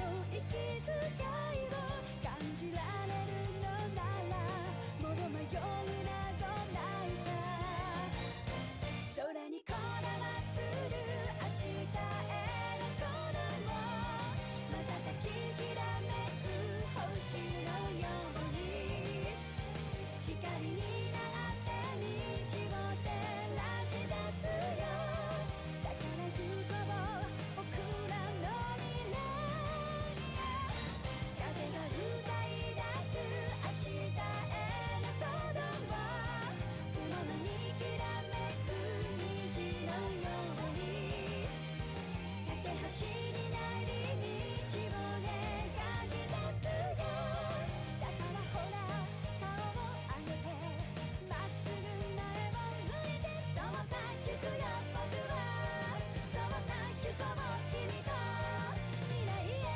の息遣いを感じられるのならもう迷いなどないさ。空にこだまする明日への鼓動も瞬ききらめく星のように光になって道を照らし出すよ。だから行こう僕らの未来へ。風が歌い出す明日への鼓動を雲にきらめく虹のように架け橋になり道を描き出すよ。だからほら顔を上げてまっすぐ前を向いてそうさ行くよ僕はそうさ行こう君と未来へ。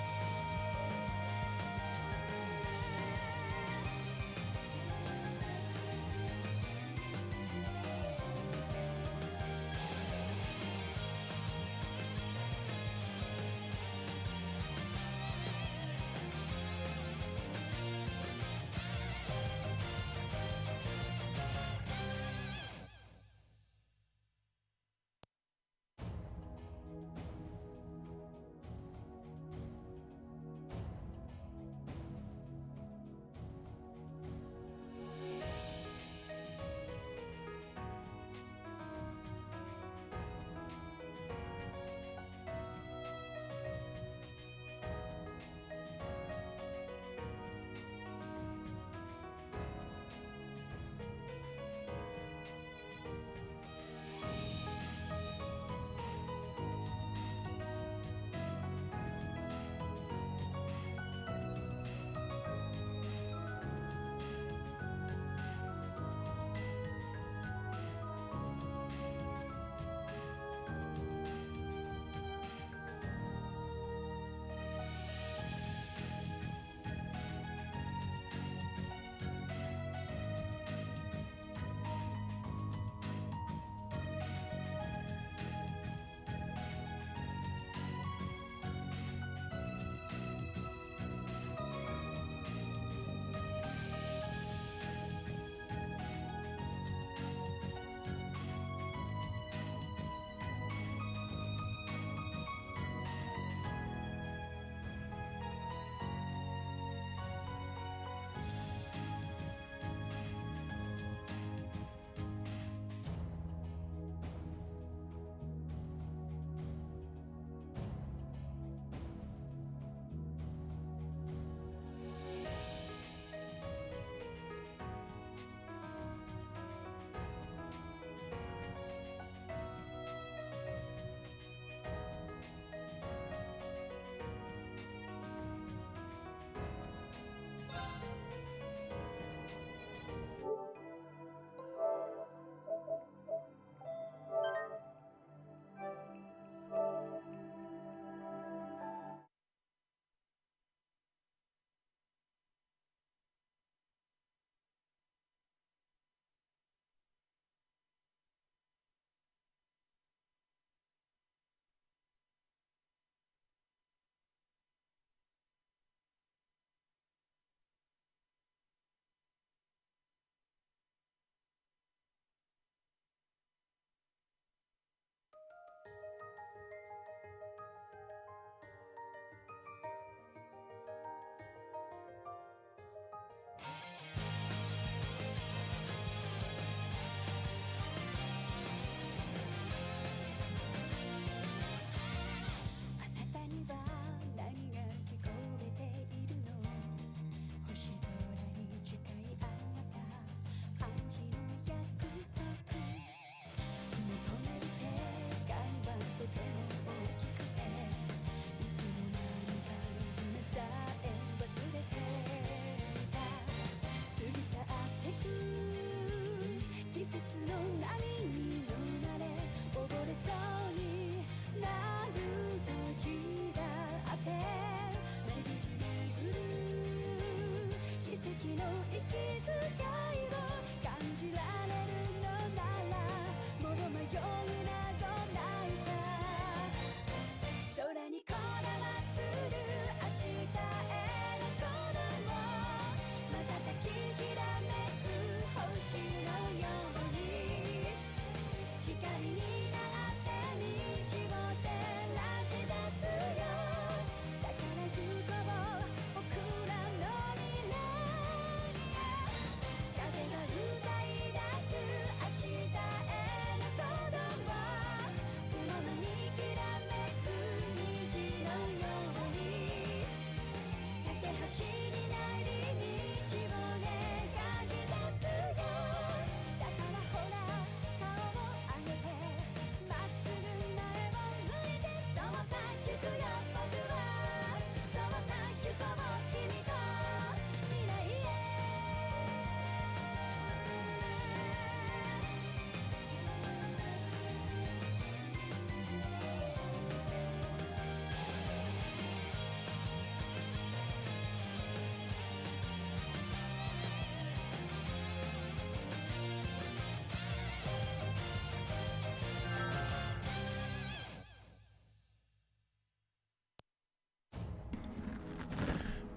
空にこだまする明日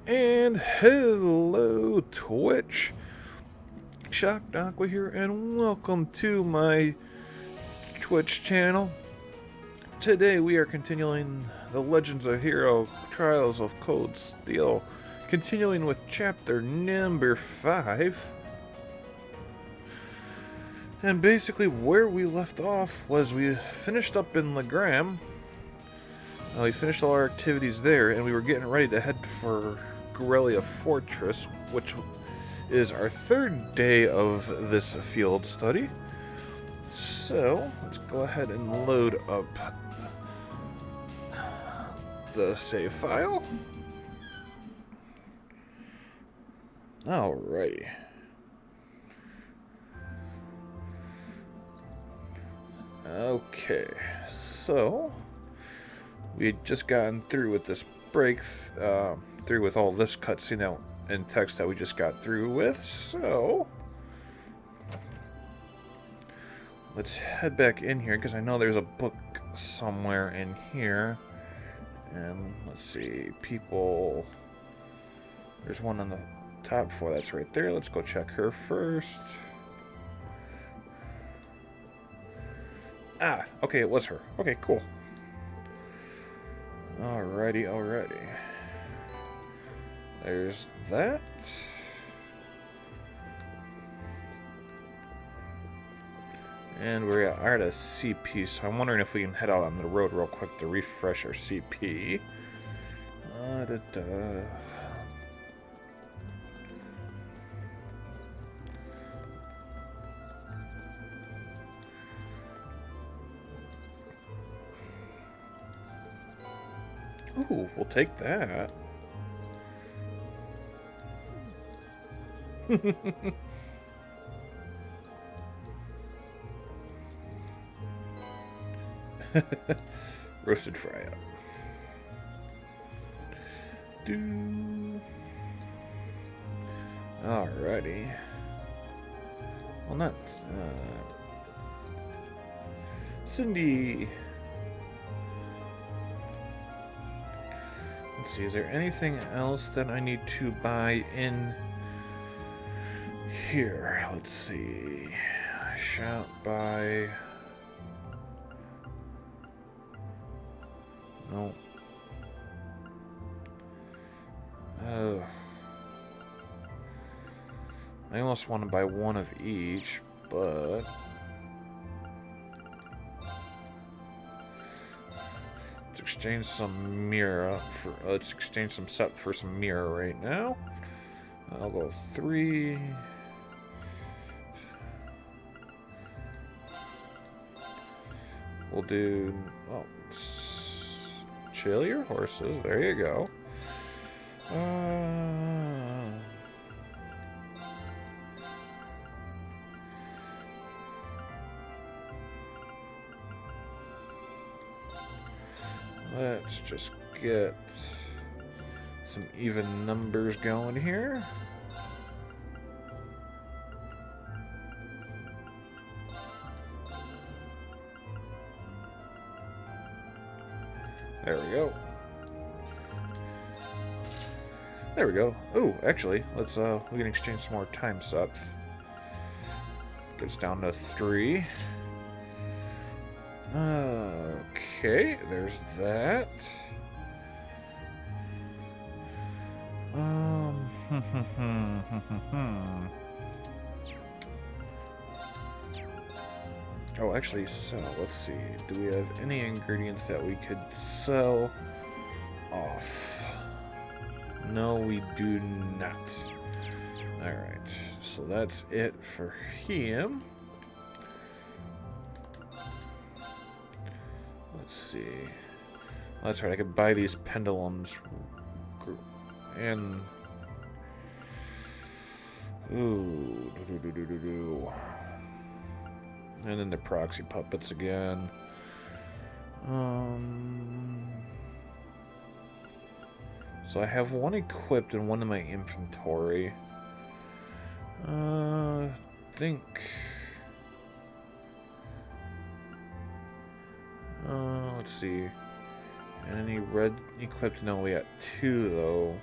And hello Twitch, Shocked Aqua here, and welcome to my Twitch channel. Today we are continuing the Legends of Hero Trials of Cold Steel, continuing with chapter number 5. And basically where we left off was we finished up in Legram. We finished all our activities there, and we were getting ready to head for Guerrilla Fortress, which is our third day of this field study. So, let's go ahead and load up the save file. Alrighty. Okay, so we had just gotten through with this break, through with all this cutscene out and text that we just got through with, so let's head back in here, because I know there's a book somewhere in here. And let's see, people, there's one on the top floor, that's right there. Let's go check her first. Ah, okay, it was her. Okay, cool. Alrighty. There's that. And we're at a CP, so I'm wondering if we can head out on the road real quick to refresh our CP. Ooh, we'll take that. Roasted fry up. Alrighty. Well, not Cindy. Let's see, is there anything else that I need to buy in here? Let's see. Shop buy. No. I almost want to buy one of each, but let's exchange some mirror for. Let's exchange some set for some mirror right now. I'll go 3. We'll do. Oh, chill your horses. There you go. Let's just get some even numbers going here. There we go. There we go. Oh, actually, let's we can exchange some more time subs. Gets down to 3. Okay, there's that. Oh, actually, so let's see. Do we have any ingredients that we could sell off? No, we do not. Alright, so that's it for him. Let's see. That's right, I could buy these pendulums. And ooh, and then the proxy puppets again. So I have one equipped and one in my inventory. Think. Let's see. And any red equipped? No, we got 2 though.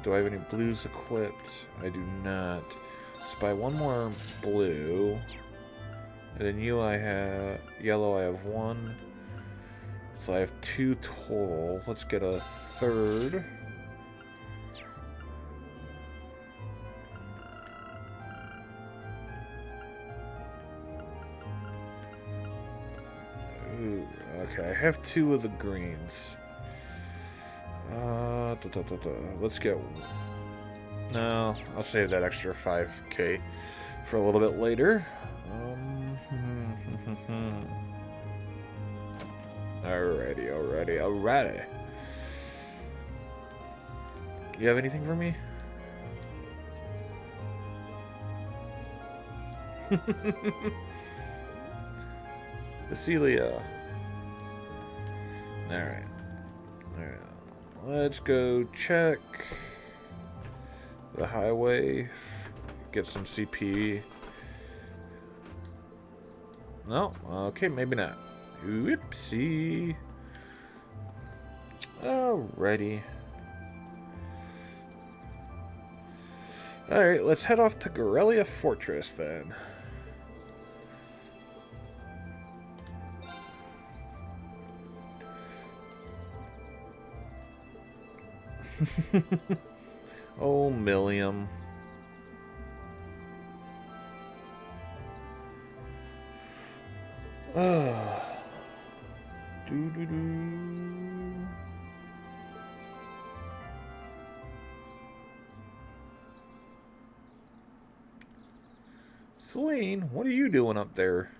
Do I have any blues equipped? I do not. Let's buy one more blue. And then you, I have... Yellow, I have one. So I have 2 total. Let's get a third. Ooh, okay, I have 2 of the greens. Let's get... No, I'll save that extra 5k for a little bit later. Alrighty. You have anything for me? Cecilia. Alright. Let's go check the highway. Get some CP. No? Okay, maybe not. Whoopsie. Alrighty. Alright, let's head off to Gorelia Fortress then. Oh, Milliam. Celine, what are you doing up there?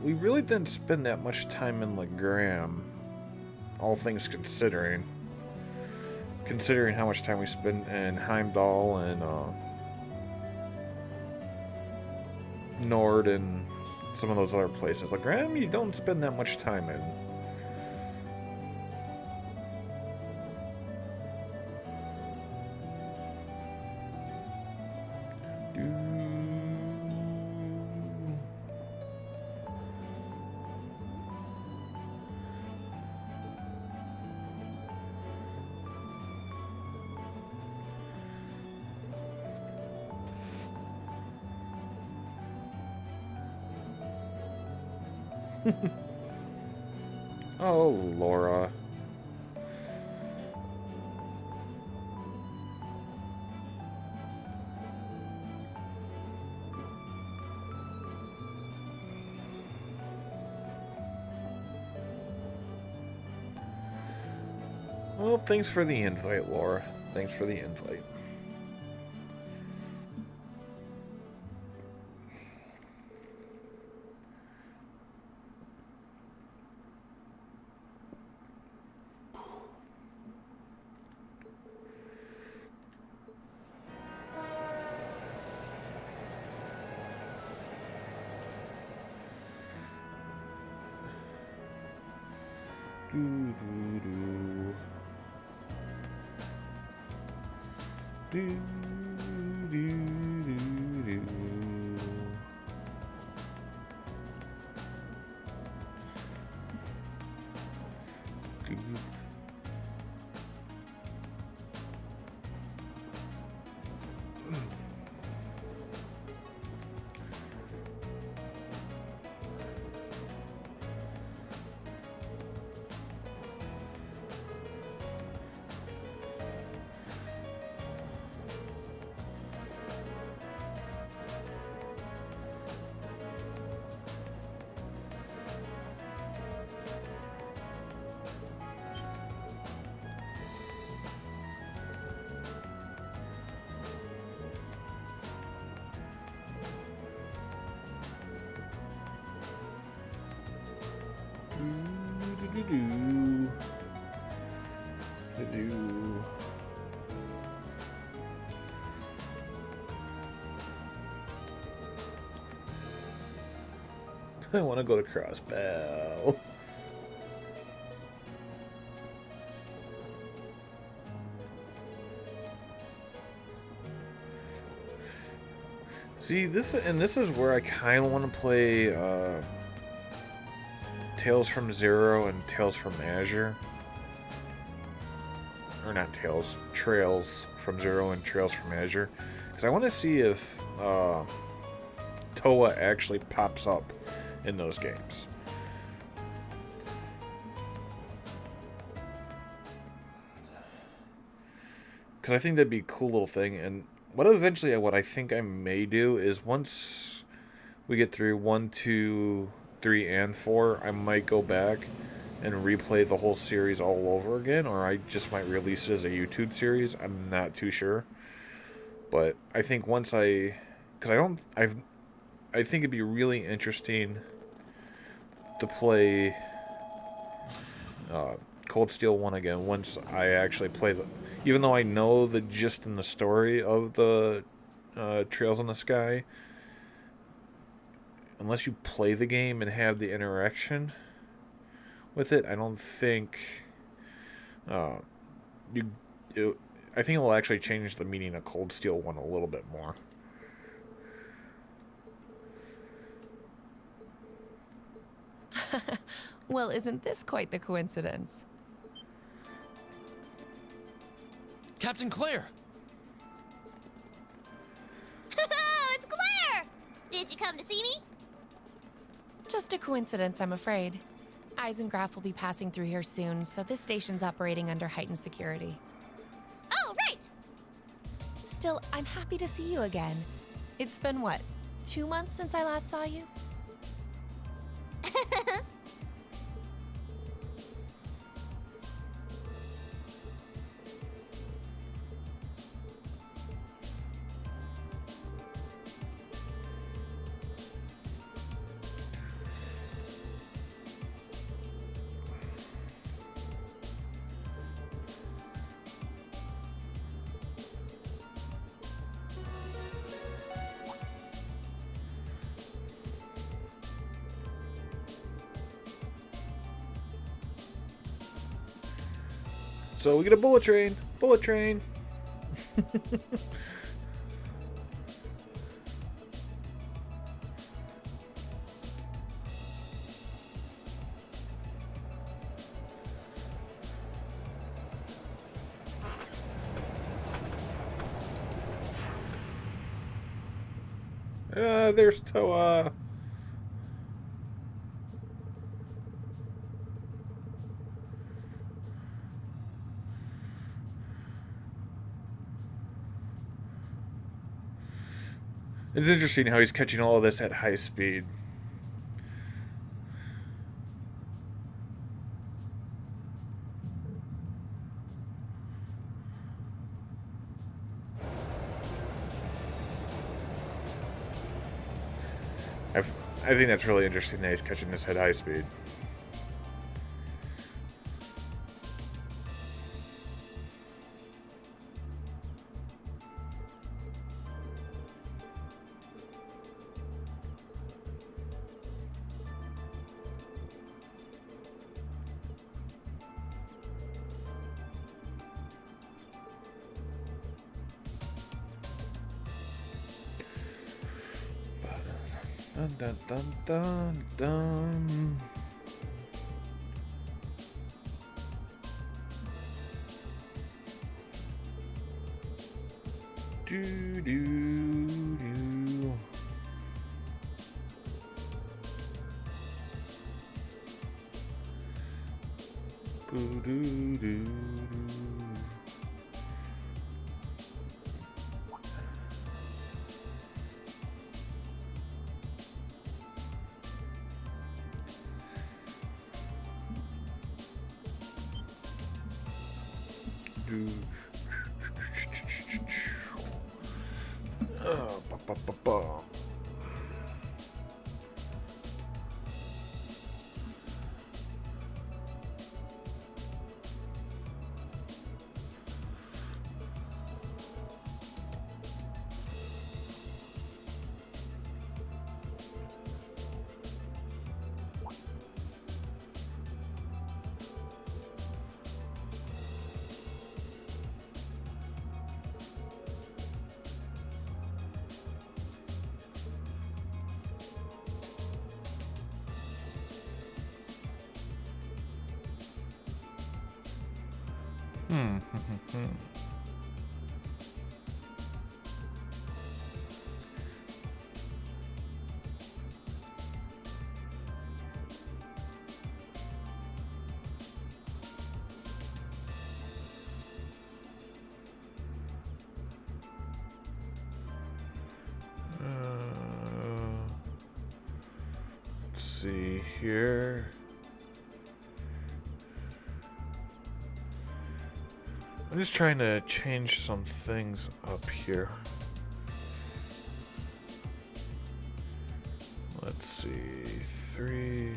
We really didn't spend that much time in Legram, all things considering. Considering how much time we spent in Heimdall and Nord and some of those other places. Legram, you don't spend that much time in. Oh, Laura. Well, thanks for the invite, Laura. Thanks for the invite. I want to go to Crossbow. See, this is where I kind of want to play Tales from Zero and Tales from Azure. Or not Tales, Trails from Zero and Trails from Azure. Because I want to see if Toa actually pops up in those games. Because I think that'd be a cool little thing. And what I think I may do is once we get through 1, 2, 3, and 4, I might go back and replay the whole series all over again, or I just might release it as a YouTube series. I'm not too sure. But I think once I think it'd be really interesting to play Cold Steel 1 again once I actually play the... Even though I know the gist and the story of the Trails in the Sky, unless you play the game and have the interaction with it, I don't think I think it will actually change the meaning of Cold Steel 1 a little bit more. Well, isn't this quite the coincidence? Captain Claire! It's Claire! Did you come to see me? Just a coincidence, I'm afraid. Eisengraf will be passing through here soon, so this station's operating under heightened security. Oh, right! Still, I'm happy to see you again. It's been, what, 2 months since I last saw you? So we get a bullet train. Bullet train. There's Toa. It's interesting how he's catching all of this at high speed. I think that's really interesting that he's catching this at high speed. Dun dun dun dun dun. Do do do. Boo do do do. Ba, ba, ba, ba. Hmm. Let's see here. I'm just trying to change some things up here. Let's see, 3.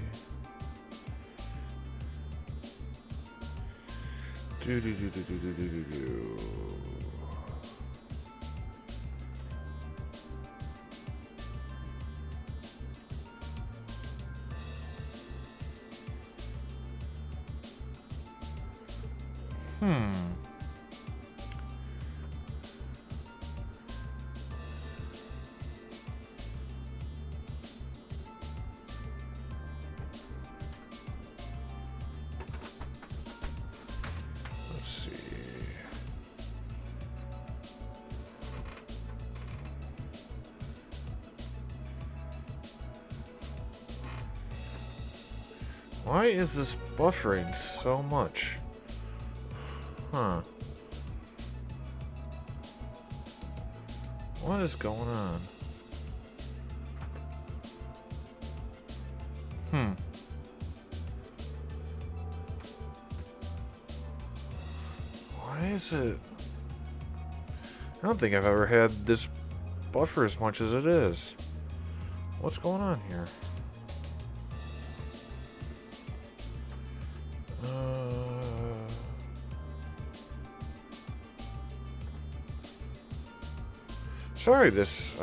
Do. Let's see. Why is this buffering so much? Huh. What is going on? Why is it? I don't think I've ever had this buffer as much as it is. What's going on here? Sorry, this,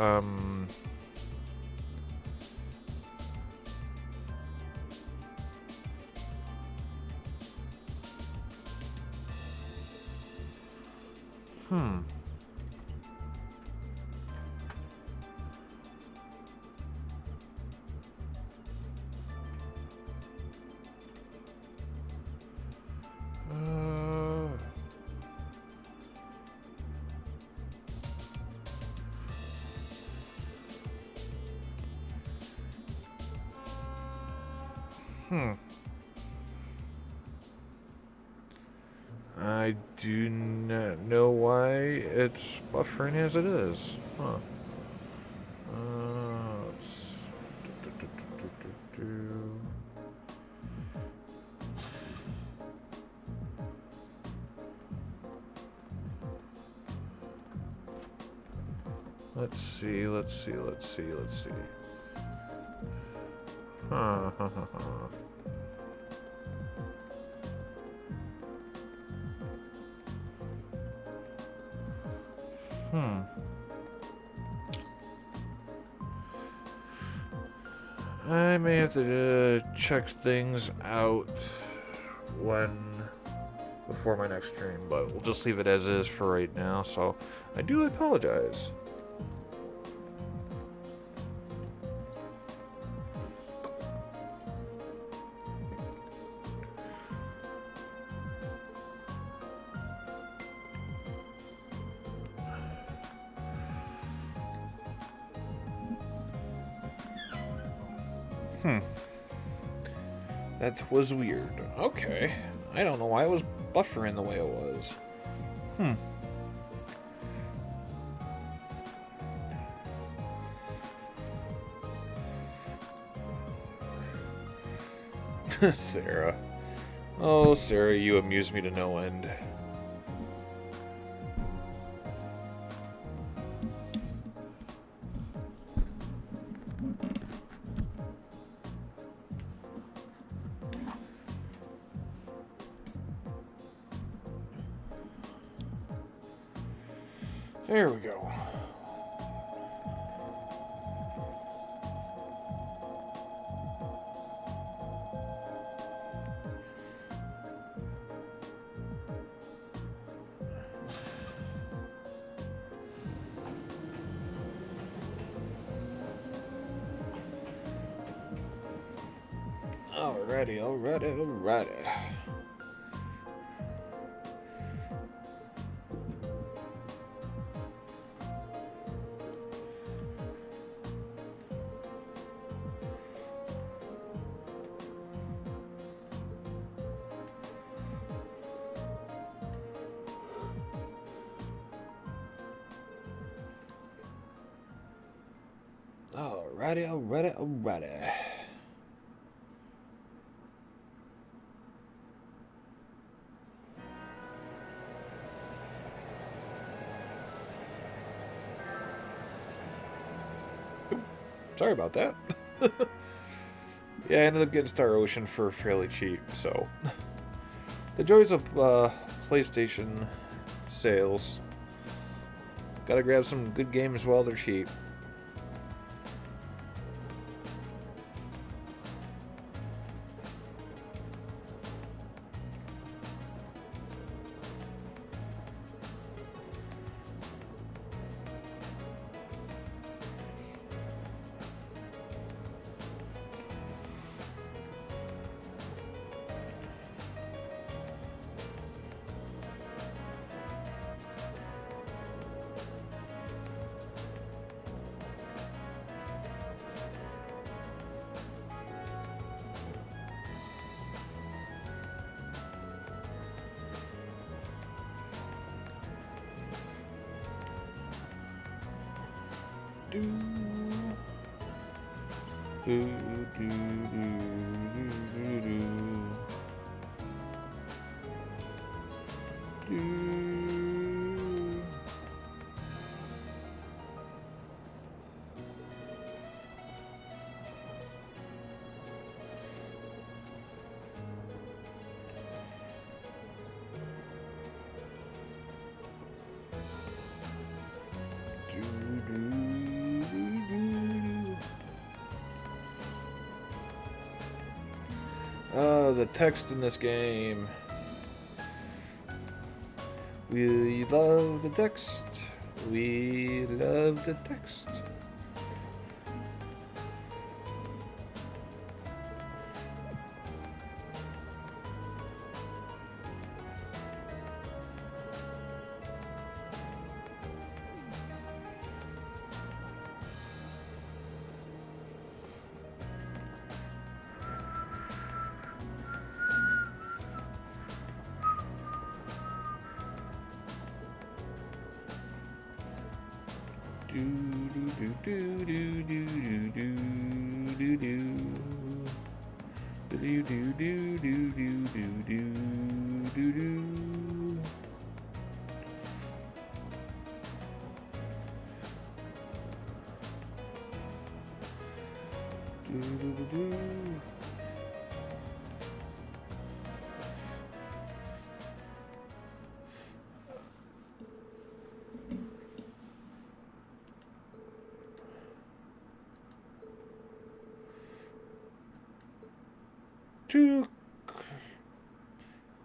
I do not know why it's buffering as it is. Huh. Let's see. Let's see. Huh. I may have to check things out before my next stream, but we'll just leave it as is for right now, so I do apologize. That was weird. Okay. I don't know why it was buffering the way it was. Sarah. Oh, Sarah, you amuse me to no end. There we go. Alrighty. Alrighty, alrighty, alrighty. Oop, sorry about that. Yeah, I ended up getting Star Ocean for fairly cheap, so. The joys of PlayStation sales. Gotta grab some good games while they're cheap. Do do do do do do do. Oh, the text in this game. We love the text. We love the text. Do do do do do do do do do do do do do do do do do do.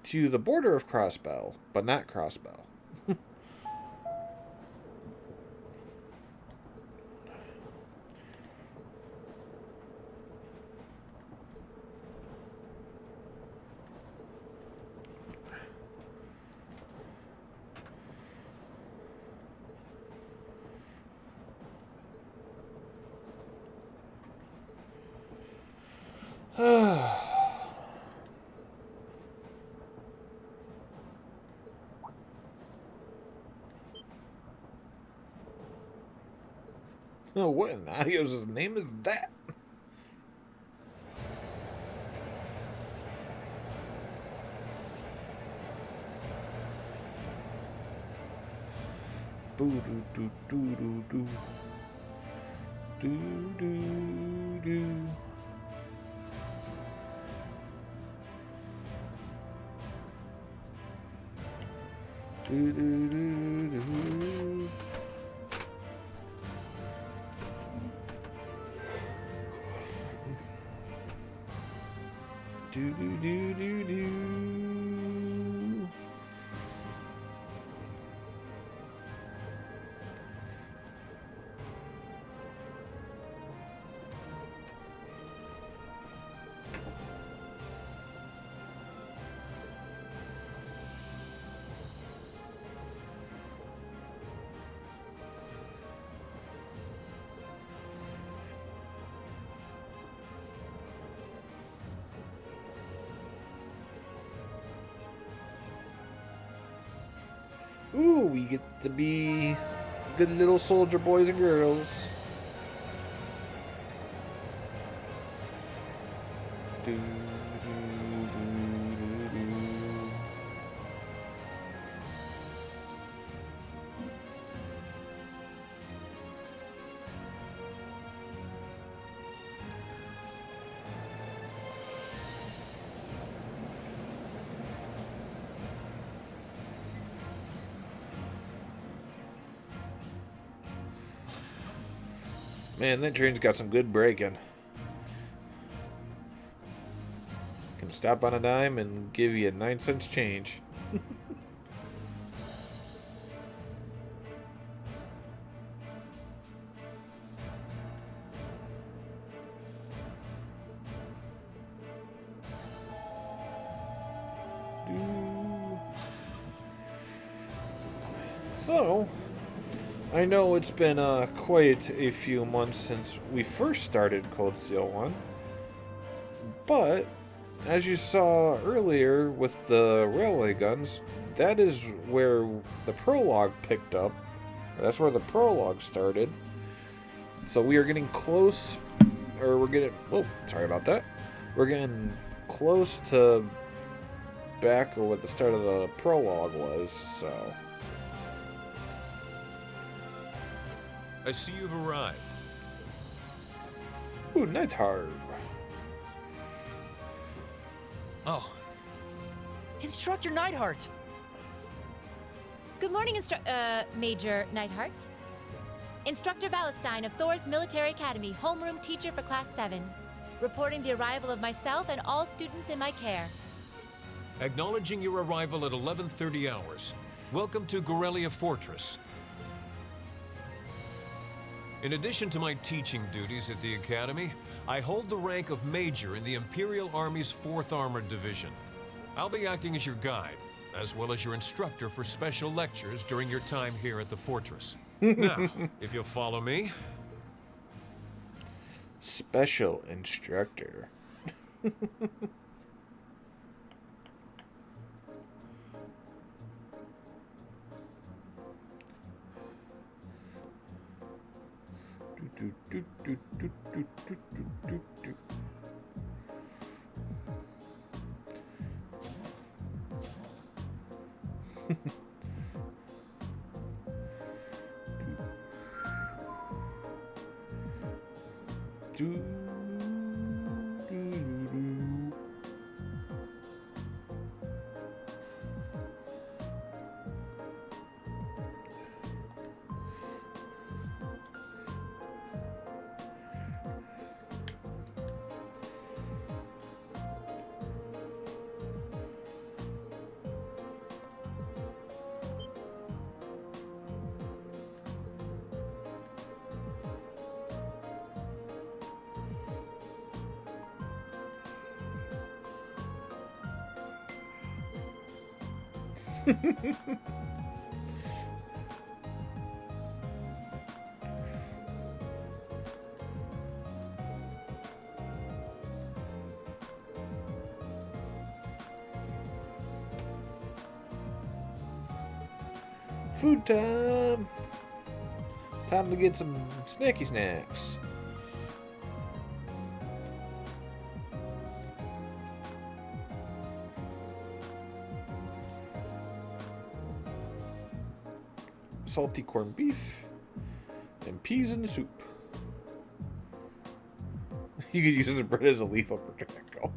To the border of Crossbell, but not Crossbell. Oh, what in Adios' name is that? Boo doo doo doo doo doo. Doo doo doo. Doo doo doo doo. Do do do do do. Ooh, we get to be good little soldier boys and girls. Man, that train's got some good braking. Can stop on a dime and give you 9 cents change. So, I know it's been quite a few months since we first started Cold Steel 1, but as you saw earlier with the railway guns, that is where the prologue picked up. That's where the prologue started. So we are getting close, or we're getting, oh, sorry about that. We're getting close to back what the start of the prologue was, so. I see you've arrived. Ooh, Nightheart. Oh, Instructor Neidhart! Good morning, Major Neidhart. Instructor Valestein of Thor's Military Academy, homeroom teacher for Class 7. Reporting the arrival of myself and all students in my care. Acknowledging your arrival at 11:30 hours. Welcome to Gorelia Fortress. In addition to my teaching duties at the Academy, I hold the rank of Major in the Imperial Army's 4th Armored Division. I'll be acting as your guide, as well as your instructor for special lectures during your time here at the fortress. Now, if you'll follow me. Special instructor. Food time! Time to get some snacky snacks. Salty corned beef and peas in the soup. You could use the bread as a lethal projectile.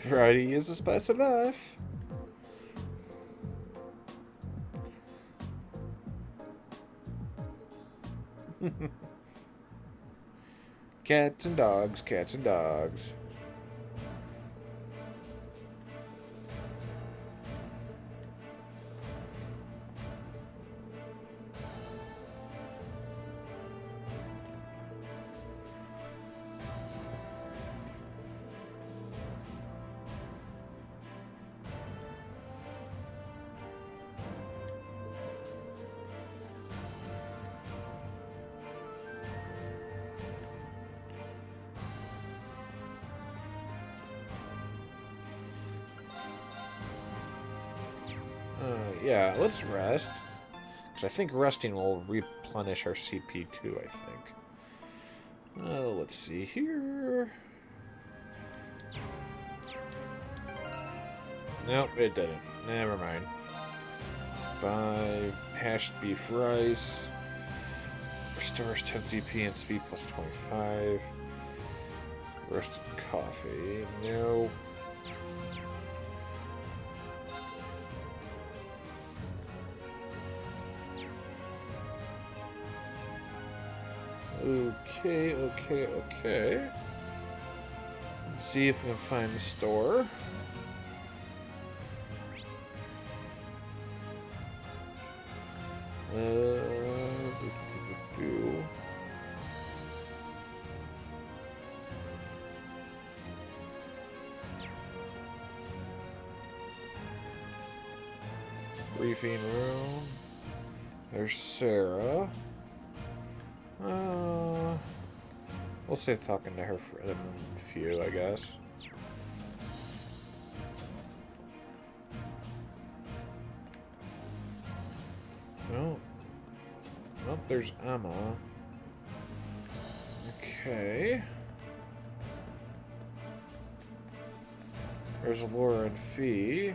Variety is the spice of life. Cats and dogs, cats and dogs. Yeah, let's rest. Because I think resting will replenish our CP2, I think. Let's see here. Nope, it didn't. Never mind. Buy hashed beef rice. Restores 10 CP and speed plus 25. Roasted coffee. No. Okay. Let's see if we can find the store. Briefing room. There's Sarah. We'll say talking to her for a few, I guess. No. Nope, there's Emma. Okay. There's Laura and Fee.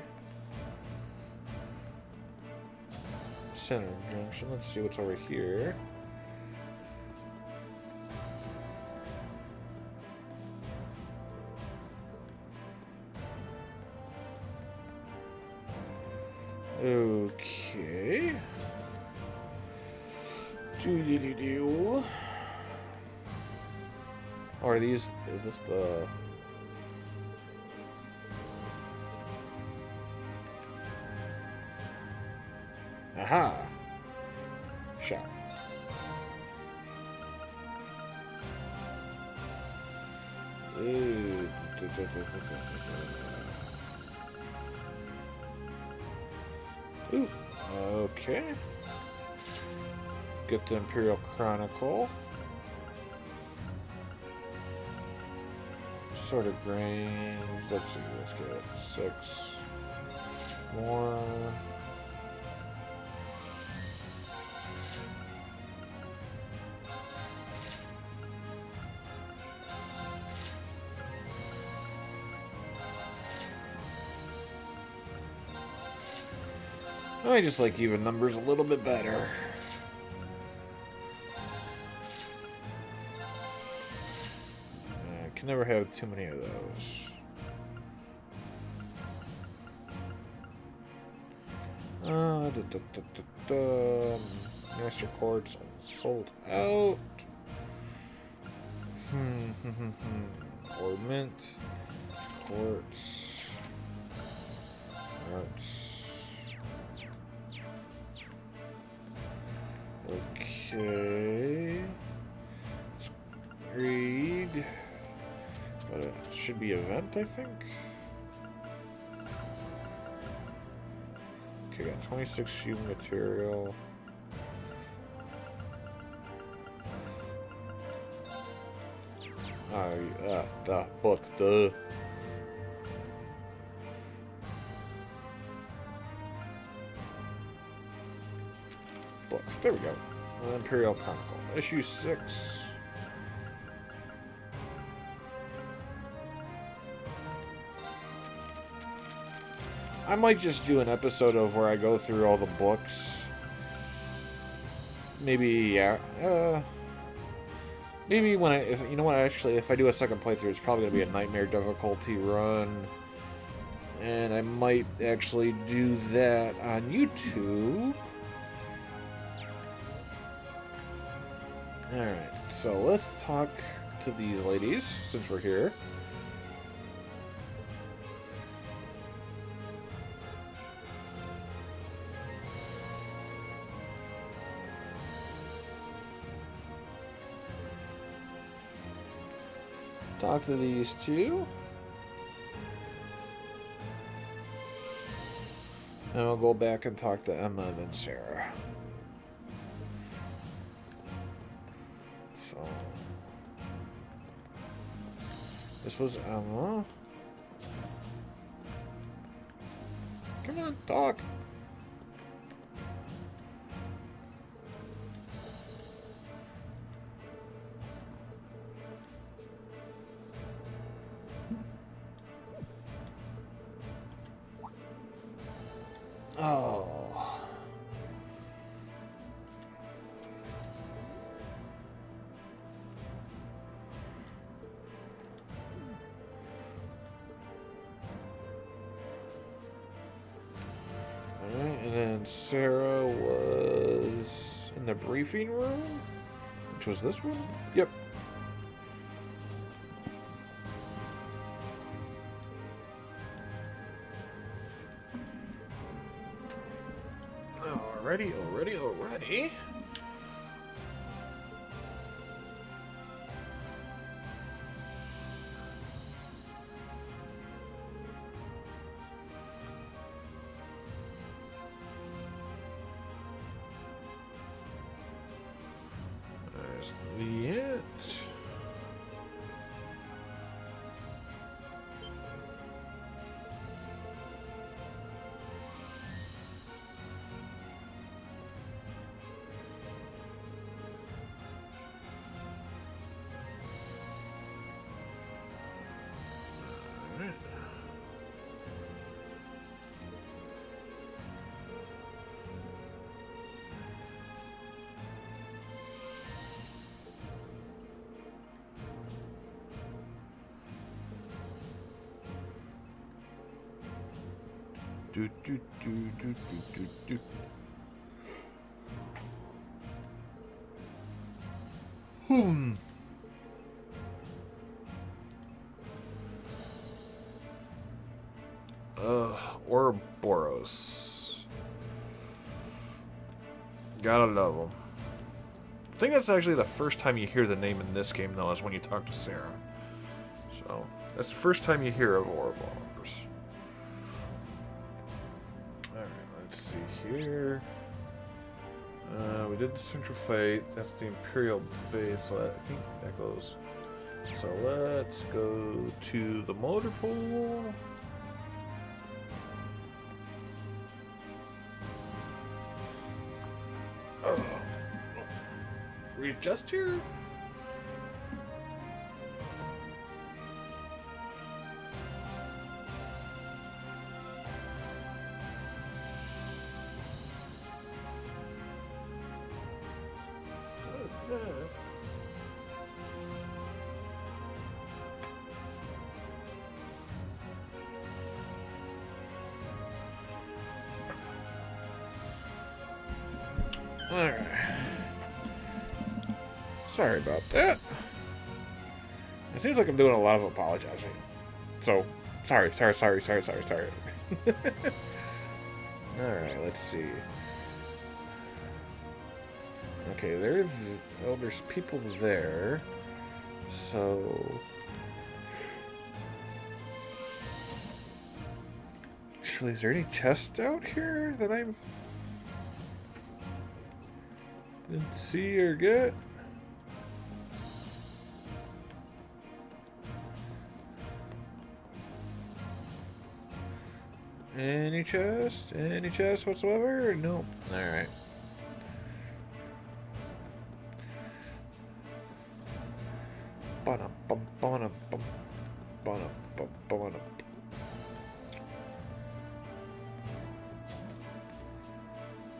Center Junction. Let's see what's over here. Okay. Do. Are these? Is this the? Aha! Shot. Ooh. Ooh. Okay. Get the Imperial Chronicle. Sort of grains. Let's see. Let's get 6 more. I just like even numbers a little bit better. I can never have too many of those. Master Quartz sold out. Or mint. Quartz. Arts. Okay. Let's read. But it should be event, I think. Okay, got 26 human material. The book, duh. Books, there we go. Imperial Chronicle, issue 6. I might just do an episode of where I go through all the books. Maybe, yeah. Maybe when if I do a second playthrough, it's probably gonna be a nightmare difficulty run. And I might actually do that on YouTube. Alright, so let's talk to these ladies since we're here. Talk to these two. And I'll go back and talk to Emma and then Sarah. So this was Emma. Come on, talk. Oh. Alright, and then Sarah was in the briefing room, which was this one? Yep. Alrighty. There's the it. Do. Ouroboros. Gotta love them. I think that's actually the first time you hear the name in this game, though, is when you talk to Sarah. So, that's the first time you hear of Ouroboros. Alright, let's see here. We did the central fight. That's the Imperial base, so I think that goes. So let's go to the motor pool. Oh. We just here? Alright. Sorry about that. It seems like I'm doing a lot of apologizing. So, sorry. Alright, let's see. Okay, there's people there. So... Actually, is there any chests out here that I didn't see or get? Any chest? Any chest whatsoever? Nope. Alright.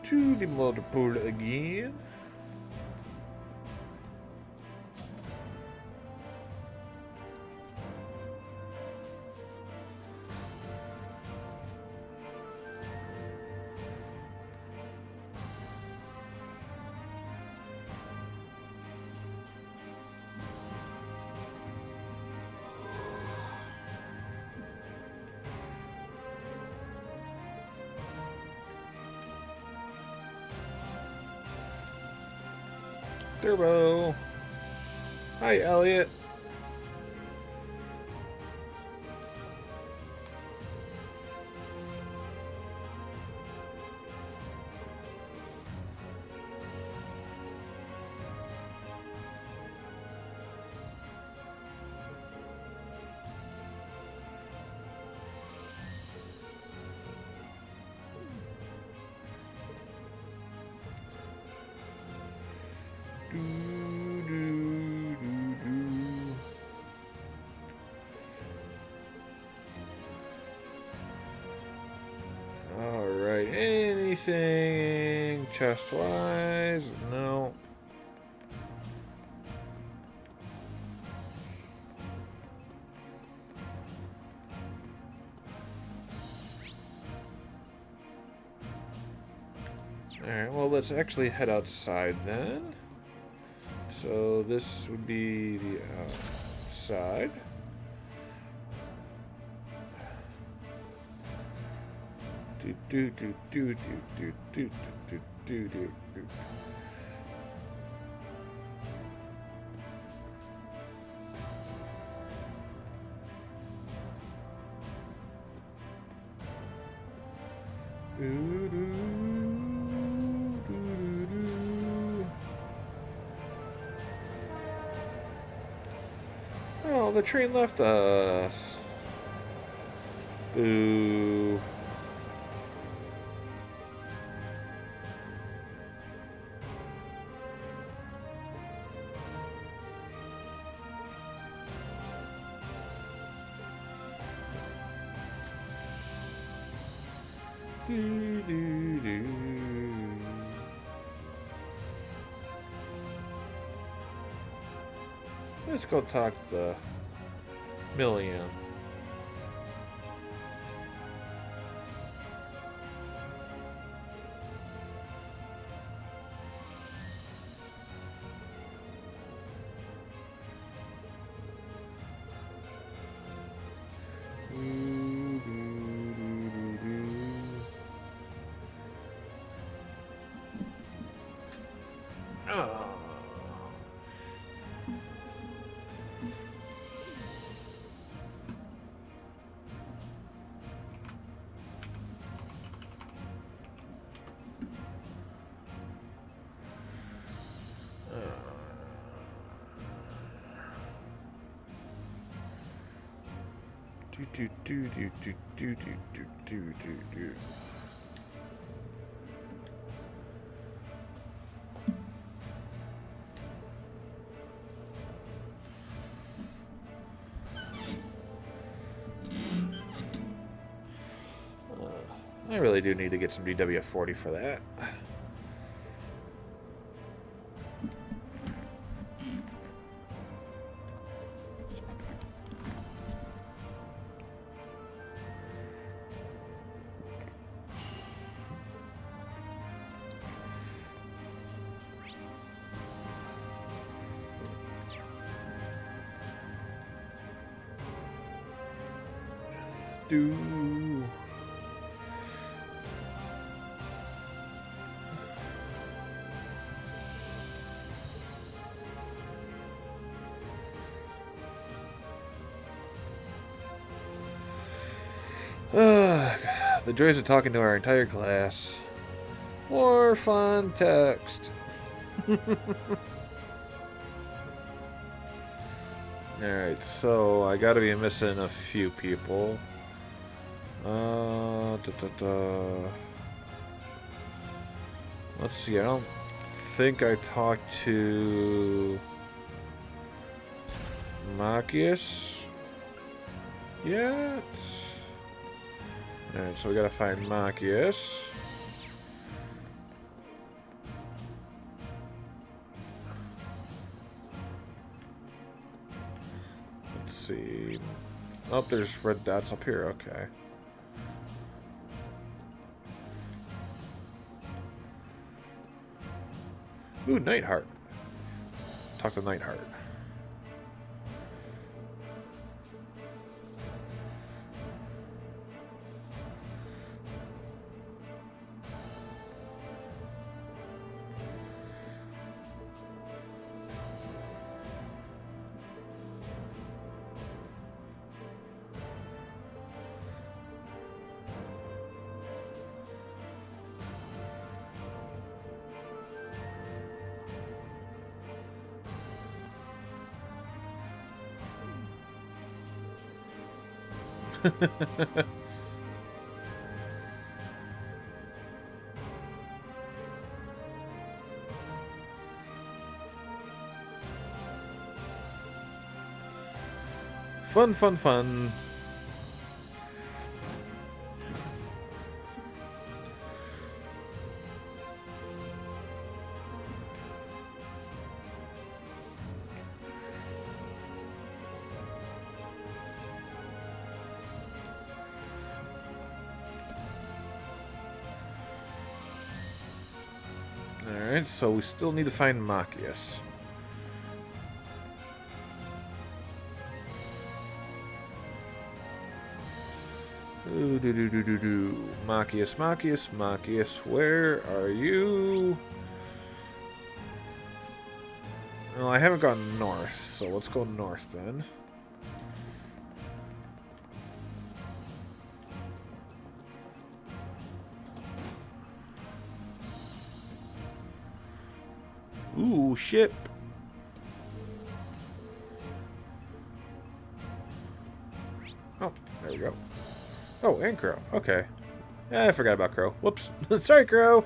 To the motor pool again. Turbo. Hi, Elliot. Alright, anything chest-wise? No. Alright, well, let's actually head outside then. So this would be the outside. Do do do do do do do do do do do. Oh, the train left us. Boo. Do, do, do. Let's go talk to Million. Do do do do do do do do do do. I really do need to get some DW40 for that. Do. The joys of talking to our entire class. More fun text. Alright, so I gotta be missing a few people. Let's see, I don't think I talked to Machias yet. Alright, so we gotta find Machias. Let's see. Oh, there's red dots up here, okay. Ooh, Nightheart. Talk to Nightheart. Fun, fun, fun. Alright, so we still need to find Machias. Machias, Machias, Machias, where are you? Well, I haven't gone north, so let's go north then. Ooh, ship. Oh, there we go. Oh, and Crow. Okay. Yeah, I forgot about Crow. Whoops. Sorry, Crow.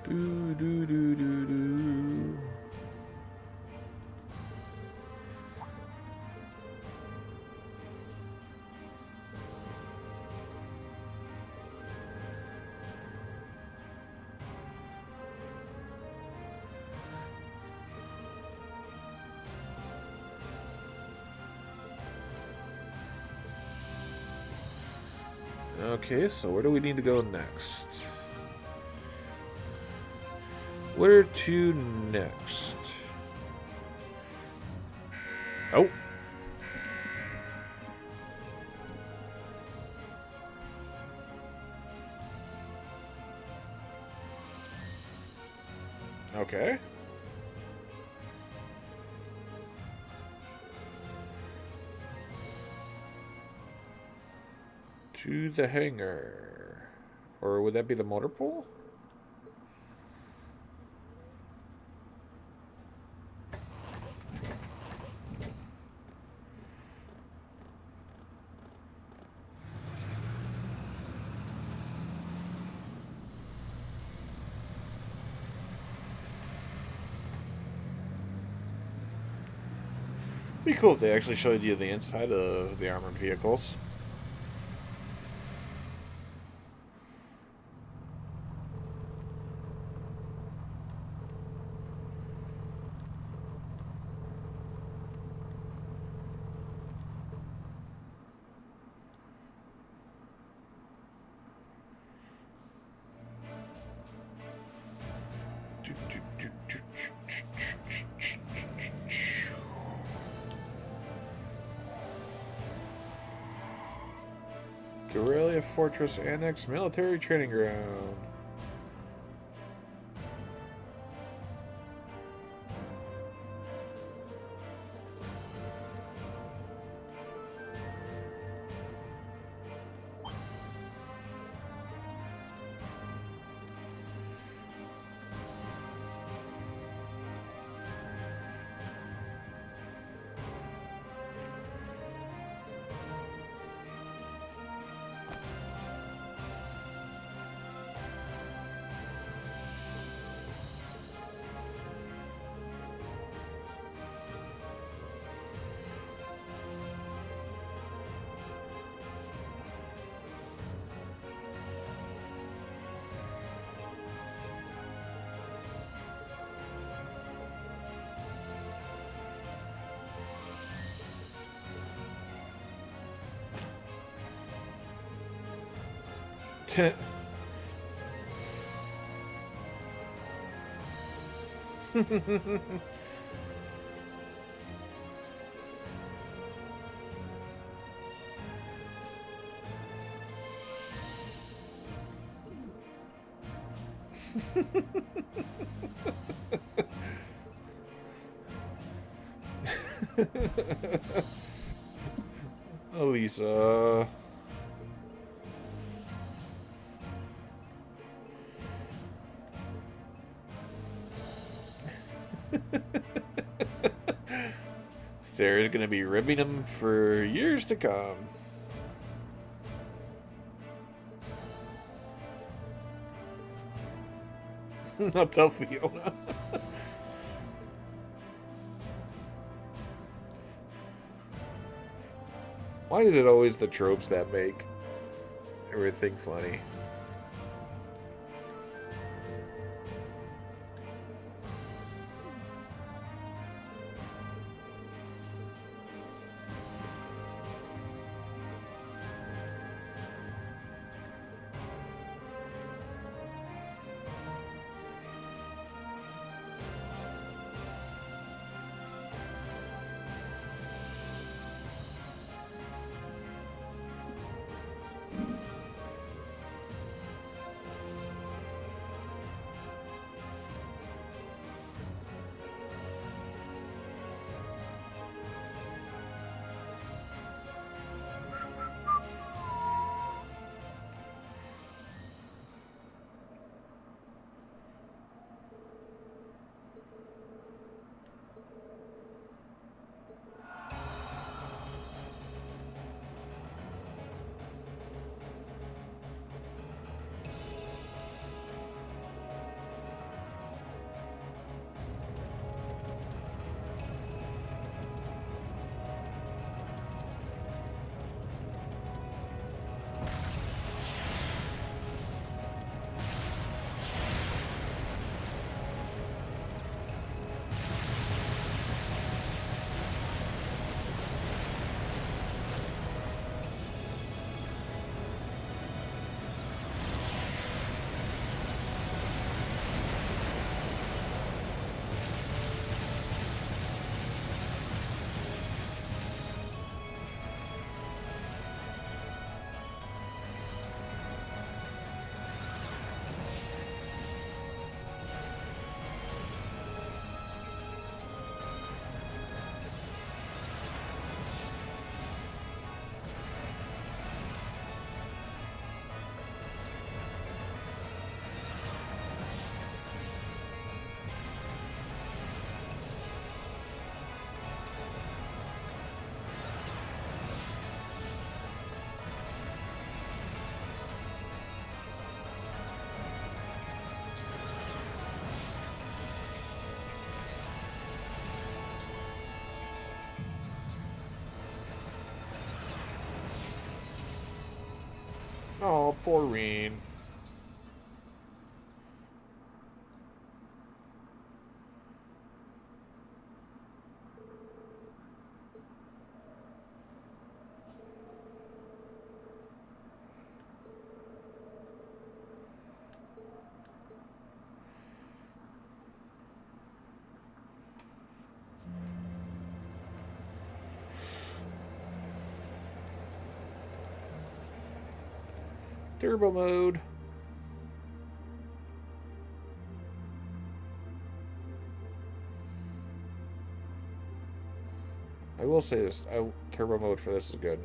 Do do do do do. Okay, so where do we need to go next? Where to next? Oh. Okay. To the hangar. Or would that be the motor pool? Be cool if they actually showed you the inside of the armored vehicles. Guerrilla Fortress Annex Military Training Ground. Elisa. Sarah's gonna be ribbing him for years to come. I'll tell Fiona. Why is it always the tropes that make everything funny? Oh, poor Reen. Turbo mode. I will say this. Turbo mode for this is good.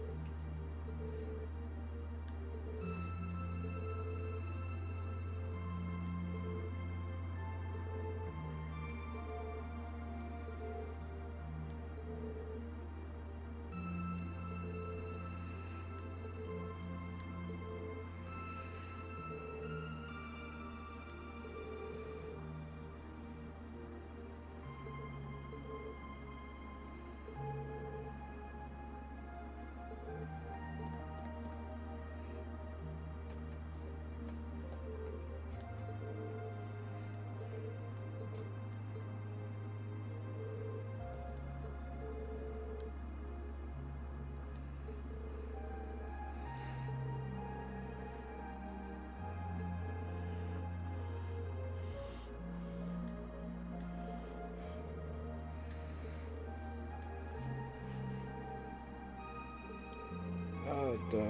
Da.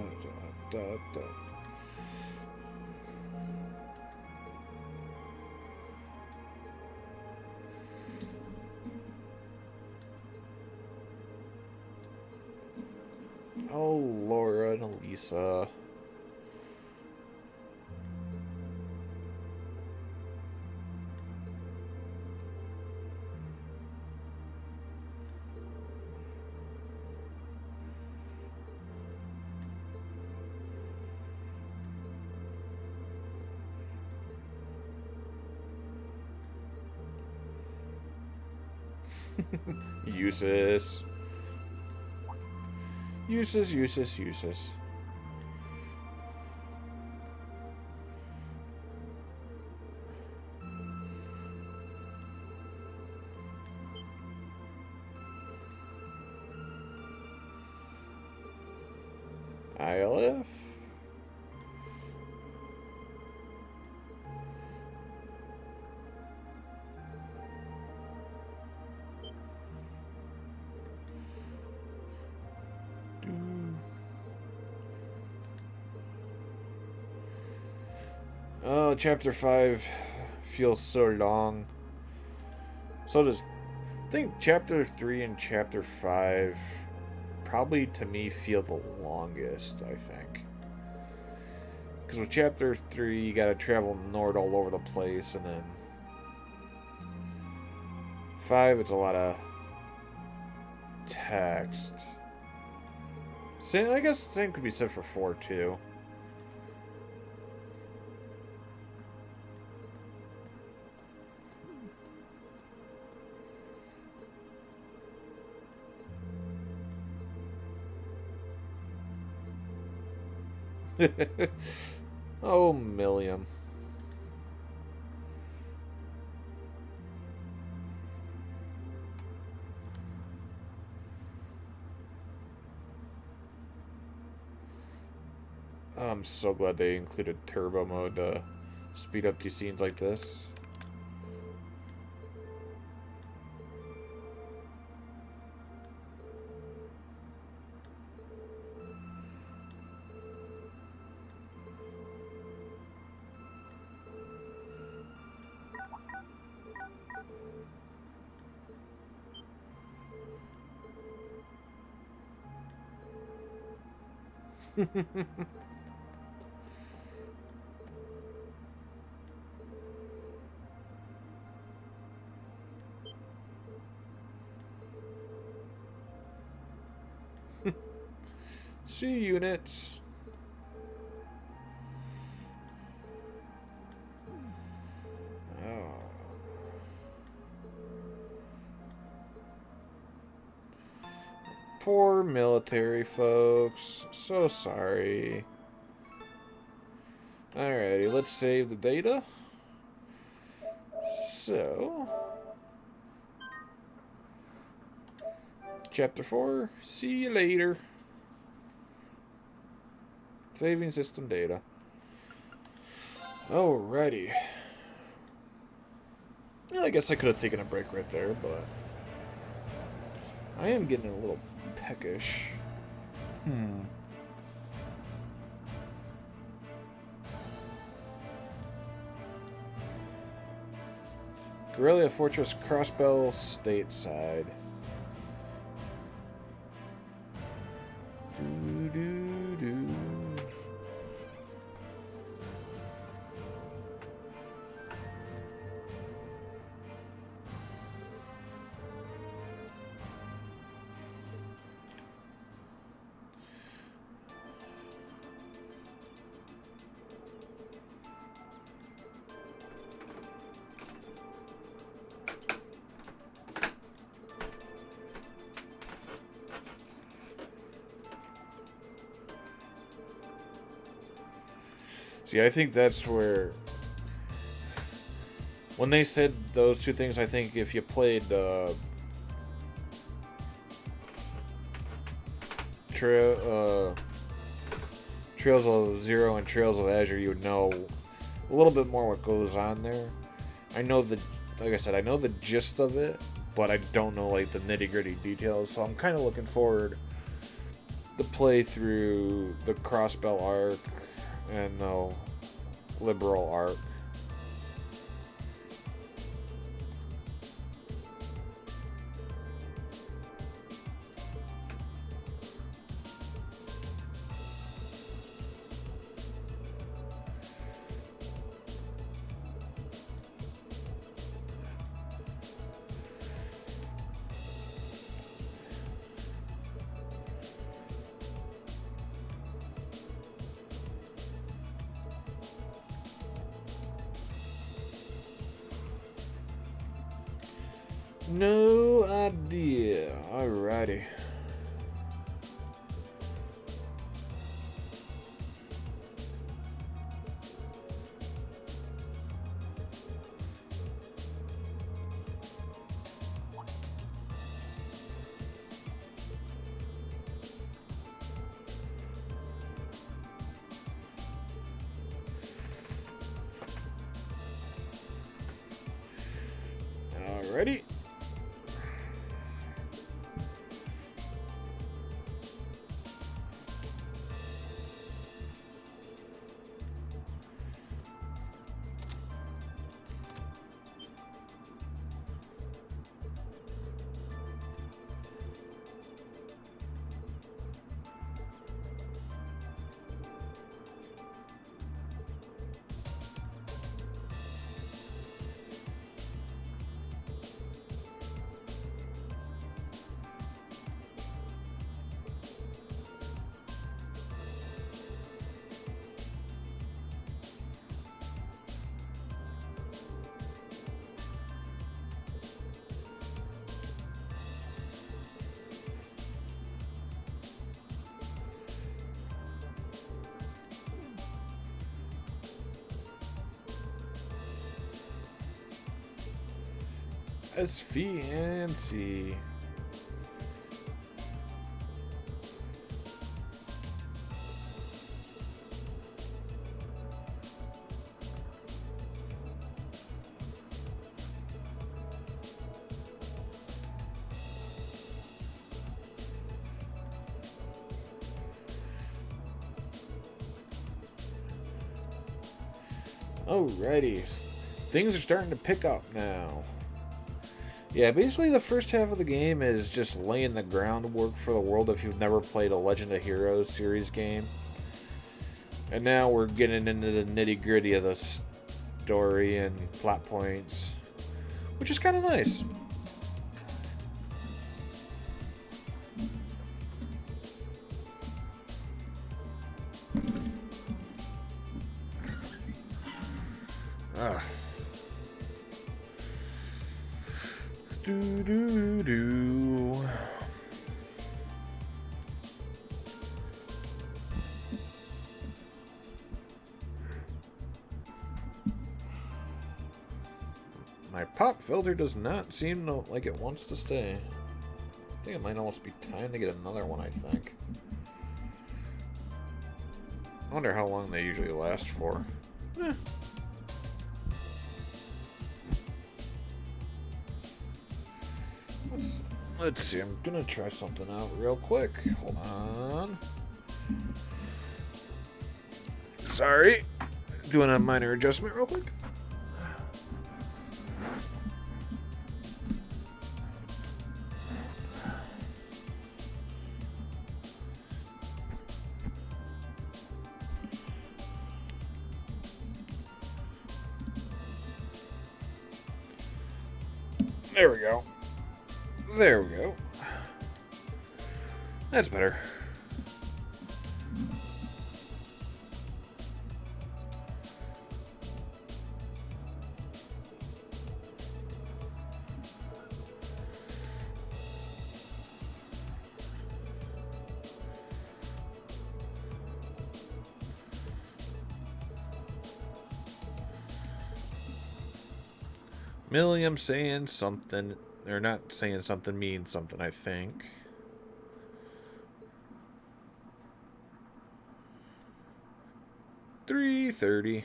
Lisa. Useless. Useless. ILF? Oh, chapter 5 feels so long. So does I think chapter 3 and chapter 5 probably to me feel the longest, I think. Because with chapter 3 you gotta travel north all over the place, and then 5 it's a lot of text. Same, I guess the same could be said for 4 too. Oh, Milliam. I'm so glad they included turbo mode to speed up these scenes like this. See units. Oh. Poor military folks. So sorry. Alrighty, let's save the data. So, chapter 4, see you later. Saving system data. Alrighty. Yeah, I guess I could have taken a break right there, but I am getting a little peckish. Guerrilla Fortress Crossbell stateside. Do. See, I think that's where, when they said those two things, I think if you played Trails of Zero and Trails of Azure, you would know a little bit more what goes on there. I know like I said, I know the gist of it, but I don't know like the nitty-gritty details, so I'm kind of looking forward to play through the Crossbell arc and the Liberal arc. No idea. Alrighty. Alrighty. As fancy. Alrighty. Things are starting to pick up now. Yeah, basically the first half of the game is just laying the groundwork for the world if you've never played a Legend of Heroes series game. And now we're getting into the nitty-gritty of the story and plot points, which is kind of nice. Ah. Do. My pop filter does not seem like it wants to stay. I think it might almost be time to get another one, I think. I wonder how long they usually last for. Eh. Let's see, I'm gonna try something out real quick. Hold on. Sorry. Doing a minor adjustment real quick. There we go. There we go. That's better. Milliam saying something, or not saying something means something, I think. $3.30.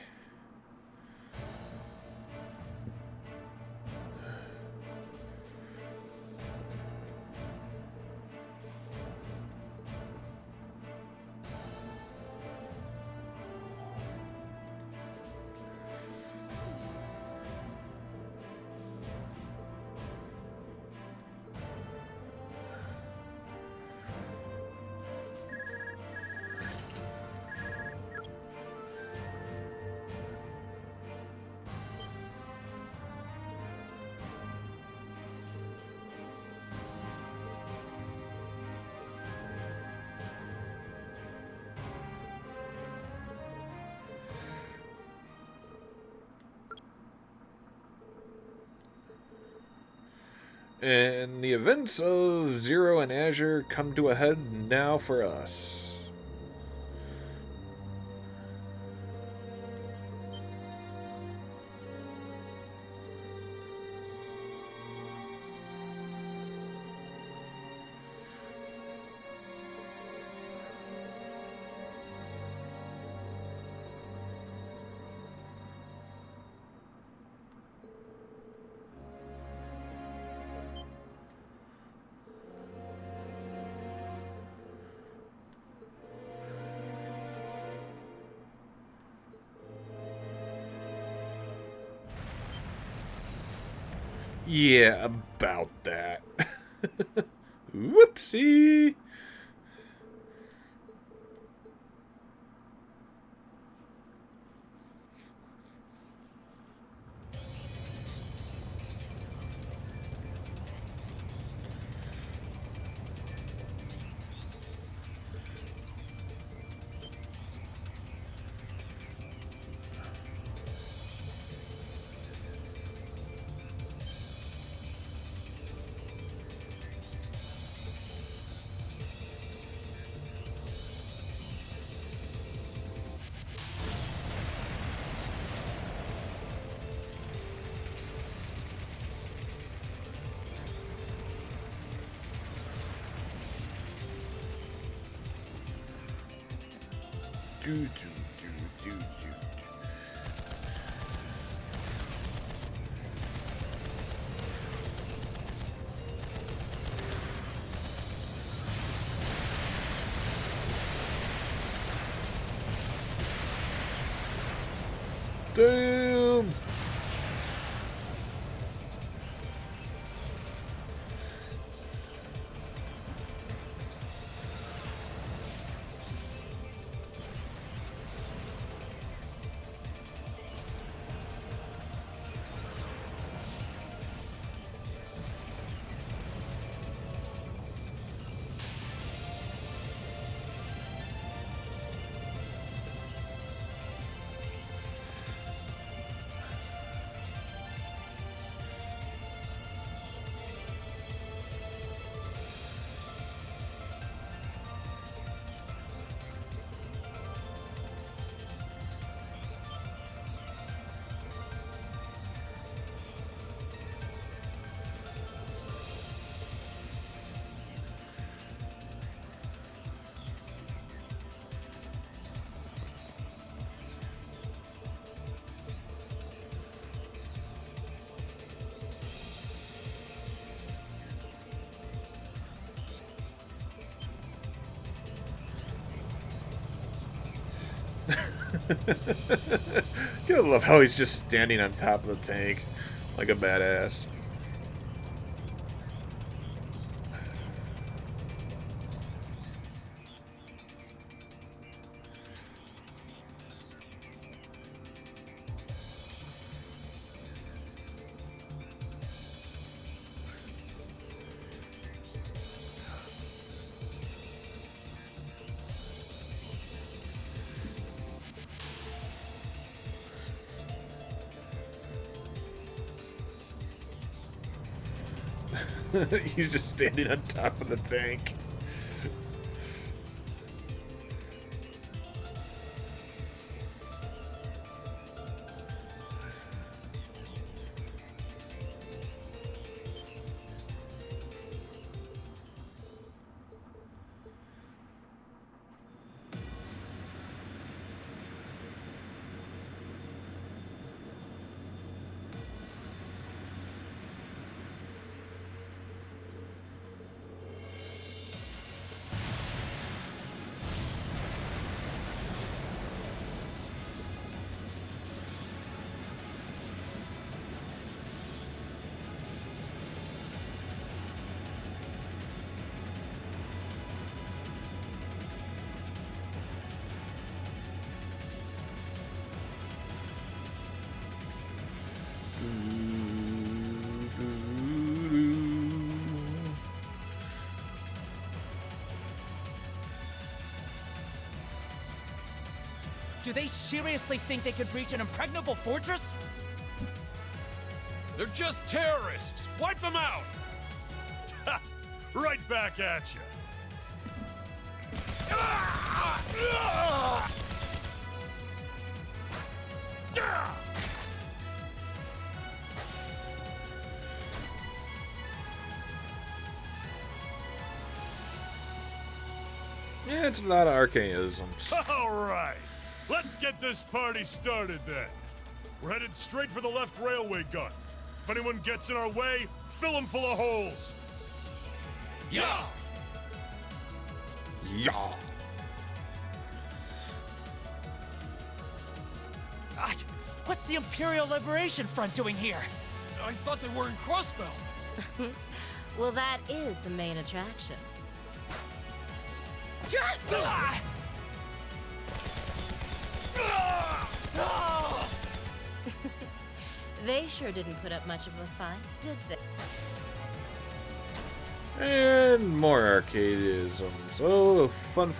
And the events of Zero and Azure come to a head now for us. Yeah, about that. Whoopsie! Do, do, do, do, do. Damn! I love how he's just standing on top of the tank like a badass. He's just standing on top of the tank. Do they seriously think they could breach an impregnable fortress? They're just terrorists! Wipe them out! Right back at you. Yeah, it's a lot of arcanisms. All right, let's get this party started then. We're headed straight for the left railway gun. If anyone gets in our way, fill them full of holes. Yeah! Yeah. What's the Imperial Liberation Front doing here? I thought they were in Crossbell. Well, that is the main attraction. They sure didn't put up much of a fight, did they? And more arcadeisms. Oh, fun.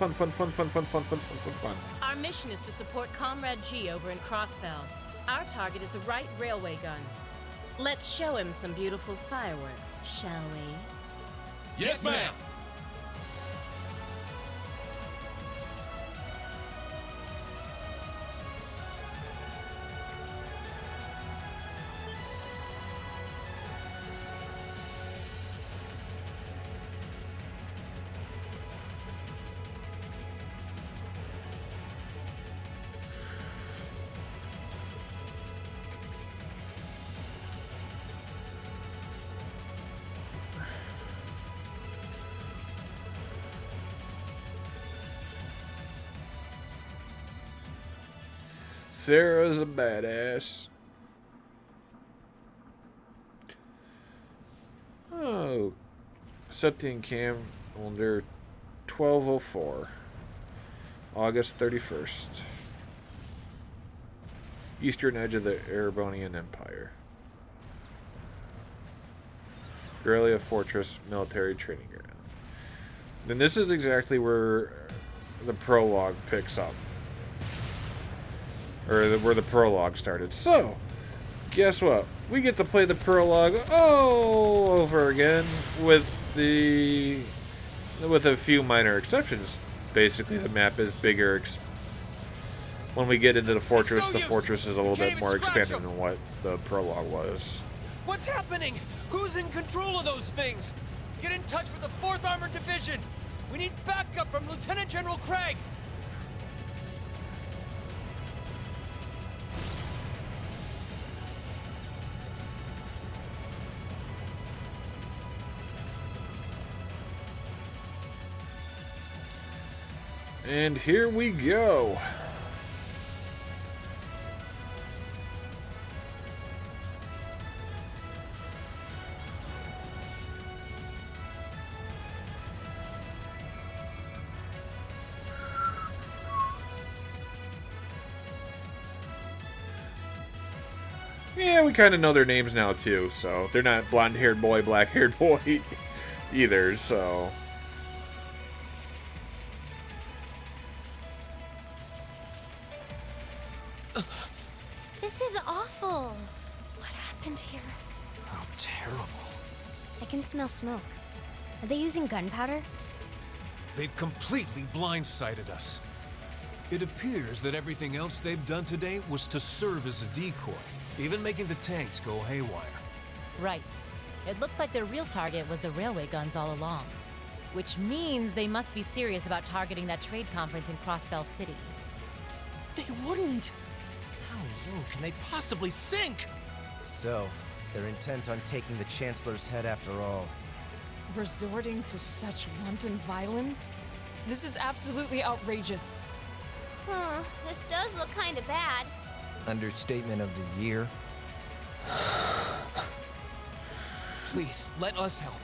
Our mission is to support Comrade G over in Crossbell. Our target is the right railway gun. Let's show him some beautiful fireworks, shall we? Yes, ma'am! Sarah's a badass. Oh, accepting calendar 1204, August 31st. Eastern edge of the Erebonian Empire. Guerrilla Fortress Military Training Ground. And this is exactly where the prologue picks up. Or where the prologue started. So, guess what? We get to play the prologue all over again with a few minor exceptions. Basically, the map is bigger. When we get into the fortress is a little bit more expanded than what the prologue was. What's happening? Who's in control of those things? Get in touch with the 4th Armored Division. We need backup from Lieutenant General Craig. And here we go. Yeah, we kind of know their names now too, so they're not blonde-haired boy, black-haired boy either, so... This is awful. What happened here? How terrible. I can smell smoke. Are they using gunpowder? They've completely blindsided us. It appears that everything else they've done today was to serve as a decoy, even making the tanks go haywire. Right. It looks like their real target was the railway guns all along. Which means they must be serious about targeting that trade conference in Crossbell City. They wouldn't. How low can they possibly sink? So, they're intent on taking the Chancellor's head after all. Resorting to such wanton violence? This is absolutely outrageous. This does look kind of bad. Understatement of the year. Please, let us help.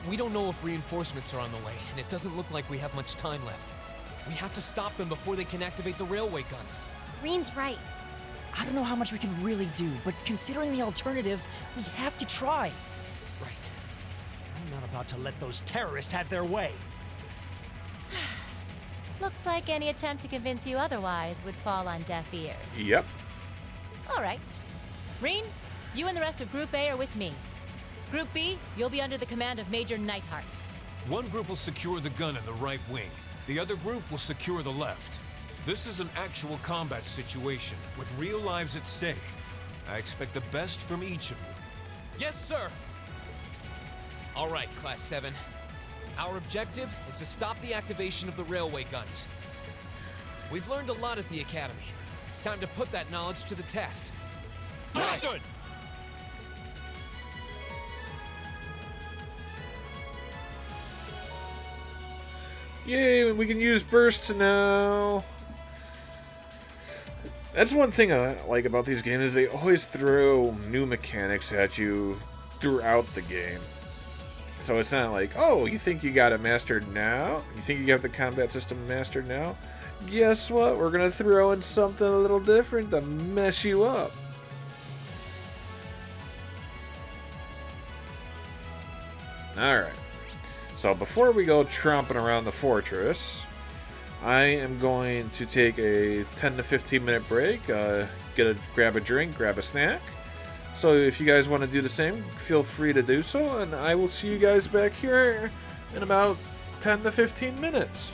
We don't know if reinforcements are on the way, and it doesn't look like we have much time left. We have to stop them before they can activate the railway guns. Green's right. I don't know how much we can really do, but considering the alternative, we have to try. Right. I'm not about to let those terrorists have their way. Looks like any attempt to convince you otherwise would fall on deaf ears. Yep. All right. Reen, you and the rest of Group A are with me. Group B, you'll be under the command of Major Neidhart. One group will secure the gun in the right wing. The other group will secure the left. This is an actual combat situation, with real lives at stake. I expect the best from each of you. Yes, sir! All right, Class 7. Our objective is to stop the activation of the railway guns. We've learned a lot at the Academy. It's time to put that knowledge to the test. Understood! Yay, we can use burst now. That's one thing I like about these games is they always throw new mechanics at you throughout the game. So it's not like, oh, you think you got it mastered now? You think you got the combat system mastered now? Guess what? We're gonna throw in something a little different to mess you up. Alright. So before we go tromping around the fortress, I am going to take a 10 to 15 minute break, grab a drink, grab a snack. So if you guys want to do the same, feel free to do so, and I will see you guys back here in about 10 to 15 minutes.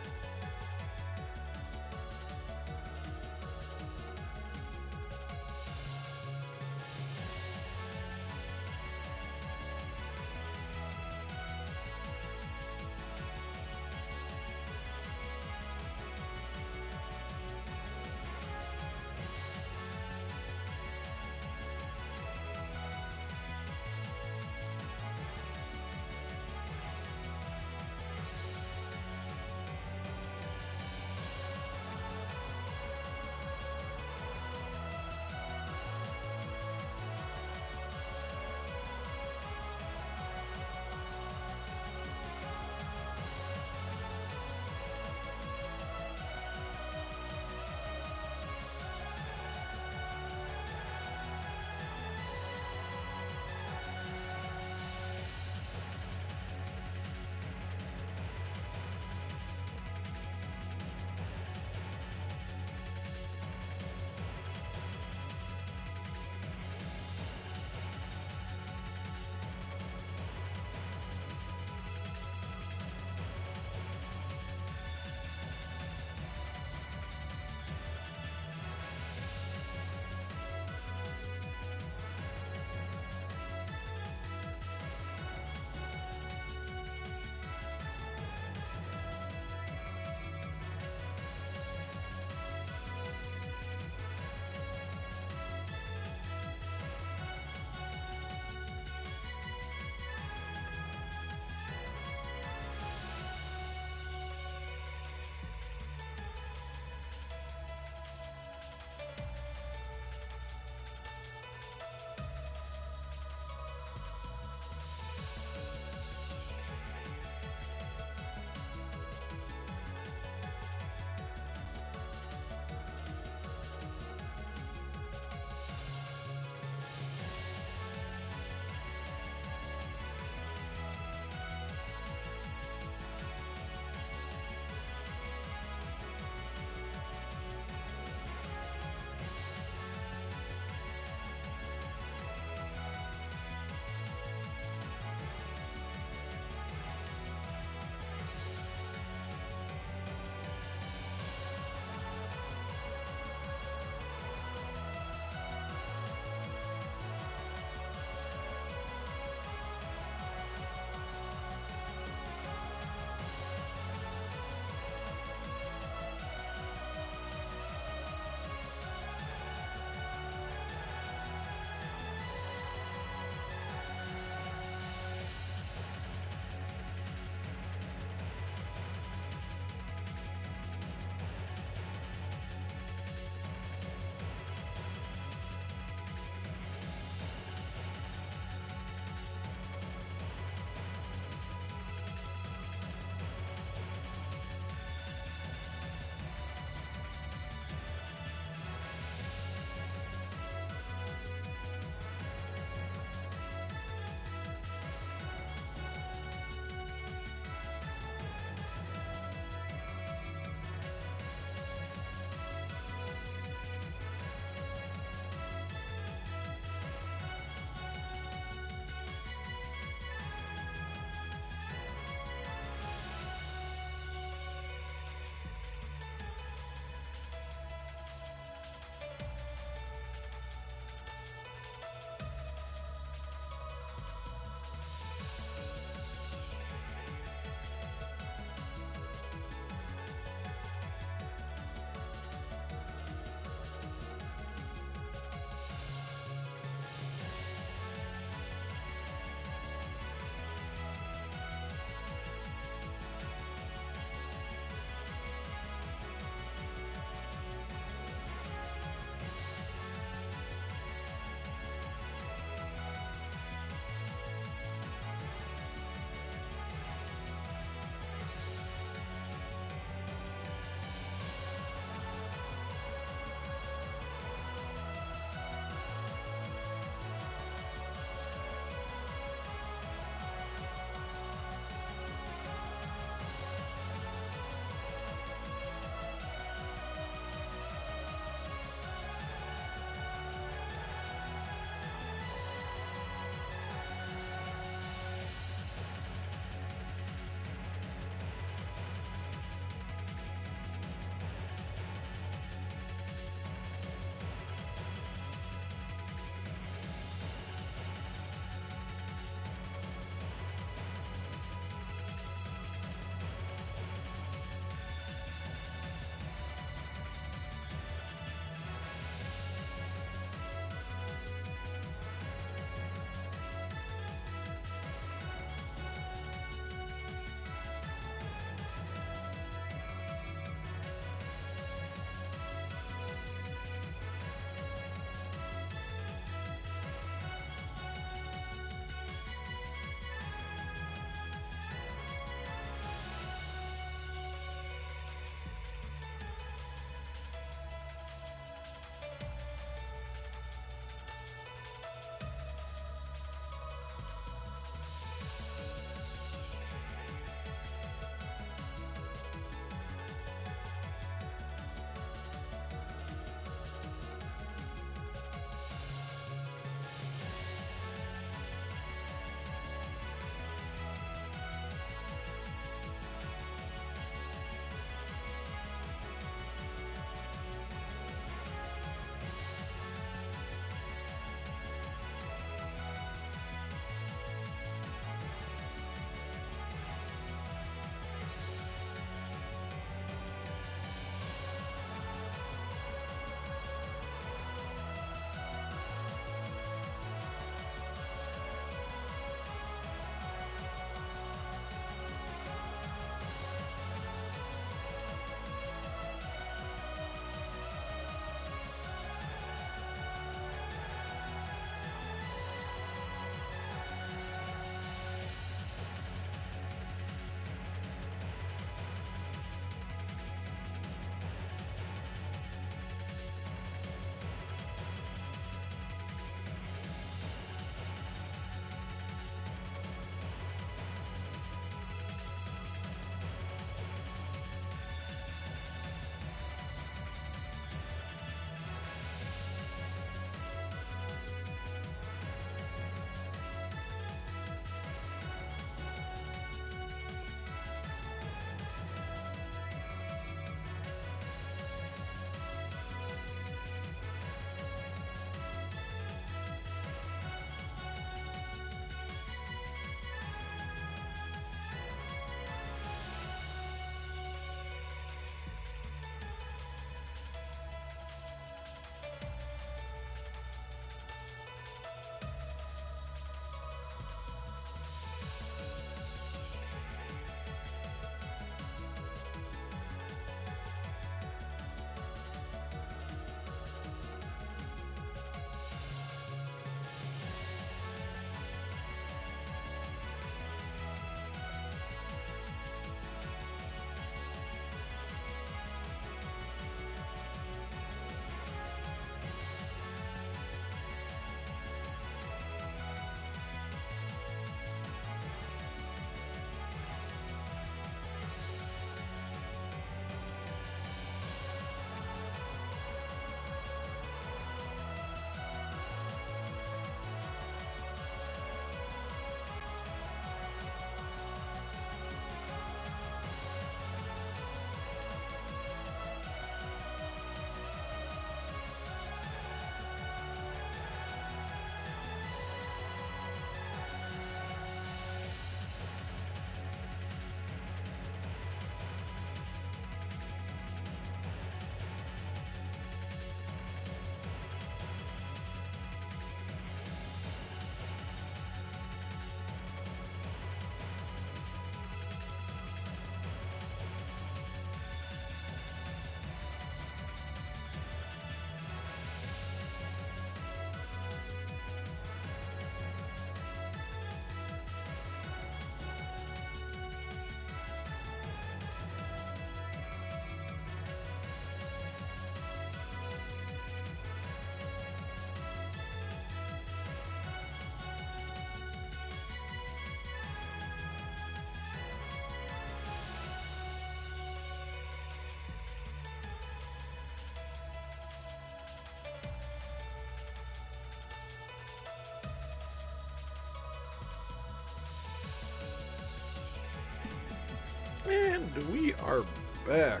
are back.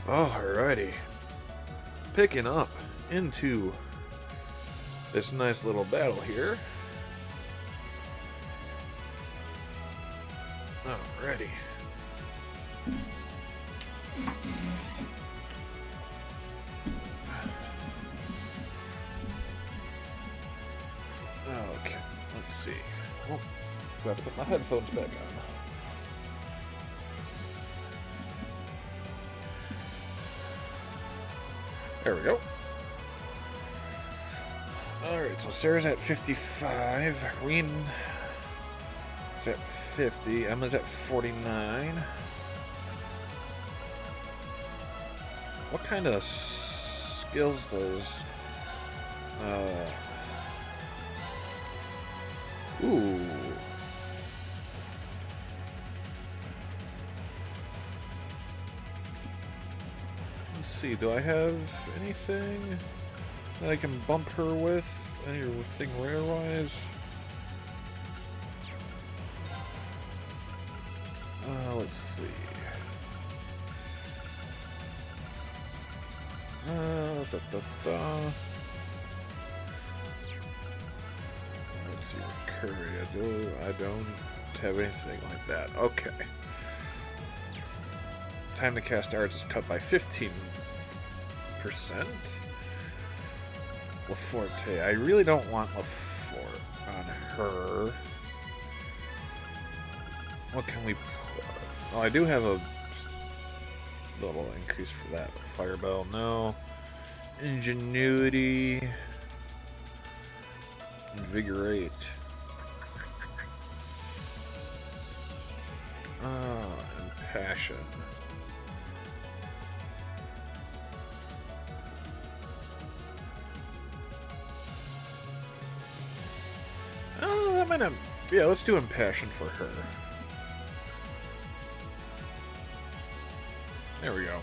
Alrighty. Picking up into this nice little battle here. Alrighty. Okay, let's see. Oh, got to put my headphones back on. There we go. Alright, so Sarah's at 55. Reen is at 50. Emma's at 49. What kind of skills does... Ooh. Let's see, do I have anything that I can bump her with? Anything rare-wise? Let's see. Let's see what curry I don't have anything like that. Okay. Time to cast arts is cut by 15%. Laforte. I really don't want Laforte on her. What can we put? Oh, I do have a little increase for that. Firebell, no. Ingenuity. Invigorate. And passion. Oh, that might not... Yeah, let's do impassion for her. There we go.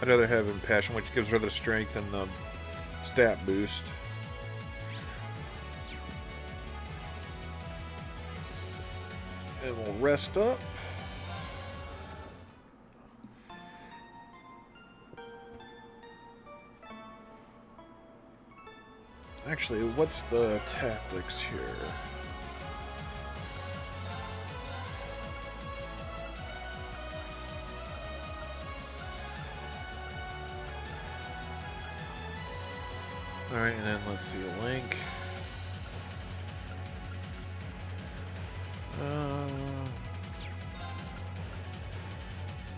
I'd rather have impassion, which gives her the strength and the stat boost. And we'll rest up. Actually, what's the tactics here? Alright, and then let's see, Link.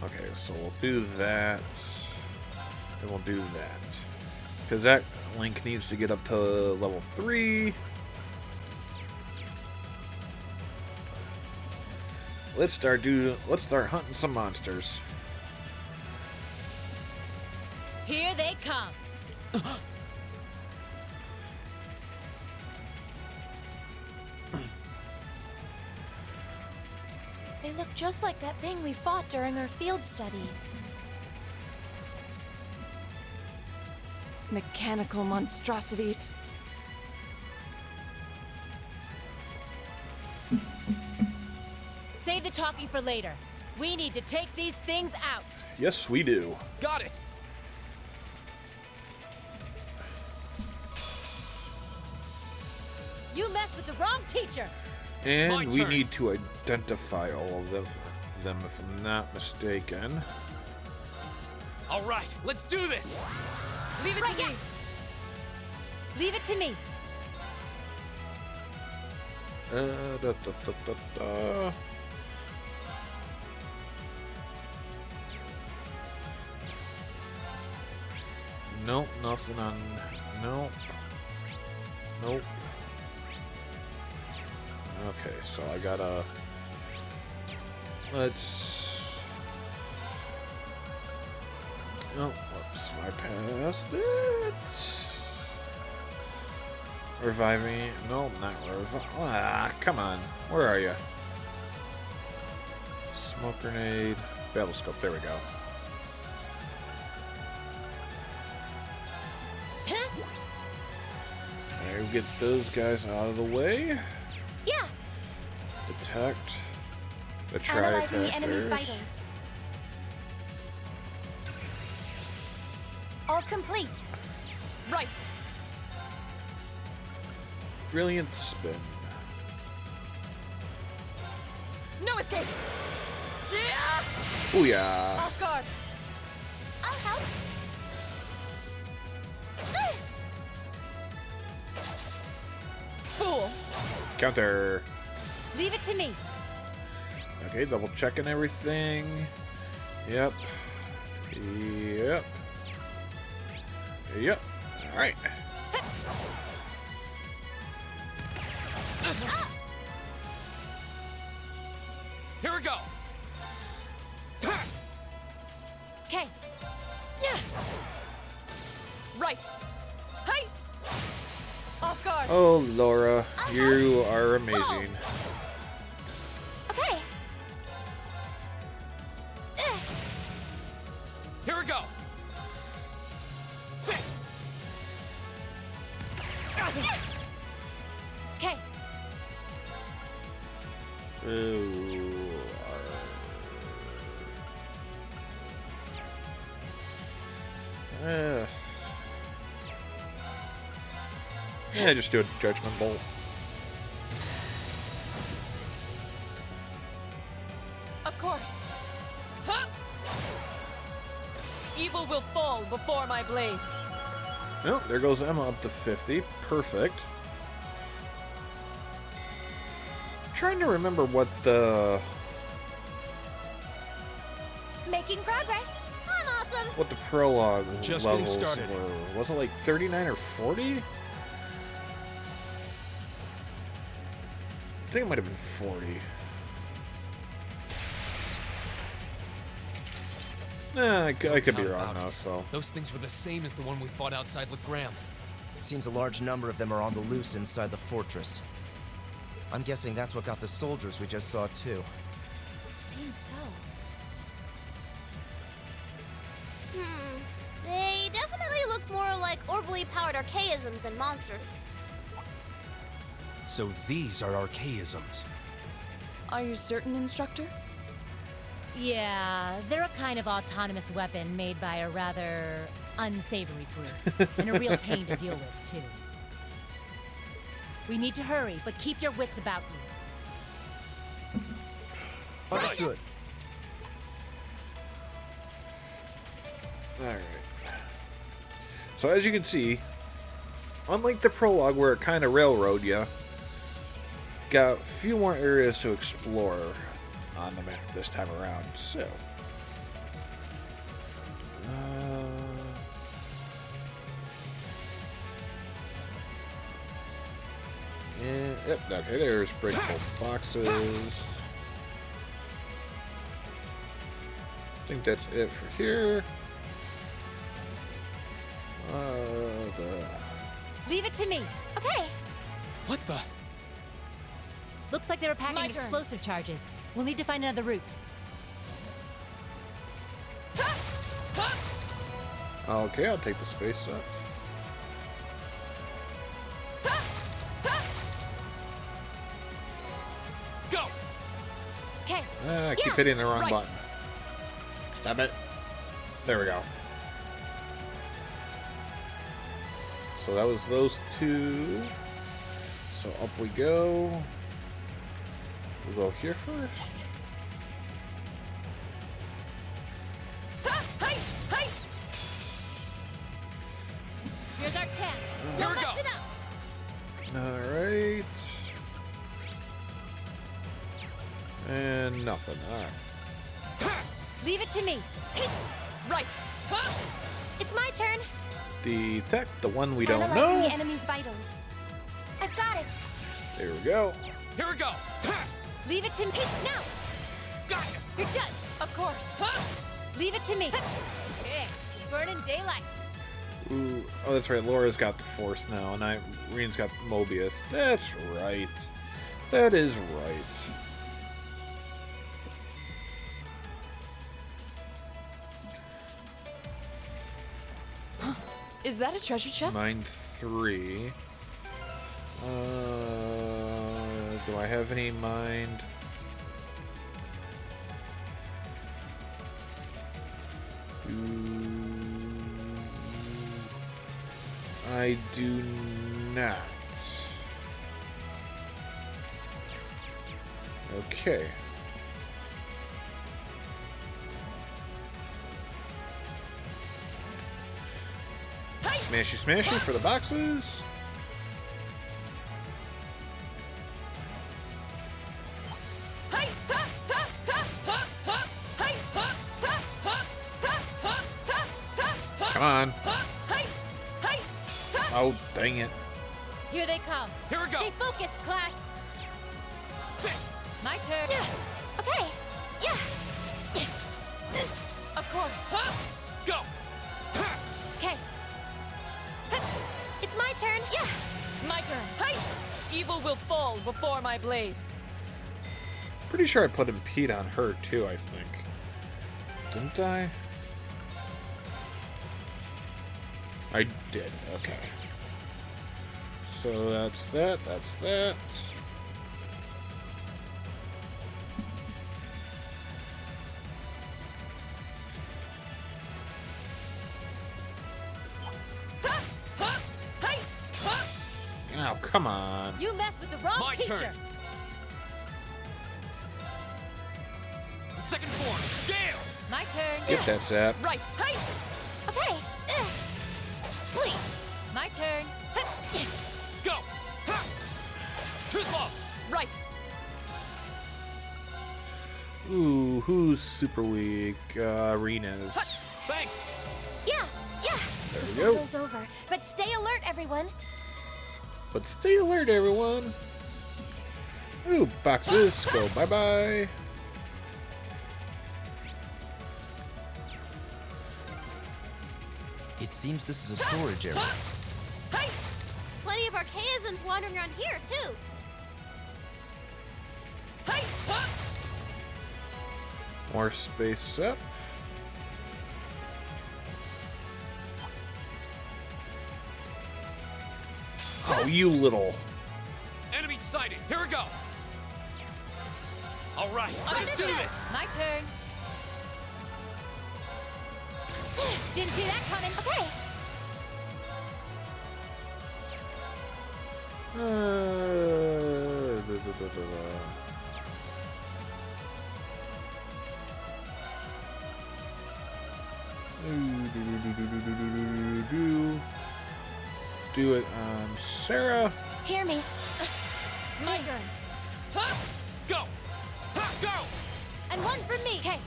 Okay, so we'll do that. And we'll do that. Because that Link needs to get up to level 3. Let's start hunting some monsters. Here they come. They look just like that thing we fought during our field study. Mechanical monstrosities. Save the talking for later. We need to take these things out. Yes, we do. Got it! You messed with the wrong teacher. And My we turn. need to identify all of them, if I'm not mistaken. All right, let's do this! Leave it to me. Leave it to me. Nope, nothing on. Nope. Nope. Okay, so I gotta. Let's. Oh, whoops, I passed it. Reviving. Nope, not revive. Ah, come on. Where are you? Smoke grenade. Battle scope. There we go. There, get those guys out of the way. Yeah. Detect. The Analyzing the enemy's tri-attackers. vitals. All complete. Right. Brilliant spin. No escape. Booyah! Off guard. I'll help. Fool. Counter. Leave it to me. Okay, double checking everything. Yep. Yep. Yep. Alright. Here we go. Okay. Right. Hey. Off guard. Oh, Laura, you are amazing. Okay. Here we go. Okay. Ooh. Yeah, just do a judgment bolt. Of course. Huh? Evil will fall before my blade. Well, there goes Emma up to 50. Perfect. Trying to remember what the Making progress. I'm awesome. what the prologue Just getting levels started. were. Was it like 39 or 40? I think it might have been 40. Nah, I could be Doubt wrong about now, it. so. Those things were the same as the one we fought outside Legram. It seems a large number of them are on the loose inside the fortress. I'm guessing that's what got the soldiers we just saw, too. Seems so. They definitely look more like orbally powered archaisms than monsters. So these are archaisms. Are you certain, Instructor? Yeah, they're a kind of autonomous weapon made by a rather unsavory group. And a real pain to deal with, too. We need to hurry, but keep your wits about you. Understood. Alright. So as you can see, unlike the prologue where it kind of railroad you, got a few more areas to explore on the map this time around. So, yep, okay, there's breakable boxes. I think that's it for here. Leave it to me. Okay. What the? Looks like they were packing My turn. explosive charges. We'll need to find another route. Okay, I'll take the space up. Go! Okay. I keep hitting the wrong right. button. Stop it. There we go. So that was those two. So up we go. We'll go here first. Here's our chance. Here Don't we mess go. it up. Alright. And nothing. Alright. Leave it to me. Right. It's my turn. Detect the one we don't Analyzing know. the enemy's vitals. I've got it. There we go. Here we go! Leave it to me. Now. Gotcha! You're done. Of course. Leave it to me. Yeah. Burning daylight. Ooh. Oh, that's right. Laura's got the Force now, and Irene's got Mobius. That's right. That is right. Is that a treasure chest? 9-3. Do I have any in mind? I do not. Okay. Smashy smashy for the boxes. Come on. Oh, dang it. Here they come. Here we go. Stay focused, class. My turn. Yeah. Okay. Yeah. Of course. Go. Okay. It's my turn. Yeah. My turn. Evil will fall before my blade. Pretty sure I put impede on her too, I think. Didn't I? I did, okay. So that's that, that's that. Oh, come on. You mess with the wrong My teacher. turn. Second form. Gale. My turn. Get that zap. Right. Okay. Please. My turn. Go. Too slow. Right. Ooh, who's super weak? Arenas. Thanks. Yeah. Yeah. There we The go. battle's over, but stay alert, everyone. But stay alert, everyone. Ooh, boxes. Go bye-bye. It seems this is a storage area. Plenty of archaisms wandering around here, too. More space up. Oh, you little. Enemy sighted. Here we go. All right. Let's do this. My turn. Didn't see that coming. Okay. Do it on Sarah. Hear me. My turn. Go. Go. And one for me. Okay.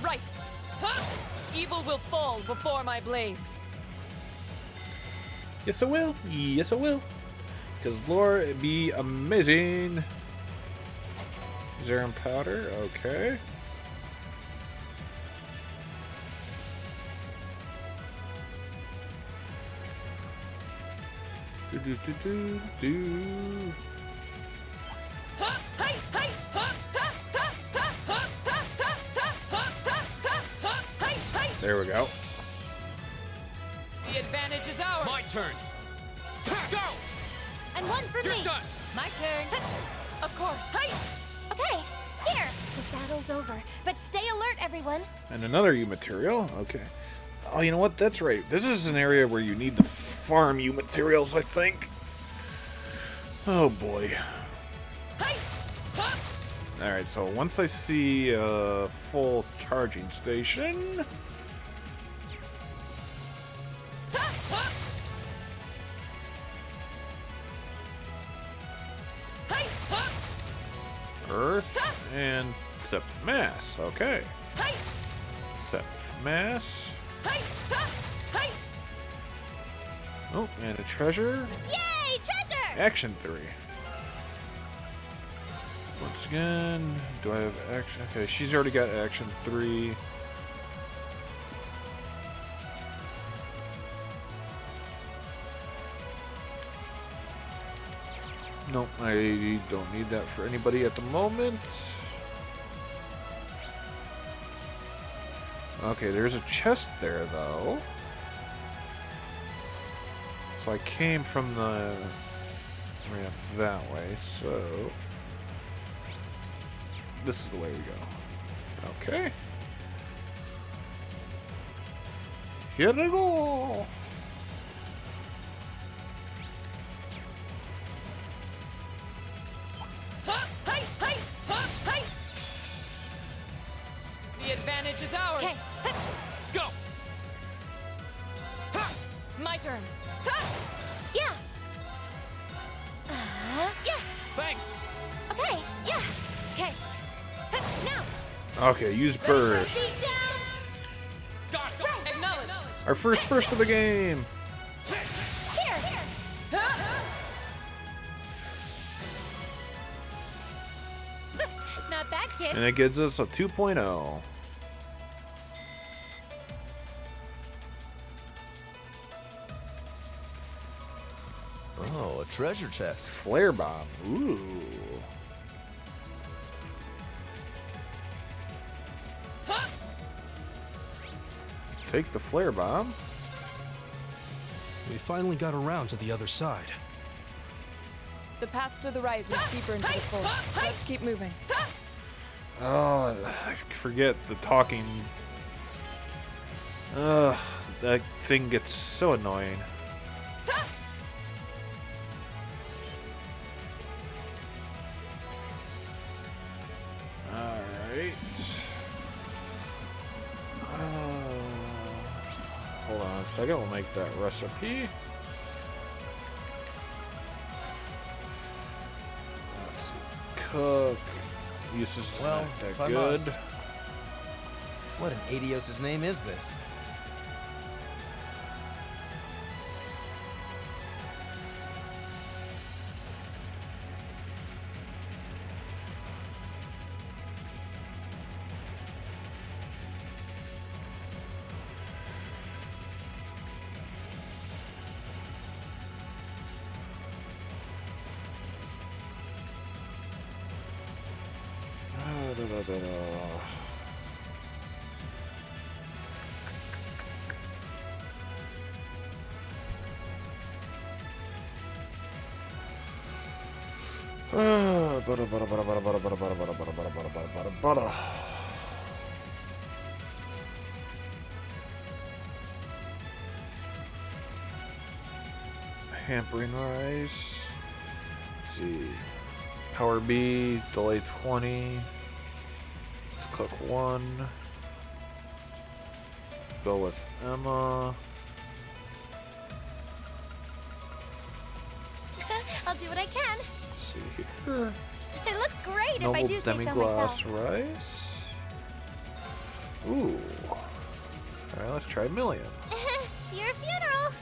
Right. Evil will fall before my blade. Yes, I will. Yes, I will. Because lore, it'd be amazing. Zerum powder. Okay. Do. There we go. The advantage is ours. My turn. Go. And one for You're me. done. My turn. Of course. Okay. Here. The battle's over, but stay alert, everyone. And another U material. Okay. Oh, you know what? That's right. This is an area where you need to farm U materials, I think. Oh boy. Alright, so once I see a full charging station. Earth and Sept Mass. Okay. Sept Mass. Oh, and a treasure. Yay, treasure! Action 3. Once again, do I have action? Okay, she's already got action 3. Nope, I don't need that for anybody at the moment. Okay, there's a chest there, though. So I came from the ramp that way, so this is the way we go. Okay. Here we go. The advantage is ours. Okay, Go! my turn. Yeah. Yeah. Thanks! Okay. Yeah. Okay, Now. Okay, use burst. Beat down. Got it! Acknowledge. Our first burst of the game. Here. Not bad, kid. And it gives us a 2.0. Oh, a treasure chest. Flare bomb. Ooh. Take the flare bomb. We finally got around to the other side. The path to the right leads deeper into the forest. Let's keep moving. Oh, I forget the talking. That thing gets so annoying. Alright. Hold on a second, we'll make that recipe. Let's cook. Uses Well, not that if I good. must. What in Adios' name is this? Hampering rice. Let's see. Power B, delay 20. Let's cook 1. Go with Emma. I'll do what I can. Let's see here. It looks great if I Noble do say so demi-glace myself. rice. Ooh. Alright, let's try million. Your funeral.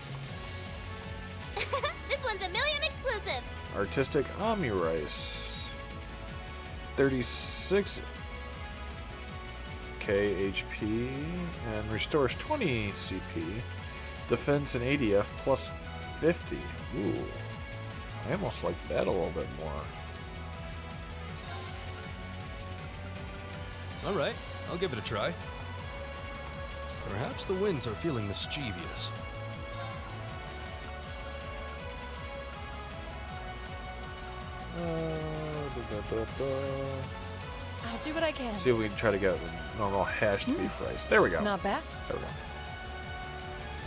This one's a million exclusive. Artistic Ami rice. 36 K HP and restores 20 CP. Defense and ADF plus 50. Ooh. I almost like that a little bit more. All right, I'll give it a try. Perhaps the winds are feeling mischievous. I'll do what I can. See if we can try to get a normal hashed beef rice. There we go. Not bad. There we go.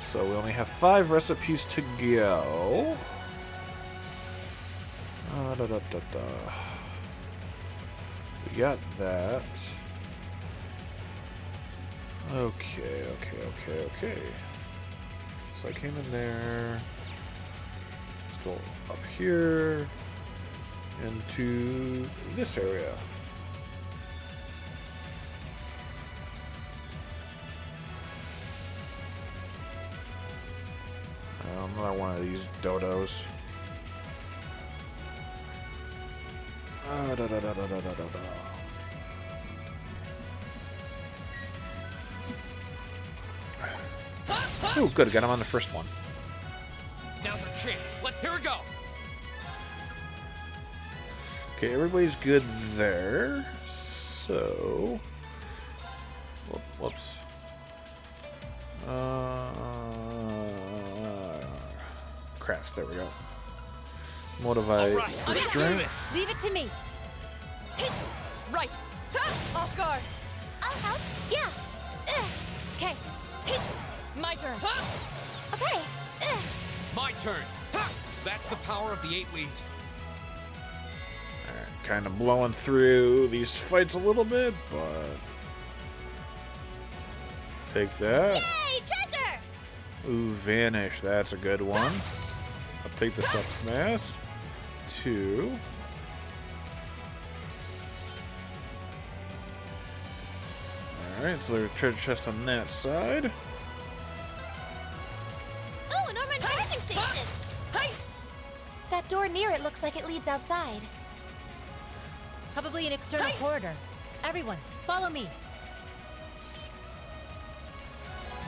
So we only have 5 recipes to go. We got that. Okay. So I came in there. Let's go up here into this area. Another one of these dodos. Ooh, good. Got him on the first one. Now's our chance. Let's hear it go. Okay, everybody's good there. So, whoops. Crafts. There we go. Motivate All right, for let's do strength. this. Leave it to me. Right. Off guard. I'll help. Yeah. Okay. My turn. Okay. My turn. That's the power of the 8 leaves. Kind of blowing through these fights a little bit, but take that. Yay, treasure! Ooh, vanish. That's a good one. I'll take this up mass. 2. Alright, so there's a treasure chest on that side. Ooh, an armored charging station! That door near it looks like it leads outside. Probably an external corridor. Everyone, follow me.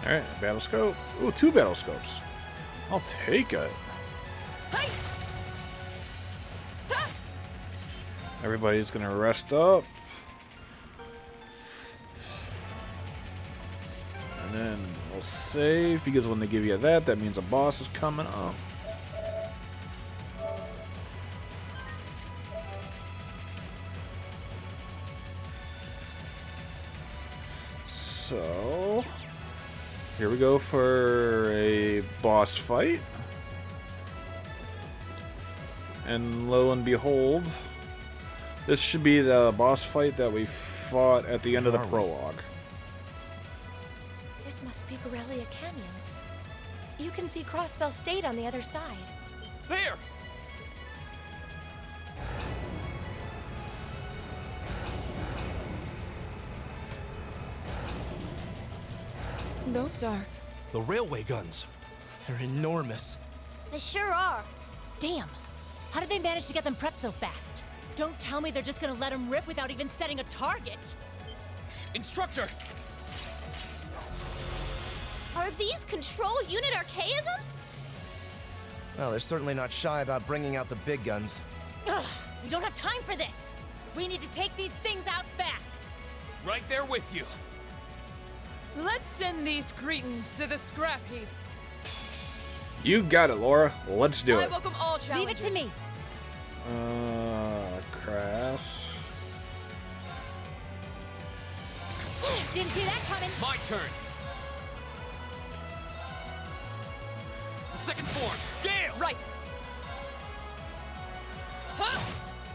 Alright, battle scope. Ooh, 2 battle scopes. I'll take it. Everybody's gonna rest up. And then we'll save, because when they give you that, that means a boss is coming up. So, here we go for a boss fight. And lo and behold, this should be the boss fight that we fought at the end of the prologue. This must be Gorelia Canyon. You can see Crossbell State on the other side. There! Those are... The railway guns. They're enormous. They sure are. Damn. How did they manage to get them prepped so fast? Don't tell me they're just gonna let them rip without even setting a target. Instructor! Are these control unit archaisms? Well, they're certainly not shy about bringing out the big guns. Ugh, we don't have time for this. We need to take these things out fast. Right there with you. Let's send these cretins to the scrap heap. You got it, Laura. Let's do I it. welcome all Leave it challengers. to me. Crass. Didn't see that coming. My turn. The second form. Gale! Right.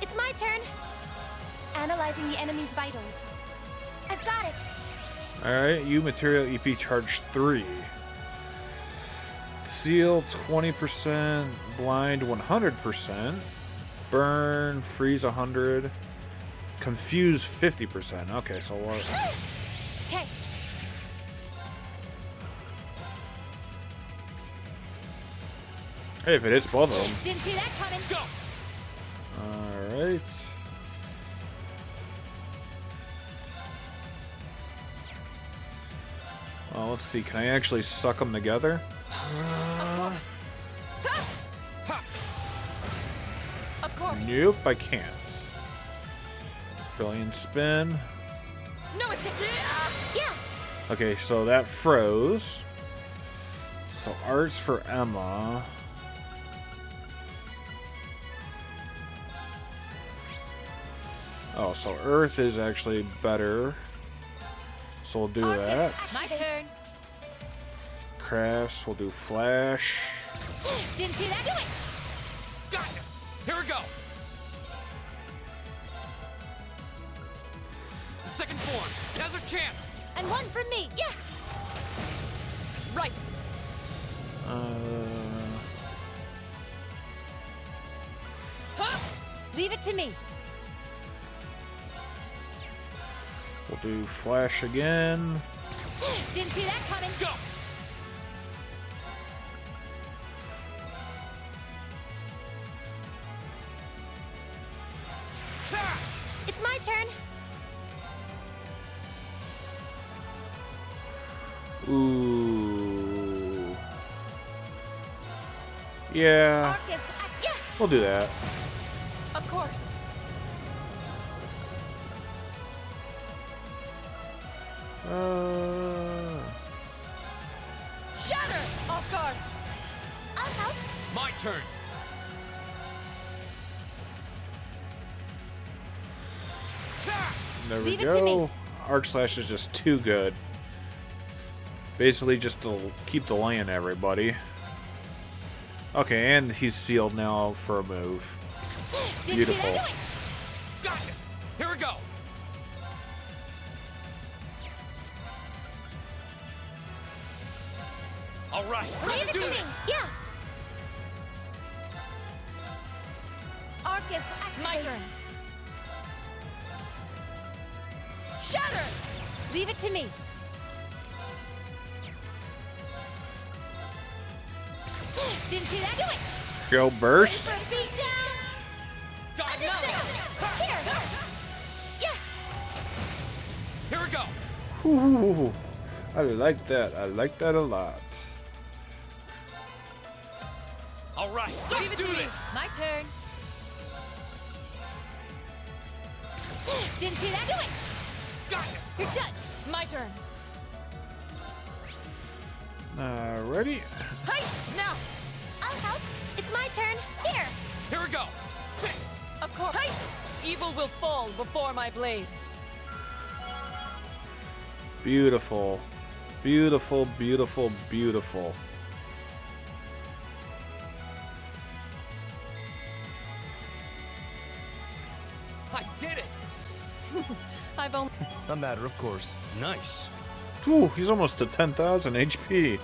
It's my turn. Analyzing the enemy's vitals. I've got it. Alright, you material EP charge 3. Seal 20%, blind 100%, burn, freeze 100, confuse 50%. Okay, so what? Okay. Hey, if it hits both of them. Didn't see that coming. Go! Alright. Well, let's see. Can I actually suck them together? Of course. Nope, I can't. Brilliant spin. No escape. Yeah. Okay, so that froze. So arts for Emma. Oh, so Earth is actually better. So we'll do that. My turn. Crafts, we'll do Flash. Didn't see that. Do it. Gotcha! Here we go! The second form. Now's our chance! And one from me. Yeah. Right. Leave it to me. We'll do Flash again. Didn't see that coming. Go! It's my turn. Ooh. Yeah, Arcus, yeah. we'll do that. Of course. Shatter! Off guard. I'll help. My turn. There we Leave it to me. go. Arc Slash is just too good. Basically just to keep delaying everybody. Okay, and he's sealed now for a move. Beautiful. Got it. Here we go. All right, let's do this. Yeah. Arcus, My activate. turn. Shatter! Leave it to me. Didn't see that. Do it! Go burst. For a beat down. Got it. Here. Here we go. Ooh, I like that. I like that a lot. All right, Leave let's it do to me. this. My turn. Didn't see that. Do it! Got it. You're done. My turn. Ready? Hey! Now! I'll help. It's my turn. Here. Here we go. Of course. Hey! Evil will fall before my blade. Beautiful. Beautiful, beautiful, beautiful. I did it. I've only. A matter of course. Nice. Ooh, he's almost to 10,000 HP.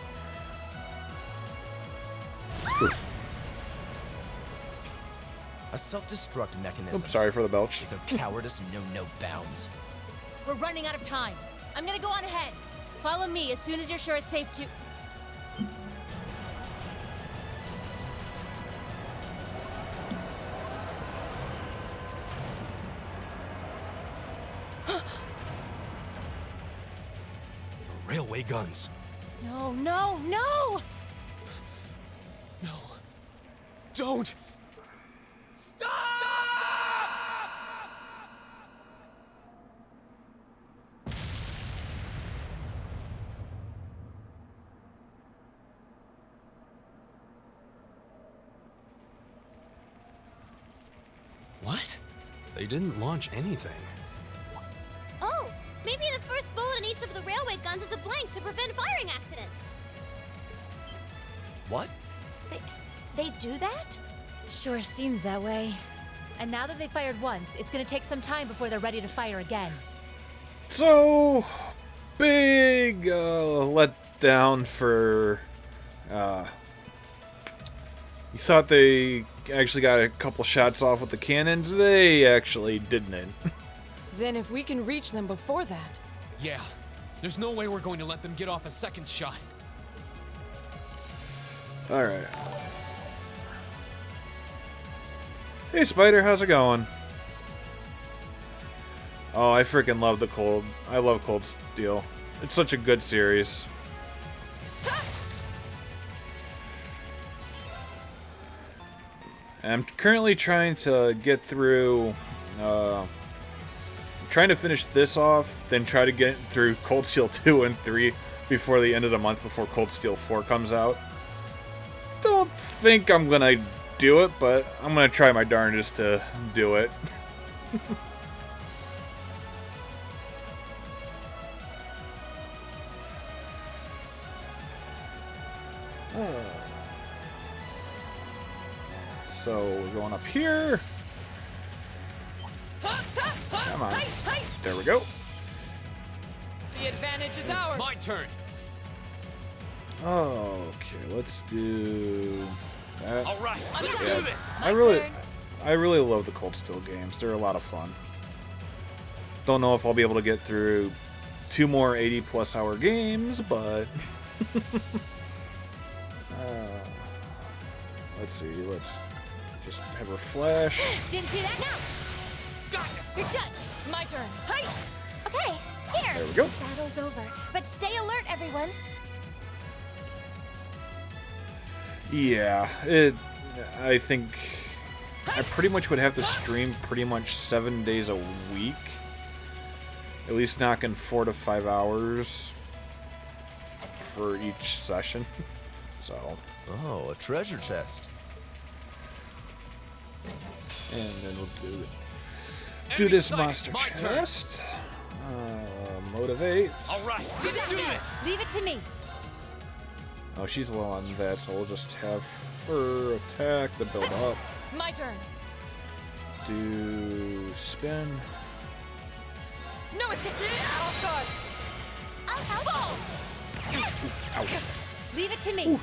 A self-destruct mechanism. Oops, sorry for the belch. Is their cowardice know no bounds? We're running out of time. I'm gonna go on ahead. Follow me as soon as you're sure it's safe to. Railway guns. No, no, no! No. Don't. Stop! What? They didn't launch anything. Oh, maybe the first bullet in each of the railway guns is a blank to prevent firing accidents. What? They do that? Sure seems that way. And now that they fired once, it's gonna take some time before they're ready to fire again. So, big letdown for... You thought they actually got a couple shots off with the cannons? They actually didn't. Then if we can reach them before that. Yeah. There's no way we're going to let them get off a second shot. Alright. Hey Spider, how's it going? Oh, I freaking love the Cold. I love Cold Steel. It's such a good series. I'm currently trying to get through, trying to finish this off, then try to get through Cold Steel 2 and 3 before the end of the month, before Cold Steel 4 comes out. Don't think I'm gonna do it, but I'm gonna try my darndest to do it. So we're going up here. Come on. There we go. The advantage is ours. My turn. Okay, let's do that. All right, let's Yeah, do this. I really love the Cold Steel games. They're a lot of fun. Don't know if I'll be able to get through 2 more 80+ hour games, but let's see. Let's just have her flash. Didn't see that now. Got it. You're done. My turn. Hey! Okay, here. There we go. Battle's over, but stay alert, everyone. Yeah, I think I pretty much would have to stream pretty much 7 days a week. At least knocking 4 to 5 hours for each session. So. Oh, a treasure chest. And then we'll do this Enemy monster sighted. My turn. chest. motivate. All right, let's do this. Leave it to me. Oh, she's low on that, so we'll just have her attack to build up. My turn. Do spin. No escape. Off guard. I'll help. Ow. Leave it to me. Ouch.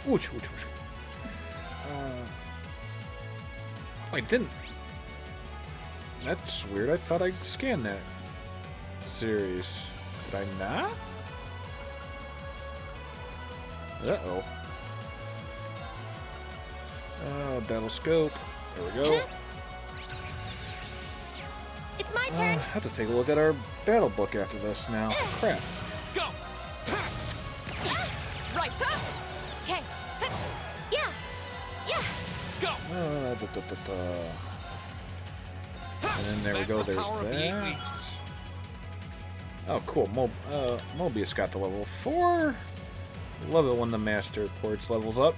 Ouch, ouch, ouch. I didn't. That's weird. I thought I scanned that series. Did I not? Uh-oh. Battle scope. There we go. It's my turn. I have to take a look at our battle book after this now. Crap. Go. Right. Okay. Yeah. Yeah. Go. And then there we go. That's the There's power of the 8 that. leaves. Oh, cool. Mobius got to level 4. Love it when the Master Quartz levels up.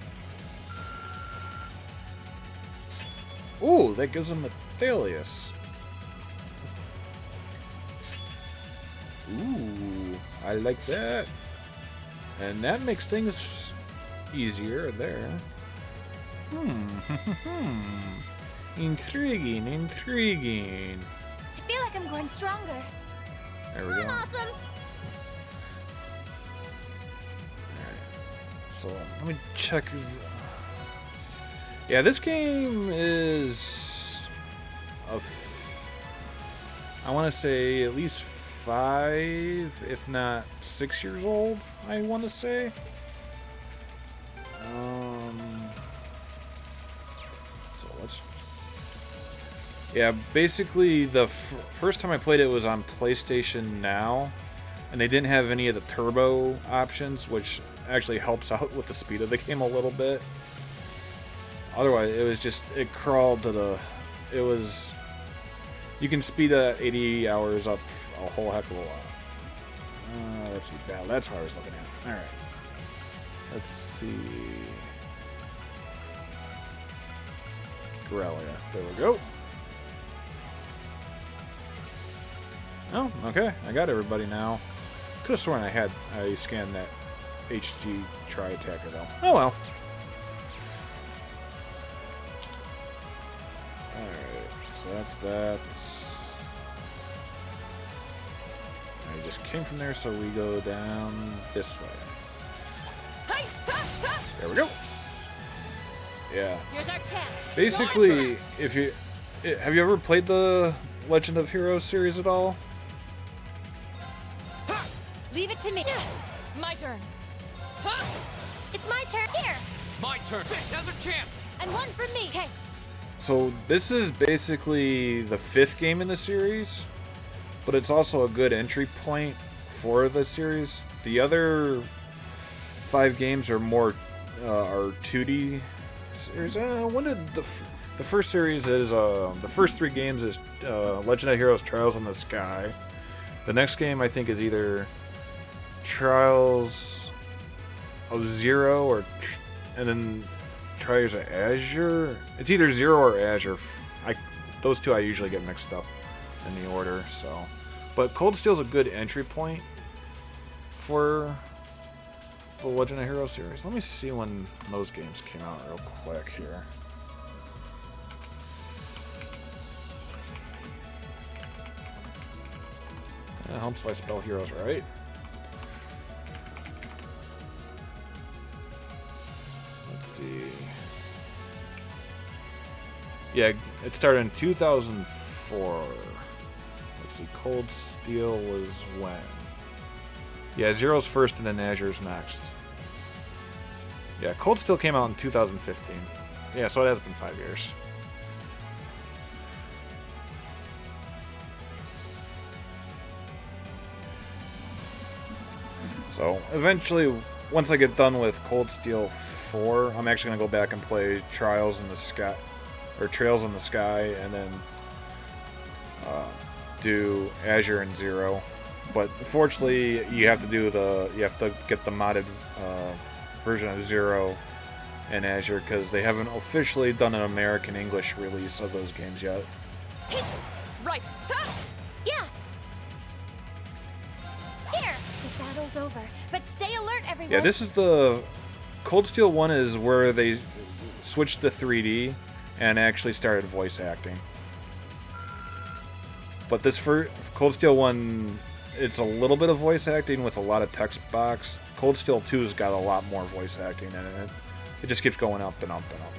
Ooh, that gives him a Thalius. Ooh, I like that. And that makes things easier there. Intriguing, intriguing. I feel like I'm growing stronger. There we I'm go. awesome. So let me check. Yeah, this game is I want to say at least 5, if not 6 years old. I want to say. So let's. Yeah, basically the first time I played it was on PlayStation Now, and they didn't have any of the turbo options, which actually helps out with the speed of the game a little bit. Otherwise, it was just, it crawled to the, it was, you can speed 80 hours up a whole heck of a lot. Let's see, battle, that's what I was looking at. Alright. Let's see. Grelia, there we go. Oh, okay, I got everybody now. Could have sworn I scanned that HG tri-attacker though. Oh well. Alright, so that's that. I just came from there, so we go down this way. There we go. Yeah. Here's our chance. Basically, if you have you ever played the Legend of Heroes series at all? Leave it to me. My turn. It's my turn. Here. My turn. Now's our chance. And one for me. Okay. So this is basically the 5th game in the series, but it's also a good entry point for the series. The other 5 games are more are 2D series. When did the first series is the first 3 games is Legend of Heroes Trials in the Sky. The next game I think is either Trials of Zero and then Trials of Azure. It's either Zero or Azure. Those two I usually get mixed up in the order. So, but Cold Steel's a good entry point for the Legend of Heroes series. Let me see when those games came out real quick here. Helps if I spell heroes right. Let's see. Yeah, it started in 2004. Let's see, Cold Steel was when? Yeah, Zero's first and then Azure's next. Yeah, Cold Steel came out in 2015. Yeah, so it has been 5 years. So eventually, once I get done with Cold Steel 4, I'm actually gonna go back and play Trials in the Sky, or Trails in the Sky, and then do Azure and Zero. But unfortunately, you have to get the modded version of Zero and Azure because they haven't officially done an American English release of those games yet. Right. Yeah. it's over. But stay alert, everyone. Yeah, this is the Cold Steel 1 is where they switched to 3D and actually started voice acting. But this for Cold Steel 1, it's a little bit of voice acting with a lot of text box. Cold Steel 2's got a lot more voice acting in it. It just keeps going up and up and up.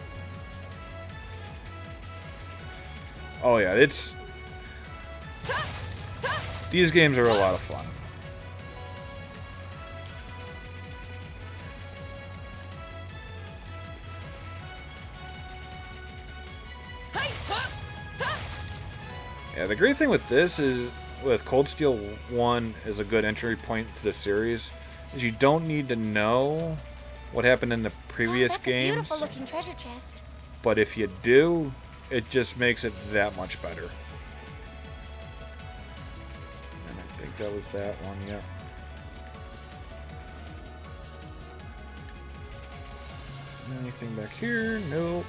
Oh yeah, it's... These games are a lot of fun. Yeah, the great thing with this is, with Cold Steel 1 is a good entry point to the series, is you don't need to know what happened in the previous that's games. a beautiful looking treasure chest. But if you do, it just makes it that much better. And I think that was that one, yeah. Anything back here? Nope.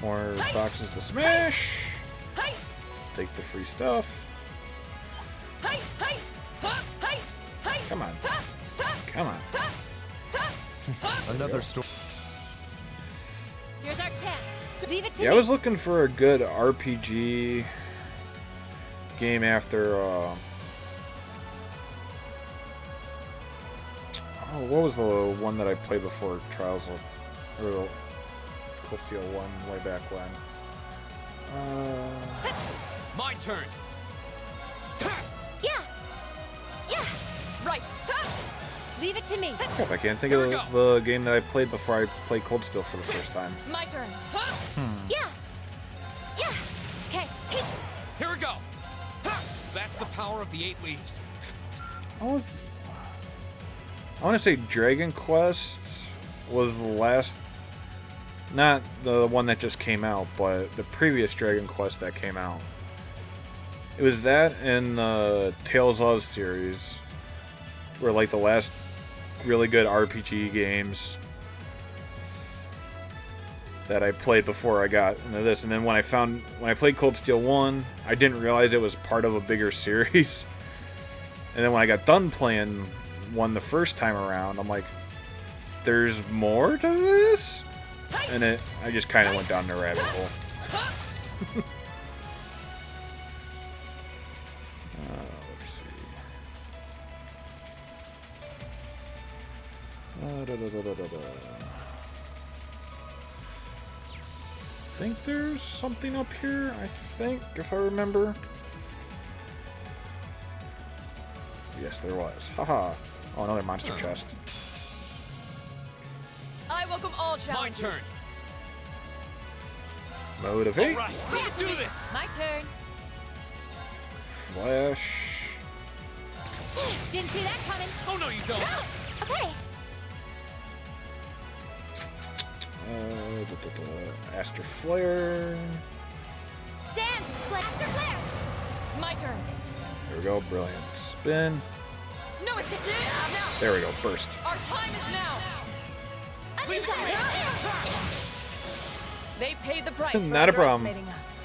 More boxes to smash. Take the free stuff. Come on. Come on. Another story. Here's our chance. Leave it to Yeah, me. I was looking for a good RPG game after. Oh, what was the one that I played before Trials of, or Cold Steel 1 way back when? My turn. Yeah. Yeah. Right. Leave it to me. Crap, I can't think of the game that I played before I played Cold Steel for the first time. My turn. Yeah. Yeah. Okay. Here we go. That's the power of the 8 leaves. I want to say Dragon Quest was the last, not the one that just came out, but the previous Dragon Quest that came out. It was that and the Tales of series were like the last really good RPG games that I played before I got into this. And then when I played Cold Steel 1, I didn't realize it was part of a bigger series. And then when I got done playing 1 the first time around, I'm like, there's more to this? And I just kind of went down the rabbit hole. Let's see. I think there's something up here, I think, if I remember. Yes, there was. Haha. Oh, another monster chest. I welcome all challenges. My turn. Motivate. All right, let's do this. My turn. Flash. Didn't see that coming. Oh no, you don't. Okay. Aster Flare. Dance. Blaster flare. My turn. There we go. Brilliant. Spin. No escape. Now. There we go. Burst. Our time is now. Leave it to me. They paid the price for Not a problem. underestimating us.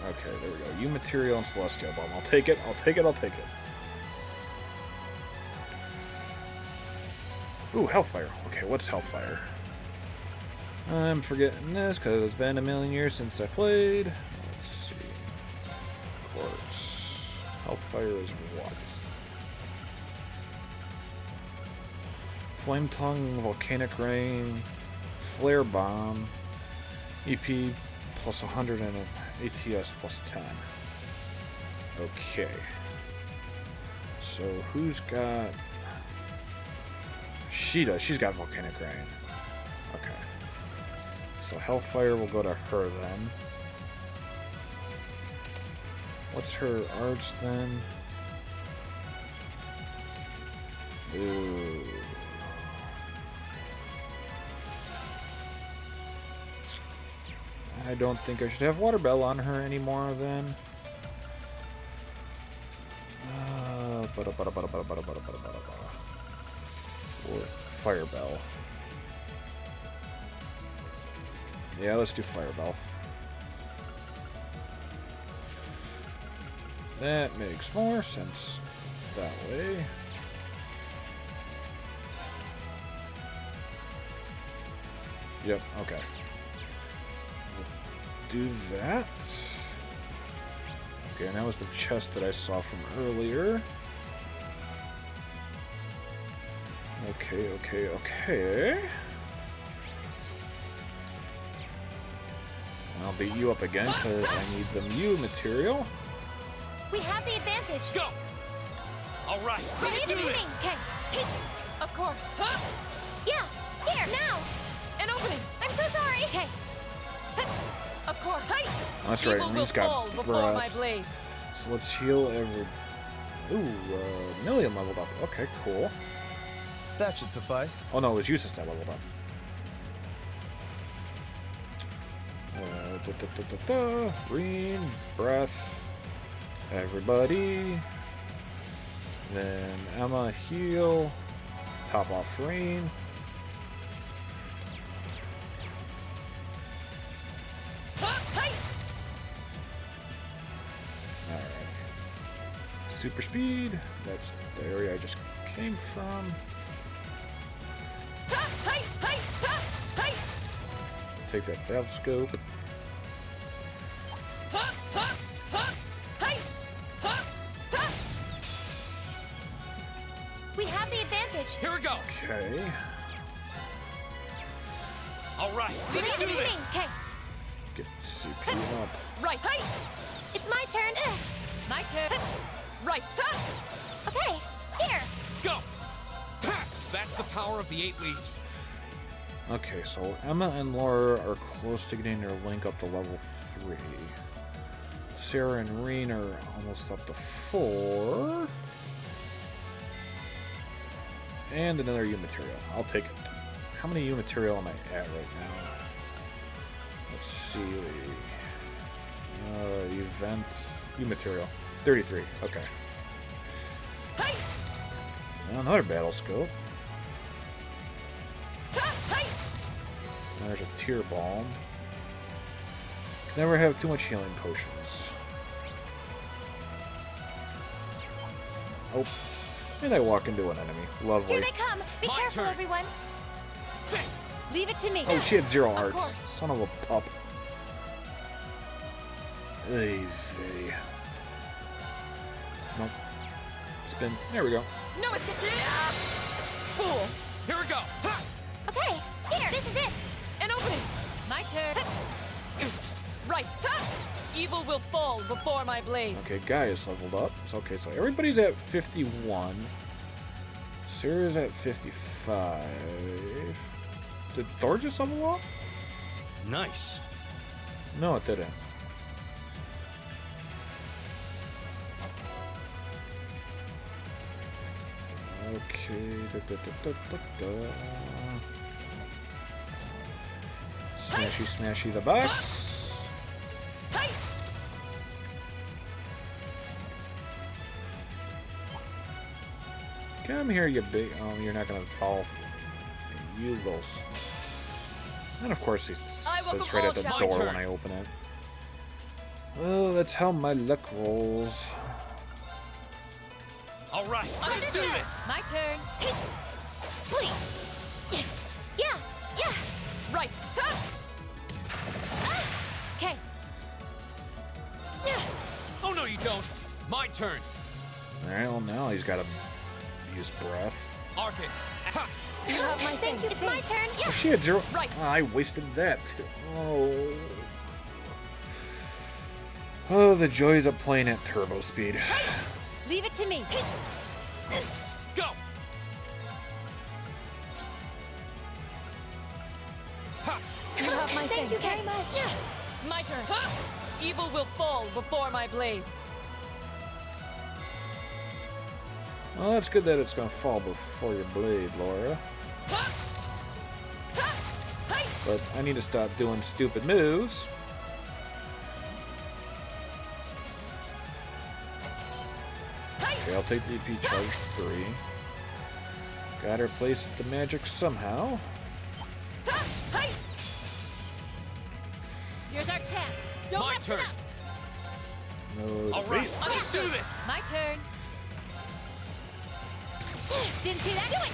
Okay, there we go. U material and celestial bomb. I'll take it. I'll take it. I'll take it. Ooh, Hellfire. Okay, what's Hellfire? I'm forgetting this because it's been a million years since I played. Let's see. Quartz. Hellfire is what? Flame Tongue, Volcanic Rain, Flare Bomb, EP plus 100 and ATS plus 10. Okay. So who's got... She does. She's got Volcanic Rain. Okay. So Hellfire will go to her then. What's her arts then? Ooh. I don't think I should have Water Bell on her anymore then. Or Fire Bell. Yeah, let's do Fire Bell. That makes more sense that way. Yep, okay. We'll do that. Okay, and that was the chest that I saw from earlier. Okay. I'll beat you up again because I need the Mew material. We have the advantage. Go! Alright, let's do this! Okay. Of course. Yeah, here, now. An opening. I'm so sorry. Okay. Of course. That's right, Evil will Reen's fall got before my breath. blade. So let's heal every... Ooh, Million leveled up. Okay, cool. That should suffice. Oh no, it was Eustace that leveled up. Reen, breath, everybody. Then Emma, heal. Top off Reen. Alright. Super speed. That's the area I just came from. Take that battle scope. We have the advantage. Here we go! Okay. Alright, let's do this! Okay. Get CPU up. Right. It's my turn. My turn. Right. Okay, here. Go! That's the power of the 8 leaves. Okay, so Emma and Laura are close to getting their link up to level 3. Sarah and Reen are almost up to 4. And another U material. I'll take it. How many U material am I at right now? Let's see. Event. U material. 33. Okay. Another battle scope. There's a tear balm. Never have too much healing potions. Oh. And I walk into an enemy. Lovely. Here they come. Be My careful, turn. everyone. Leave it to me. Oh, she had 0 Of hearts. course. Son of a pup. Ay, vey. Nope. Spin. There we go. No, it's fool. Here we go! Ha! Okay, here. This is it. An opening. My turn. Right. Evil will fall before my blade. Okay, Guy is leveled up. It's okay, so everybody's at 51. Sarah's at 55. Did Thor just level up? Nice. No, it didn't. Okay. Smashy, smashy the box. Come here, you big... Oh, you're not gonna fall. You little... And of course he sits right at the door when I open it. Oh, that's how my luck rolls. Alright, let's do this! My turn. Please. Yeah. Right. Okay. Oh no, you don't! My turn! Alright, well now he's gotta use breath. Arcus! Ha! You have my Thank you. It's my turn. Yeah. Oh, she had 0. Right. Ah, I wasted that. Oh. Oh, the joys of playing at turbo speed. Leave it to me. Go! Ha! You have my Thank you very much. My turn. Evil will fall before my blade. Well, that's good that it's gonna fall before your blade, Laura. But I need to stop doing stupid moves. Okay, I'll take the EP charge 3. Gotta replace the magic somehow. Here's our chance. Don't My mess turn! it up. All right, let's do this. My turn. Didn't see that. Do it.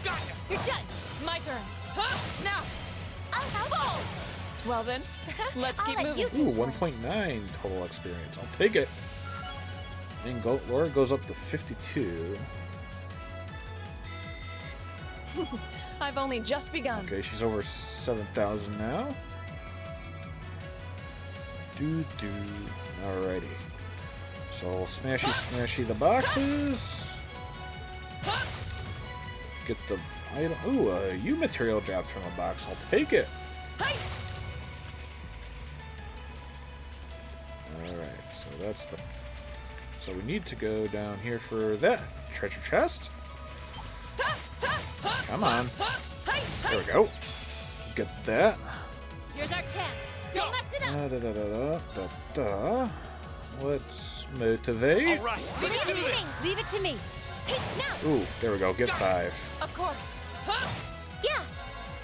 Got ya. You're done. My turn. Now. I'll help. Well then, let's keep I'll let moving. you Ooh, 1.9 total experience. I'll take it. And Laura goes up to 52. I've only just begun. Okay, she's over 7,000 now. Alrighty. So smashy the boxes. Get the item. Ooh, a U material dropped from a box. I'll take it. Alright, so that's the. So we need to go down here for that treasure chest. Come on. There we go. Get that. Here's our chance. Don't mess it up. Let's motivate. All right, let's do this. Leave it to me. Hey, now. Ooh, there we go. Get 5. Of course. Yeah.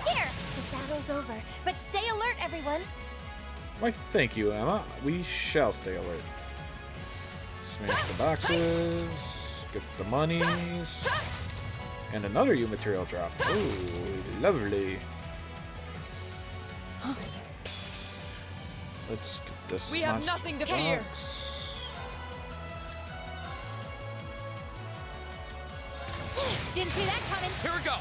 Here. The battle's over, but stay alert, everyone. Why, thank you, Emma. We shall stay alert. Smash the boxes. Get the monies. And another U material drop. Ooh, lovely. Let's get this. We have monster nothing to fear. box. Didn't see that coming. Here we go.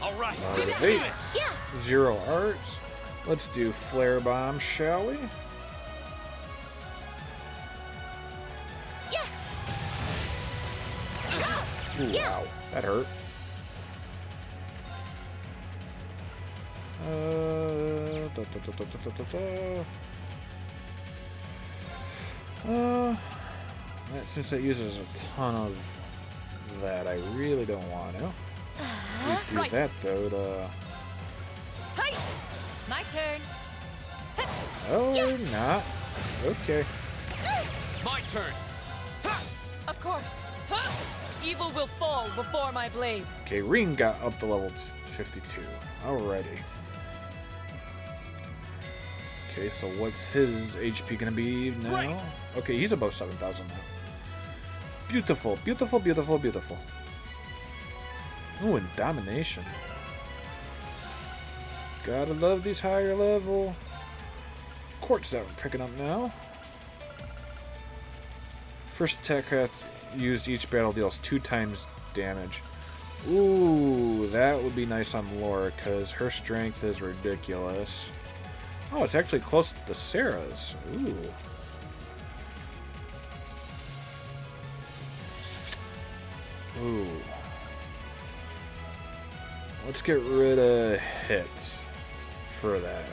All right, Alright. let's do this. Yeah. 0 arts. Let's do flare bomb, shall we? Yeah. Ooh, wow, that hurt. Since it uses a ton of that, I really don't want to. We do Right. that though to. Hey. My turn. Oh, not. Okay. My turn. Of course. Evil will fall before my blade. Okay, Ring got up to level 52. Alrighty. Okay, so what's his HP gonna be now? Right. Okay, he's above 7,000 now. Beautiful, beautiful, beautiful, beautiful. Ooh, and domination. Gotta love these higher level quartz that we're picking up now. First attack craft used each battle deals 2 times damage. Ooh, that would be nice on Laura because her strength is ridiculous. Oh, it's actually close to Sarah's. Ooh. Ooh. Let's get rid of hit for that.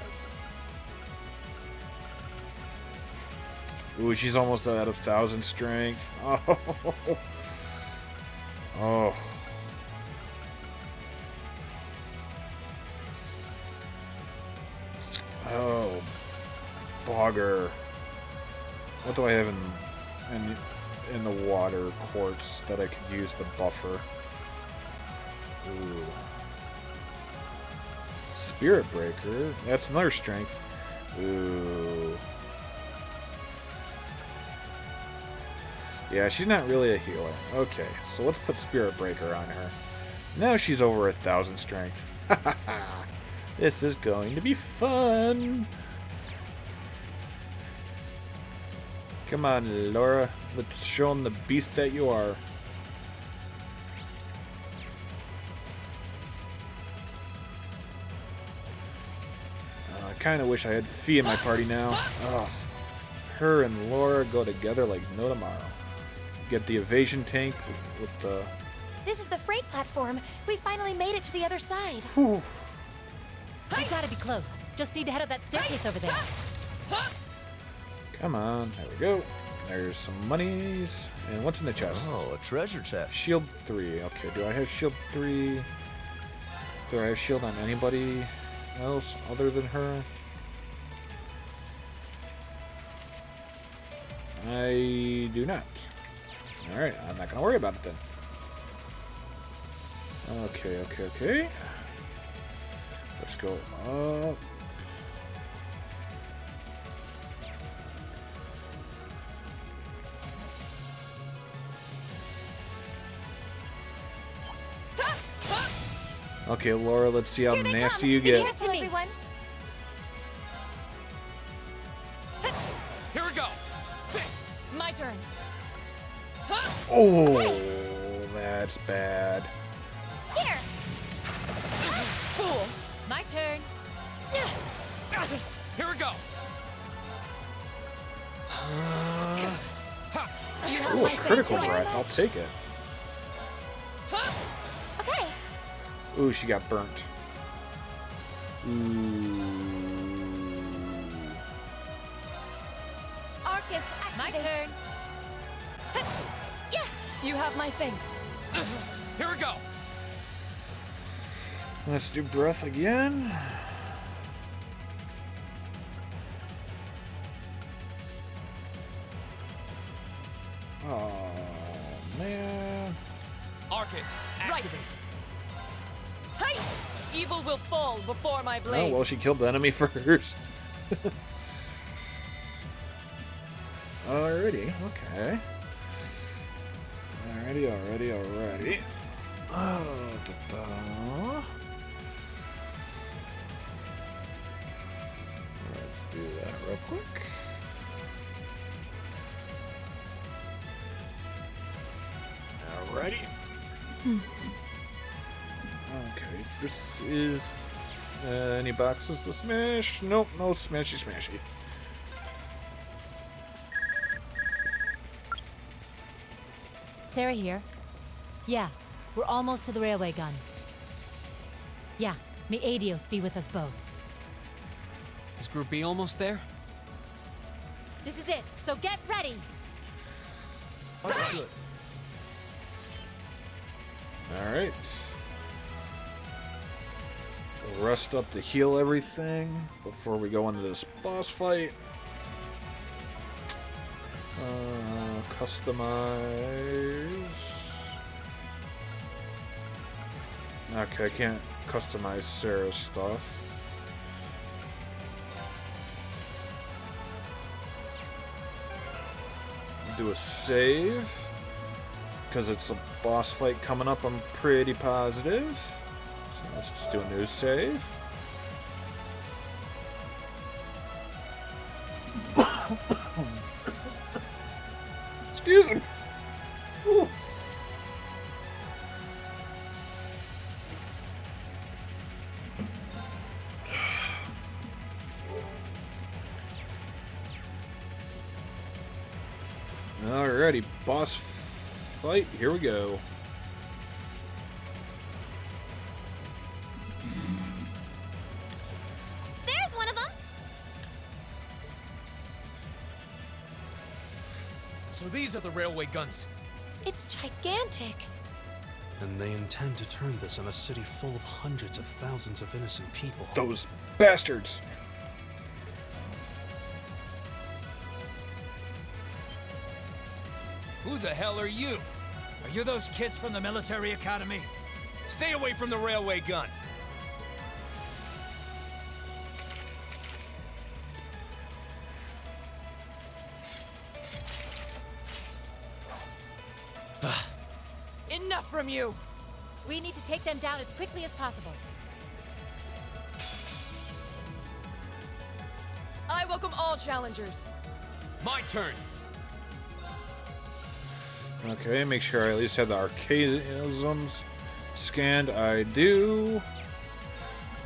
Ooh, she's almost at 1,000 strength. Oh. Oh. Oh. Bogger. What do I have in the water quartz that I could use to buffer? Ooh. Spirit Breaker. That's another strength. Ooh. Yeah, she's not really a healer. Okay, so let's put Spirit Breaker on her. Now she's over 1,000 strength. This is going to be fun. Come on, Laura. Let's show them the beast that you are. I kind of wish I had Fee in my party now. Ugh. Her and Laura go together like no tomorrow. Get the evasion tank with the... This is the freight platform. We finally made it to the other side. Whew. We've got to be close. Just need to head up that staircase over there. Come on, there we go. There's some monies. And what's in the chest? Oh, a treasure chest. Shield 3. Okay, do I have shield 3? Do I have shield on anybody else other than her? I do not. Alright, I'm not gonna worry about it then. Okay. Let's go up. Okay, Laura, let's see how Here they nasty come. you Be get. careful, everyone. Here we go. My turn. Oh, that's bad. Here. Fool. My turn. Here we go. You have Ooh, a my critical thanks. breath. I'll take it. Okay. Ooh, she got burnt. Ooh. Arcus, My activate. turn. Yeah. You have my thanks. Here we go. Let's do breath again. Oh, man. Arcus, Right. activate. Hey! Evil will fall before my Oh, blade. well, she killed the enemy first. Alrighty, okay. Alrighty. Oh, let's do that real quick. Alrighty. Okay, this is any boxes to smash? Nope, no smashy. Sarah here. Yeah, we're almost to the railway gun. Yeah, may Adios be with us both. Is Group B almost there? This is it, so get ready! Good. Alright. We'll rest up to heal everything before we go into this boss fight. Customize. Okay, I can't customize Sarah's stuff. Do a save. Because it's a boss fight coming up, I'm pretty positive. So let's just do a new save. Excuse me. Ooh. Alrighty, boss fight, here we go. There's one of them. So these are the railway guns. It's gigantic. And they intend to turn this on a city full of hundreds of thousands of innocent people. Those bastards. Who the hell are you? Are you those kids from the military academy? Stay away from the railway gun. Enough from you! We need to take them down as quickly as possible. I welcome all challengers. My turn. Okay, make sure I at least have the archaisms scanned. I do.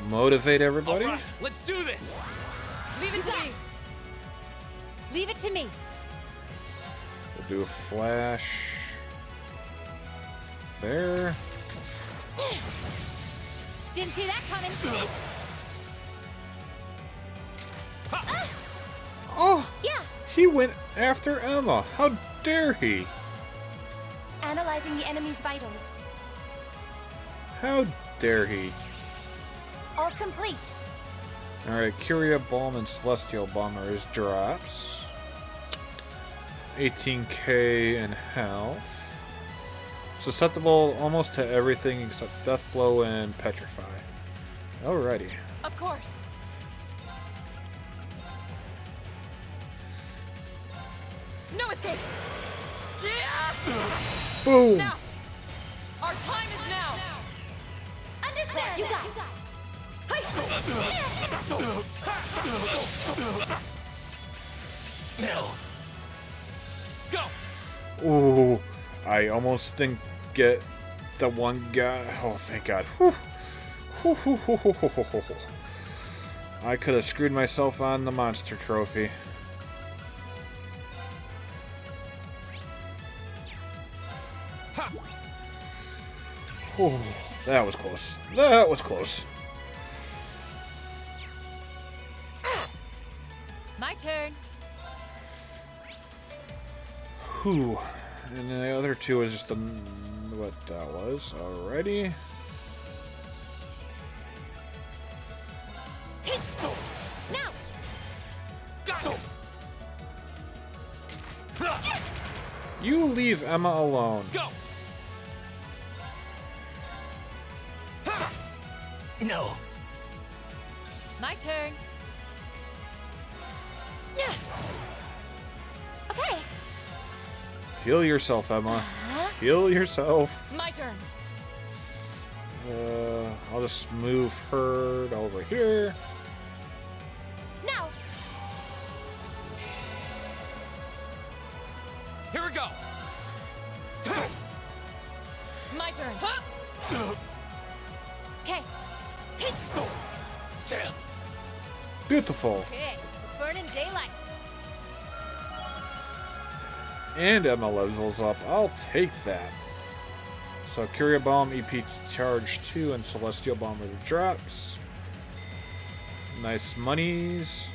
Motivate everybody. All right, let's do this. Leave it to me. Leave it to me. We'll do a flash. There. Didn't see that coming. Oh! Yeah. He went after Emma. How dare he? Analyzing the enemy's vitals. How dare he? All complete. Alright, Curia Bomb and Celestial Bombers drops. 18k in health. Susceptible almost to everything except Death Blow and Petrify. Alrighty. Of course. No escape. Yeah! Boom! Now. Our time is now. Understood. There, you got it. Go! Ooh, I almost didn't get the one guy. Oh, thank God. Whew. Whew, whew, whew, whew, whew, whew, whew. I could have screwed myself on the monster trophy. Whew, that was close. That was close. My turn. Whew. And the other two was just what that was. Alrighty. Now! You leave Emma alone. Go! No. My turn. Okay. Heal yourself, Emma. Heal yourself. My turn. I'll just move her over here. Now! Here we go! My turn. Okay. Damn! Beautiful. Okay, burning daylight. And Emma levels up. I'll take that. So Curia Bomb, EP charge 2, and Celestial Bomb with the drops. Nice monies.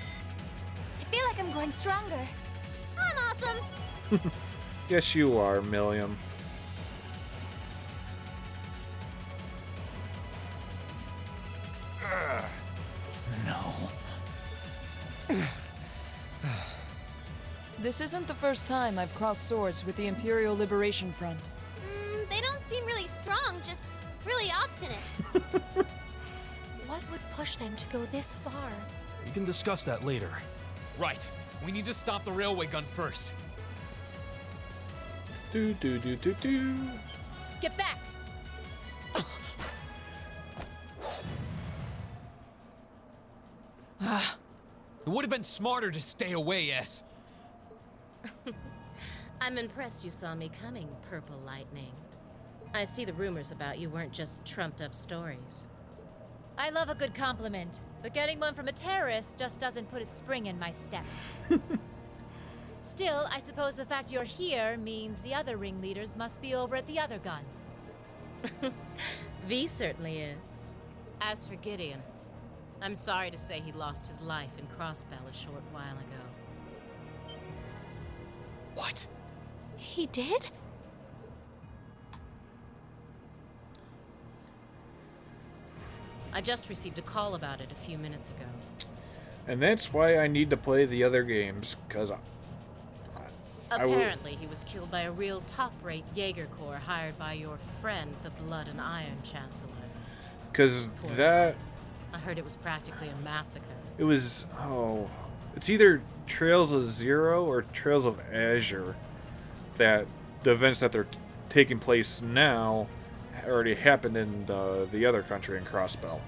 I feel like I'm growing stronger. I'm awesome. Yes, you are, Milliam. This isn't the first time I've crossed swords with the Imperial Liberation Front. They don't seem really strong, just really obstinate. What would push them to go this far? We can discuss that later. Right. We need to stop the railway gun first. Do do do do do. Get back. It would have been smarter to stay away, S. I'm impressed you saw me coming, Purple Lightning. I see the rumors about you weren't just trumped-up stories. I love a good compliment, but getting one from a terrorist just doesn't put a spring in my step. Still, I suppose the fact you're here means the other ringleaders must be over at the other gun. V certainly is. As for Gideon, I'm sorry to say he lost his life in Crossbell a short while ago. What? He did? I just received a call about it a few minutes ago. And that's why I need to play the other games, because Apparently, he was killed by a real top-rate Jaeger Corps hired by your friend, the Blood and Iron Chancellor. Because Poor that... guy. I heard it was practically a massacre. It was... Oh... It's either Trails of Zero or Trails of Azure. That the events that they're taking place now already happened in the other country in Crossbell.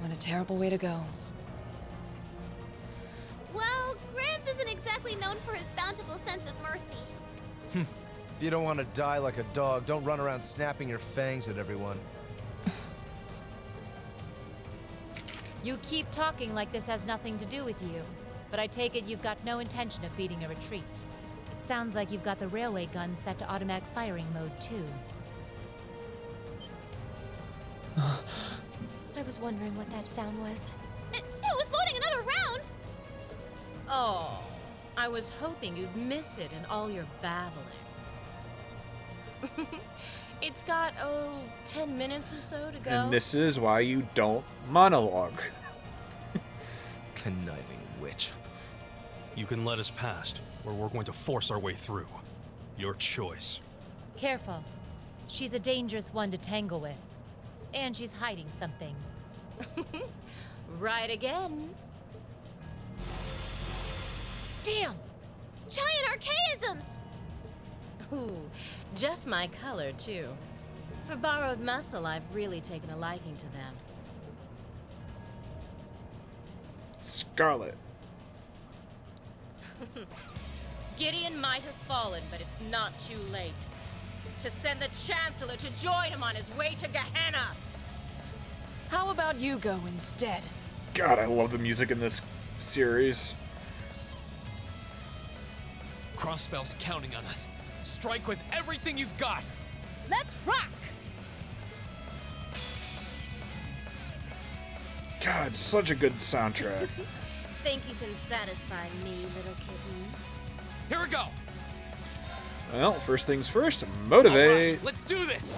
What a terrible way to go. Well, Gramps isn't exactly known for his bountiful sense of mercy. If you don't want to die like a dog, don't run around snapping your fangs at everyone. You keep talking like this has nothing to do with you, but I take it you've got no intention of beating a retreat. It sounds like you've got the railway gun set to automatic firing mode, too. I was wondering what that sound was. It was loading another round! Oh, I was hoping you'd miss it in all your babbling. It's got, 10 minutes or so to go. And this is why you don't monologue. Conniving witch. You can let us past, or we're going to force our way through. Your choice. Careful. She's a dangerous one to tangle with. And she's hiding something. Right again. Damn! Giant archaisms! Ooh, just my color, too. For borrowed muscle, I've really taken a liking to them. Scarlet. Gideon might have fallen, but it's not too late. To send the Chancellor to join him on his way to Gehenna! How about you go instead? God, I love the music in this series. Crossbell's counting on us. Strike with everything you've got. Let's rock! God, such a good soundtrack. Think you can satisfy me, little kittens? Here we go. Well, first things first, motivate. Right, let's do this.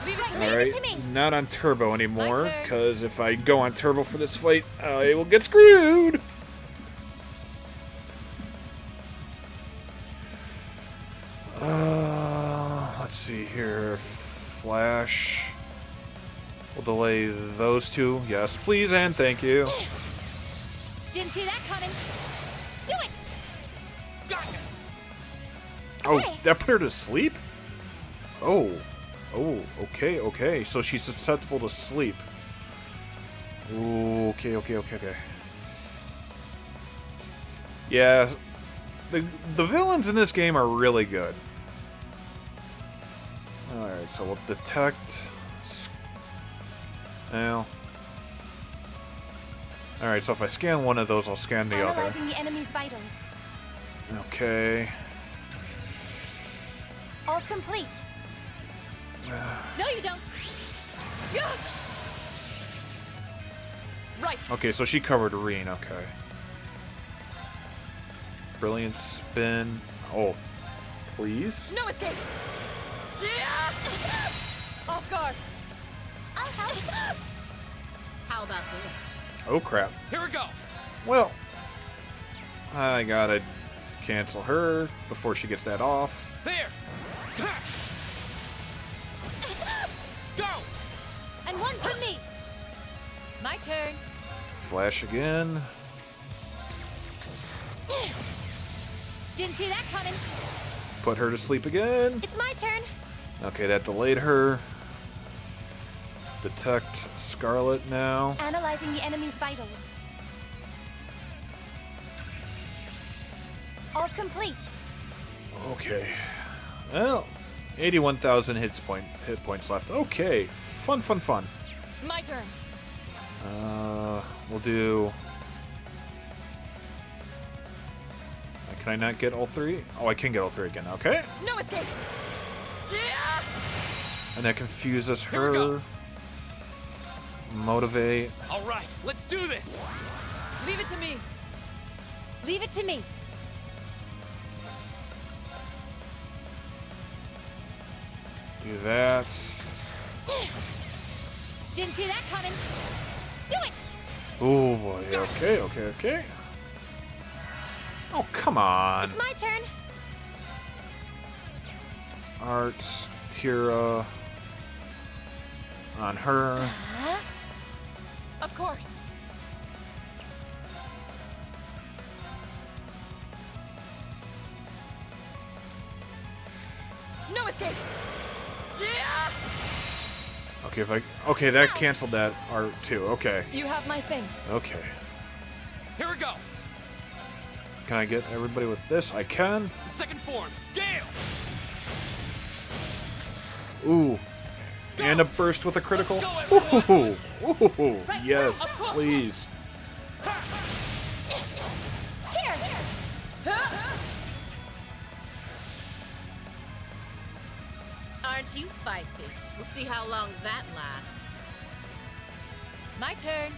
Leave it to All right, to me. not on turbo anymore, My turn. because if I go on turbo for this fight, I will get screwed. Let's see here. Flash. We'll delay those two. Yes, please and thank you. Didn't see that coming. Do it! Oh, that put her to sleep? Oh, okay. So she's susceptible to sleep. Ooh, okay. Yeah, the villains in this game are really good. Alright, so we'll detect... Well... Alright, so if I scan one of those, I'll scan the other. Analyzing the enemy's vitals. Okay. All complete. No, you don't. Yeah. Right. Okay, so she covered Reen, okay. Brilliant spin. Oh, please? No escape. Yeah. Off guard. I'll help. How about this? Oh, crap. Here we go. Well, I gotta cancel her before she gets that off. There. Go. And one for me. My turn. Flash again. Didn't see that coming. Put her to sleep again. It's my turn. Okay, that delayed her. Detect Scarlet now. Analyzing the enemy's vitals. All complete. Okay. Well, 81,000 hit points left. Okay. Fun. My turn. We'll do... Can I not get all three? Oh, I can get all three again. Okay. No escape. Yeah. And that confuses Here we go. her. Motivate. All right, let's do this. Leave it to me. Leave it to me. Do that. Didn't see that coming. Do it! Oh boy. Okay. Oh, come on. It's my turn. Art, Tira. On her. Of course. No escape. Yeah. Okay, that canceled that art too. Okay. You have my things. Okay. Here we go. Can I get everybody with this? I can. Second form, Gale. Ooh. And a burst with a critical. Let's go, everyone. Ooh. Yes, please. Aren't you feisty? We'll see how long that lasts. My turn.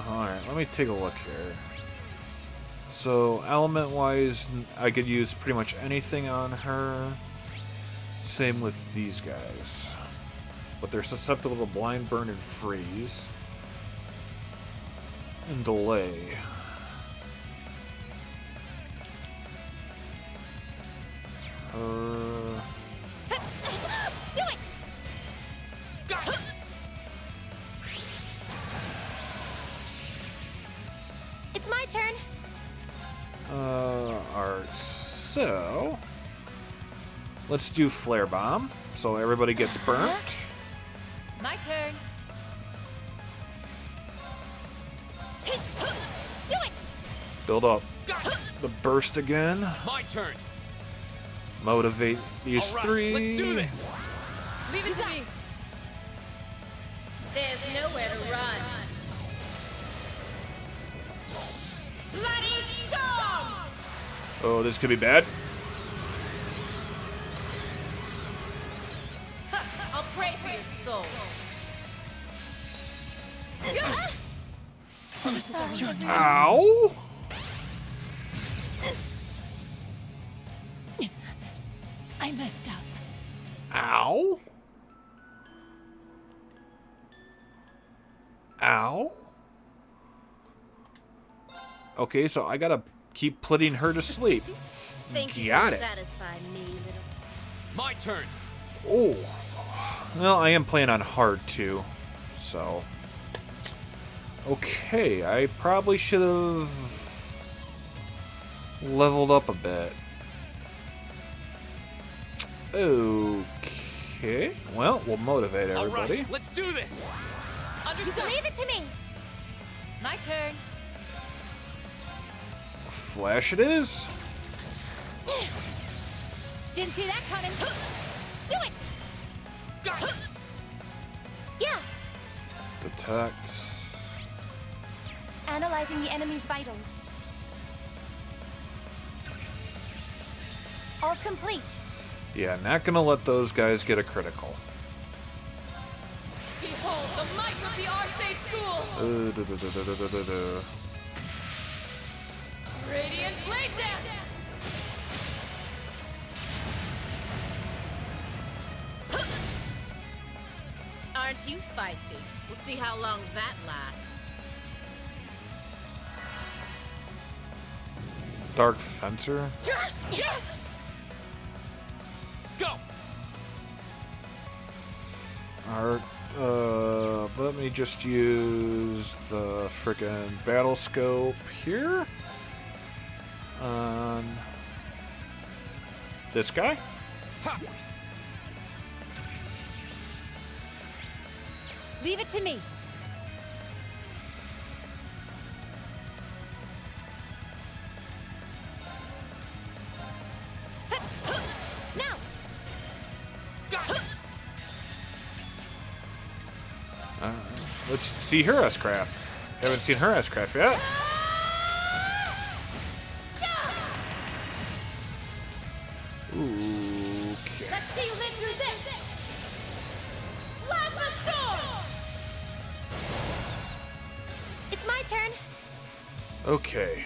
Alright, let me take a look here. So, element-wise, I could use pretty much anything on her. Same with these guys. But they're susceptible to blind, burn, and freeze. And delay. Do it! turn. Alright, so let's do flare bomb, so everybody gets burnt. My turn. Do it! Build up the burst again. My turn. Motivate these All right, three. let's do this. Leave it to me. There's nowhere to run. Bloody storm! Oh, this could be bad. I'll pray for your soul. Ow! I messed up. Ow! Ow! Okay, so I gotta keep putting her to sleep. Thank you Got for it. satisfying me, little. My turn. Oh. Well, I am playing on hard too, so. Okay, I probably should have leveled up a bit. Okay. Well, we'll motivate All everybody. right, let's do this. Understood. Leave it to me. My turn. Flash it is. Didn't see that coming. Do it! Yeah. Detect. Analyzing the enemy's vitals. All complete. Yeah, not gonna let those guys get a critical. Behold the might of the Arcade School. Da. Radiant Blade Dance. Aren't you feisty? We'll see how long that lasts. Dark Fencer. Go. Alright, let me just use the frickin' battle scope here on this guy. Ha. Leave it to me. Now. Let's see her S-Craft. Haven't seen her S-Craft yet. Okay. Let's see you live through this. Plasma storm. It's my turn. Okay.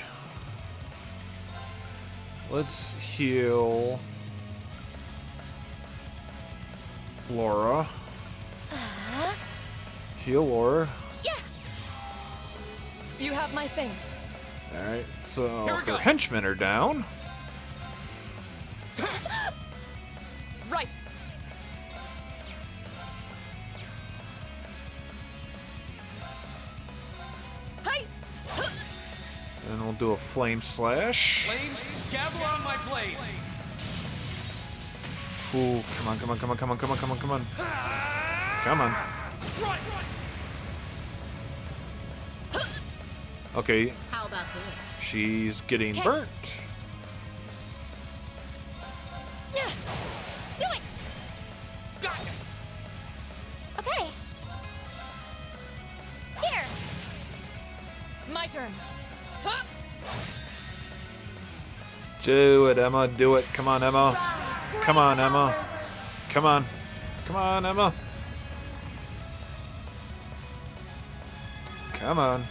Let's heal Laura. Heal Laura. Yeah. You have my things. Alright, so Here we her go. henchmen are down. Right. Hey. And we'll do a flame slash. Flames, gather on my blade. Ooh, come on, come on, come on, come on, come on, come on, come on. Come on. Strike. Okay, How about this? she's getting Okay. burnt. Yeah. Do it. Okay. Here. My turn. Do it, Emma. Do it. Come on, Emma. Rise, Come on, great Emma. towers. Come on. Come on, Emma. Come on.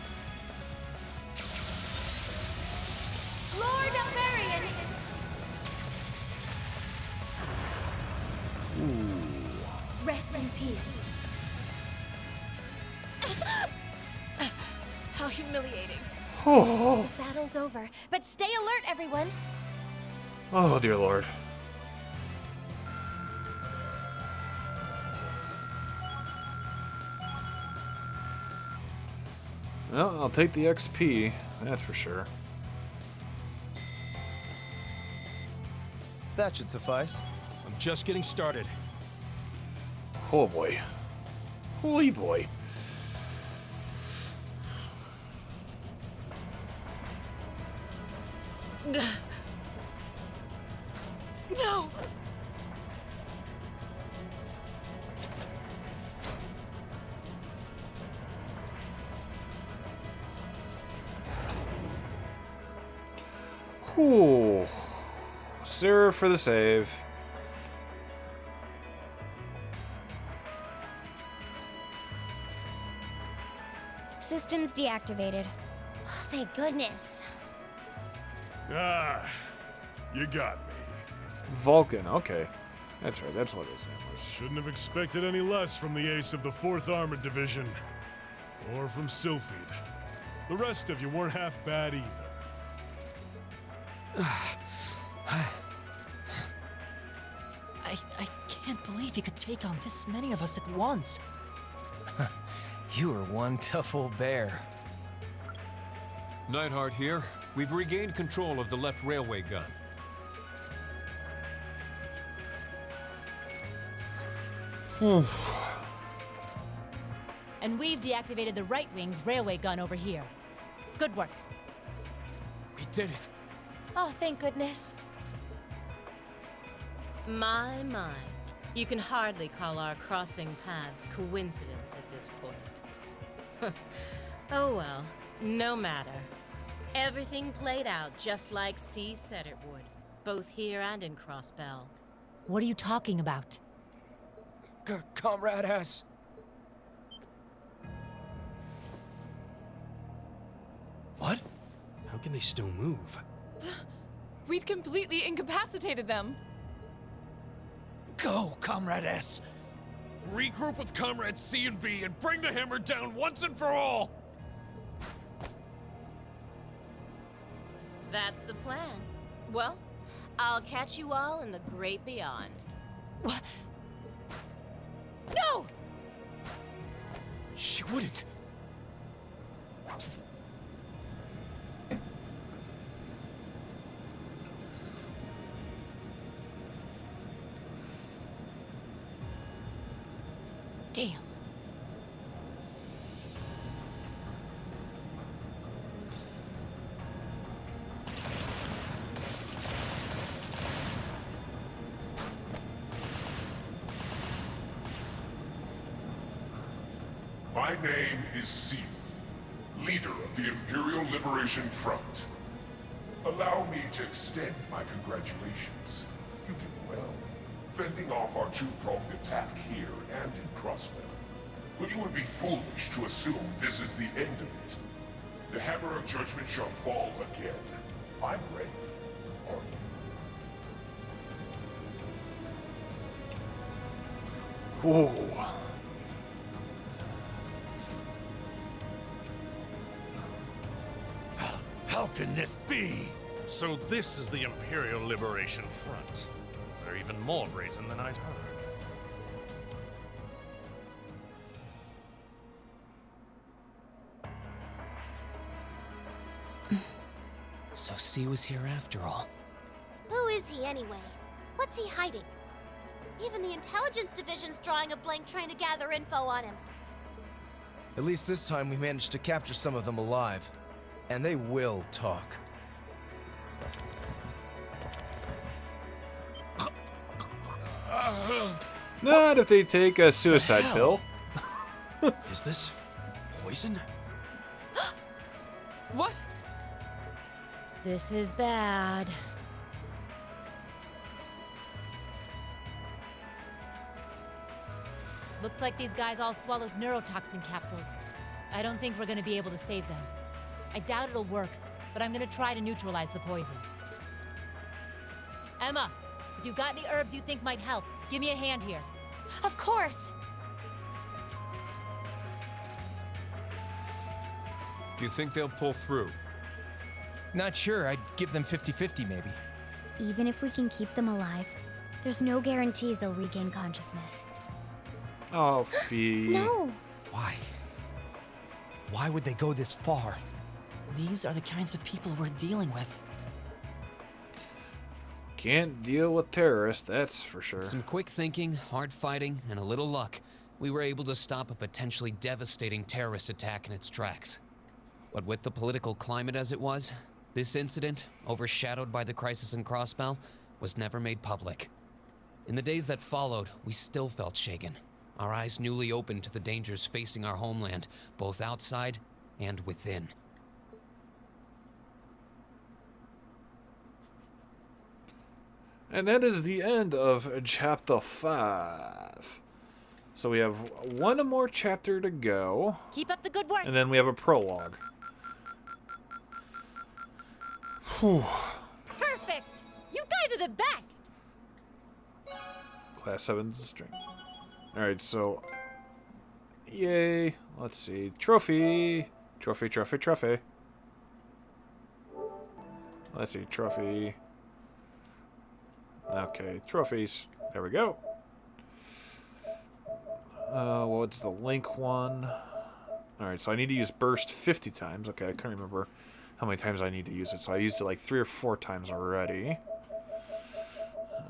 Lord of Varian. Rest in peace. How humiliating. Oh, Battle's over, but stay alert, everyone. oh dear Lord. Well, I'll take the XP, that's for sure. That should suffice. I'm just getting started. Oh boy. Holy boy. No! Whew. Sarah for the save. Systems deactivated. Thank goodness. Ah, you got me. Vulcan, okay. That's right, that's what his name was. Shouldn't have expected any less from the ace of the 4th Armored Division. Or from Sylphid. The rest of you weren't half bad either. I can't believe you could take on this many of us at once. You are one tough old bear. Neidhart here. We've regained control of the left railway gun. And we've deactivated the right wing's railway gun over here. Good work. We did it. Oh, thank goodness. My. You can hardly call our crossing paths coincidence at this point. Oh well, no matter. Everything played out just like C said it would, both here and in Crossbell. What are you talking about? Comrade S. What? How can they still move? We'd completely incapacitated them. Go, Comrade S. Regroup with Comrades C and V and bring the hammer down once and for all! That's the plan. Well, I'll catch you all in the great beyond. What? No! She wouldn't. Damn. My name is Seal, leader of the Imperial Liberation Front. Allow me to extend my congratulations. You did well, fending off our two-pronged attack here and in Crossbell. But you would be foolish to assume this is the end of it. The hammer of judgment shall fall again. I'm ready. Are you? Whoa. How can this be? So this is the Imperial Liberation Front. They're even more brazen than I'd heard. So C was here after all. Who is he anyway? What's he hiding? Even the intelligence division's drawing a blank trying to gather info on him. At least this time we managed to capture some of them alive. And they will talk. Not if they take a suicide pill. Is this poison? What? This is bad. Looks like these guys all swallowed neurotoxin capsules. I don't think we're gonna be able to save them. I doubt it'll work, but I'm gonna try to neutralize the poison. Emma, if you got any herbs you think might help, give me a hand here. Of course. Do you think they'll pull through? Not sure. I'd give them 50-50 maybe. Even if we can keep them alive, there's no guarantee they'll regain consciousness. Oh, Fee. No! Why? Why would they go this far? These are the kinds of people we're dealing with. Can't deal with terrorists, that's for sure. Some quick thinking, hard fighting, and a little luck, we were able to stop a potentially devastating terrorist attack in its tracks. But with the political climate as it was, this incident, overshadowed by the crisis in Crossbell, was never made public. In the days that followed, we still felt shaken, our eyes newly opened to the dangers facing our homeland, both outside and within. And that is the end of chapter 5. So we have one more chapter to go. Keep up the good work. And then we have a prologue. Whew. Perfect. You guys are the best. Class 7's strength. Alright, so... Yay. Let's see. Trophy. Trophy, trophy, trophy. Let's see. Trophy. Okay, trophies. There we go. What's the link one? Alright, so I need to use burst 50 times. Okay, I couldn't remember how many times I need to use it. So I used it like 3 or 4 times already.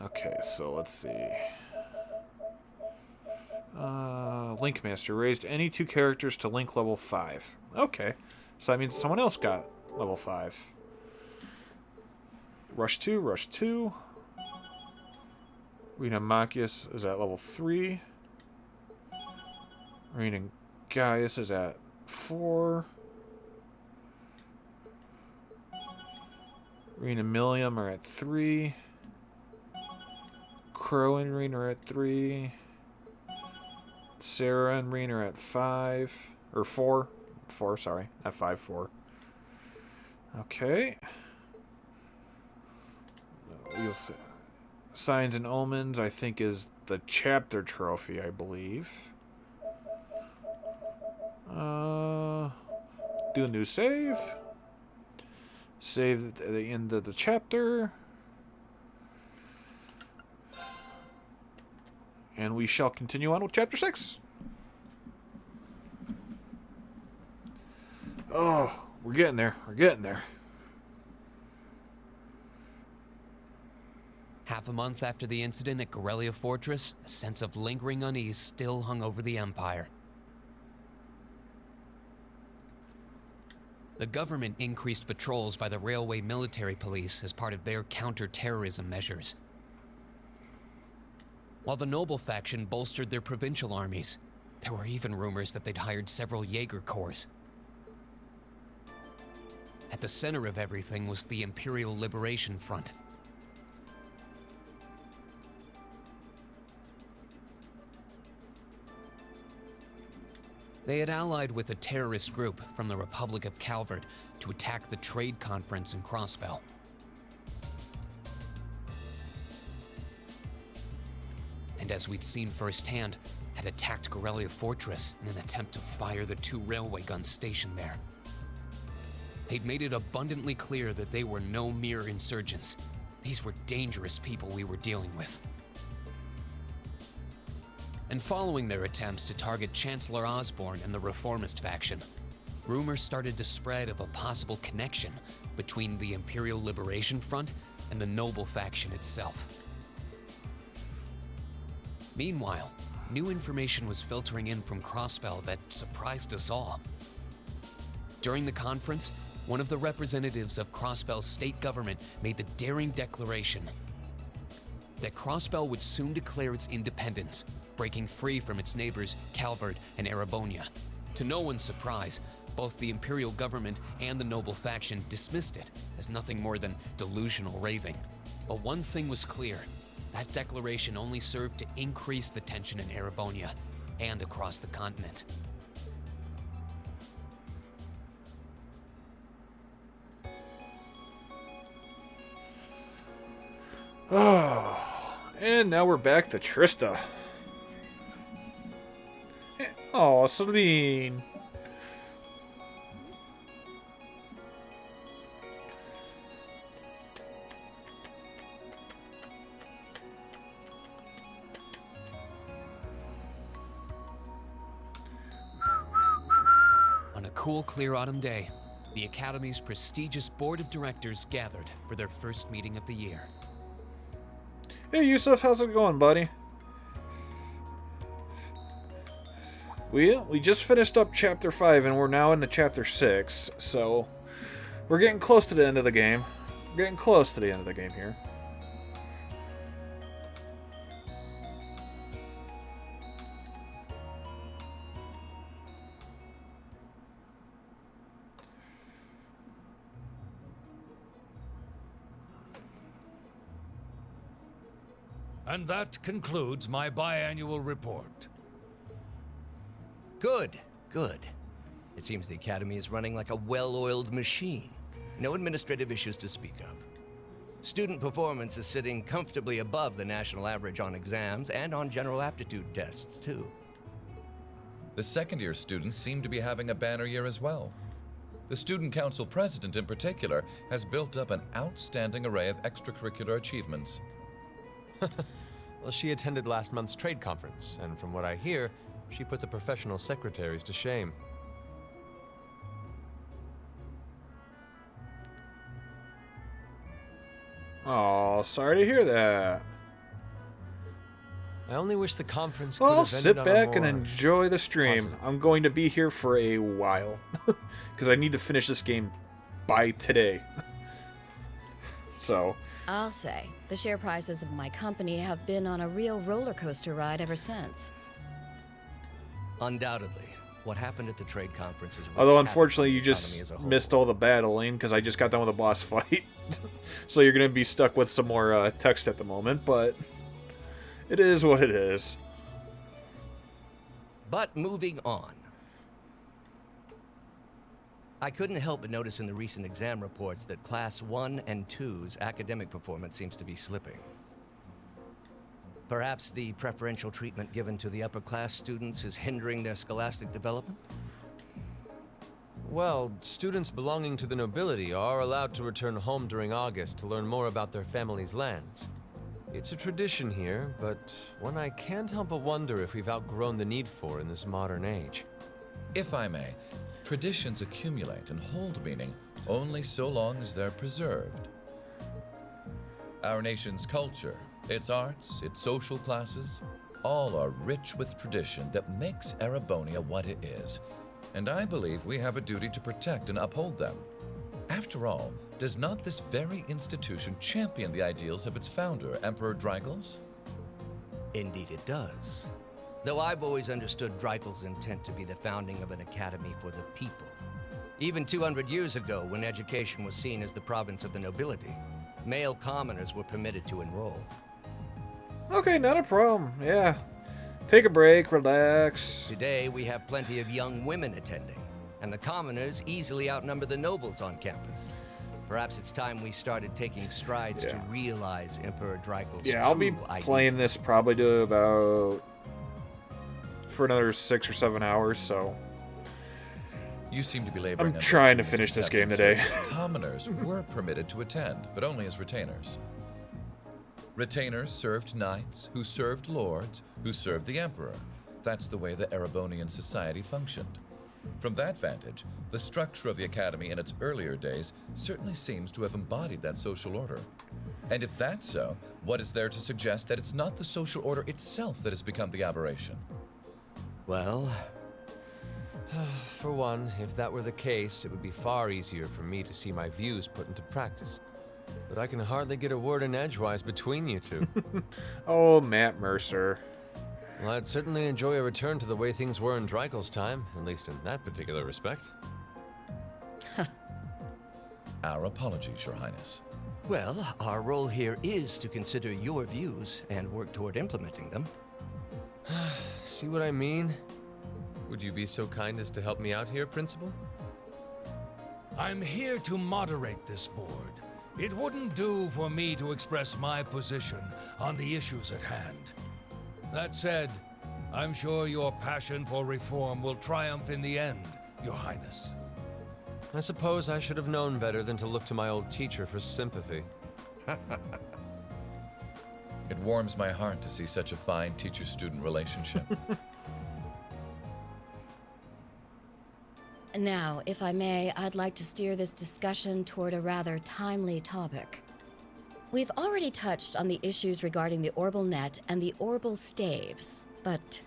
Okay, so let's see. Link Master. Raised any 2 characters to link level 5. Okay, so that means someone else got level 5. Rush 2, Rush 2. Rena Machias is at level 3. Rena Gaius is at 4. Rena Milliam are at 3. Crow and Rena are at 3. Sarah and Rena are at 5. Or 4. 4, sorry. At 5, 4. Okay. We'll see. Signs and Omens, I think, is the chapter trophy, I believe. Do a new save. Save at the end of the chapter. And we shall continue on with chapter 6. Oh, we're getting there. We're getting there. Half a month after the incident at Corellia Fortress, a sense of lingering unease still hung over the Empire. The government increased patrols by the Railway Military Police as part of their counter-terrorism measures, while the Noble faction bolstered their provincial armies. There were even rumors that they'd hired several Jaeger Corps. At the center of everything was the Imperial Liberation Front. They had allied with a terrorist group from the Republic of Calvert to attack the trade conference in Crossbell. And as we'd seen firsthand, had attacked Corellia Fortress in an attempt to fire the 2 railway guns stationed there. They'd made it abundantly clear that they were no mere insurgents. These were dangerous people we were dealing with. And following their attempts to target Chancellor Osborne and the Reformist faction, rumors started to spread of a possible connection between the Imperial Liberation Front and the Noble faction itself. Meanwhile, new information was filtering in from Crossbell that surprised us all. During the conference, one of the representatives of Crossbell's state government made the daring declaration that Crossbell would soon declare its independence, breaking free from its neighbors Calvert and Erebonia. To no one's surprise, both the Imperial government and the Noble faction dismissed it as nothing more than delusional raving. But one thing was clear: that declaration only served to increase the tension in Erebonia and across the continent. Oh, and now we're back to Trista. Oh, Celine. cool, clear autumn day, the Academy's prestigious board of directors gathered for their first meeting of the year. Hey Yusuf, how's it going, buddy? We just finished up chapter 5 and we're now into chapter 6, so we're getting close to the end of the game. We're getting close to the end of the game here. And that concludes my biannual report. Good, good. It seems the Academy is running like a well-oiled machine. No administrative issues to speak of. Student performance is sitting comfortably above the national average on exams and on general aptitude tests, too. The second-year students seem to be having a banner year as well. The Student Council president, in particular, has built up an outstanding array of extracurricular achievements. Well, she attended last month's trade conference, and from what I hear, she put the professional secretaries to shame. Oh, sorry to hear that. I only wish the conference could Well, have sit ended on a back and more enjoy the stream. positive. I'm going to be here for a while. Because I need to finish this game by today. So... I'll say, the share prices of my company have been on a real roller coaster ride ever since. Undoubtedly. What happened at the trade conference is... Although, unfortunately, you just missed all the battling, because I just got done with a boss fight. So you're going to be stuck with some more text at the moment, but... It is what it is. But moving on. I couldn't help but notice in the recent exam reports that Class 1 and 2's academic performance seems to be slipping. Perhaps the preferential treatment given to the upper class students is hindering their scholastic development? Well, students belonging to the nobility are allowed to return home during August to learn more about their family's lands. It's a tradition here, but one I can't help but wonder if we've outgrown the need for in this modern age. If I may, traditions accumulate and hold meaning only so long as they're preserved. Our nation's culture, its arts, its social classes, all are rich with tradition that makes Erebonia what it is, and I believe we have a duty to protect and uphold them. After all, does not this very institution champion the ideals of its founder, Emperor Dreigels? Indeed it does. Though I've always understood Dreigels' intent to be the founding of an academy for the people. Even 200 years ago, when education was seen as the province of the nobility, male commoners were permitted to enroll. Okay, not a problem. Yeah. Take a break, relax. Today, we have plenty of young women attending, and the commoners easily outnumber the nobles on campus. Perhaps it's time we started taking strides to realize Emperor Dreigels' Yeah, I'll be true idea. playing this probably to about... for another 6 or 7 hours, so... You seem to be laboring I'm under trying to a finish this game misconception, today. sir. Commoners were permitted to attend, but only as retainers. Retainers served knights, who served lords, who served the emperor. That's the way the Erebonian society functioned. From that vantage, the structure of the academy in its earlier days certainly seems to have embodied that social order. And if that's so, what is there to suggest that it's not the social order itself that has become the aberration? Well... For one, if that were the case, it would be far easier for me to see my views put into practice. But I can hardly get a word in edgewise between you two. Oh, Matt Mercer. Well, I'd certainly enjoy a return to the way things were in Dreigels' time, at least in that particular respect. Our apologies, Your Highness. Well, our role here is to consider your views and work toward implementing them. See what I mean? Would you be so kind as to help me out here, Principal? I'm here to moderate this board. It wouldn't do for me to express my position on the issues at hand. That said, I'm sure your passion for reform will triumph in the end, Your Highness. I suppose I should have known better than to look to my old teacher for sympathy. It warms my heart to see such a fine teacher-student relationship. Now, if I may, I'd like to steer this discussion toward a rather timely topic. We've already touched on the issues regarding the Orbal Net and the Orbal Staves, but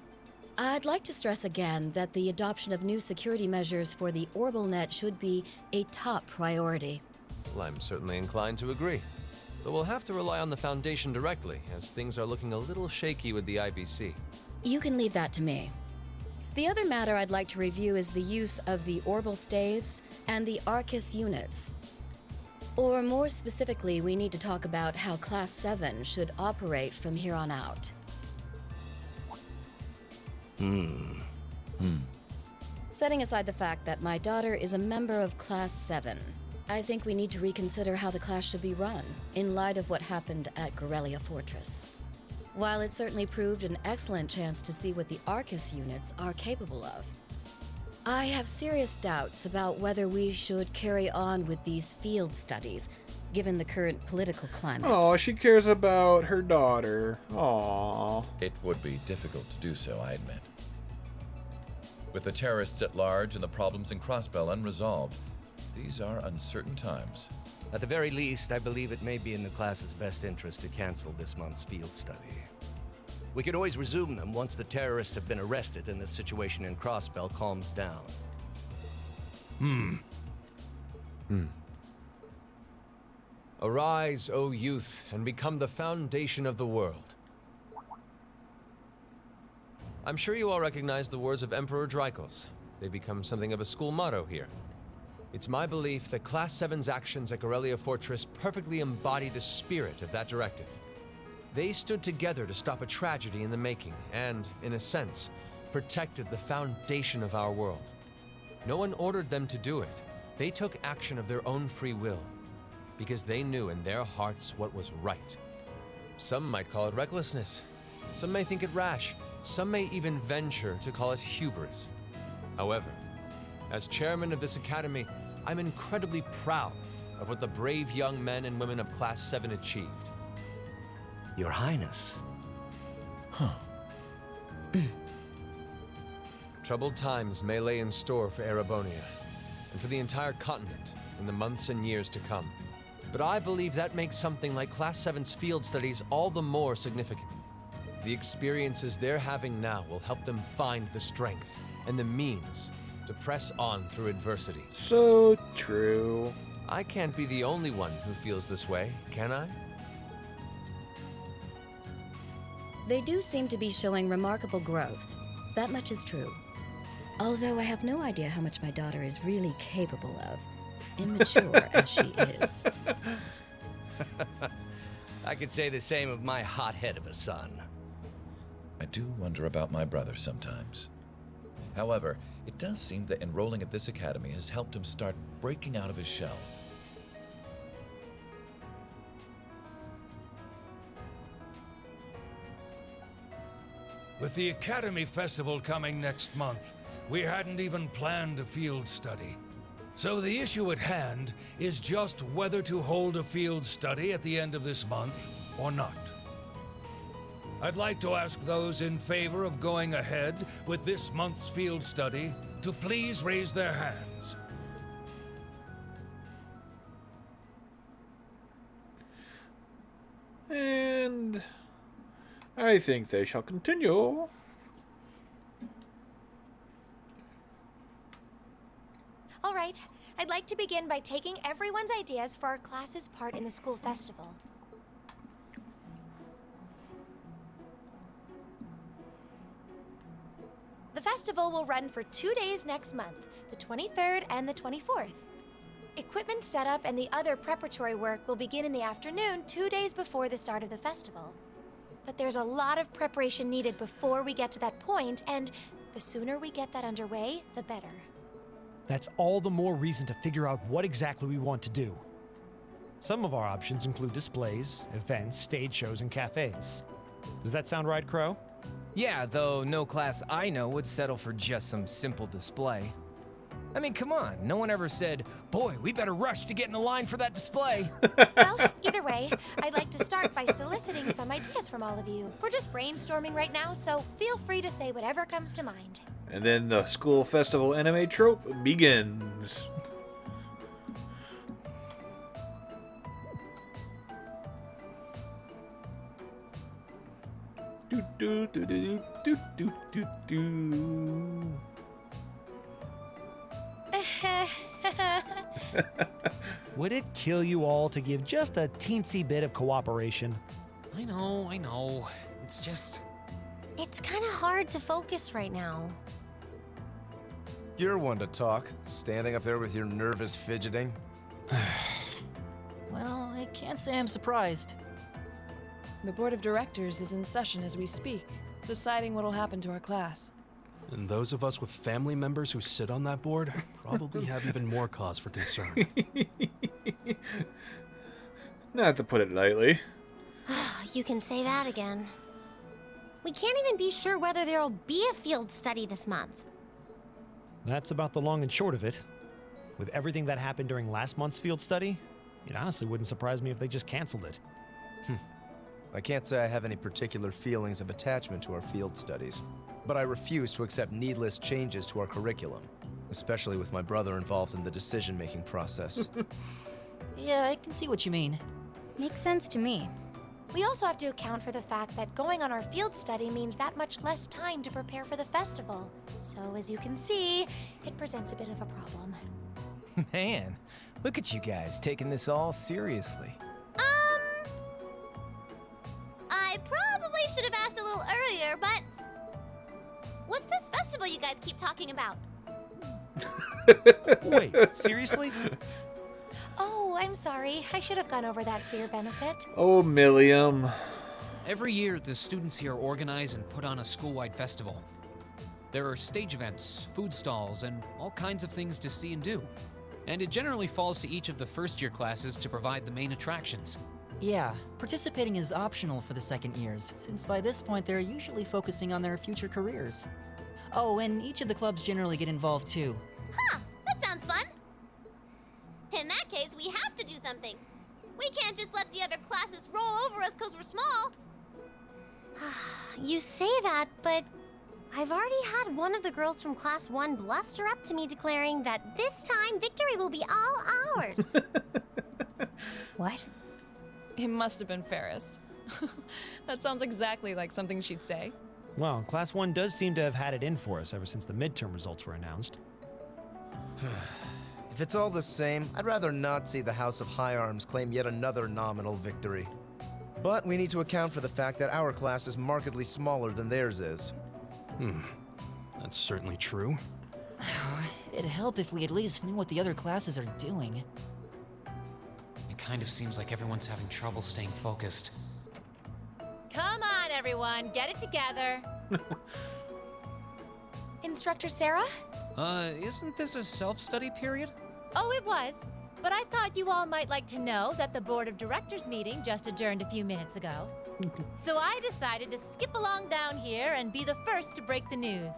I'd like to stress again that the adoption of new security measures for the Orbal Net should be a top priority. Well, I'm certainly inclined to agree. But we'll have to rely on the Foundation directly, as things are looking a little shaky with the IBC. You can leave that to me. The other matter I'd like to review is the use of the Orbal Staves and the Arcus units. Or more specifically, we need to talk about how Class 7 should operate from here on out. Setting aside the fact that my daughter is a member of Class 7, I think we need to reconsider how the class should be run, in light of what happened at Corellia Fortress. While it certainly proved an excellent chance to see what the Arcus units are capable of, I have serious doubts about whether we should carry on with these field studies, given the current political climate. Oh, she cares about her daughter. Aww. It would be difficult to do so, I admit. With the terrorists at large and the problems in Crossbell unresolved, these are uncertain times. At the very least, I believe it may be in the class's best interest to cancel this month's field study. We could always resume them once the terrorists have been arrested and the situation in Crossbell calms down. Arise, O youth, and become the foundation of the world. I'm sure you all recognize the words of Emperor Drykos. They become something of a school motto here. It's my belief that Class 7's actions at Corellia Fortress perfectly embody the spirit of that directive. They stood together to stop a tragedy in the making and, in a sense, protected the foundation of our world. No one ordered them to do it. They took action of their own free will, because they knew in their hearts what was right. Some might call it recklessness. Some may think it rash. Some may even venture to call it hubris. However, as chairman of this academy, I'm incredibly proud of what the brave young men and women of Class 7 achieved. Your Highness. Troubled times may lay in store for Erebonia, and for the entire continent in the months and years to come. But I believe that makes something like Class 7's field studies all the more significant. The experiences they're having now will help them find the strength and the means to press on through adversity. So true. I can't be the only one who feels this way, can I? They do seem to be showing remarkable growth. That much is true. Although I have no idea how much my daughter is really capable of, immature as she is. I could say the same of my hothead of a son. I do wonder about my brother sometimes. However, it does seem that enrolling at this academy has helped him start breaking out of his shell. With the Academy Festival coming next month, we hadn't even planned a field study. So the issue at hand is just whether to hold a field study at the end of this month or not. I'd like to ask those in favor of going ahead with this month's field study to please raise their hands. And I think they shall continue. All right, I'd like to begin by taking everyone's ideas for our class's part in the school festival. The festival will run for 2 days next month, the 23rd and the 24th. Equipment setup and the other preparatory work will begin in the afternoon 2 days before the start of the festival. But there's a lot of preparation needed before we get to that point, and the sooner we get that underway, the better. That's all the more reason to figure out what exactly we want to do. Some of our options include displays, events, stage shows, and cafes. Does that sound right, Crow? Yeah, though no class I know would settle for just some simple display. I mean, come on. No one ever said, boy, we better rush to get in the line for that display. Well, either way, I'd like to start by soliciting some ideas from all of you. We're just brainstorming right now, so feel free to say whatever comes to mind. And then the school festival anime trope begins. Do do do do do do do do. Would it kill you all to give just a teensy bit of cooperation? I know. It's just... It's kind of hard to focus right now. You're one to talk, standing up there with your nervous fidgeting. Well, I can't say I'm surprised. The board of directors is in session as we speak, deciding what'll happen to our class. And those of us with family members who sit on that board probably have even more cause for concern. Not to put it lightly. You can say that again. We can't even be sure whether there'll be a field study this month. That's about the long and short of it. With everything that happened during last month's field study, it honestly wouldn't surprise me if they just canceled it. I can't say I have any particular feelings of attachment to our field studies, but I refuse to accept needless changes to our curriculum, especially with my brother involved in the decision-making process. Yeah, I can see what you mean. Makes sense to me. We also have to account for the fact that going on our field study means that much less time to prepare for the festival. So, as you can see, it presents a bit of a problem. Man, look at you guys taking this all seriously. I probably should have asked a little earlier, but... What's this festival you guys keep talking about? Wait, seriously? Oh, I'm sorry. I should have gone over that for your benefit. Oh, Milliam. Every year, the students here organize and put on a school-wide festival. There are stage events, food stalls, and all kinds of things to see and do. And it generally falls to each of the first-year classes to provide the main attractions. Yeah, participating is optional for the second years, since by this point they're usually focusing on their future careers. Oh, and each of the clubs generally get involved too. Huh, that sounds fun. In that case, we have to do something. We can't just let the other classes roll over us because we're small. You say that, but I've already had one of the girls from Class 1 bluster up to me declaring that this time victory will be all ours. What? It must have been Ferris. That sounds exactly like something she'd say. Well, Class 1 does seem to have had it in for us ever since the midterm results were announced. If it's all the same, I'd rather not see the House of High Arms claim yet another nominal victory. But we need to account for the fact that our class is markedly smaller than theirs is. That's certainly true. It'd help if we at least knew what the other classes are doing. It kind of seems like everyone's having trouble staying focused. Come on, everyone, get it together. Instructor Sarah? Isn't this a self-study period? Oh, it was. But I thought you all might like to know that the board of directors meeting just adjourned a few minutes ago. So I decided to skip along down here and be the first to break the news.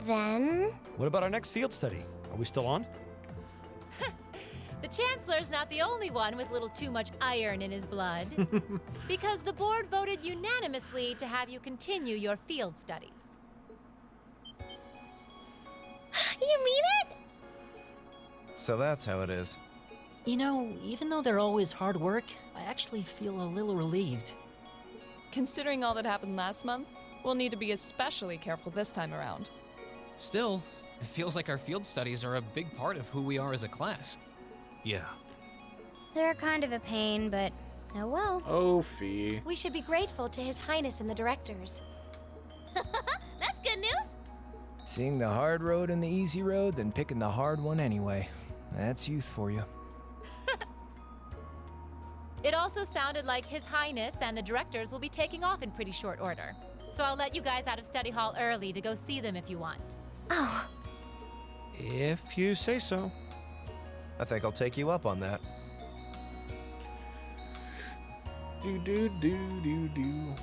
Then? What about our next field study? Are we still on? The Chancellor's not the only one with a little too much iron in his blood. Because the board voted unanimously to have you continue your field studies. You mean it? So that's how it is. You know, even though they're always hard work, I actually feel a little relieved. Considering all that happened last month, we'll need to be especially careful this time around. Still, it feels like our field studies are a big part of who we are as a class. Yeah. They're kind of a pain, but oh well. Oh, Fee. We should be grateful to His Highness and the directors. That's good news. Seeing the hard road and the easy road, then picking the hard one anyway. That's youth for you. It also sounded like His Highness and the directors will be taking off in pretty short order. So I'll let you guys out of study hall early to go see them if you want. Oh. If you say so. I think I'll take you up on that. Do do do do do.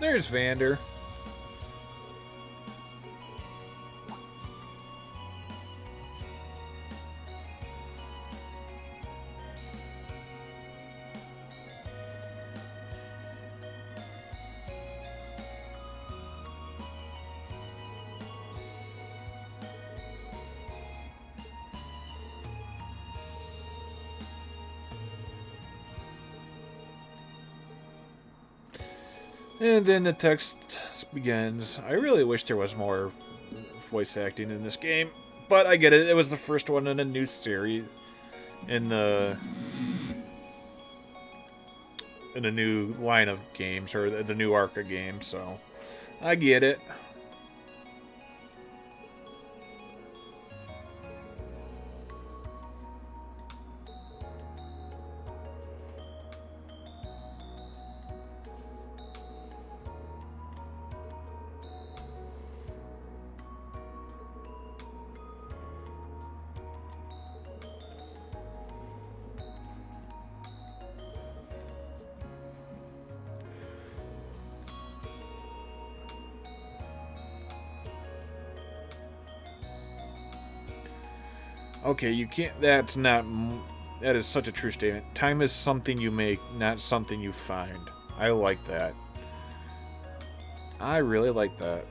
There's Vander. And then the text begins. I really wish there was more voice acting in this game, but I get it. It was the first one in a new series, in a new line of games, or the new arc of games. So I get it. Okay, you can't. That's not. That is such a true statement. Time is something you make, not something you find. I like that. I really like that.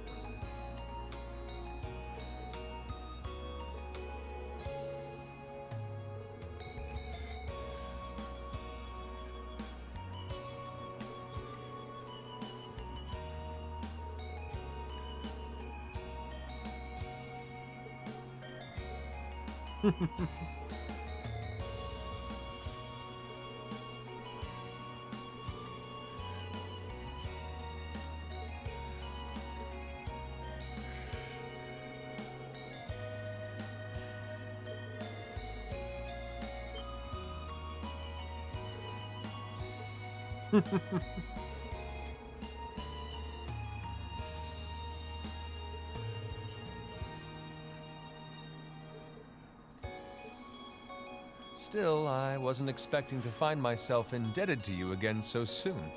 Still, I wasn't expecting to find myself indebted to you again so soon.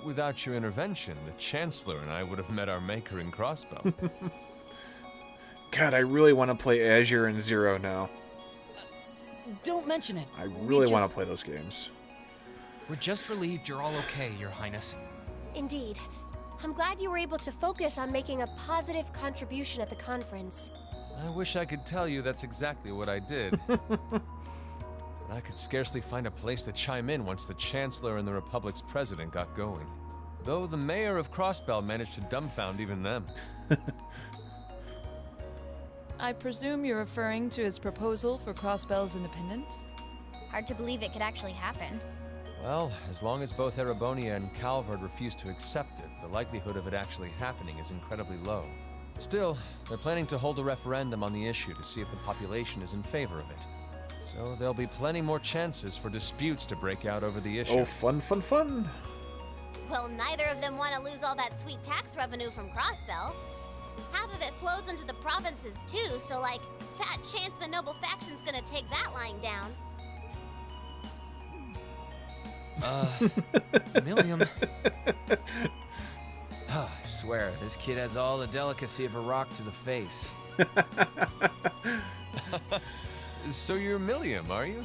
Without your intervention, the Chancellor and I would have met our maker in Crossbow. God, I really want to play Azure and Zero now. Don't mention it. I really want to play those games. We're just relieved you're all okay, Your Highness. Indeed. I'm glad you were able to focus on making a positive contribution at the conference. I wish I could tell you that's exactly what I did. But I could scarcely find a place to chime in once the Chancellor and the Republic's president got going. Though the mayor of Crossbell managed to dumbfound even them. I presume you're referring to his proposal for Crossbell's independence? Hard to believe it could actually happen. Well, as long as both Erebonia and Calvard refuse to accept it, the likelihood of it actually happening is incredibly low. Still, they're planning to hold a referendum on the issue to see if the population is in favor of it. So there'll be plenty more chances for disputes to break out over the issue. Oh, fun, fun, fun! Well, neither of them want to lose all that sweet tax revenue from Crossbell. Half of it flows into the provinces too, so like, fat chance the noble faction's gonna take that lying down. Milliam. I swear, this kid has all the delicacy of a rock to the face. So you're Milliam, are you?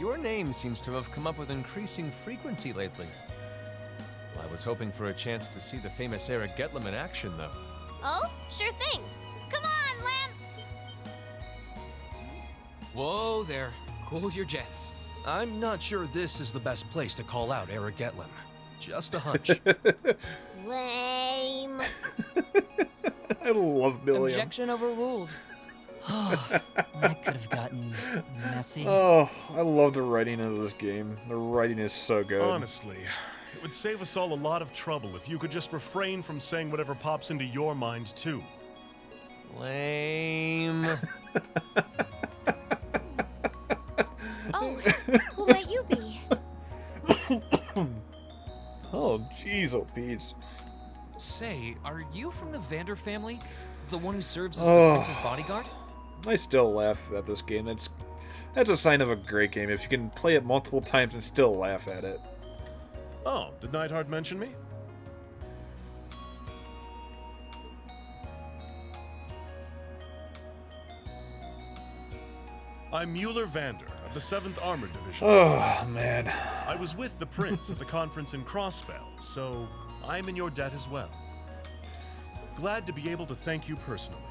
Your name seems to have come up with increasing frequency lately. I was hoping for a chance to see the famous Eric Getlem in action, though. Oh, sure thing. Come on, Lamb! Whoa there. Cool your jets. I'm not sure this is the best place to call out Eric Getlem. Just a hunch. Lame. I love Milliam. Objection overruled. That could have gotten messy. Oh, I love the writing of this game. The writing is so good. Honestly, it would save us all a lot of trouble if you could just refrain from saying whatever pops into your mind, too. Lame. Oh, who might you be? Oh, jeez, oh, Pete. Say, are you from the Vander family? The one who serves as the prince's bodyguard? I still laugh at this game. That's a sign of a great game, if you can play it multiple times and still laugh at it. Oh, did Neidhart mention me? I'm Mueller Vander of the 7th Armored Division. Oh, man. I was with the Prince at the conference in Crossbell, so I'm in your debt as well. Glad to be able to thank you personally.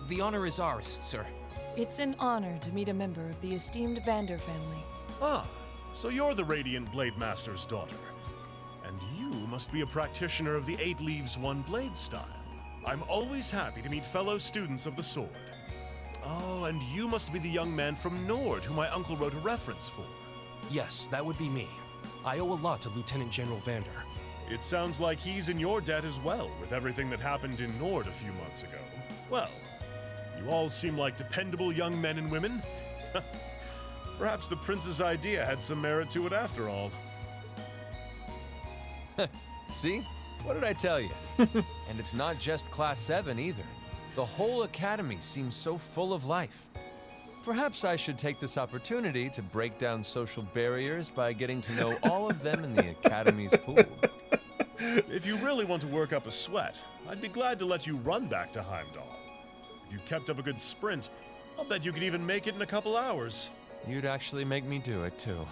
The honor is ours, sir. It's an honor to meet a member of the esteemed Vander family. Ah, so you're the Radiant Blade Master's daughter. And you must be a practitioner of the 8 Leaves, 1 Blade style. I'm always happy to meet fellow students of the sword. Oh, and you must be the young man from Nord who my uncle wrote a reference for. Yes, that would be me. I owe a lot to Lieutenant General Vander. It sounds like he's in your debt as well, with everything that happened in Nord a few months ago. Well, you all seem like dependable young men and women. Perhaps the Prince's idea had some merit to it after all. See? What did I tell you? And it's not just Class 7 either. The whole Academy seems so full of life. Perhaps I should take this opportunity to break down social barriers by getting to know all of them in the Academy's pool. If you really want to work up a sweat, I'd be glad to let you run back to Heimdall. If you kept up a good sprint, I'll bet you could even make it in a couple hours. You'd actually make me do it, too.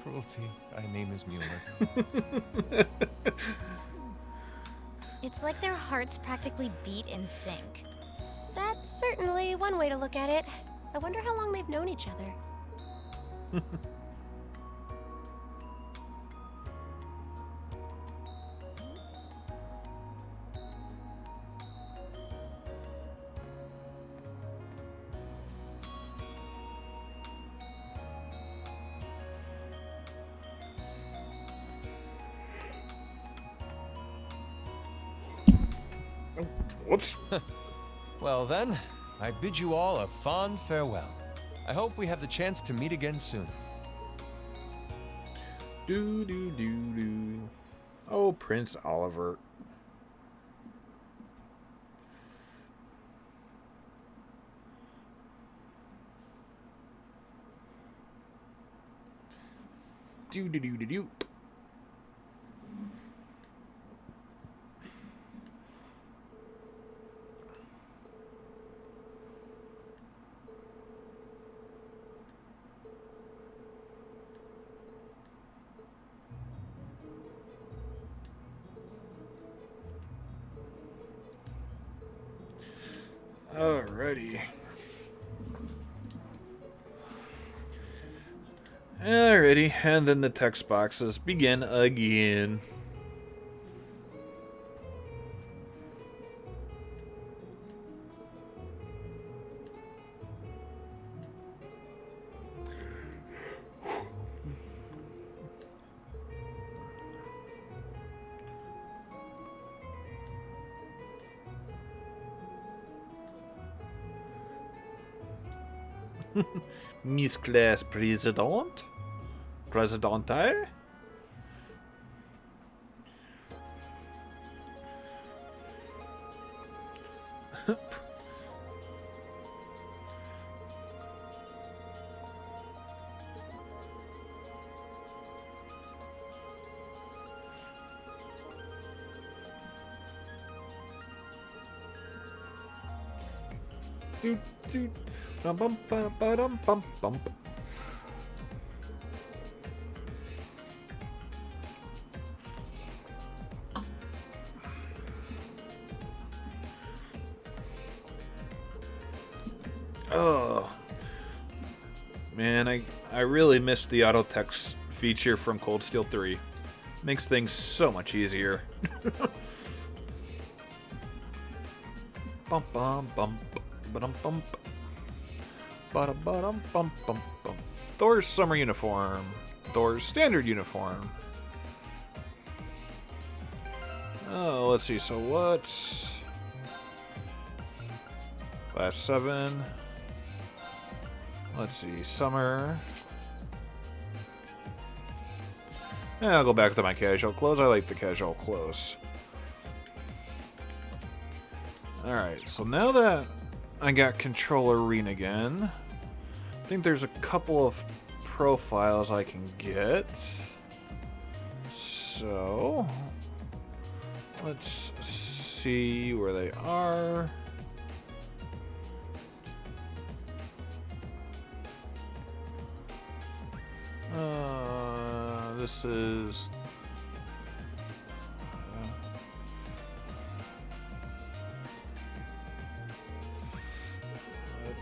Cruelty. My name is Mueller. It's like their hearts practically beat in sync. That's certainly one way to look at it. I wonder how long they've known each other. Whoops. Well then, I bid you all a fond farewell. I hope we have the chance to meet again soon. Do. Oh, Prince Oliver. Do. Alrighty. Alrighty, and then the text boxes begin again. Miss Class President? Presidente? Do. Bum bum bum bum bum bum. Oh man, I really missed the auto text feature from Cold Steel 3. Makes things so much easier. Bum bum bum bum bum. Bum bum bum. Thor's summer uniform. Thor's standard uniform. Oh, let's see. So what's Class 7? Let's see. Summer. Yeah, I'll go back to my casual clothes. I like the casual clothes. Alright, so now that I got Control Arena again, I think there's a couple of profiles I can get. So, let's see where they are. This is...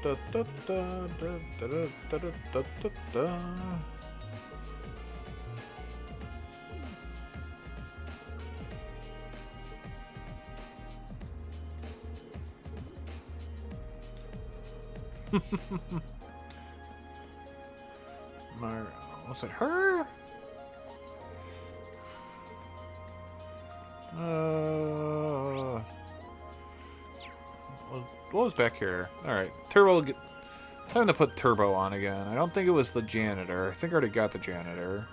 Da, da, da, da, da, da, da, da, da. Was it her? What was back here? Alright, Turbo. Time to put Turbo on again. I don't think it was the janitor. I think I already got the janitor.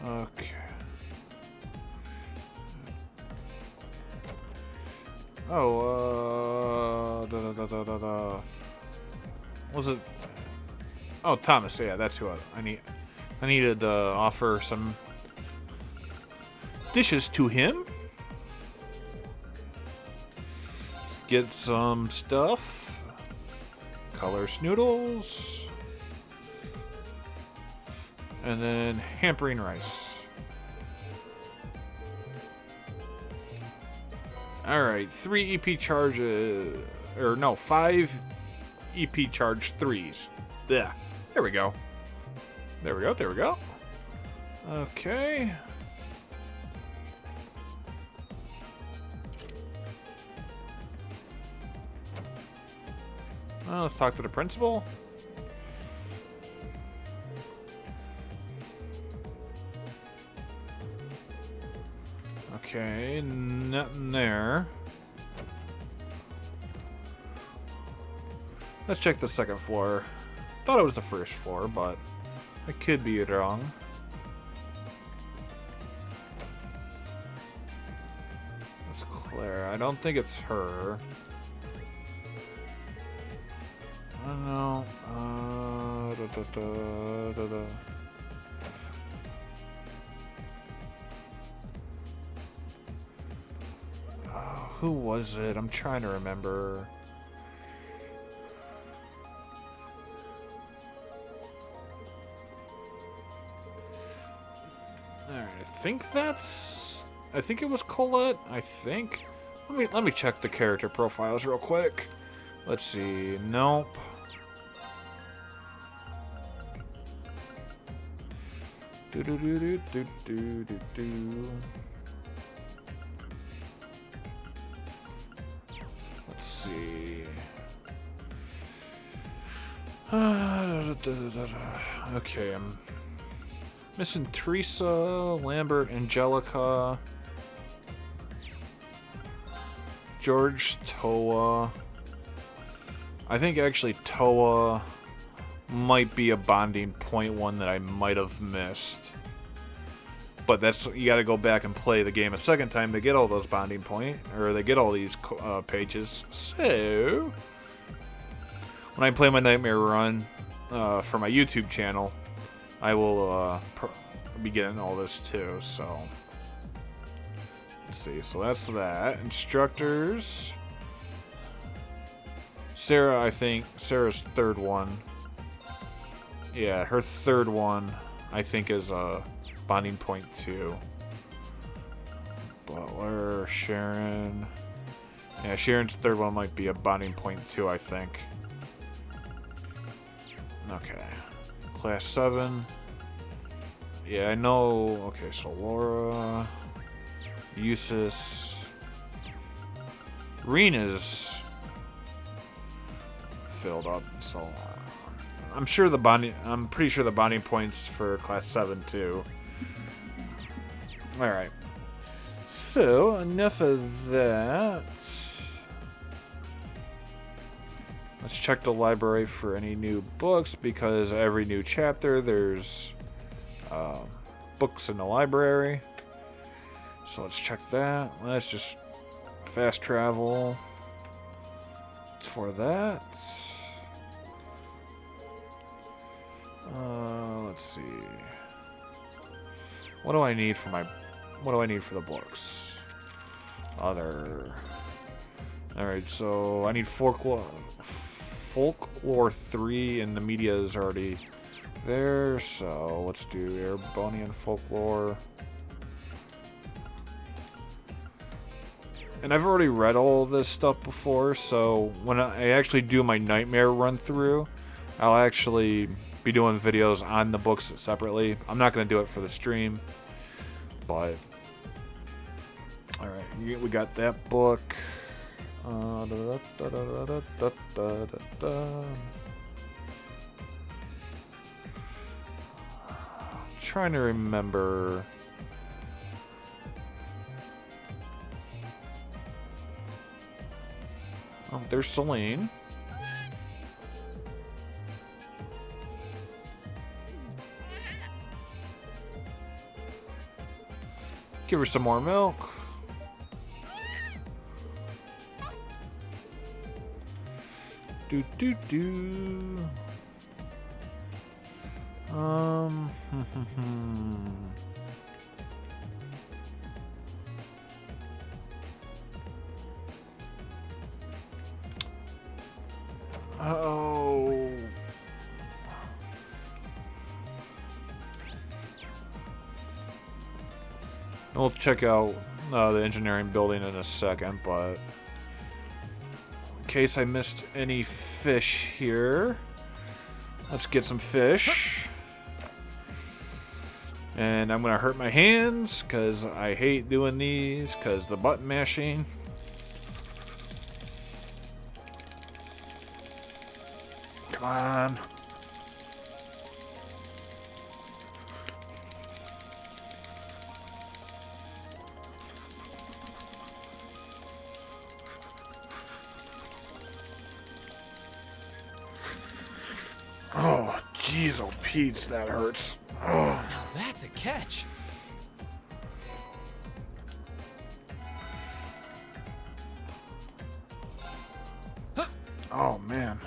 Okay. Oh, was it? Oh, Thomas. Yeah, that's who I need. I needed to offer some dishes to him. Get some stuff. Color snoodles. And then hampering rice. Alright, 3 EP charges. Or no, 5 EP charge 3s. Yeah, there we go. There we go, there we go. Okay. Well, let's talk to the principal. Okay, nothing there. Let's check the second floor. Thought it was the first floor, but I could be wrong. That's Claire. I don't think it's her. I don't know. Who was it? I'm trying to remember. Alright, I think it was Colette, I think. Let me check the character profiles real quick. Let's see. Nope. Do do do do do do do do. Let's see. Okay, I'm missing Teresa, Lambert, Angelica, George, Toa. I think actually Toa might be a bonding point one that I might have missed. But that's, you gotta go back and play the game a second time to get all those bonding point, or they get all these pages. So, when I play my Nightmare Run for my YouTube channel, I will be getting all this too, so. Let's see, so that's that. Instructors. Sarah, I think, Sarah's third one. Yeah, her third one, I think, is bonding point 2. Butler, Sharon. Yeah, Sharon's third one might be a bonding point 2, I think. Okay. Class 7. Yeah, I know. Okay, so Laura. Eustace. Rena's filled up, so I'm sure I'm pretty sure the bonding points for class 7 too. Alright. So, enough of that. Let's check the library for any new books, because every new chapter there's books in the library. So let's check that. Let's just fast travel for that. Let's see. What do I need for the books? Other. Alright, so I need folklore 3, and the media is already there, so let's do Erebonian folklore. And I've already read all this stuff before, so when I actually do my nightmare run through, I'll actually be doing videos on the books separately. I'm not going to do it for the stream, but alright, we got that book. Trying to remember. Oh, there's Celine. Give her some more milk. Do do do. Oh. We'll check out the engineering building in a second, but in case I missed any fish here, let's get some fish. And I'm gonna hurt my hands because I hate doing these because the button mashing. Come on. Oh, jeez, oh, Pete's, that hurts. Oh. Now that's a catch. Oh, man.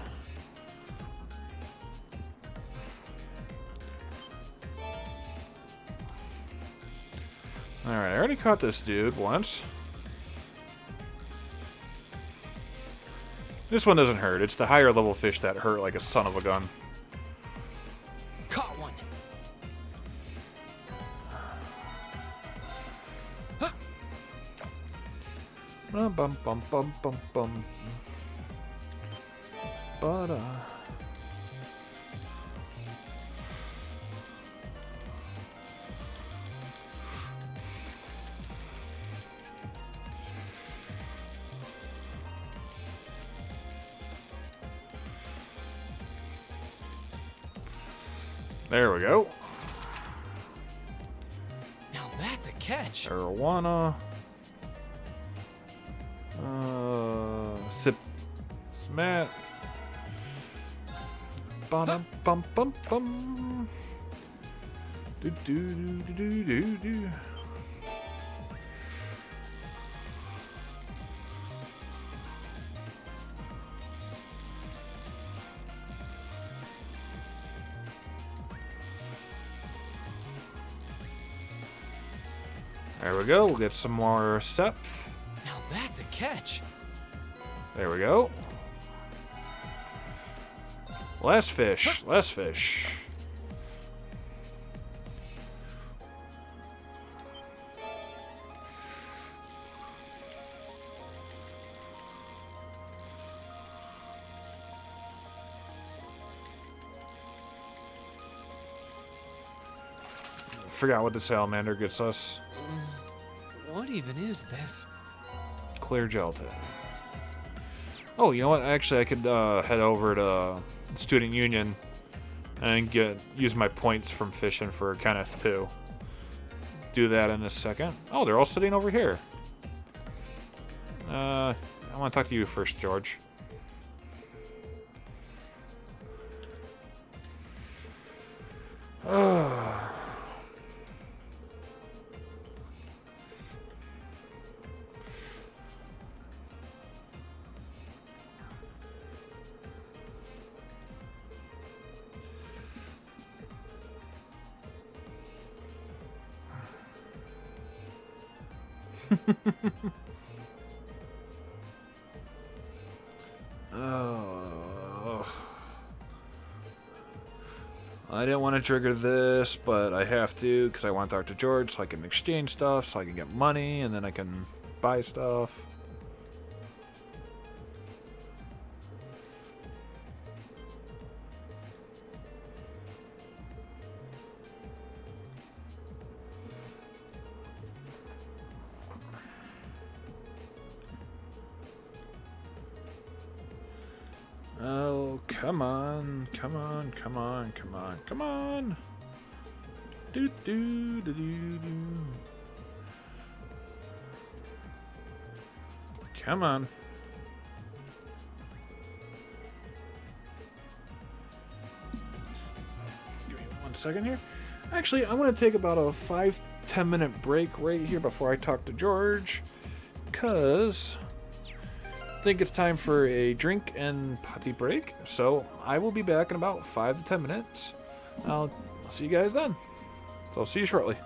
Alright, I already caught this dude once. This one doesn't hurt. It's the higher level fish that hurt like a son of a gun. Caught one. Bum bum bum bum bum bum. But there we go. Now that's a catch. Arowana. Sip. Smat. Bum bum bum bum. Do do do do do do. There we go. We'll get some more septh. Now that's a catch. There we go. Last fish. Last fish. Forgot what the salamander gets us. What even is this? Clear gelatin. Oh, you know what? Actually, I could head over to Student Union and use my points from fishing for Kenneth too. Do that in a second. Oh, they're all sitting over here. I want to talk to you first, George. I didn't want to trigger this, but I have to because I want to talk to George so I can exchange stuff, so I can get money, and then I can buy stuff. Oh, come on, come on, come on, come on, come on. Do do do do do. Come on. Give me 1 second here. Actually, I'm going to take about a 5-10 minute break right here before I talk to George, because I think it's time for a drink and potty break. So I will be back in about 5 to 10 minutes. I'll see you guys then. So I'll see you shortly.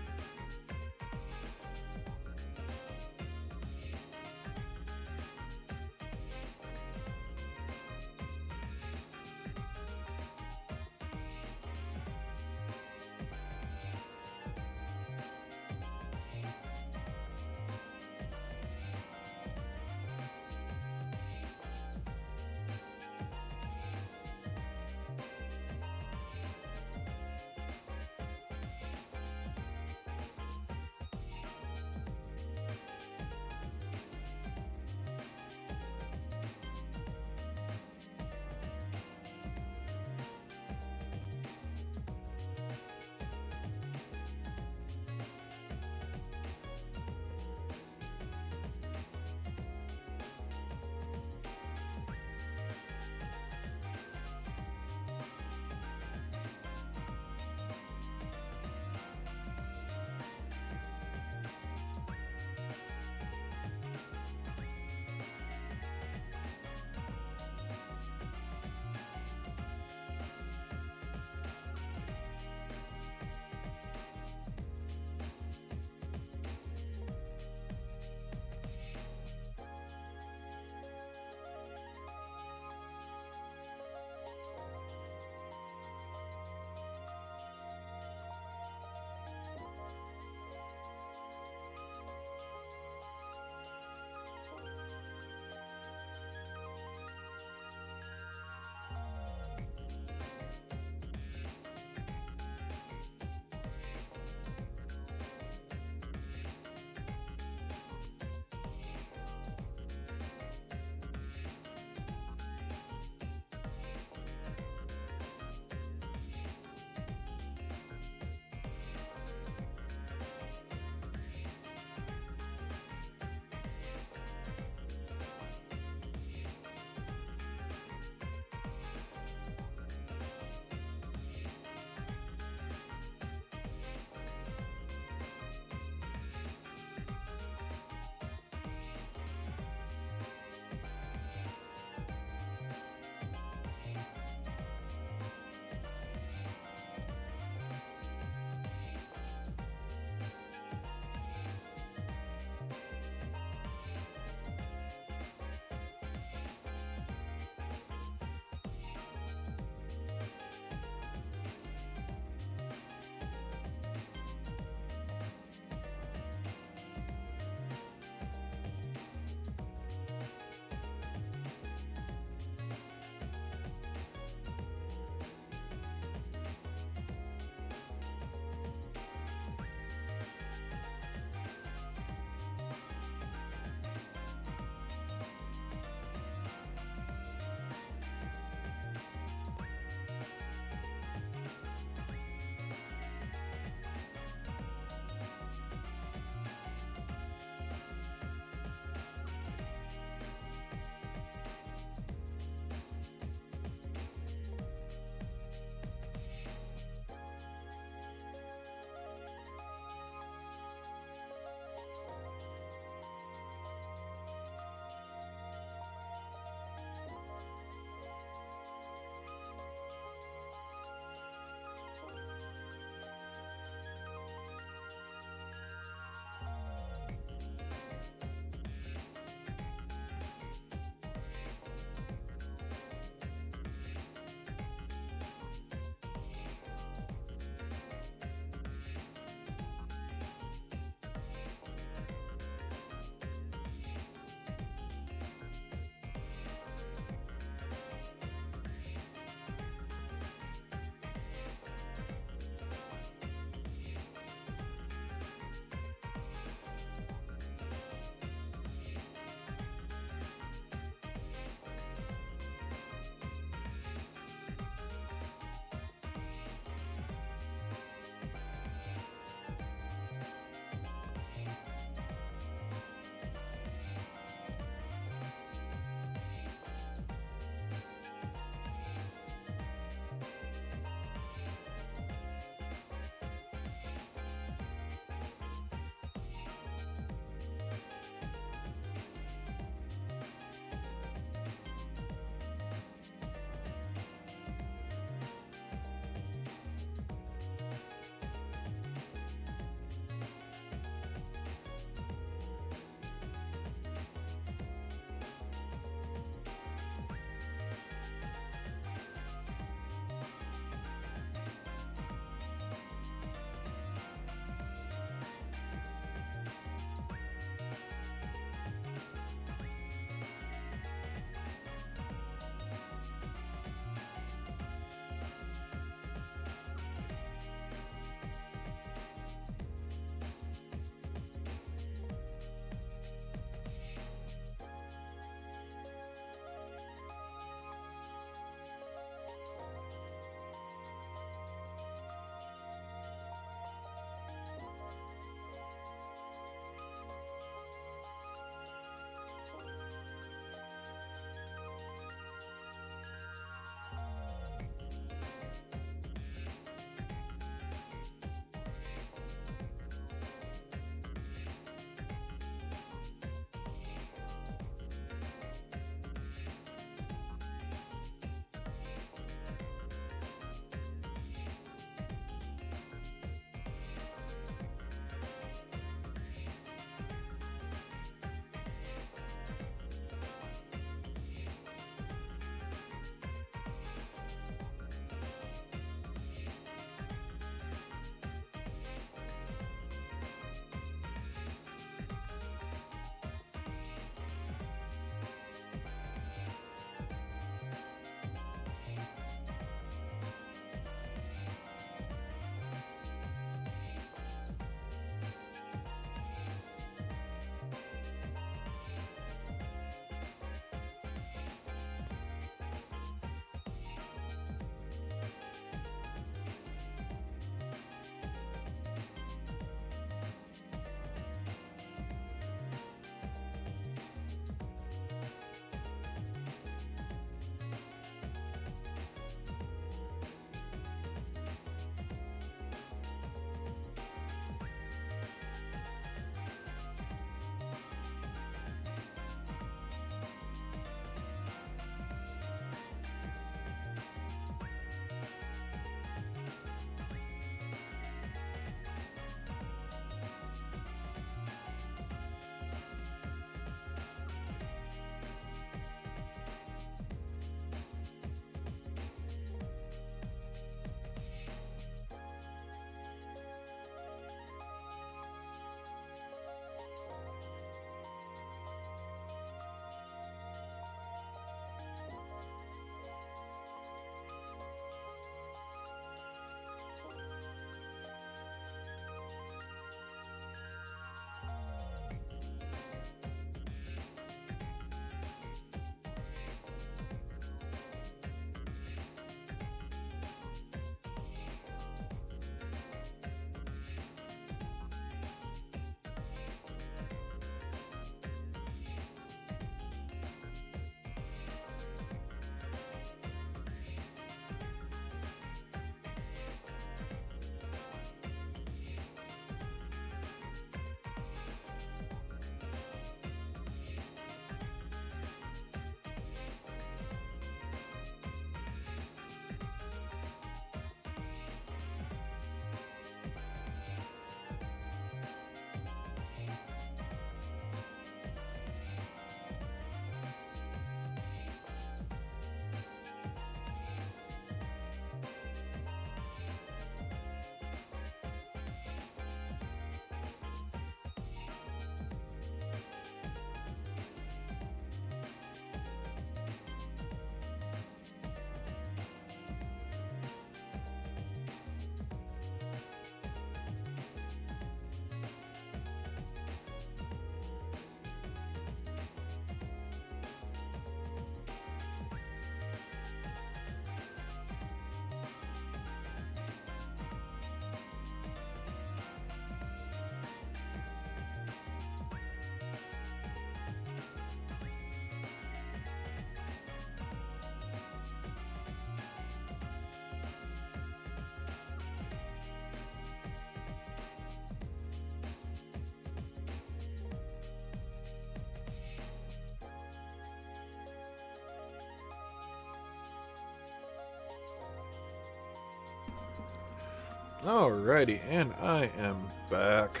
Alrighty, and I am back.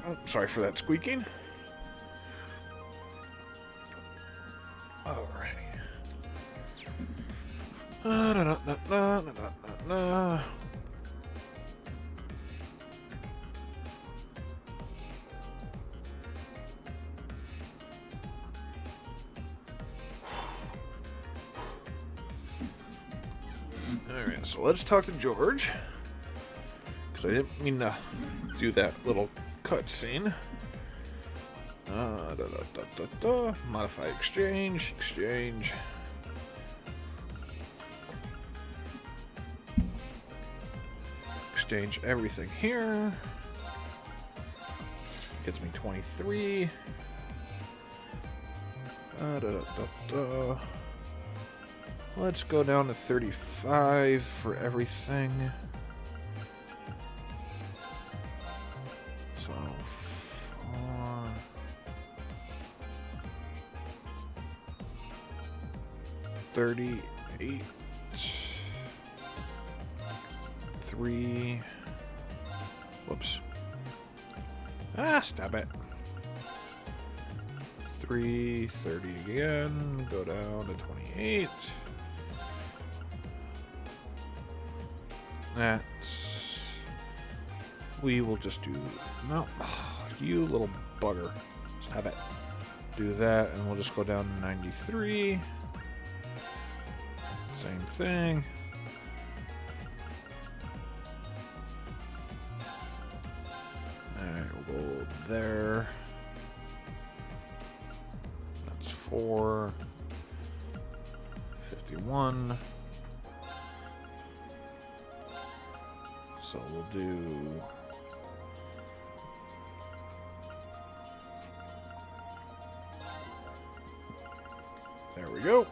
Oh, sorry for that squeaking. Alrighty. Alright, so let's talk to George. Because I didn't mean to do that little cutscene. Modify exchange. Exchange everything here. Gets me 23. Let's go down to 35 for everything. So, 4. 38. 3. Whoops. Stop it. 3, 30 again. Go down to 28. We will just do... No. You little bugger. Stop it. Do that, and we'll just go down to 93. Same thing. Alright, we'll go there. That's 4. 51. So we'll do... There we go.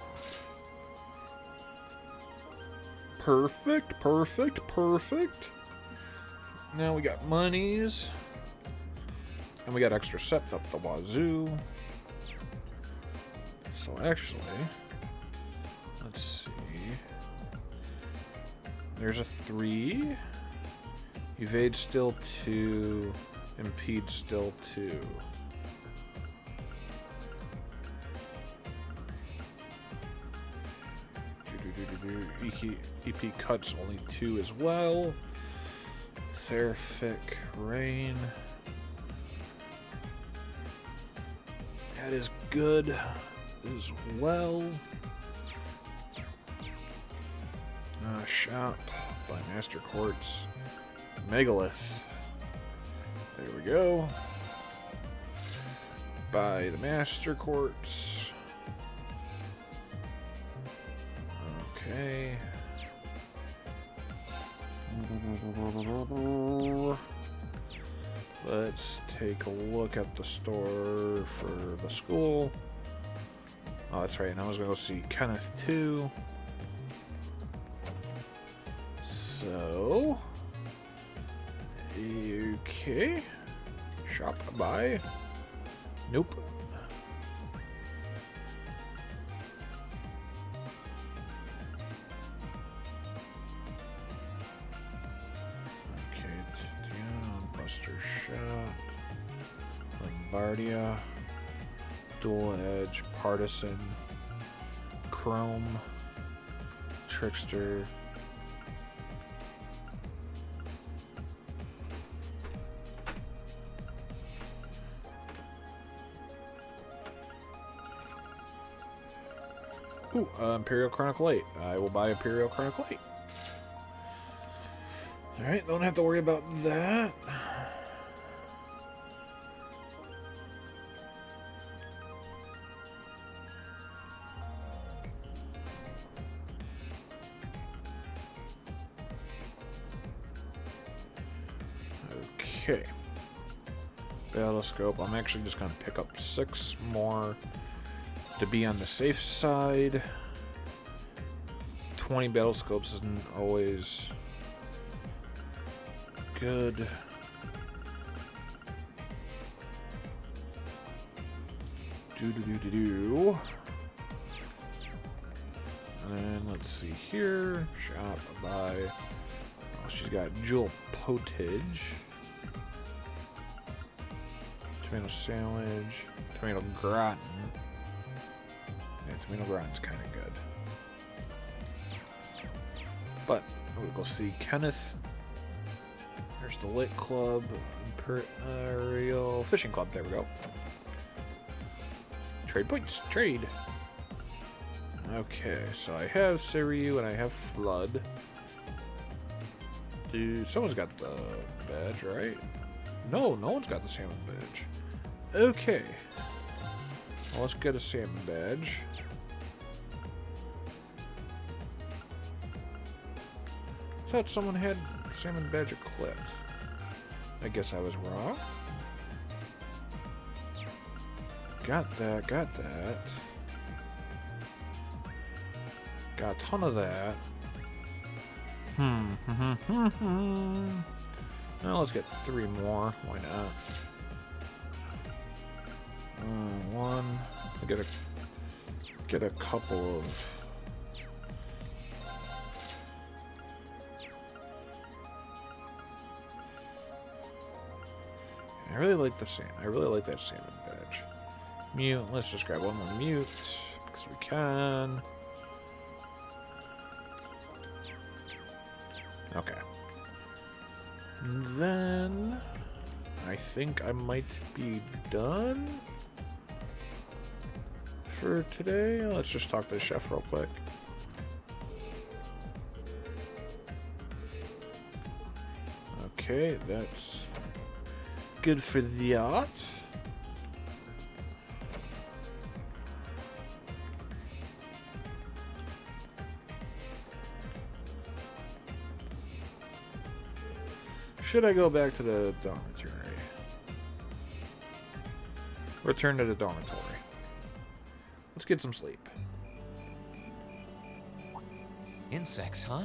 Perfect. Now we got monies. And we got extra sets up the wazoo. So actually, let's see. There's a 3. Evade still 2. Impede still 2. EP cuts only 2 as well. Seraphic Rain. That is good as well. Shop by Master Quartz. Megalith. There we go. Buy the Master Quartz. Okay. Let's take a look at the store for the school. Oh, that's right. And I was going to go see Kenneth too. So, okay. Shop buy. Nope. Lombardia, Dual Edge, Partisan, Chrome, Trickster, Imperial Chronicle 8. I will buy Imperial Chronicle 8. Alright, don't have to worry about that. Okay. Battlescope. I'm actually just going to pick up 6 more to be on the safe side. 20 battlescopes isn't always good. And then let's see here. Shop, buy. Oh, she's got jewel potage. Tomato sandwich. Tomato gratin. Yeah, tomato gratin's kind of good. But we'll go see Kenneth. There's the Lit Club. Imperial Fishing Club. There we go. Trade points. Trade. Okay, so I have Siryu and I have Flood. Dude, someone's got the badge, right? No, no one's got the salmon badge. Okay. Well, let's get a salmon badge. I thought someone had salmon badge equipped. I guess I was wrong. Got that, got that. Got a ton of that. Now let's get 3 more. Why not? One. I get a couple of. I really like the salmon. I really like that salmon badge. Mute. Let's just grab one more mute because we can. Okay. Then I think I might be done for today. Let's just talk to the chef real quick. Okay, that's good for the yacht. Should I go back to the dormitory? Return to the dormitory. Let's get some sleep. Insects, huh?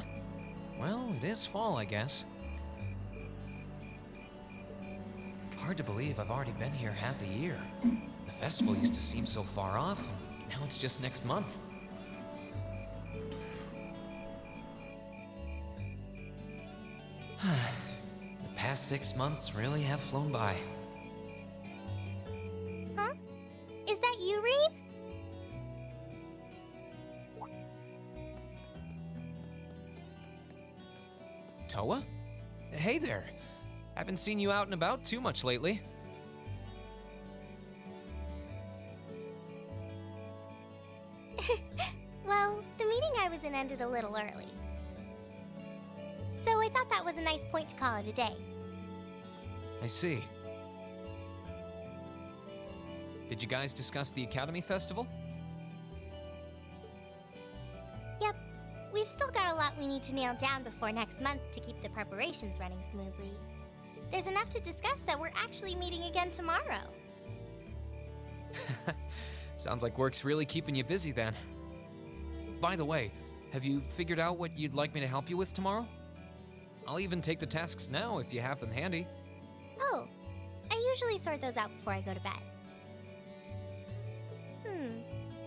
Well, it is fall, I guess. Hard to believe I've already been here half a year. The festival used to seem so far off, and now it's just next month. The past 6 months really have flown by. Huh? Is that you, Reed? Toa? Hey there. Haven't seen you out and about too much lately. Well, the meeting I was in ended a little early. So I thought that was a nice point to call it a day. I see. Did you guys discuss the Academy Festival? Yep. We've still got a lot we need to nail down before next month to keep the preparations running smoothly. There's enough to discuss that we're actually meeting again tomorrow. Sounds like work's really keeping you busy then. By the way, have you figured out what you'd like me to help you with tomorrow? I'll even take the tasks now if you have them handy. Oh, I usually sort those out before I go to bed.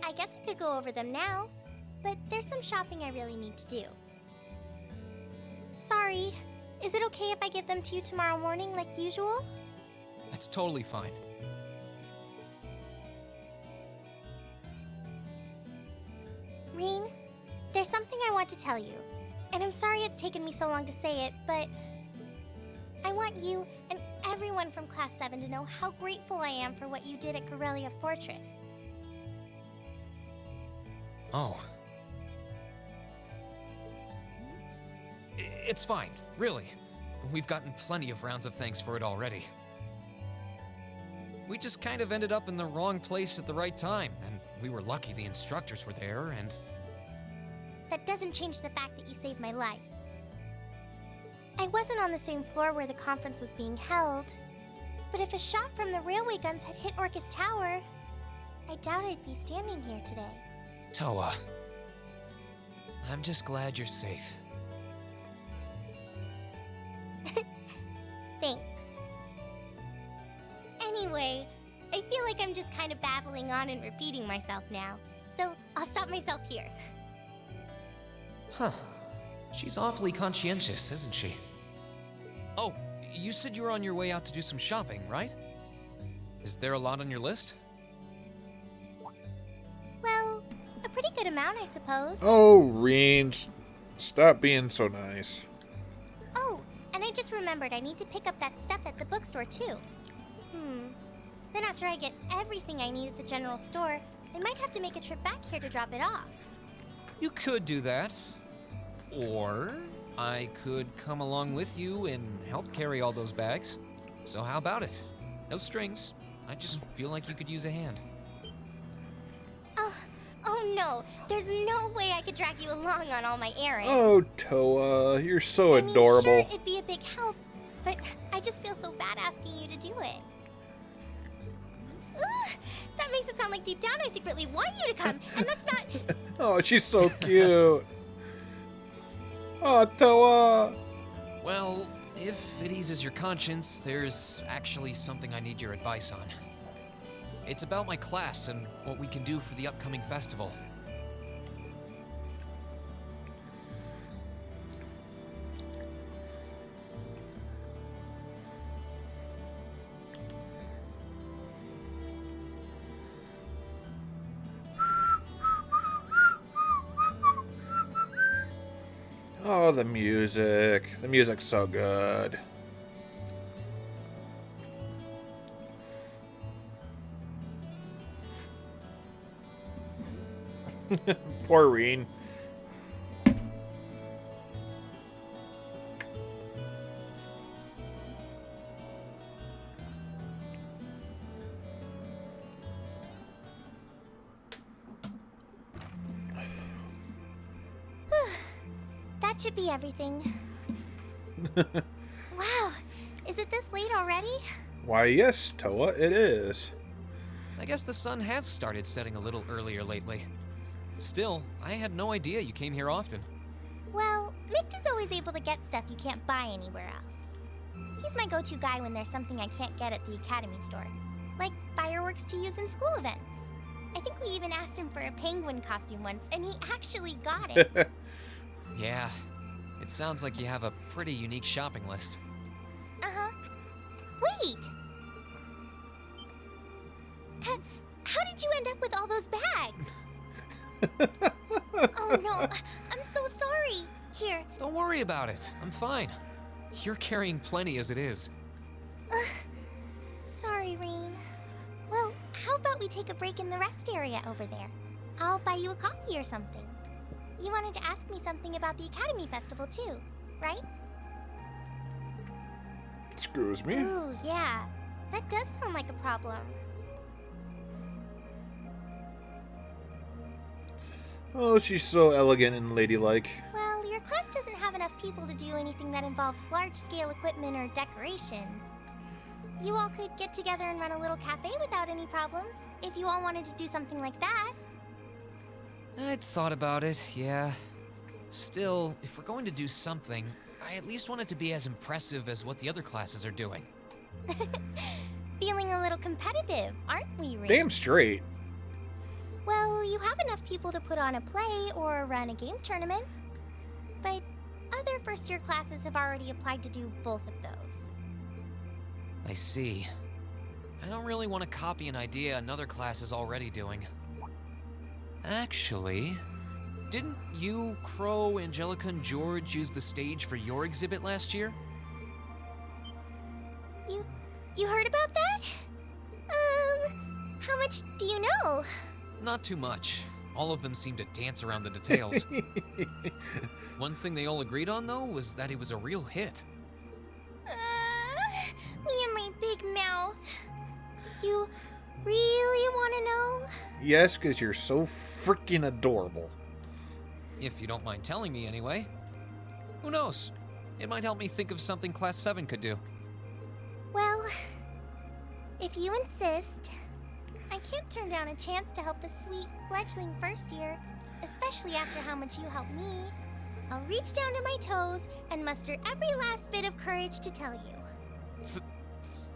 I guess I could go over them now, but there's some shopping I really need to do. Sorry, is it okay if I give them to you tomorrow morning like usual? That's totally fine. Reen, there's something I want to tell you, and I'm sorry it's taken me so long to say it, but I want you and everyone from Class 7 to know how grateful I am for what you did at Corellia Fortress. Oh. It's fine, really. We've gotten plenty of rounds of thanks for it already. We just kind of ended up in the wrong place at the right time, and we were lucky the instructors were there, and... That doesn't change the fact that you saved my life. I wasn't on the same floor where the conference was being held, but if a shot from the railway guns had hit Orcus Tower, I doubt I'd be standing here today. Toa. I'm just glad you're safe. Thanks. Anyway, I feel like I'm just kind of babbling on and repeating myself now, so I'll stop myself here. Huh. She's awfully conscientious, isn't she? Oh, you said you were on your way out to do some shopping, right? Is there a lot on your list? Well, a pretty good amount, I suppose. Oh, Reen, stop being so nice. Oh, and I just remembered I need to pick up that stuff at the bookstore, too. Then after I get everything I need at the general store, I might have to make a trip back here to drop it off. You could do that. Or I could come along with you and help carry all those bags. So how about it? No strings. I just feel like you could use a hand. Oh no, there's no way I could drag you along on all my errands. Oh, Toa, you're so adorable. Sure, it'd be a big help, but I just feel so bad asking you to do it. Ugh, that makes it sound like deep down I secretly want you to come, and that's not... Oh, she's so cute. Oh, Toa. Well, if it eases your conscience, there's actually something I need your advice on. It's about my class and what we can do for the upcoming festival. Oh, the music. The music's so good. Poor Reen. That should be everything. Wow, is it this late already? Why, yes, Toa, it is. I guess the sun has started setting a little earlier lately. Still, I had no idea you came here often. Well, Mick is always able to get stuff you can't buy anywhere else. He's my go-to guy when there's something I can't get at the Academy store, like fireworks to use in school events. I think we even asked him for a penguin costume once, and he actually got it. Yeah, it sounds like you have a pretty unique shopping list. Uh-huh. Wait! How did you end up with all those bags? Oh no, I'm so sorry. Here. Don't worry about it. I'm fine. You're carrying plenty as it is. Sorry, Reen. Well, how about we take a break in the rest area over there? I'll buy you a coffee or something. You wanted to ask me something about the Academy Festival too, right? Excuse me? Ooh, yeah. That does sound like a problem. Oh, she's so elegant and ladylike. Well, your class doesn't have enough people to do anything that involves large-scale equipment or decorations. You all could get together and run a little cafe without any problems, if you all wanted to do something like that. I'd thought about it, yeah. Still, if we're going to do something, I at least want it to be as impressive as what the other classes are doing. Feeling a little competitive, aren't we, Reen? Damn straight. Well, you have enough people to put on a play or run a game tournament. But other first-year classes have already applied to do both of those. I see. I don't really want to copy an idea another class is already doing. Actually, didn't you, Crow, Angelica, and George use the stage for your exhibit last year? You heard about that? How much do you know? Not too much. All of them seemed to dance around the details. One thing they all agreed on, though, was that it was a real hit. Me and my big mouth. You really want to know? Yes, because you're so freaking adorable. If you don't mind telling me, anyway. Who knows? It might help me think of something Class 7 could do. Well, if you insist, I can't turn down a chance to help a sweet, fledgling first year, especially after how much you helped me. I'll reach down to my toes and muster every last bit of courage to tell you.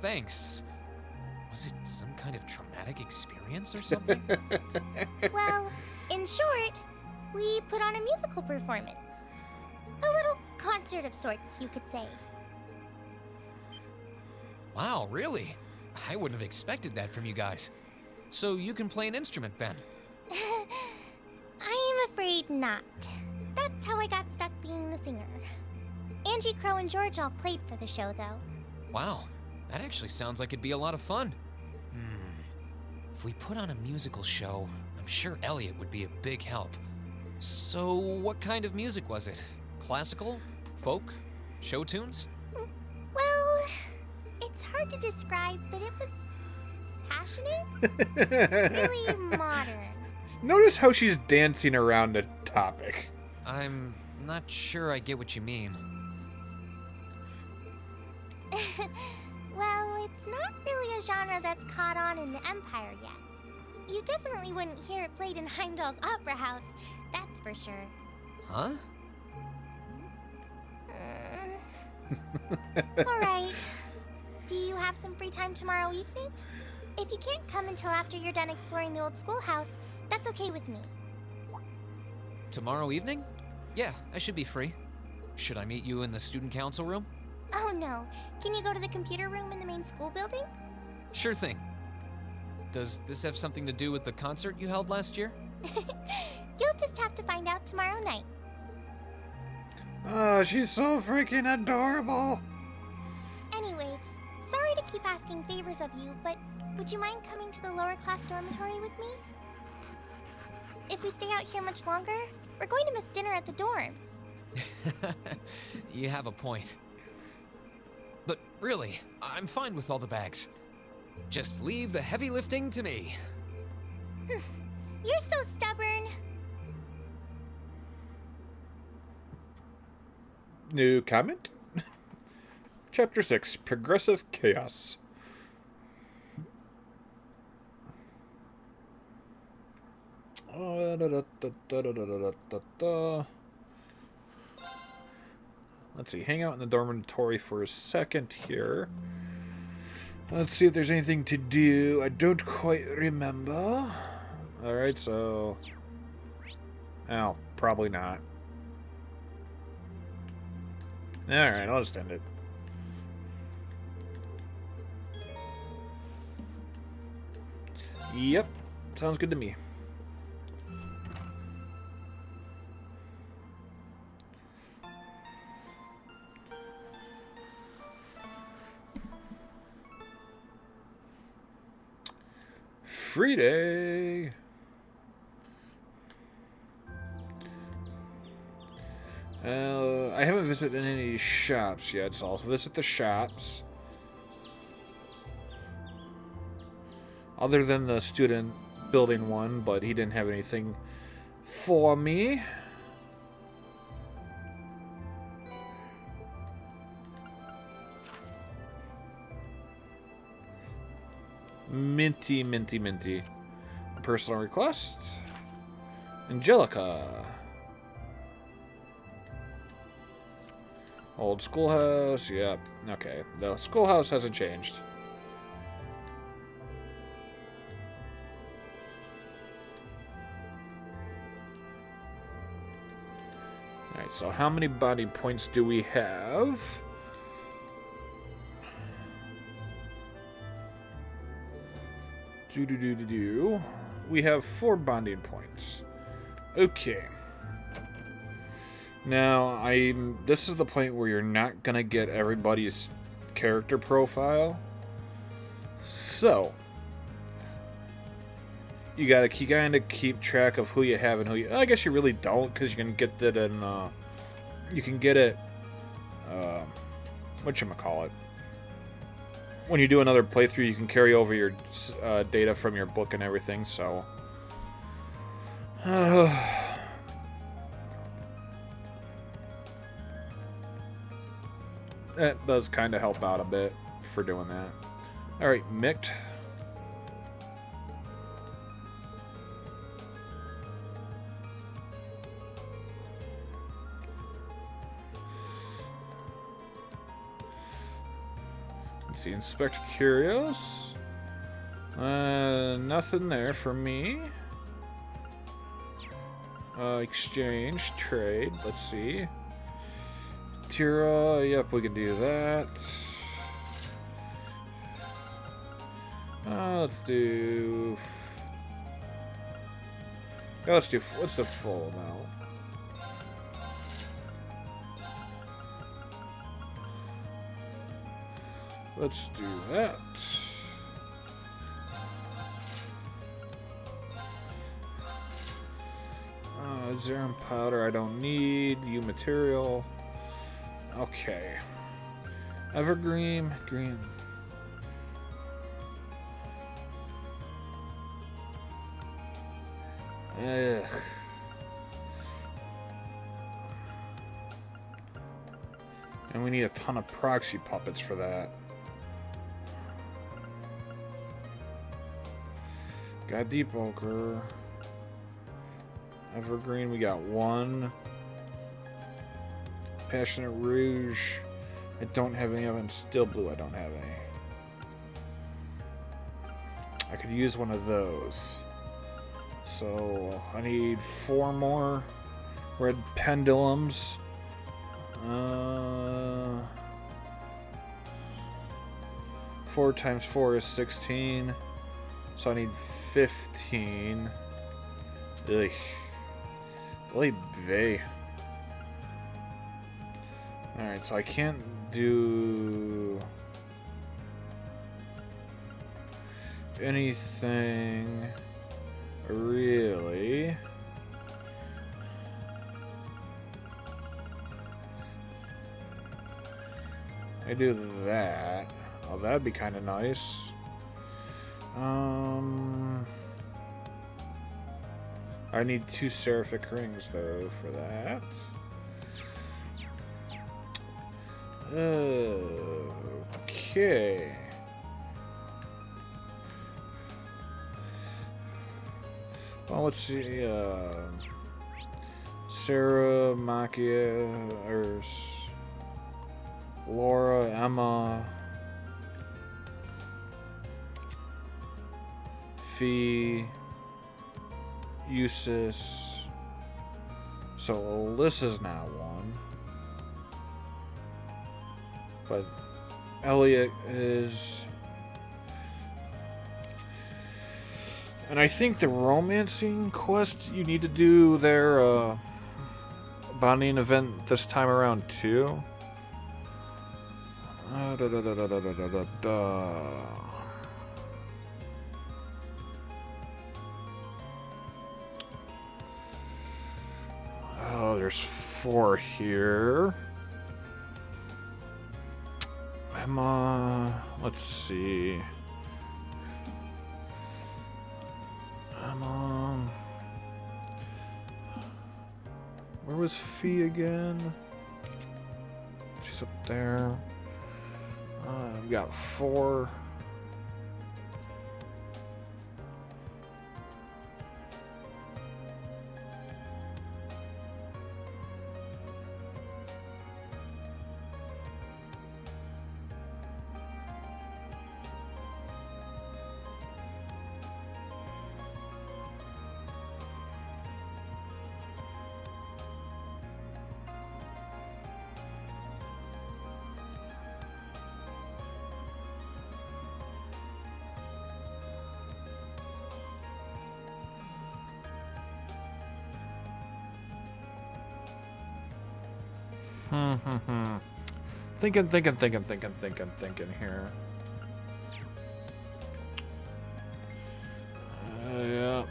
Thanks. Was it some kind of traumatic experience or something? Well, in short, we put on a musical performance. A little concert of sorts, you could say. Wow, really? I wouldn't have expected that from you guys. So you can play an instrument then? I'm afraid not. That's how I got stuck being the singer. Angie, Crow, and George all played for the show, though. Wow, that actually sounds like it'd be a lot of fun. If we put on a musical show, I'm sure Elliot would be a big help. So what kind of music was it? Classical? Folk? Show tunes? Well, it's hard to describe, but it was passionate. Really modern. Notice how she's dancing around a topic. I'm not sure I get what you mean. Well, it's not really a genre that's caught on in the Empire yet. You definitely wouldn't hear it played in Heimdall's Opera House, that's for sure. Huh? Alright. Do you have some free time tomorrow evening? If you can't come until after you're done exploring the old schoolhouse, that's okay with me. Tomorrow evening? Yeah, I should be free. Should I meet you in the student council room? Oh no. Can you go to the computer room in the main school building? Sure thing. Does this have something to do with the concert you held last year? You'll just have to find out tomorrow night. Oh, she's so freaking adorable. Anyway, sorry to keep asking favors of you, but would you mind coming to the lower class dormitory with me? If we stay out here much longer, we're going to miss dinner at the dorms. You have a point. But really, I'm fine with all the bags. Just leave the heavy lifting to me. You're so stubborn. New comment? Chapter 6, Progressive Chaos. Let's see, hang out in the dormitory for a second here. Let's see if there's anything to do. I don't quite remember. Alright, so... Oh, probably not. Alright, I'll just end it. Yep, sounds good to me. Free day. I haven't visited any shops yet, so I'll visit the shops. Other than the student building one, but he didn't have anything for me. Minty, minty, minty. Personal request. Angelica. Old schoolhouse. Yep. Okay. The schoolhouse hasn't changed. Alright, so how many bonding points do we have? We have 4 bonding points. Okay. Now, this is the point where you're not gonna get everybody's character profile. So, you gotta kind of keep track of who you have and who you... I guess you really don't, because you can get that in... you can get it... whatchamacallit? When you do another playthrough, you can carry over your data from your book and everything, so... that does kind of help out a bit for doing that. Alright, Mict. Let's see, Inspect Curios. Nothing there for me. Exchange, trade, let's see. Tira, yep, we can do that. Let's do... Let's do full amount. Let's do that. Zerum powder I don't need. U material. Okay. Evergreen. Green. Ugh. And we need a ton of proxy puppets for that. Got Deep Ochre. Evergreen, we got one. Passionate Rouge. I don't have any of them. Still Blue, I don't have any. I could use one of those. So I need 4 more red pendulums. 4 times 4 is 16. So I need 15. Ugh. Oy vey. Alright, so I can't do anything really. I do that. Oh, that'd be kind of nice. I need 2 seraphic rings though for that. Okay. Well, let's see. Sarah, Makia, or Laura, Emma, Fee, Eustace. So Alyssa's now 1. But Elliot is... And I think the romancing quest, you need to do their bonding event this time around too. Oh, there's 4 here. Emma, let's see. Emma. Where was Fee again? She's up there. I've got 4. Thinking here. Yeah.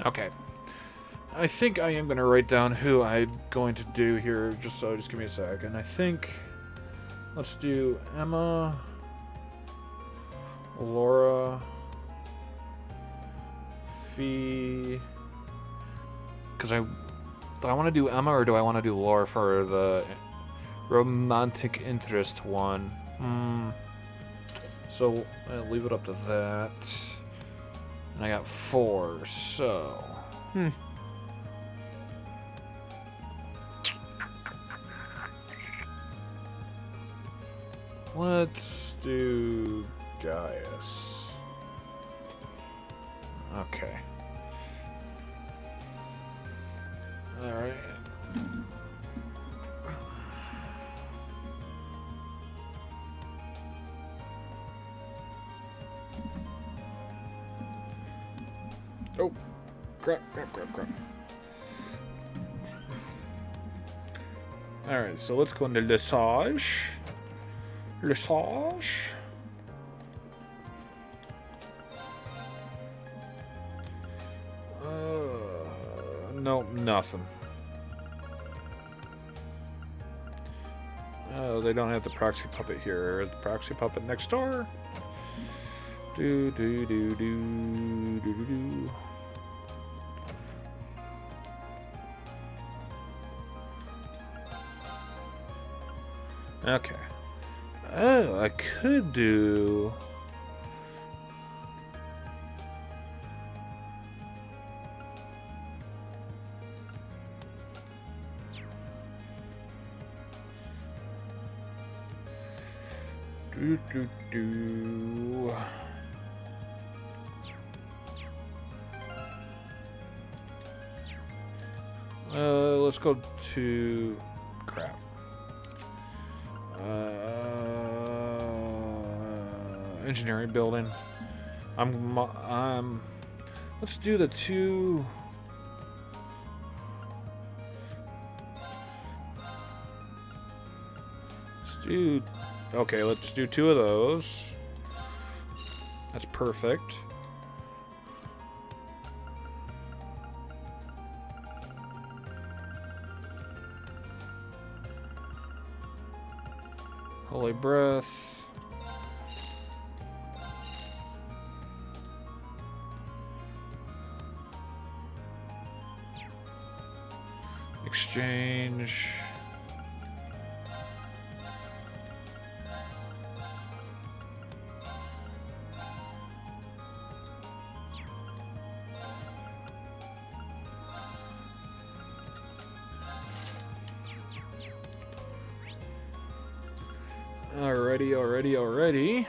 Okay. I think I am going to write down who I'm going to do here, just give me a second. I think, let's do Emma, Laura, Fee, because do I want to do Emma or do I want to do Laura for the Romantic interest 1. So I'll leave it up to that. And I got 4, so. Let's do Gaius. Okay. Alright. Oh, crap. Alright, so let's go into Lesage. Nope, nothing. Oh, they don't have the proxy puppet here. The proxy puppet next door. Do. Okay. Oh, I could do. Do. Let's go to crap. Engineering building. Let's do the 2. Okay, let's do 2 of those. That's perfect. Holy breath. Exchange. Alrighty.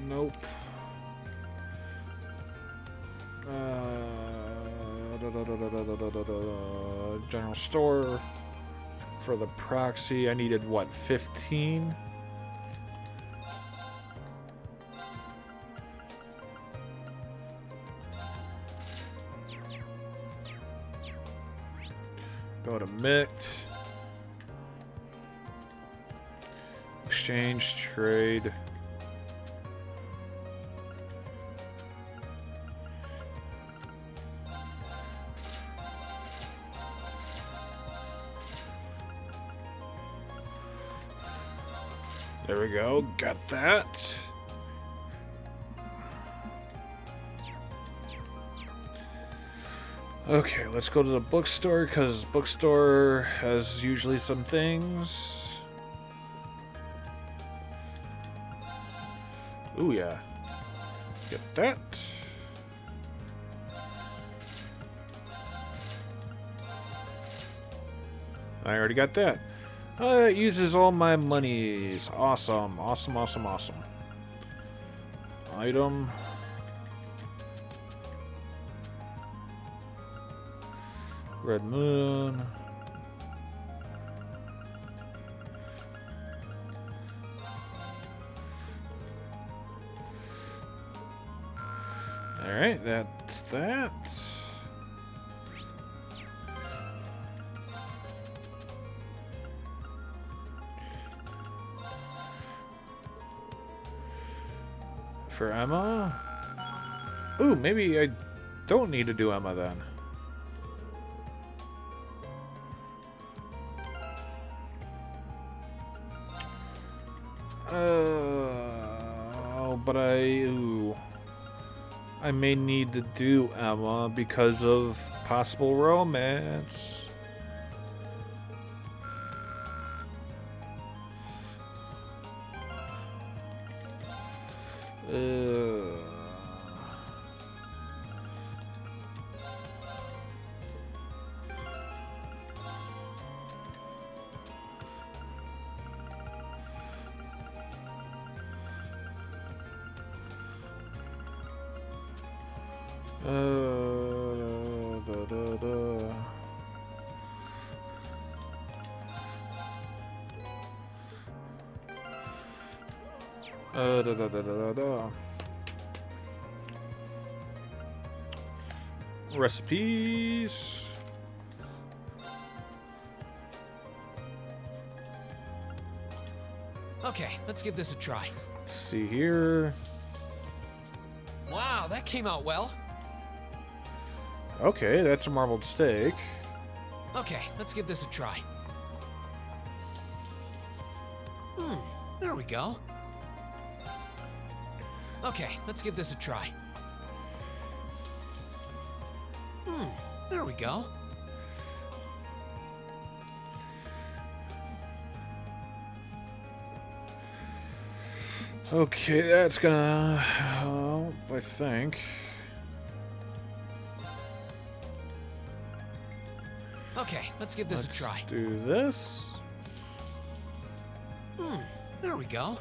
Nope. General store for the proxy. I needed what, 15? Go to MIT. Exchange, trade. There we go, got that. Okay, let's go to the bookstore, because bookstore has usually some things. Ooh, yeah. Get that. I already got that. It uses all my monies. Awesome. Item. Red Moon. Alright, that's that. For Emma? Ooh, maybe I don't need to do Emma then. But I may need to do Emma because of possible romance. Recipes. Okay, let's give this a try. Let's see here. Wow, that came out well. Okay, that's a marbled steak. Okay, let's give this a try. There we go. Okay, let's give this a try. There we go. Okay, that's gonna help, I think. Okay, let's give this a try. Do this. There we go.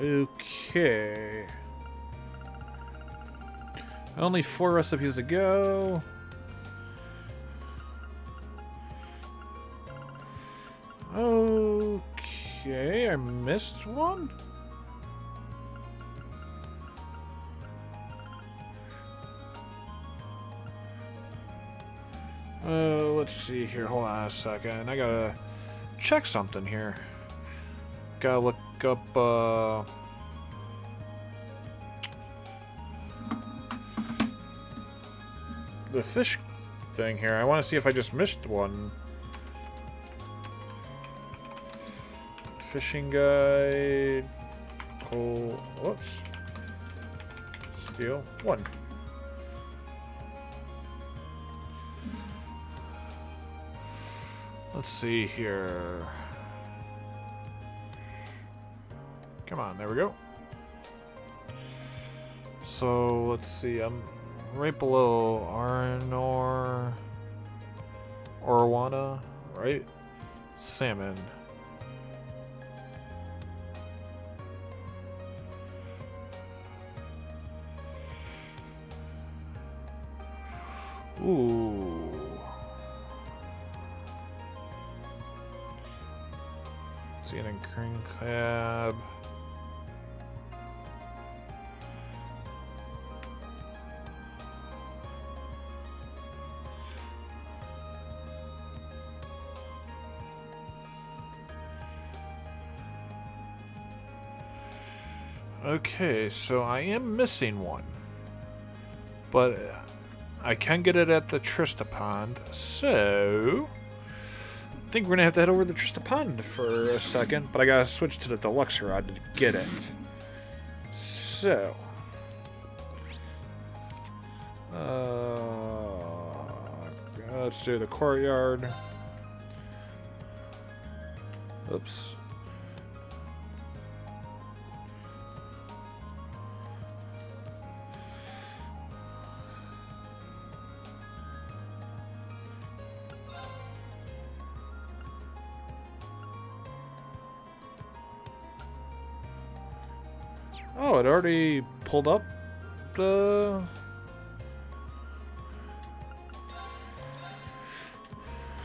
Okay. Only 4 recipes to go. Okay, I missed one. Let's see here. Hold on a second. I gotta check something here. Gotta look up, the fish thing here. I want to see if I just missed one. Fishing guide. Cool. Whoops. Steel. 1. Let's see here. Come on, there we go. So, let's see, I'm right below Arnor, Orwana, right? Salmon. Ooh. Sea and cream crab. Okay, so I am missing one. But I can get it at the Trista Pond, so I think we're gonna have to head over to the Trista Pond for a second, but I gotta switch to the Deluxe Rod to get it. So let's do the courtyard. Oops. Oh, it already pulled up the...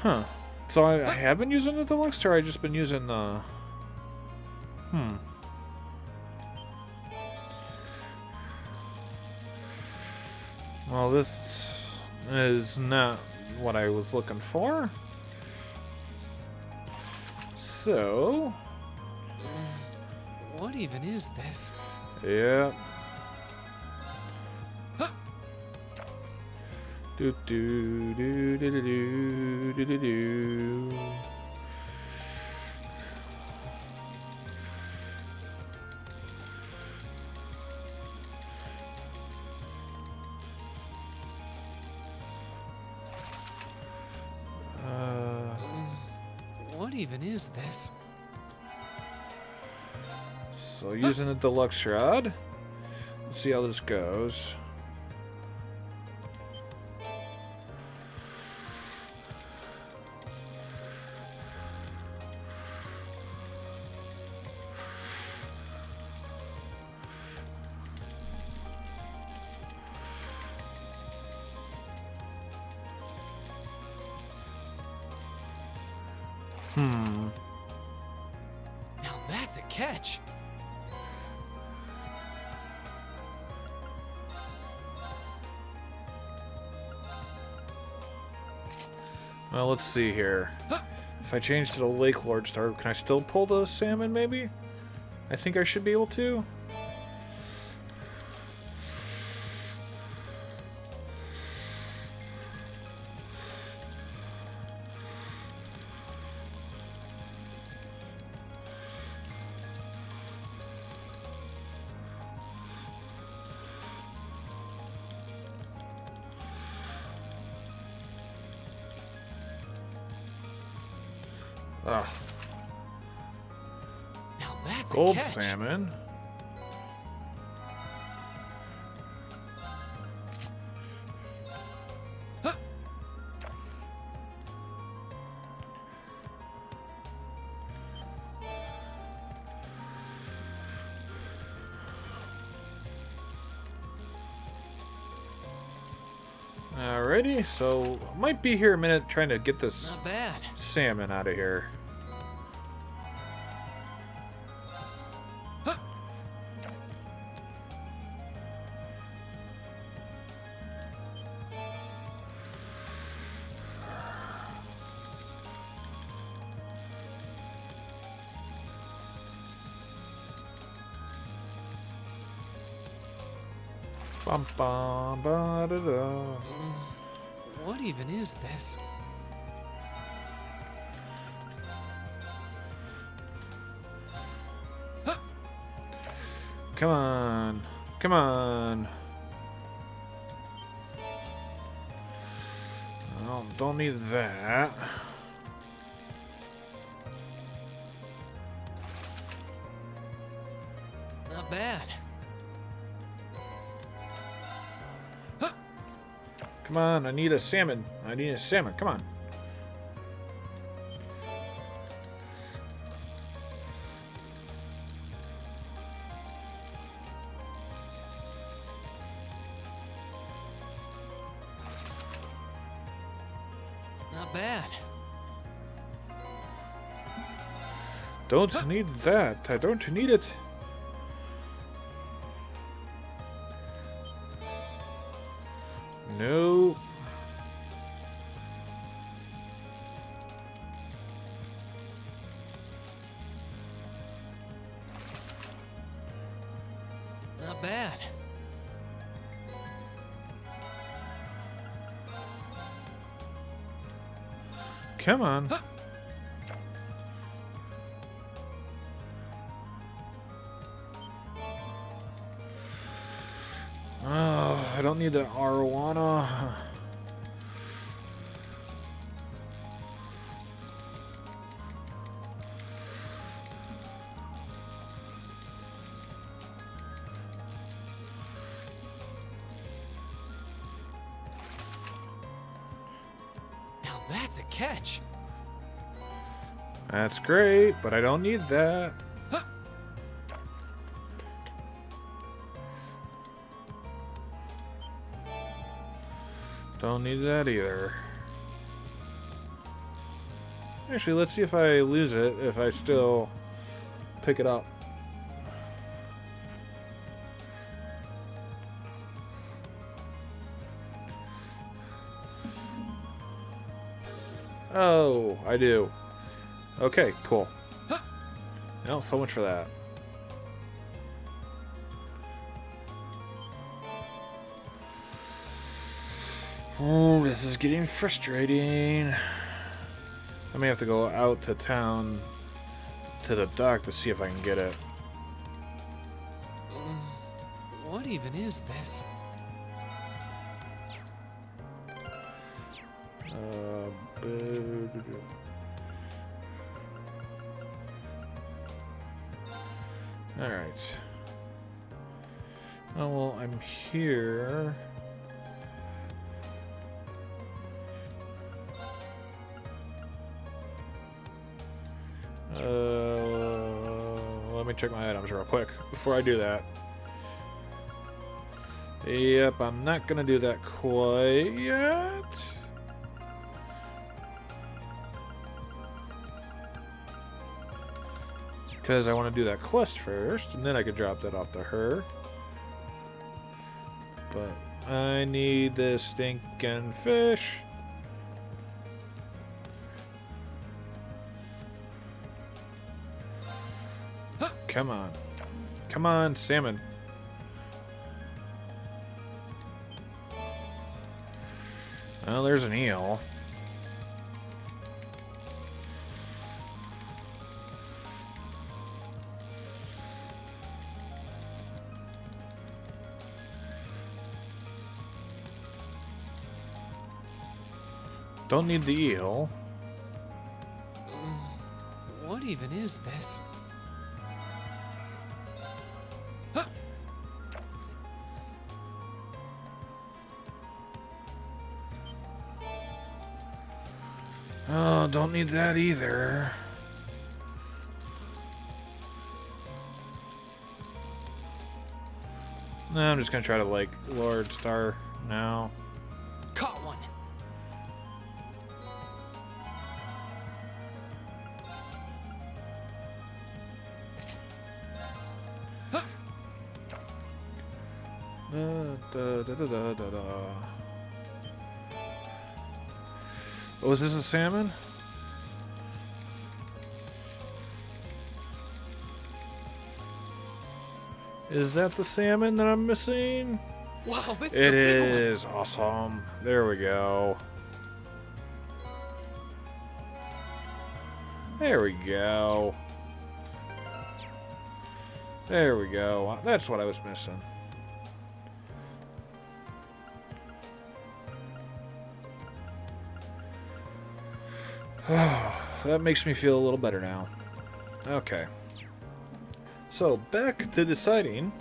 Huh. So I have been using the Deluxe, or I just been using the... Well, this is not what I was looking for. So... What even is this? Yeah. Do do do do do do do do do. What even is this? So using the deluxe rod. Let's see how this goes. Now that's a catch. Well, let's see here. If I change to the Lake Lord Star, can I still pull the salmon, maybe? I think I should be able to. Ah. Now that's Gold a catch. salmon. Alrighty, so might be here a minute trying to get this Not bad. salmon out of here. Bum, bum, ba, da, da. What even is this? Come on. Come on. Oh, don't need that. Not bad. Come on, I need a salmon. I need a salmon. Come on. Not bad. Don't need that. I don't need it. No. Not bad. Come on. Oh, I don't need the arowana. Now that's a catch. That's great, but I don't need that. Don't need that either. Actually, let's see if I lose it, if I still pick it up. Oh, I do. Okay, cool. Well, so much for that. Oh, this is getting frustrating. I may have to go out to town to the dock to see if I can get it. What even is this? Alright. Oh, well, I'm here. Let me check my items real quick before I do that. Yep, I'm not gonna do that quite yet. Because I want to do that quest first, and then I can drop that off to her. But I need this stinking fish. Come on. Come on, salmon. Well, there's an eel. Don't need the eel. What even is this? Oh, don't need that either. No, I'm just gonna try to like Lord Star now. Caught one. Oh, is this a salmon? Is that the salmon that I'm missing? Wow, this It is a big is awesome. There we go. There we go. There we go. That's what I was missing. That makes me feel a little better now. Okay. So, back to deciding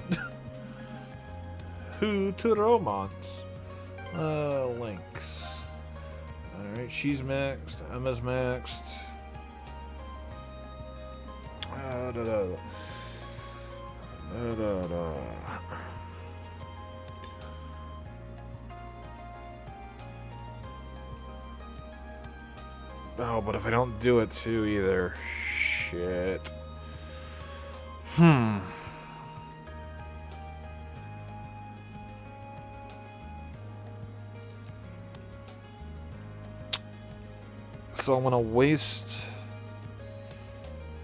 who to romance. Lynx. Alright, she's maxed. Emma's maxed. Oh, but if I don't do it too either. Shit. So I'm gonna waste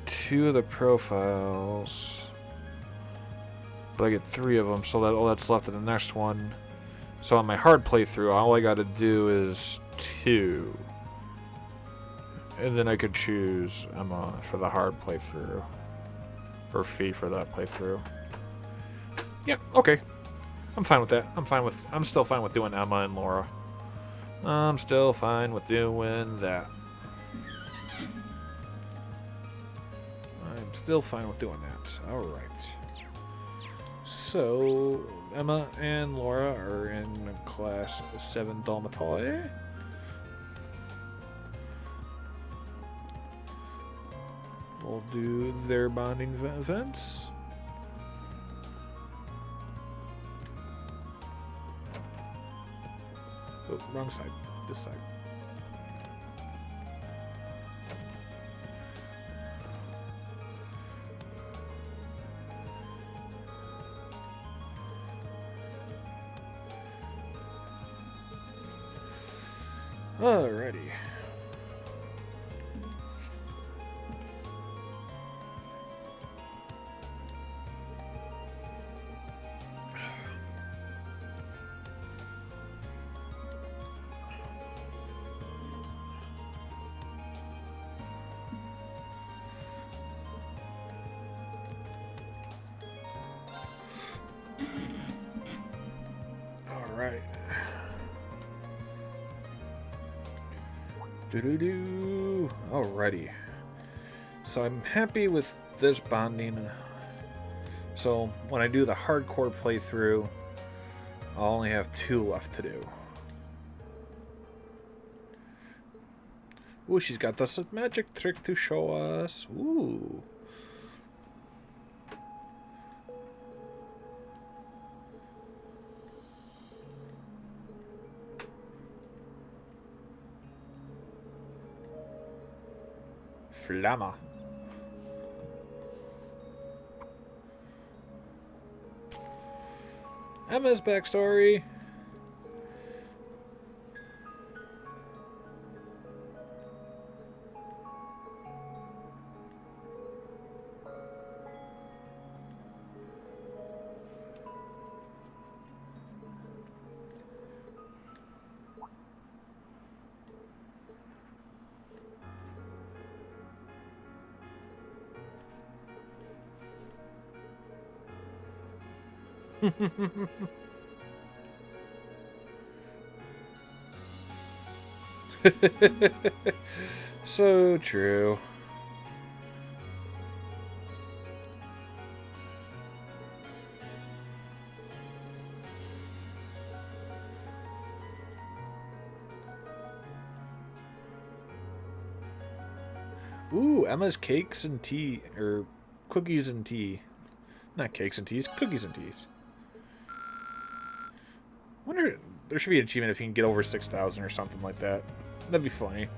2 of the profiles, but I get 3 of them, so that all that's left in the next one. So on my hard playthrough, all I gotta do is 2. And then I could choose Emma for the hard playthrough. Or Fee for that playthrough. Yeah, okay. I'm fine with that. I'm still fine with doing Emma and Laura. I'm still fine with doing that. I'm still fine with doing that. Alright. So, Emma and Laura are in class 7 Dalmatoi. We'll do their bonding events. Oh, wrong side. This side. Alrighty. Alright. Doo-doo-doo. Alrighty. So I'm happy with this bonding. So when I do the hardcore playthrough, I'll only have 2 left to do. Ooh, she's got this magic trick to show us. Ooh. Flamma. Emma's backstory. So true. Ooh, Emma's cakes and tea, or cookies and tea. Not cakes and teas, cookies and teas. Wonder, there should be an achievement if you can get over 6,000 or something like that. That'd be funny.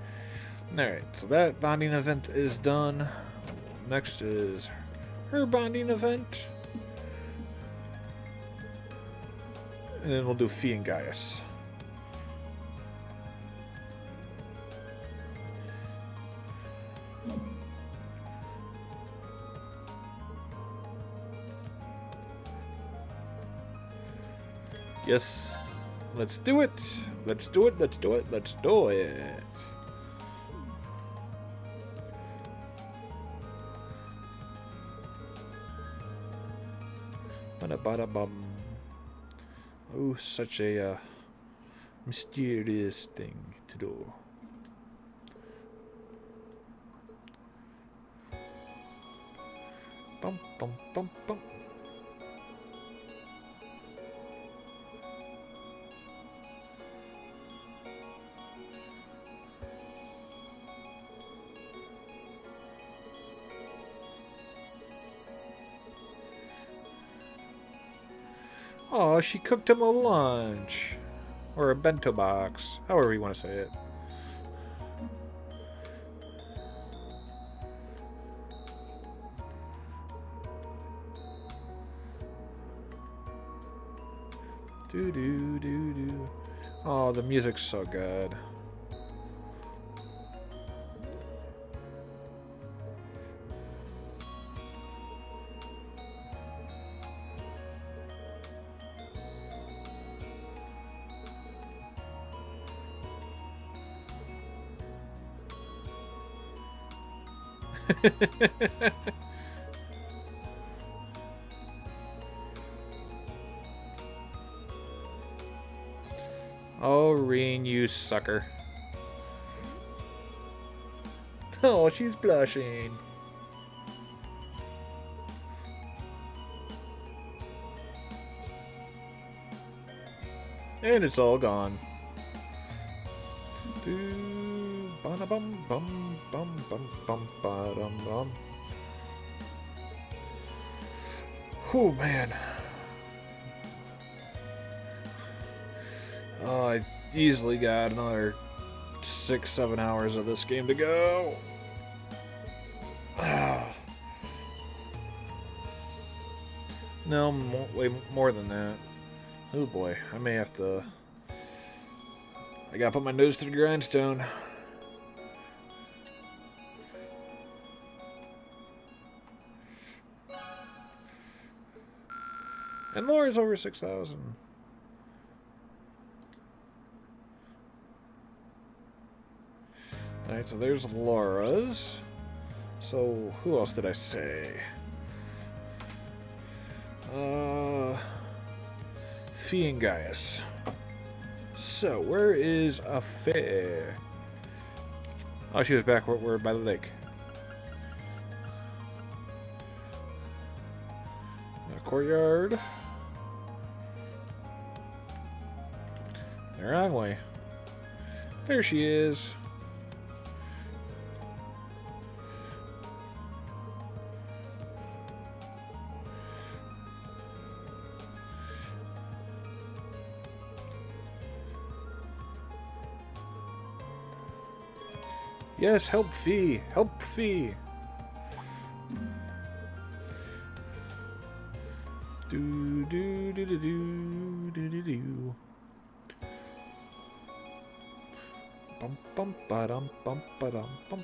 Alright, so that bonding event is done. Next is her bonding event. And then we'll do Fee and Gaius. Yes, let's do it. Let's do it. Let's do it. Let's do it. Ba-da-ba-da-bum. Oh, such a mysterious thing to do. Bum bum bum bum. Oh, she cooked him a lunch. Or a bento box. However you want to say it. Do do do do. Oh, the music's so good. Oh, Reen, you sucker. Oh, she's blushing. And it's all gone. Do ba bum bum bum bum bum ba dum bum. Oh man. Oh, I easily got another 6-7 hours of this game to go. No, way more than that. Oh boy, I may have to... I gotta put my nose to the grindstone. And Laura's over 6,000. Alright, so there's Laura's. So, who else did I say? Fee and Gaius. So, where is Afe? Oh, she was back where we're by the lake. The courtyard. The wrong way. There she is. Yes, help Fee! Help Fee! Do do do do do do do do. Bum bum ba dum bum ba dum bum.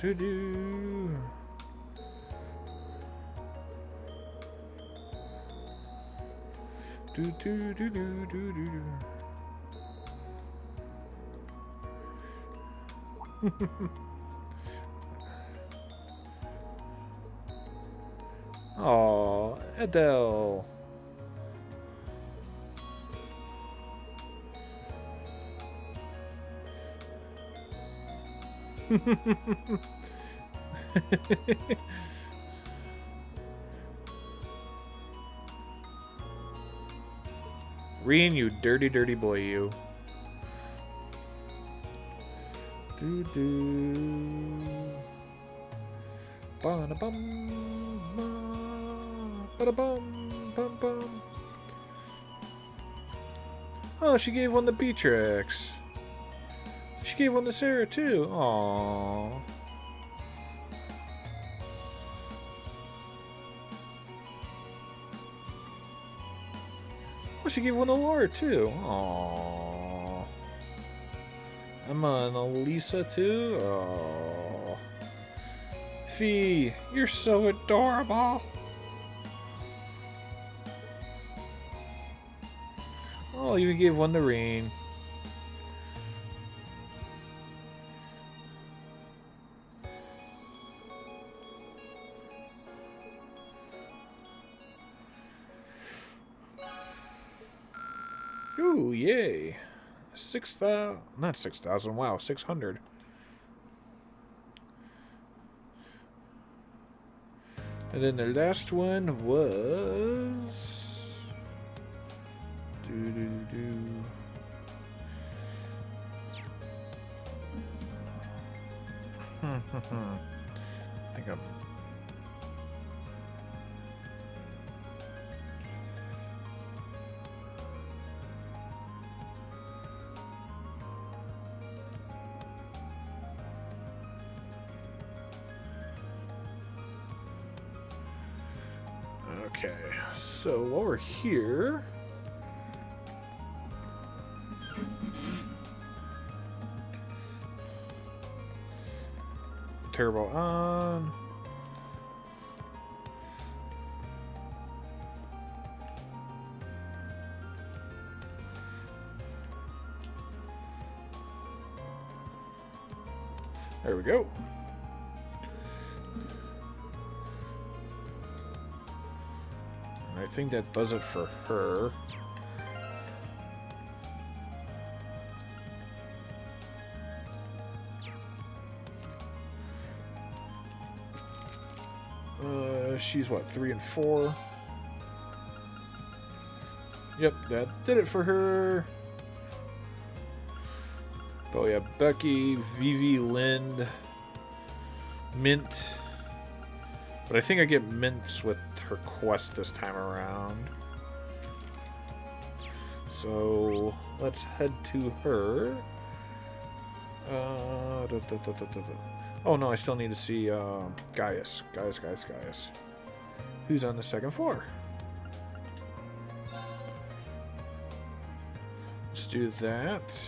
Do do. Do do do do do do. Oh, Adele. Reen, you dirty, dirty boy, you. Do do. Ba da bum ba da bum bum bum. Oh, she gave one to Beatrix. She gave one to Sarah too. Aww. Oh, she gave one to Laura too. Aww. Emma and Elisa too. Aww. Fee, you're so adorable. Oh, you even gave one to Reen. Ooh, yay. 6,000, not 6,000, wow, 600. And then the last one was... I think I'm... Okay, so while we're here... Turbo on. There we go. I think that does it for her. She's what, 3 and 4? Yep, that did it for her. Oh yeah, Becky, Vivi, Lind, Mint. But I think I get Mints with her quest this time around. So let's head to her. Oh no, I still need to see Gaius. Gaius. Who's on the second floor? Let's do that.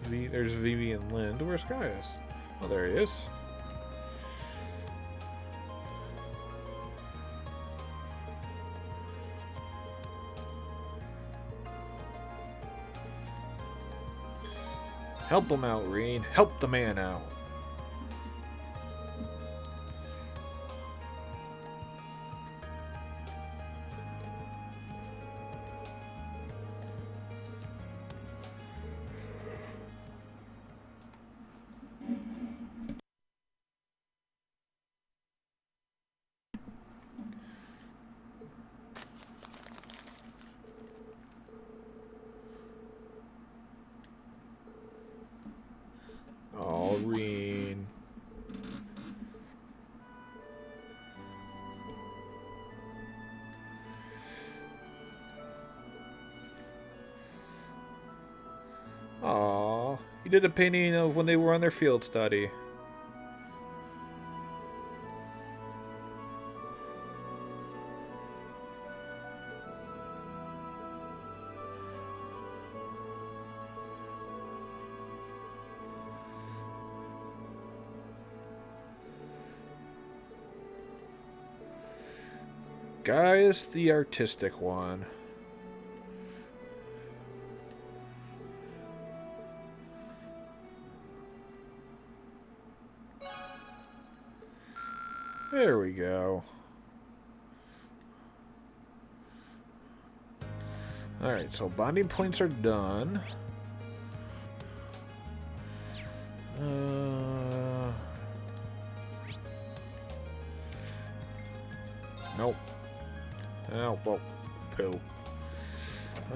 There's Vivi and Lind. Where's Gaius? Oh, there he is. Help him out, Reed. Help the man out. Oh, Reed. Aw, he did a painting of when they were on their field study. Gaius the artistic one. There we go. Alright, so bonding points are done. Nope. Oh, well, poo.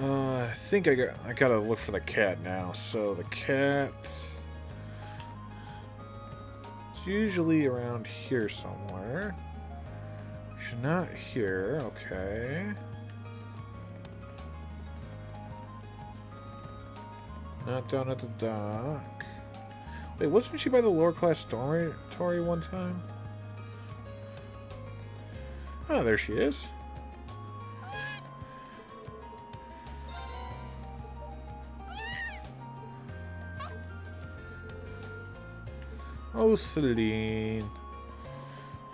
I think I gotta look for the cat now. So the cat... It's usually around here somewhere. She's not here, okay. Not down at the dock. Wait, wasn't she by the lower class dormitory one time? Oh, there she is. Oh, Celine.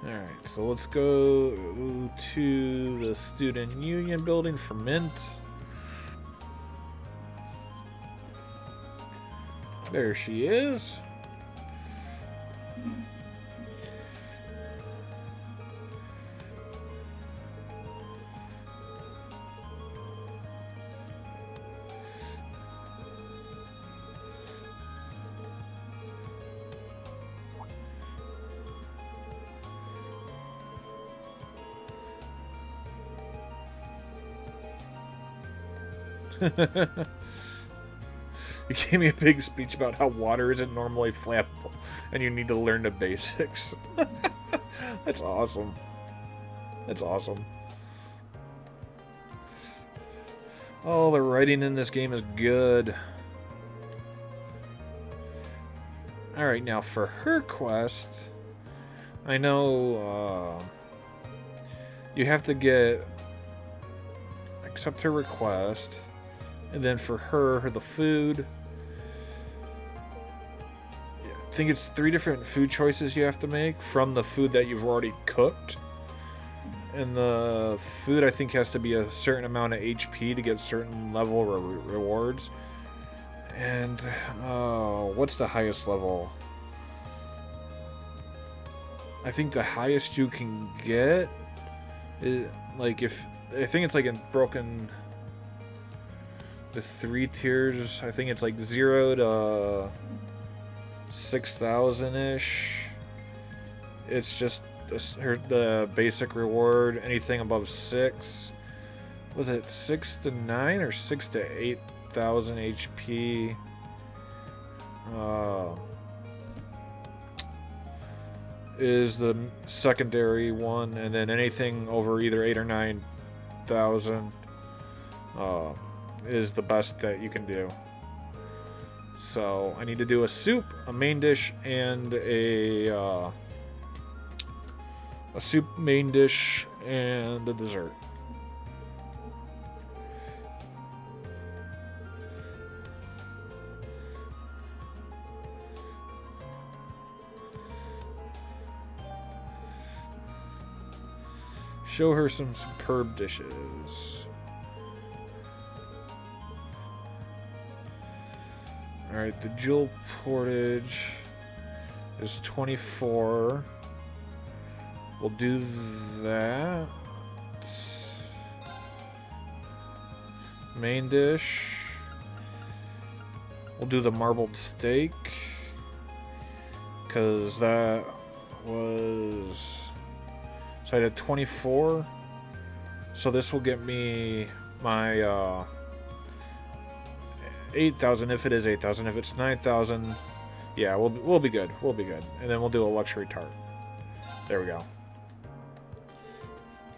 Alright, so let's go to the Student Union building for Mint. There she is. You gave me a big speech about how water isn't normally flammable and you need to learn the basics. That's awesome. That's awesome. Oh, the writing in this game is good. Alright, now for her quest, I know you have to accept her request. And then for her, the food. I think it's 3 different food choices you have to make from the food that you've already cooked. And the food, I think, has to be a certain amount of HP to get certain level rewards. And what's the highest level? I think the highest you can get is like I think it's like in Broken. The 3 tiers, I think it's like 0 to 6,000-ish. It's just the basic reward. Anything above 6. Was it 6 to 9 or 6 to 8,000 HP? Is the secondary one, and then anything over either 8 or 9,000 is the best that you can do. So I need to do a soup, a main dish, and a soup, main dish, and a dessert. Show her some superb dishes. Alright, the jewel portage is 24. We'll do that. Main dish. We'll do the marbled steak. Because that was... So I did 24. So this will get me my 8,000 if it is 8,000. If it's 9,000, yeah, we'll be good. We'll be good. And then we'll do a luxury tart. There we go.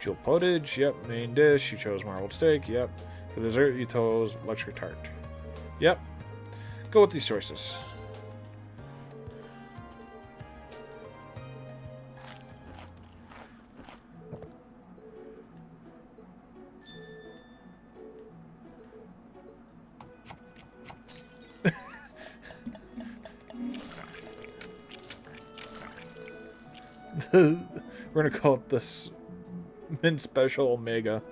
Jewel pottage, yep. Main dish, you chose marbled steak, yep. For dessert, you chose luxury tart. Yep. Go with these choices. We're gonna call it this Mint Special Omega.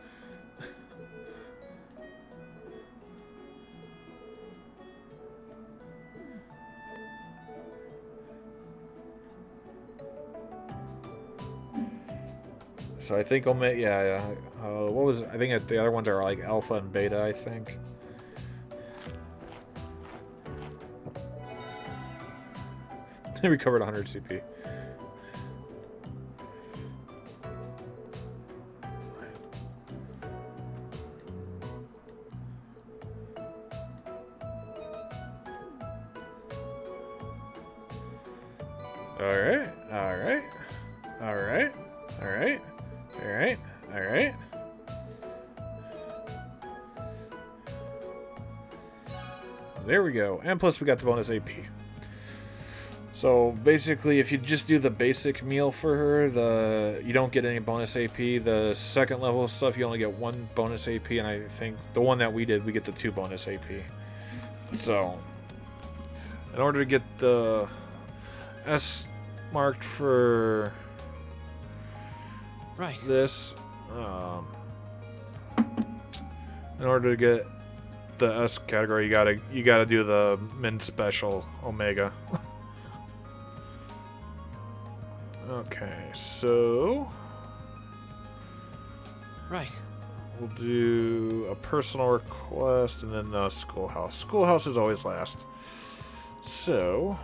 So I think Omega, yeah. What was, I think the other ones are like Alpha and Beta, I think. They recovered 100 CP. Alright, alright, alright, alright, alright, alright. There we go. And plus we got the bonus AP. So basically if you just do the basic meal for her, you don't get any bonus AP. The second level stuff you only get 1 bonus AP, and I think the one that we did, we get the 2 bonus AP. So in order to get the S marked for this, in order to get the S category, you gotta do the Mint Special Omega. Okay, so we'll do a personal request and then the schoolhouse. Schoolhouse is always last. So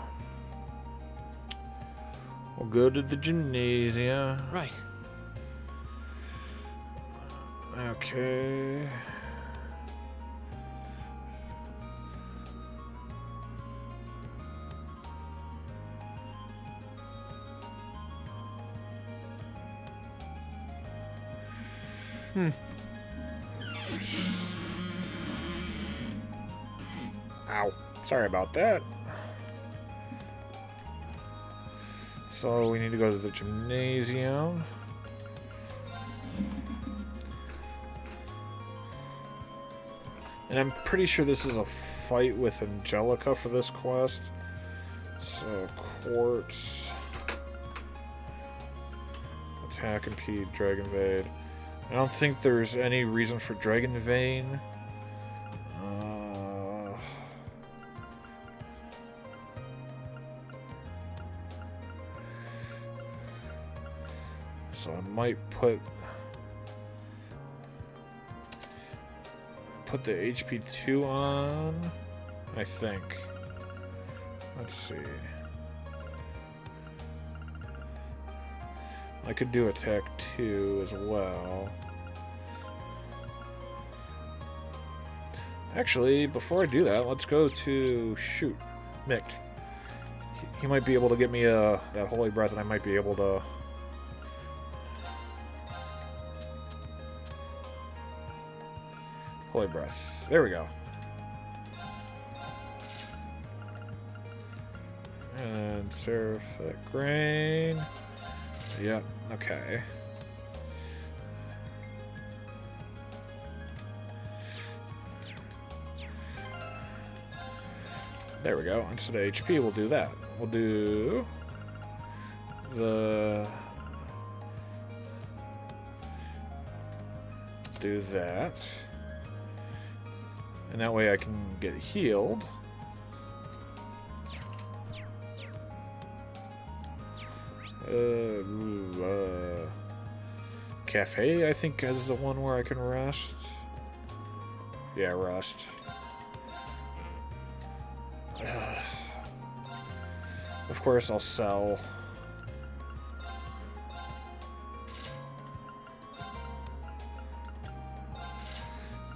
we'll go to the gymnasium. Okay. Ow. Sorry about that. So we need to go to the gymnasium. And I'm pretty sure this is a fight with Angelica for this quest. So Quartz. Attack, impede, Dragon Vade. I don't think there's any reason for Dragon Vein. So I might put the HP 2 on, I think. Let's see. I could do attack 2 as well. Actually, before I do that, let's go to Mick. He might be able to get me that Holy Breath, and I might be able to. Holy Breath. There we go. And Seraphic Grain. Yep, okay. There we go. Instead of HP, we'll do that. We'll do the do that. And that way I can get healed. Cafe, I think, is the one where I can rest. Yeah, rest. Of course, I'll sell.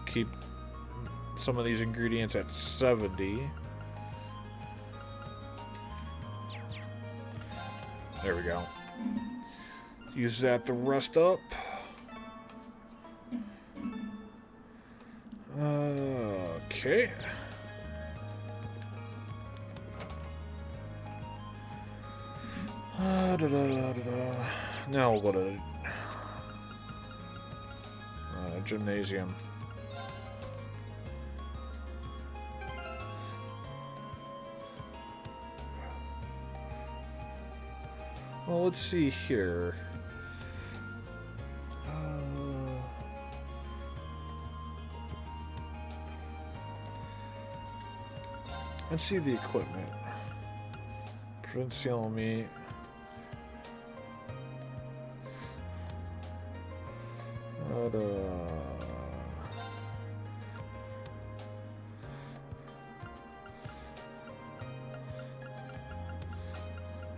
Keep some of these ingredients at 70. There we go. Use that to rust up. Okay. Now what a gymnasium. Well, let's see here. Let's see the equipment. Provincial meat.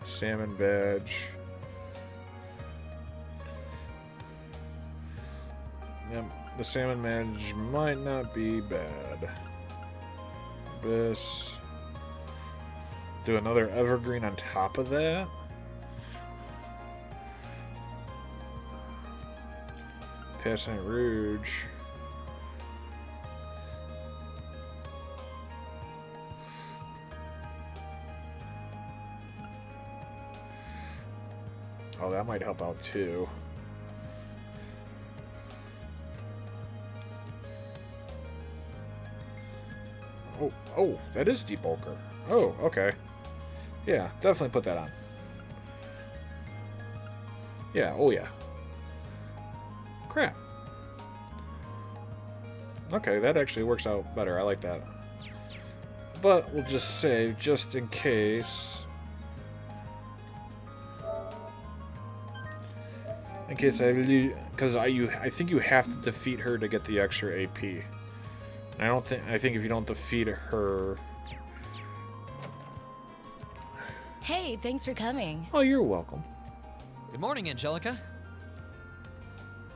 Salmon badge. Yep, the salmon badge might not be bad. This. Do another evergreen on top of that. Passant Rouge. Oh, that might help out too. Oh, that is debulker. Oh, okay. Yeah, definitely put that on. Yeah, oh yeah. Crap. Okay, that actually works out better. I like that. But we'll just say, just in case. In case I really, because I think you have to defeat her to get the extra AP. I think if you don't defeat her. Hey, thanks for coming. Oh, you're welcome. Good morning, Angelica.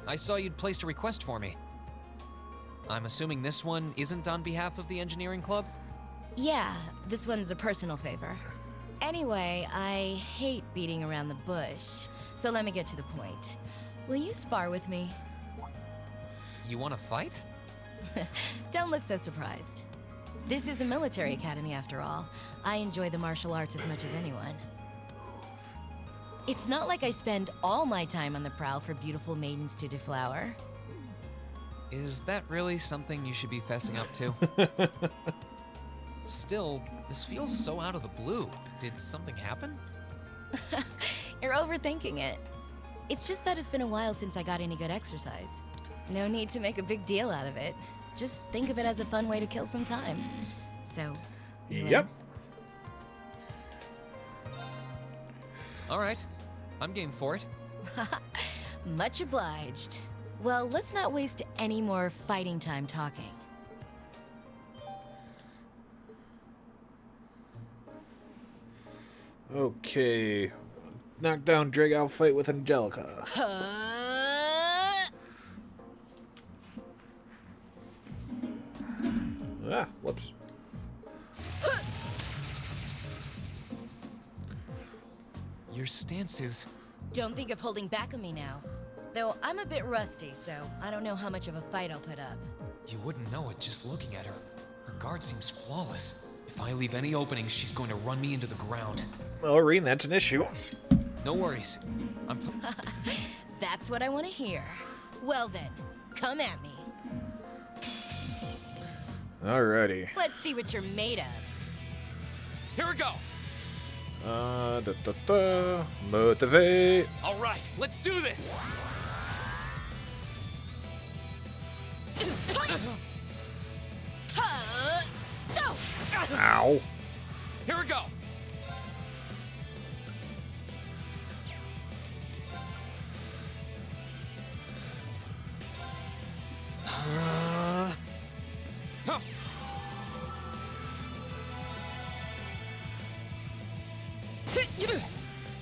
I saw you'd placed a request for me. I'm assuming this one isn't on behalf of the engineering club? Yeah, this one's a personal favor. Anyway, I hate beating around the bush, so let me get to the point. Will you spar with me? You want to fight? Don't look so surprised. This is a military academy after all. I enjoy the martial arts as much as anyone. It's not like I spend all my time on the prowl for beautiful maidens to deflower. Is that really something you should be fessing up to? Still, this feels so out of the blue. Did something happen? You're overthinking it. It's just that it's been a while since I got any good exercise. No need to make a big deal out of it. Just think of it as a fun way to kill some time. So, yep. All right. I'm game for it. Much obliged. Well, let's not waste any more fighting time talking. Okay. Knockdown, drag out fight with Angelica. Ah, whoops. Your stance is... Don't think of holding back on me now. Though I'm a bit rusty, so I don't know how much of a fight I'll put up. You wouldn't know it just looking at her. Her guard seems flawless. If I leave any openings, she's going to run me into the ground. Well, Irene, that's an issue. No worries. That's what I want to hear. Well then, come at me. Alrighty. Let's see what you're made of. Here we go. Motivate. All right, let's do this. Ow. Here we go.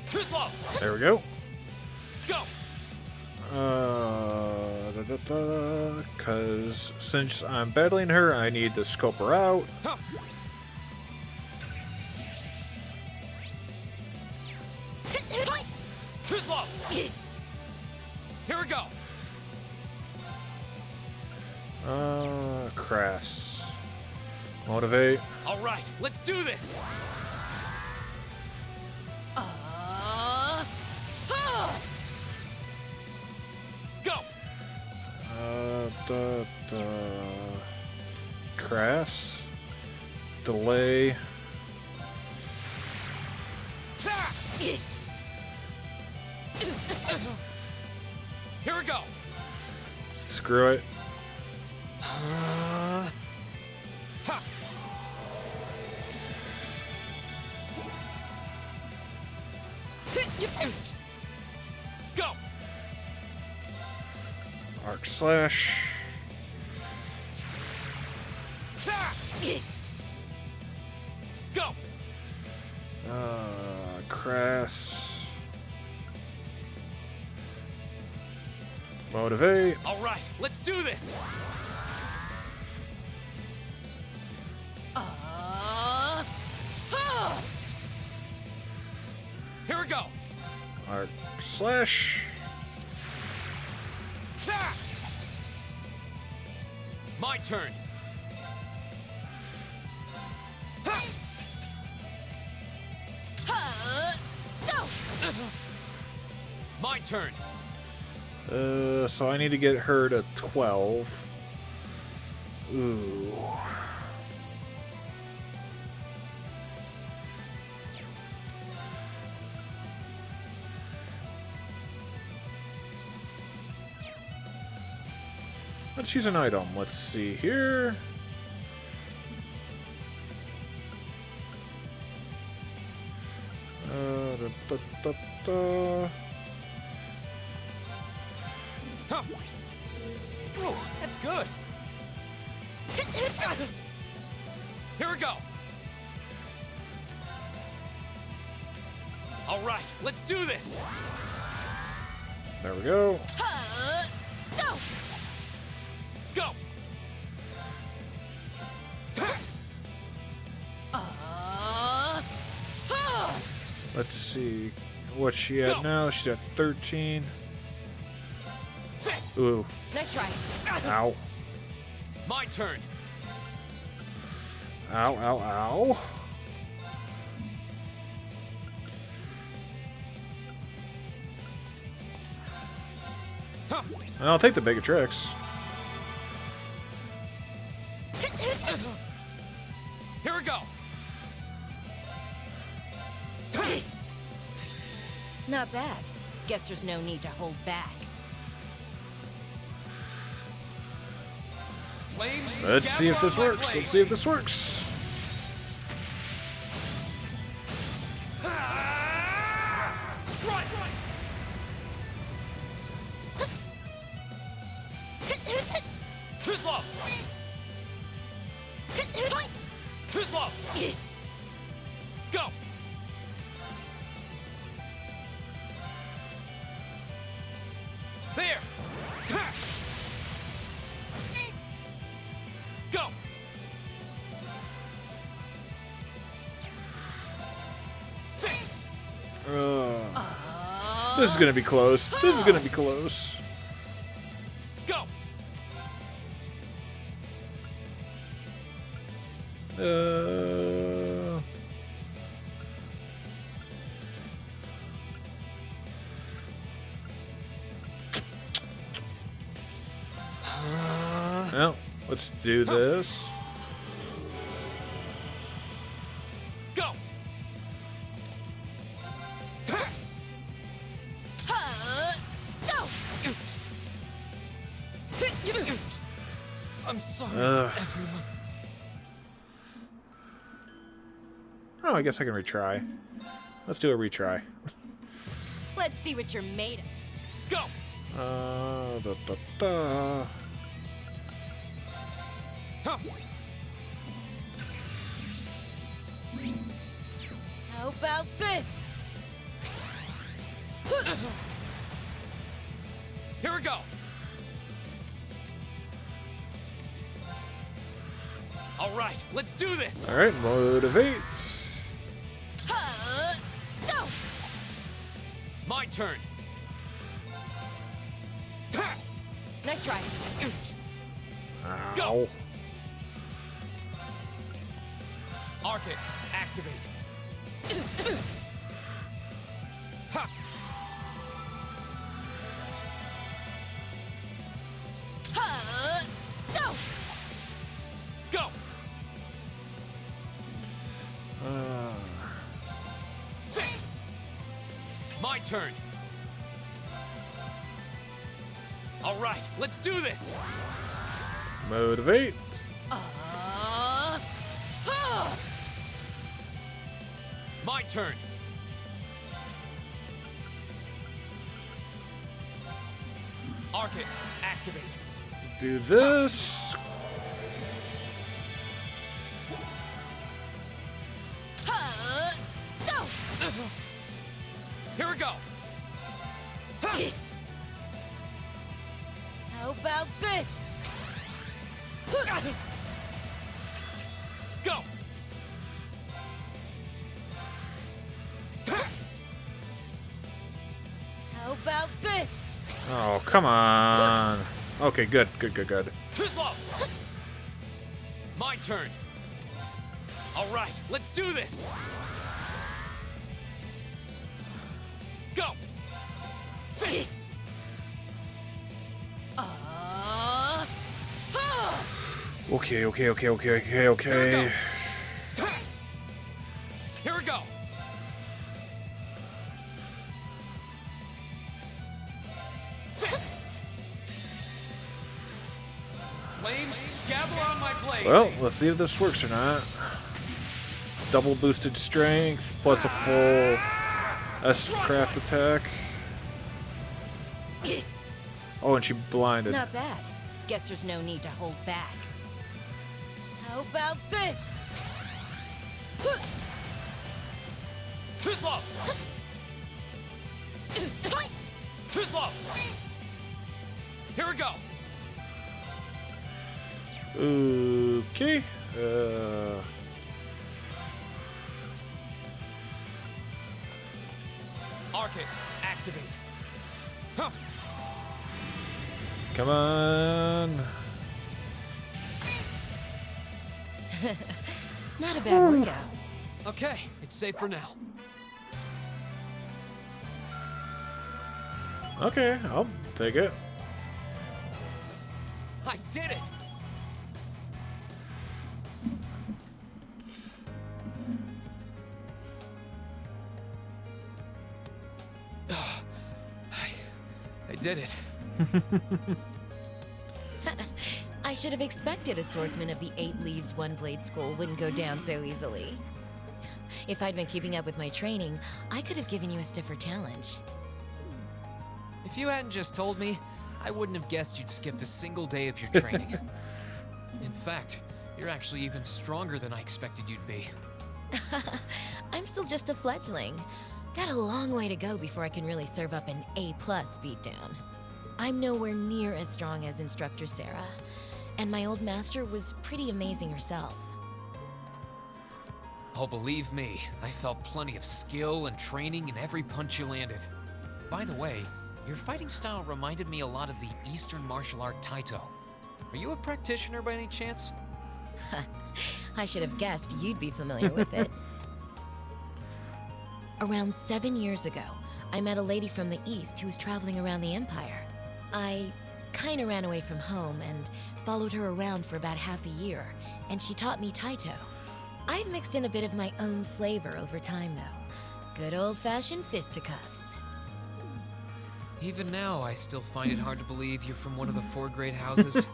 Too slow. There we go. Go. Because since I'm battling her, I need to scope her out. Too slow. Here we go. Crass. Motivate. All right, let's do this. Go. Crass. Delay. Here we go. Screw it. Go. Arc slash. Go. Crass. Motivate. All right, let's do this. Here we go. Arc slash. My turn. My turn. So I need to get her to 12. Ooh. Let's use an item. Let's see here. Da, da, da. Ooh, that's good. Here we go. All right, let's do this. There we go. Go. Let's see. What's she at now? She's at 13. Ooh. Nice try. Ow. My turn. Ow, ow, ow. I'll take the Begatrix. Here we go. Not bad. Guess there's no need to hold back. Flames, Let's see if this works. Let's see if this works. Strike. Too slow. Too slow. Go. There. Go. This is gonna be close. This is gonna be close. Go. Well, let's do this. Go. I'm sorry, Ugh. everyone. Oh, I guess I can retry. Let's do a retry. Let's see what you're made of. Go! Da, da, da. Huh. How about this? Here we go. All right, let's do this. All right, motivate. My turn. Nice try. Go. Arcus, activate. Ha! Go! My turn. All right, let's do this. Motivate. My turn. Arcus, activate. Do this. Here we go. How about this? Go. How about this? Oh, come on. Okay, good. Too slow. My turn. All right, let's do this. Go. Okay. Here we go. Flames, gather on my blade. Well, let's see if this works or not. Double boosted strength plus a full S-craft attack. Oh, and she blinded. Not bad. Guess there's no need to hold back. How about this? Too slow. Too slow. Here we go. Okay. Arcus, activate. Huh. Come on. Not a bad workout. Okay, it's safe for now. Okay, I'll take it. I did it. I did it. I should have expected a swordsman of the 8 Leaves, 1 Blade school wouldn't go down so easily. If I'd been keeping up with my training, I could have given you a stiffer challenge. If you hadn't just told me, I wouldn't have guessed you'd skipped a single day of your training. In fact, you're actually even stronger than I expected you'd be. I'm still just a fledgling. Got a long way to go before I can really serve up an A+ beatdown. I'm nowhere near as strong as Instructor Sarah, and my old master was pretty amazing herself. Oh, believe me, I felt plenty of skill and training in every punch you landed. By the way, your fighting style reminded me a lot of the Eastern martial art Taito. Are you a practitioner by any chance? I should have guessed you'd be familiar with it. Around 7 years ago, I met a lady from the East who was traveling around the Empire. I kinda ran away from home and followed her around for about half a year, and she taught me Taito. I've mixed in a bit of my own flavor over time, though. Good old-fashioned fisticuffs. Even now, I still find it hard to believe you're from one of the 4 great houses.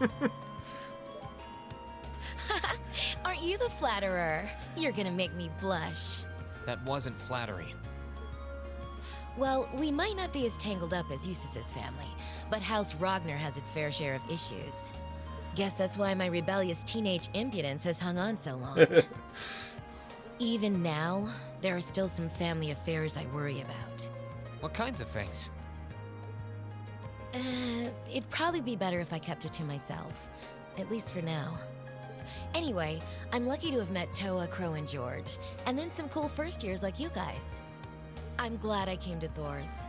you the flatterer. You're gonna make me blush. That wasn't flattery. Well, we might not be as tangled up as Eustace's family, but House Ragnar has its fair share of issues. Guess that's why my rebellious teenage impudence has hung on so long. Even now, there are still some family affairs I worry about. What kinds of things? It'd probably be better if I kept it to myself. At least for now. Anyway, I'm lucky to have met Toa, Crow, and George, and then some cool first years like you guys. I'm glad I came to Thor's.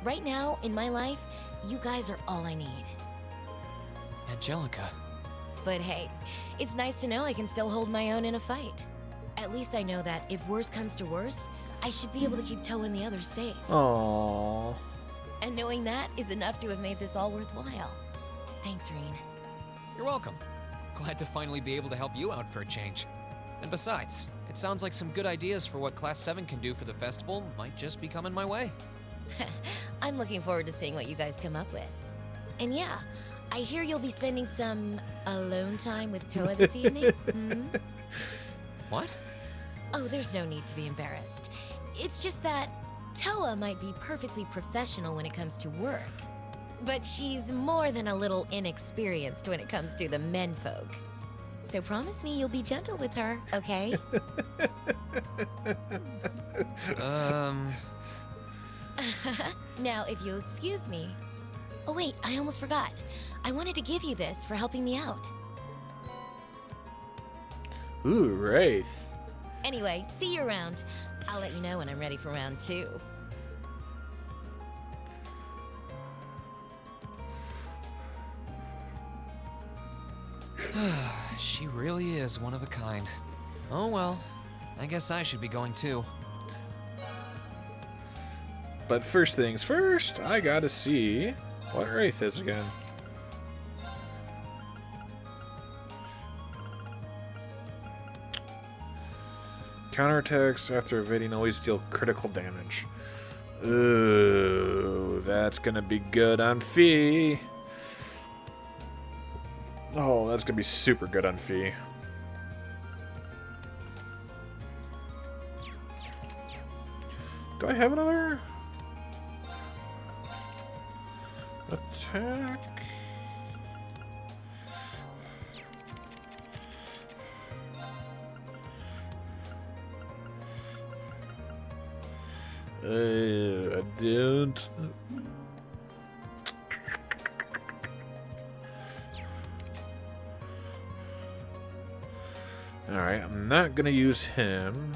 Right now, in my life, you guys are all I need. Angelica. But hey, it's nice to know I can still hold my own in a fight. At least I know that if worse comes to worse, I should be able to keep Toa and the others safe. Aww. And knowing that is enough to have made this all worthwhile. Thanks, Reen. You're welcome. Glad to finally be able to help you out for a change. And besides, it sounds like some good ideas for what Class 7 can do for the festival might just be coming my way. I'm looking forward to seeing what you guys come up with. And yeah, I hear you'll be spending some alone time with Toa this evening? What? Oh, there's no need to be embarrassed. It's just that Toa might be perfectly professional when it comes to work, but she's more than a little inexperienced when it comes to the menfolk. So promise me you'll be gentle with her, okay? Now, if you'll excuse me. Oh wait, I almost forgot. I wanted to give you this for helping me out. Ooh, Wraith. Anyway, see you around. I'll let you know when I'm ready for round 2. She really is one of a kind. Oh well, I guess I should be going too. But first things first, I gotta see what Wraith is again. Counterattacks after evading always deal critical damage. Ooh, that's gonna be good on Fee. Oh, that's gonna be super good on Fee. Do I have another attack? I don't. Alright, I'm not gonna use him.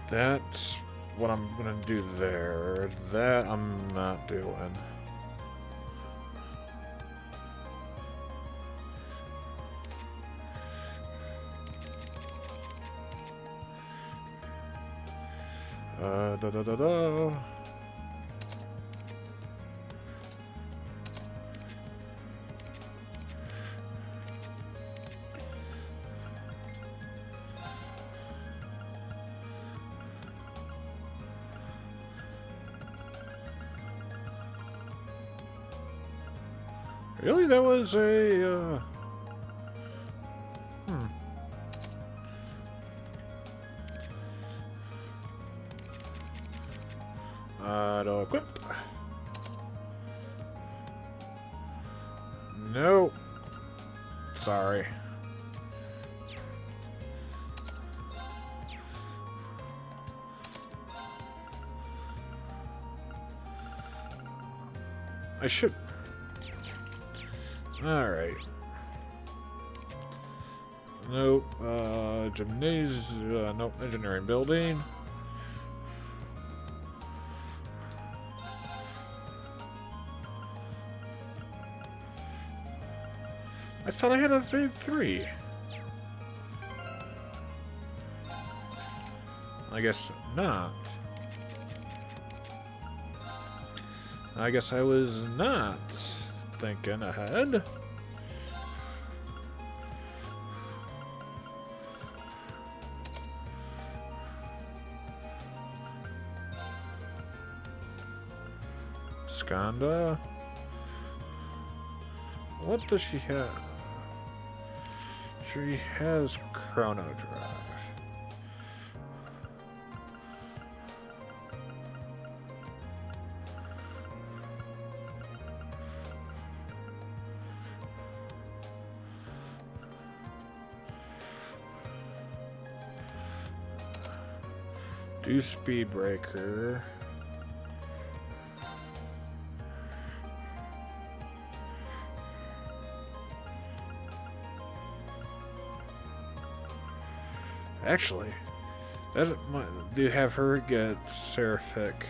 That's what I'm gonna do there. That I'm not doing. Da. Really? That was a, Auto equip. Nope. Sorry. I should. Alright. Nope. Gymnasium. Nope. Engineering building. I thought I had a 3. I guess not. I guess I was not thinking ahead. Skanda? What does she have? She has Chrono Drive. Do Speed Breaker. Actually, do have her get Seraphic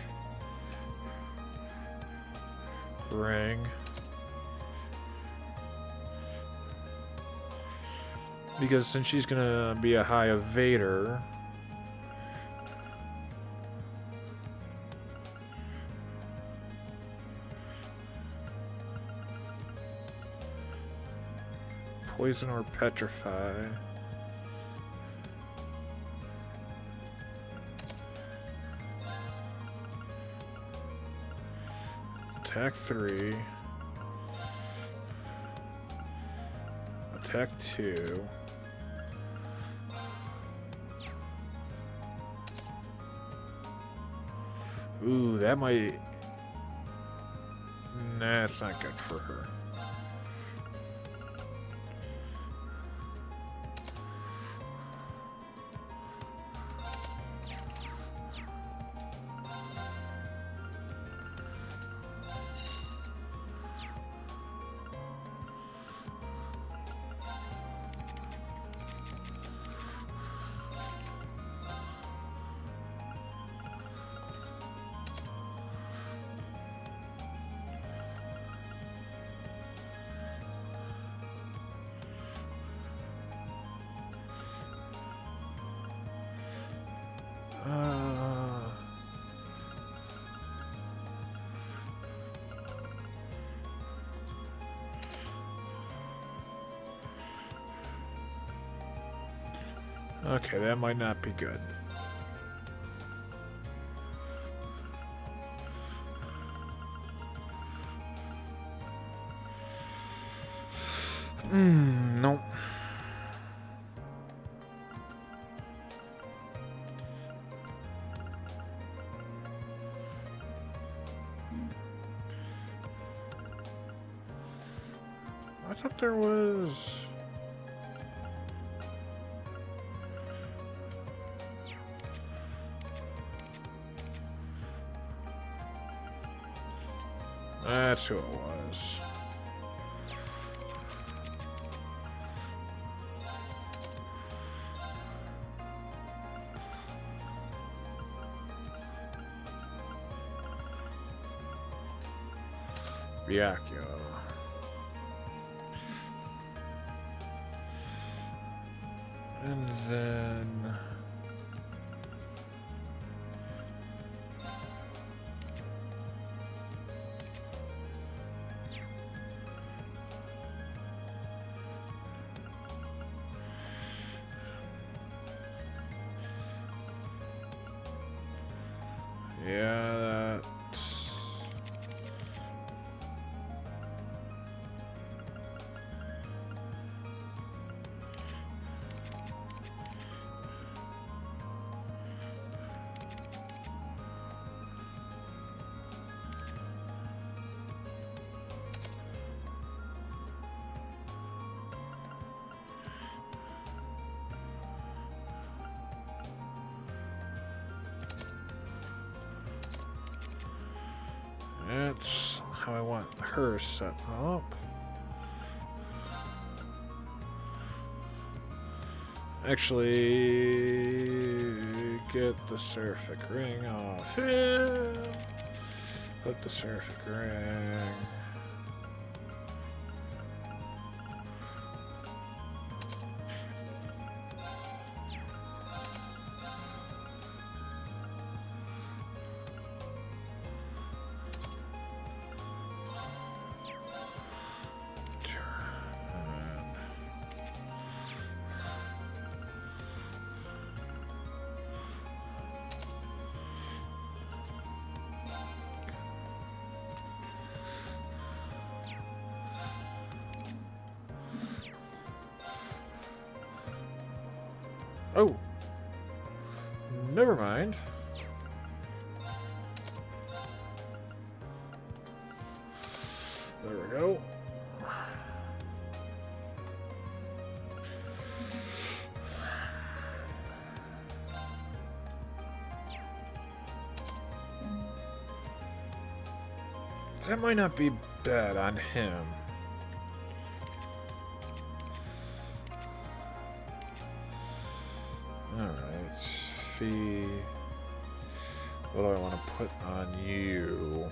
Ring. Because since she's gonna be a high evader, poison or petrify. Attack 3. Attack 2. Ooh, that might... Nah, it's not good for her. Okay, that might not be good. Nope. I thought there was... That's who it was. Ryakyo. And then... Yeah, that... That's how I want her set up. Actually, get the Seraphic Ring off him. Put the Seraphic Ring. Oh. Never mind. There we go. That might not be bad on him. Alright. Fee. What do I want to put on you?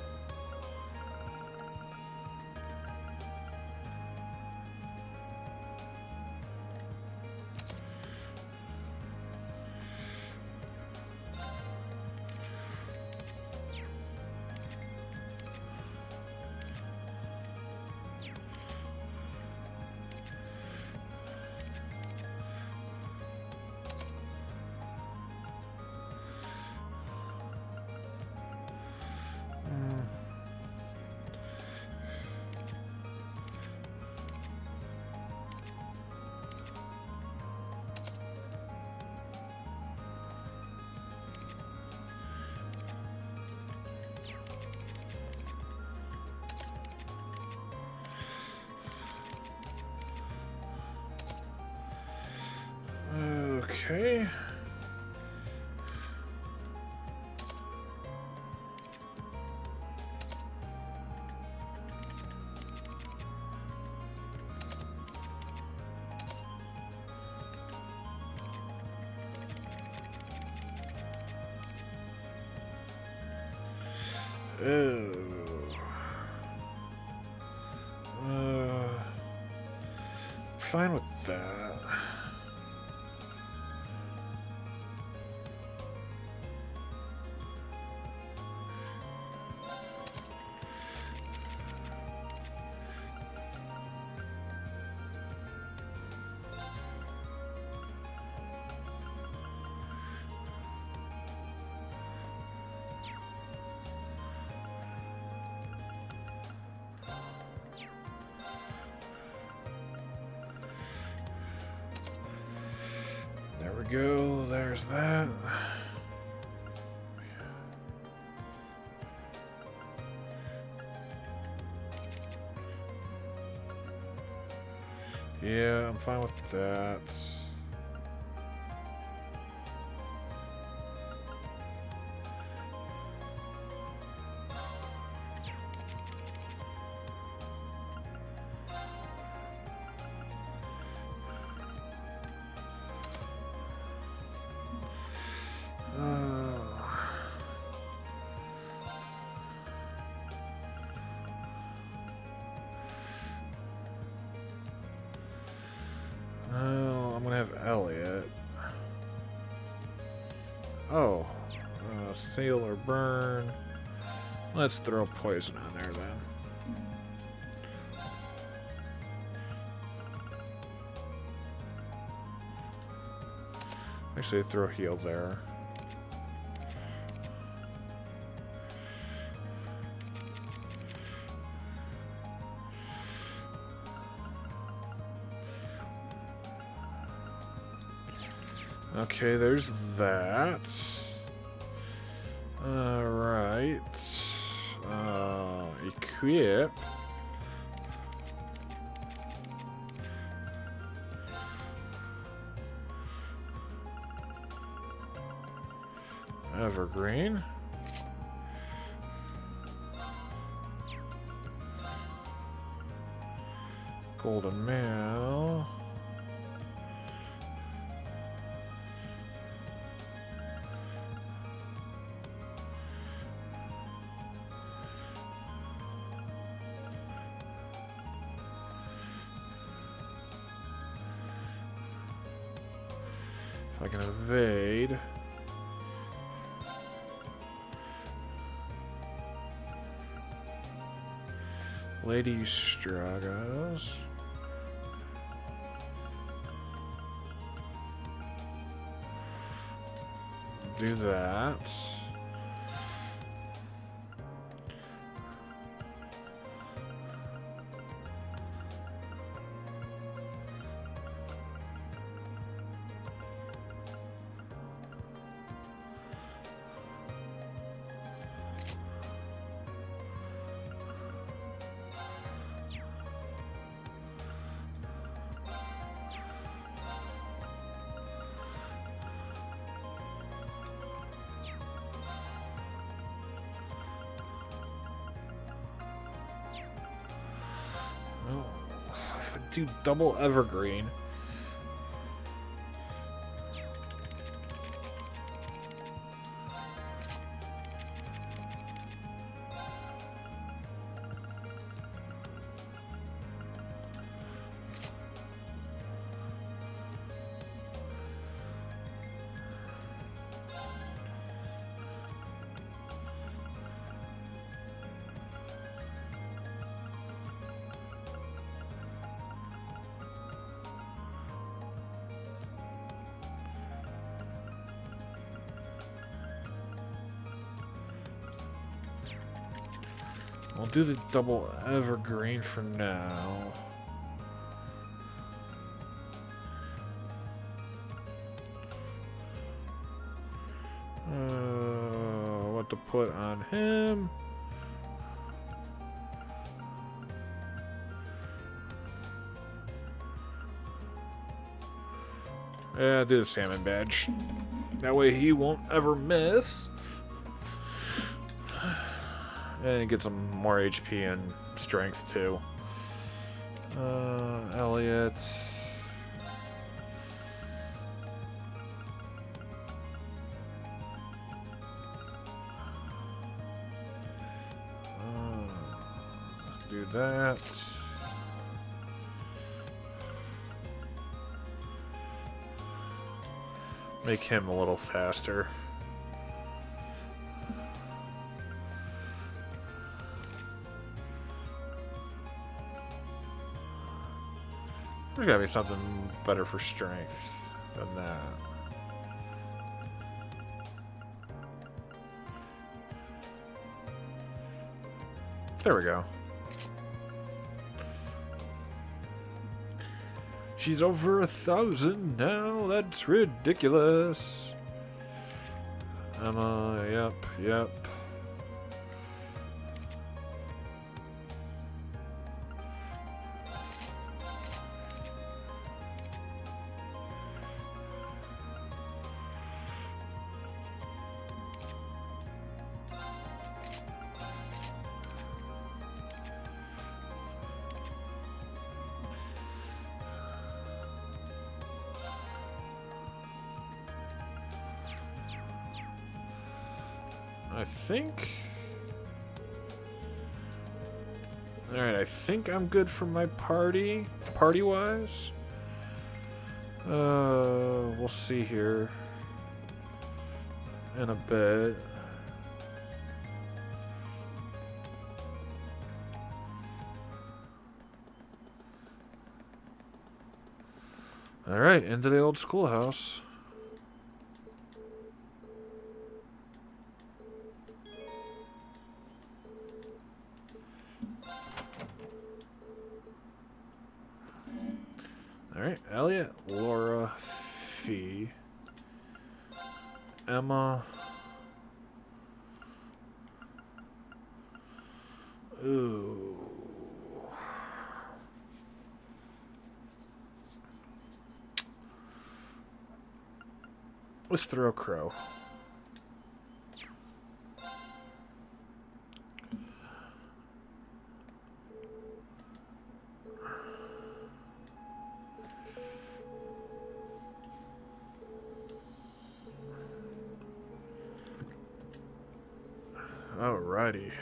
Okay. Fine with that. There we go, there's that. Yeah, I'm fine with that. I'm gonna have Elliot. Oh, seal or burn. Let's throw poison on there then. Actually, throw heal there. Okay, there's that. Alright. Equip. Evergreen. Golden Mail. If I can evade. Lady Stragos. Do that. do double evergreen. We'll do the double evergreen for now. What to put on him? Yeah, do the salmon badge. That way he won't ever miss. And get some more HP and strength too. Elliot. Do that. Make him a little faster. There's gotta be something better for strength than that. There we go. She's over 1,000 now. That's ridiculous. Emma, yep. Alright, I think I'm good for my party-wise. We'll see here in a bit. Alright, into the old schoolhouse. Alright, Elliot, Laura, Fee, Emma. Ooh. Let's throw Crow. Alrighty.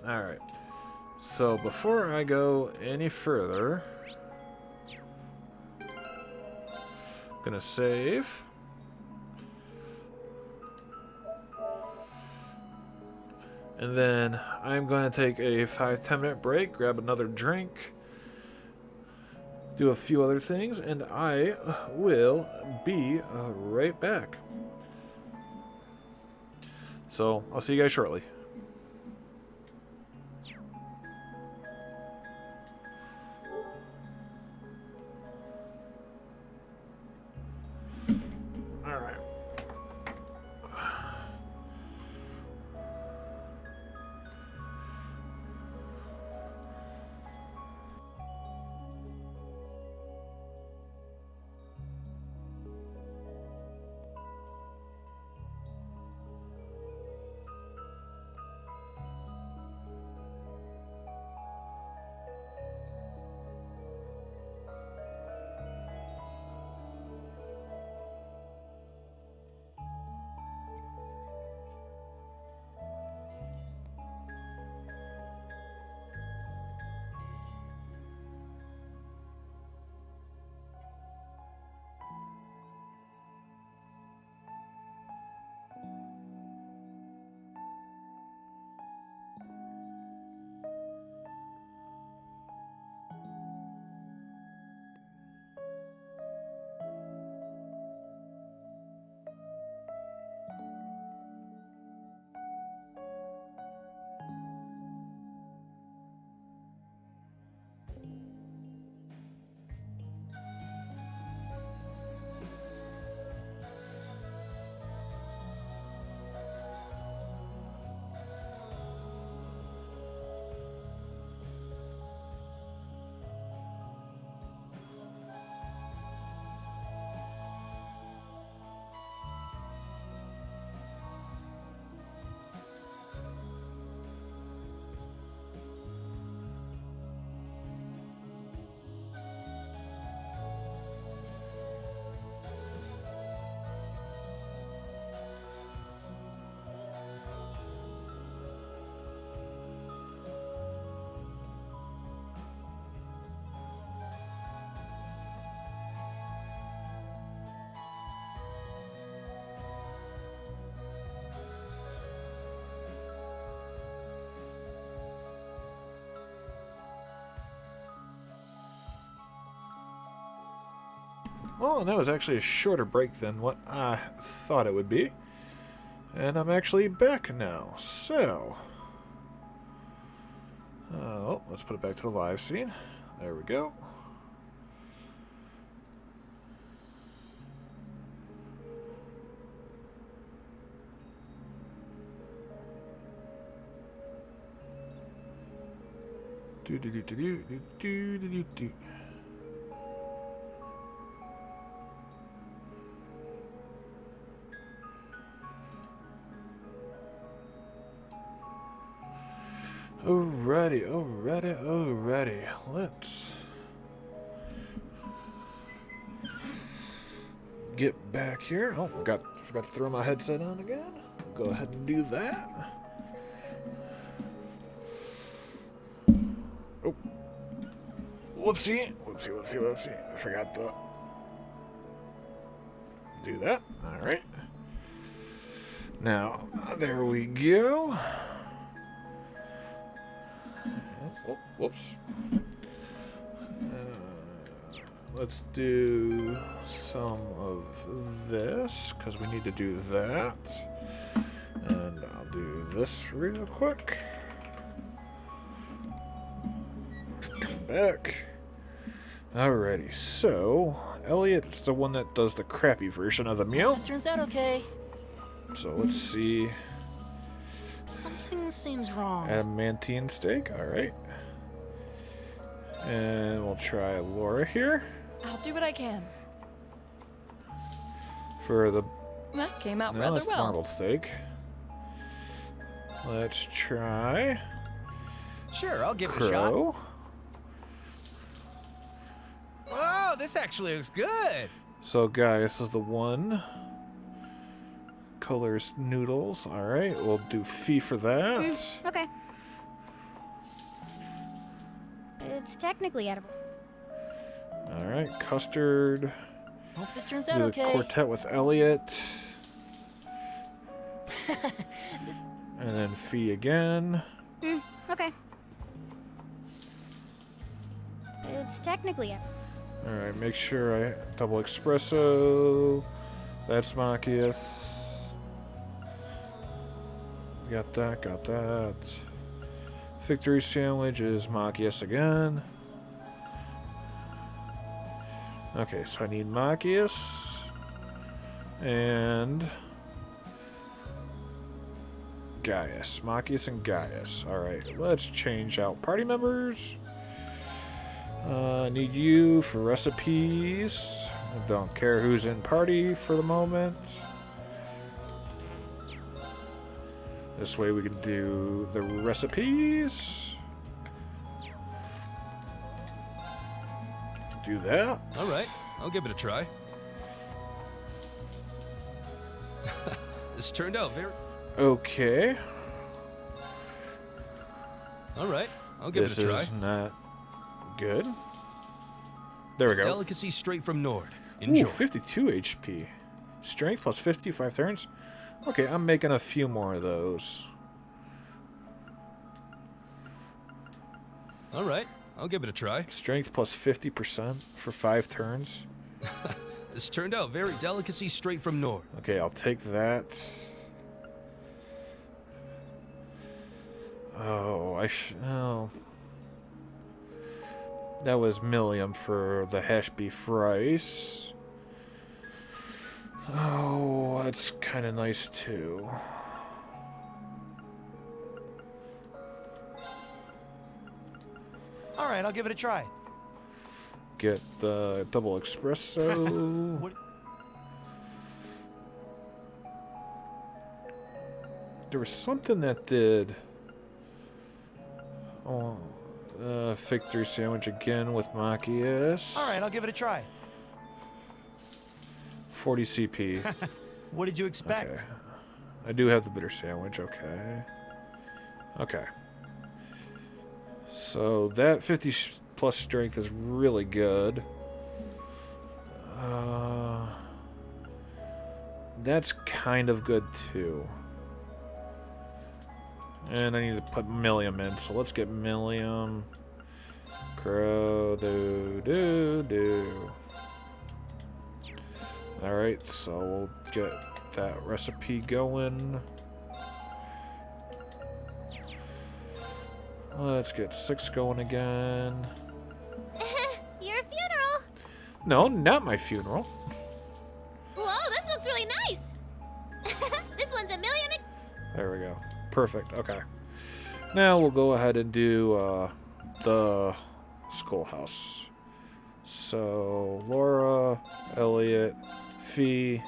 Alright. So before I go any further, I'm gonna save. And then I'm going to take a 5-10 minute break, grab another drink, do a few other things, and I will be right back. So I'll see you guys shortly. Well, that was actually a shorter break than what I thought it would be. And I'm actually back now, so... oh, let's put it back to the live scene. There we go. Do. Alrighty. Let's get back here. Oh, forgot to throw my headset on again. I'll go ahead and do that. Oh, whoopsie. I forgot to do that. All right. Now, there we go. Oh, whoops. Let's do some of this, because we need to do that. And I'll do this real quick. Come back. Alrighty, so Elliot's the one that does the crappy version of the meal. This turns out okay. So let's see. Something seems wrong. Adamantine steak, alright. And we'll try Laura here. I'll do what I can. For the... That came out no, rather that's well. marbled steak. Let's try... Sure, I'll give it a Crow. shot. Oh, this actually looks good. So, guys, this is the one. Colors noodles. Alright, we'll do fee for that. Okay. It's technically edible. Alright, custard. Hope this turns Do out the okay. quartet with Elliot. This- And then fee again. Okay. It's technically edible. Alright, make sure I double espresso. That's Machias. Got that. Victory sandwich is Machias again. Okay, so I need Machias. And Gaius. Machias and Gaius. Alright, let's change out party members. Need you for recipes. I don't care who's in party for the moment. This way we can do the recipes. Do that. All right, I'll give it a try. This turned out very... Okay. All right, I'll give This it a try. is not good. There we go. Delicacy straight from Nord. Enjoy. Ooh, 52 HP. Strength plus 55 turns. Okay, I'm making a few more of those. All right, I'll give it a try. Strength plus 50% for 5 turns. This turned out very delicacy straight from Nord. Okay, I'll take that. Oh, oh. That was Millium for the hash beef rice. Oh, that's kind of nice too. All right, I'll give it a try. Get the double espresso. What? There was something that did. Oh, victory sandwich again with Machias. All right, I'll give it a try. 40 CP. What did you expect? Okay. I do have the bitter sandwich. Okay. Okay. So that 50 plus strength is really good. That's kind of good too. And I need to put Millium in, so let's get Millium. Crow, do. Alright, so we'll get that recipe going. Let's get 6 going again. Your funeral. No, not my funeral. Whoa, this looks really nice. This one's a million. There we go. Perfect. Okay. Now we'll go ahead and do the schoolhouse. So Laura, Elliot, Fee,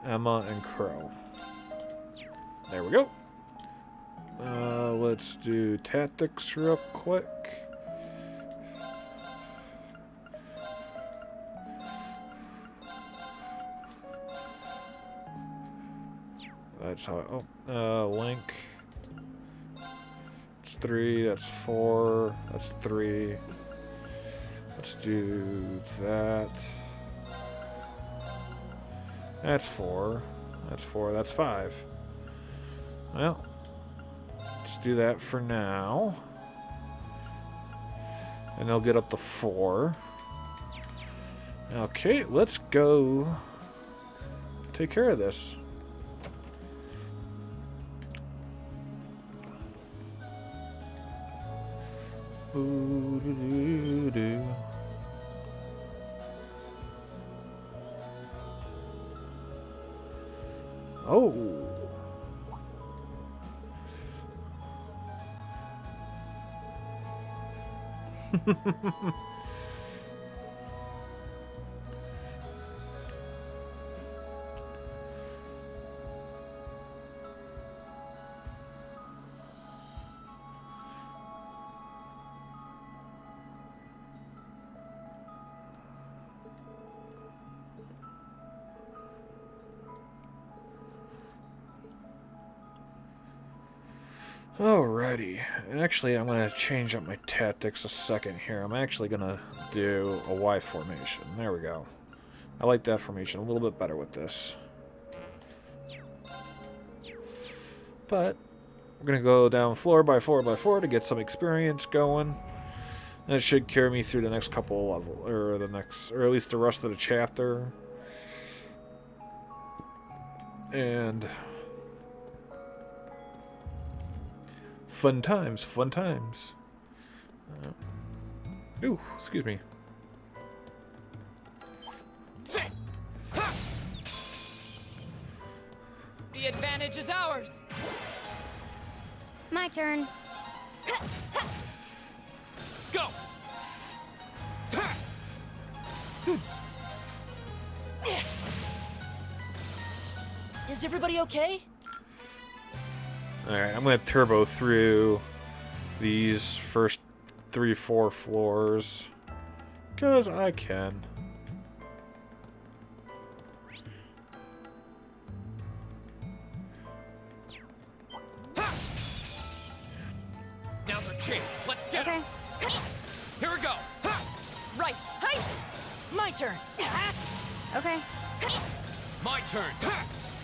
Emma, and Crow. There we go. Let's do tactics real quick. That's how. Oh, Link. It's 3. That's 4. That's 3. Let's do that. That's 4. That's 4. That's 5. Well, let's do that for now. And they'll get up to 4. Okay, let's go take care of this. Ooh, doo, doo, doo. Oh. Alrighty. Actually, I'm going to change up my tactics a second here. I'm actually going to do a Y formation. There we go. I like that formation a little bit better with this. But we're going to go down floor by floor by floor to get some experience going. And it should carry me through the next couple of levels, or at least the rest of the chapter. And fun times, fun times. Ooh, excuse me. The advantage is ours. My turn. Go! Is everybody okay? Alright, I'm going to turbo through these first 3-4 floors. Because I can. Now's our chance. Let's get him. Here we go. Right. Hey! My turn. Okay. My turn.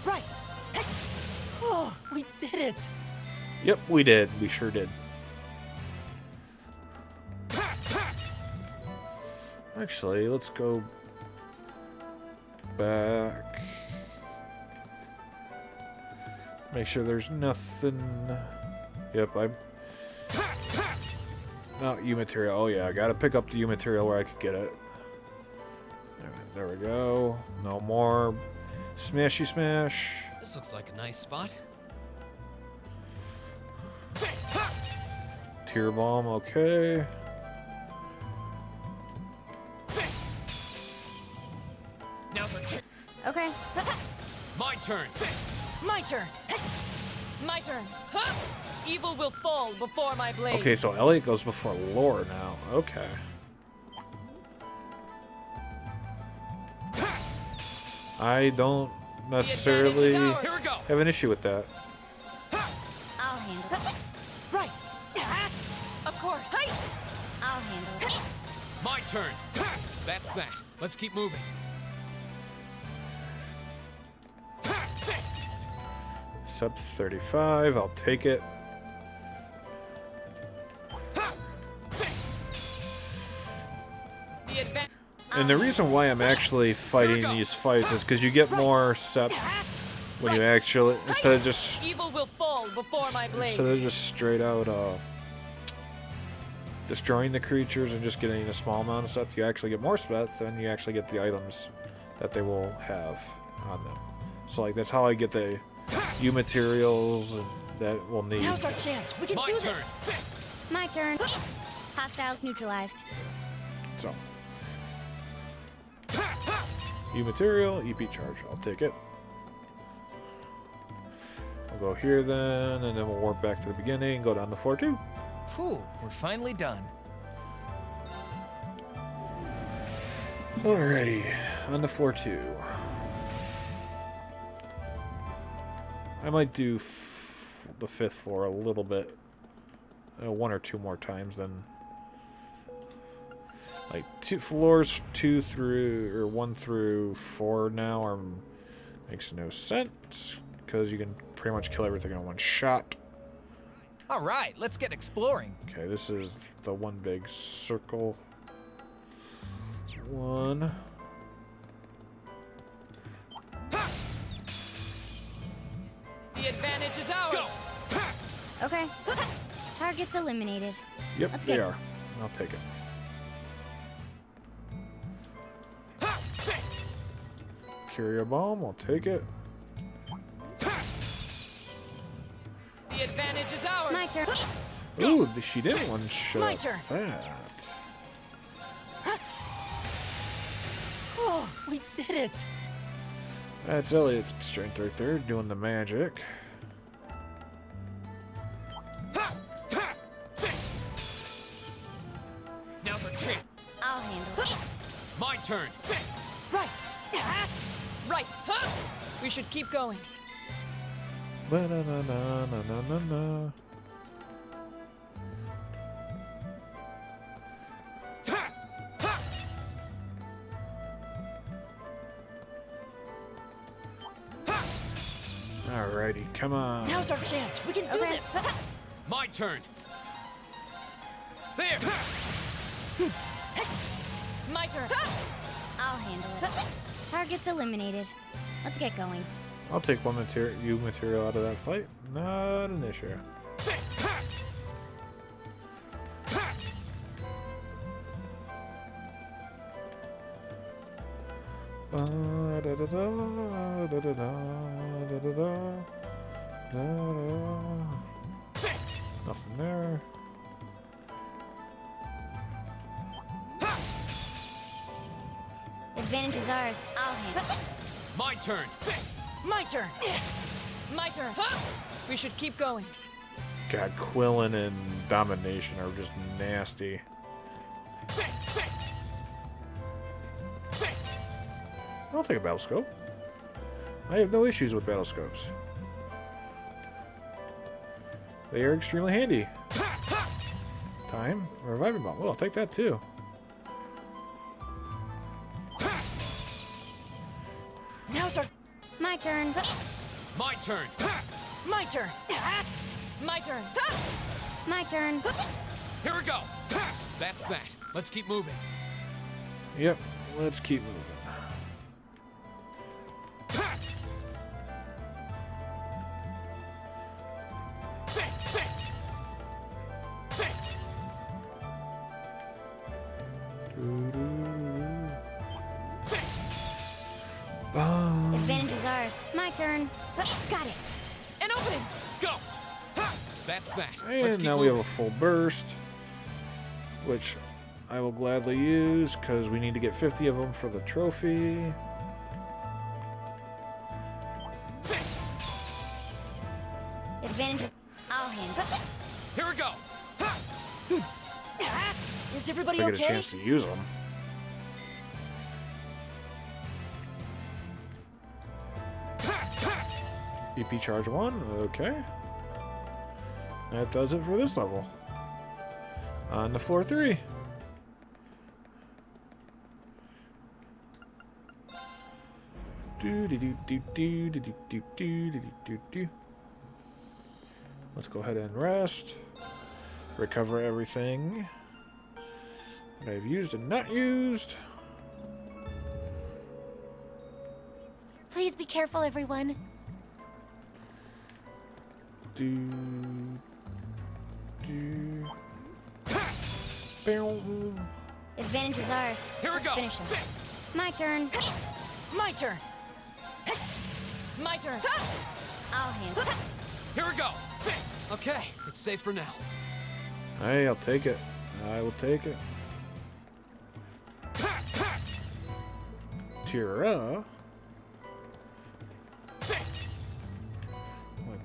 Right. Oh, we did it! Yep, we did. We sure did. Actually, let's go back. Make sure there's nothing. Yep, I'm. No, U material. Oh yeah, I gotta pick up the U material where I could get it. There we go. No more smashy smash. This looks like a nice spot. Tear bomb, okay. Now's our chance. Okay. My turn. My turn. My turn. Huh? Evil will fall before my blade. Okay, so Elliot goes before Laura now. Okay. I don't necessarily have an issue with that. I'll handle it. Right. Of course. Hey! I'll handle it. My turn. That's that. Let's keep moving. Sub 35, I'll take it. The advantage. And the reason why I'm actually fighting these fights is because you get more sets when you actually, instead of just straight out destroying the creatures and just getting a small amount of sets, you actually get more sets, and you actually get the items that they will have on them. So like that's how I get the U materials and that we'll need. Now's our chance. We can do this. My turn. Hostiles neutralized. So U material, EP charge. I'll take it. We'll go here then, and then we'll warp back to the beginning and go down to floor 2. Phew, we're finally done. Alrighty, on to floor 2. I might do the 5th floor a little bit, 1 or 2 more times than like 2 floors 2 through or 1 through 4 now are makes no sense because you can pretty much kill everything in one shot. All right, let's get exploring. Okay, this is the one big circle. 1. The advantage is ours. Go. Okay. Targets eliminated. Yep, Let's they get are. I'll take it. Curio bomb, I'll take it. The advantage is ours. My turn. Ooh, she did one shot. My turn. That. Oh, we did it. That's Elliot's strength right there, doing the magic. Now's our chance. I'll handle it. My turn. Right. Right. We should keep going. Ba-na-na-na-na-na-na. Alrighty, come on. Now's our chance. We can do this. My turn. There. My turn. I'll handle it. Targets eliminated. Let's get going. I'll take one material out of that fight. Not an issue. Nothing there. Advantage is ours. I'll handle it. My turn. My turn. My turn. We should keep going. God, Quillen and Domination are just nasty. I'll take a battle scope. I have no issues with battle scopes. They are extremely handy. Time. Reviving bomb. Well, I'll take that too. Now's our... My turn. My turn. My turn. My turn. My turn. Here we go. That's that. Let's keep moving. Yep, let's keep moving. Advantage is ours. My turn. Got it. An opening. Go. That's that. And now we have a full burst, which I will gladly use because we need to get 50 of them for the trophy. Advantage is... I'll handle it. Here we go. Is everybody If I okay? get a chance to use them. EP charge 1, okay. That does it for this level. On to floor 3. Let's go ahead and rest. Recover everything that I've used and not used. Please be careful, everyone. Advantage is ours. Here we Let's go. finish him. My turn. My turn. My turn. I'll handle it. Here we go. Okay, it's safe for now. Hey, I'll take it. I will take it. Tira.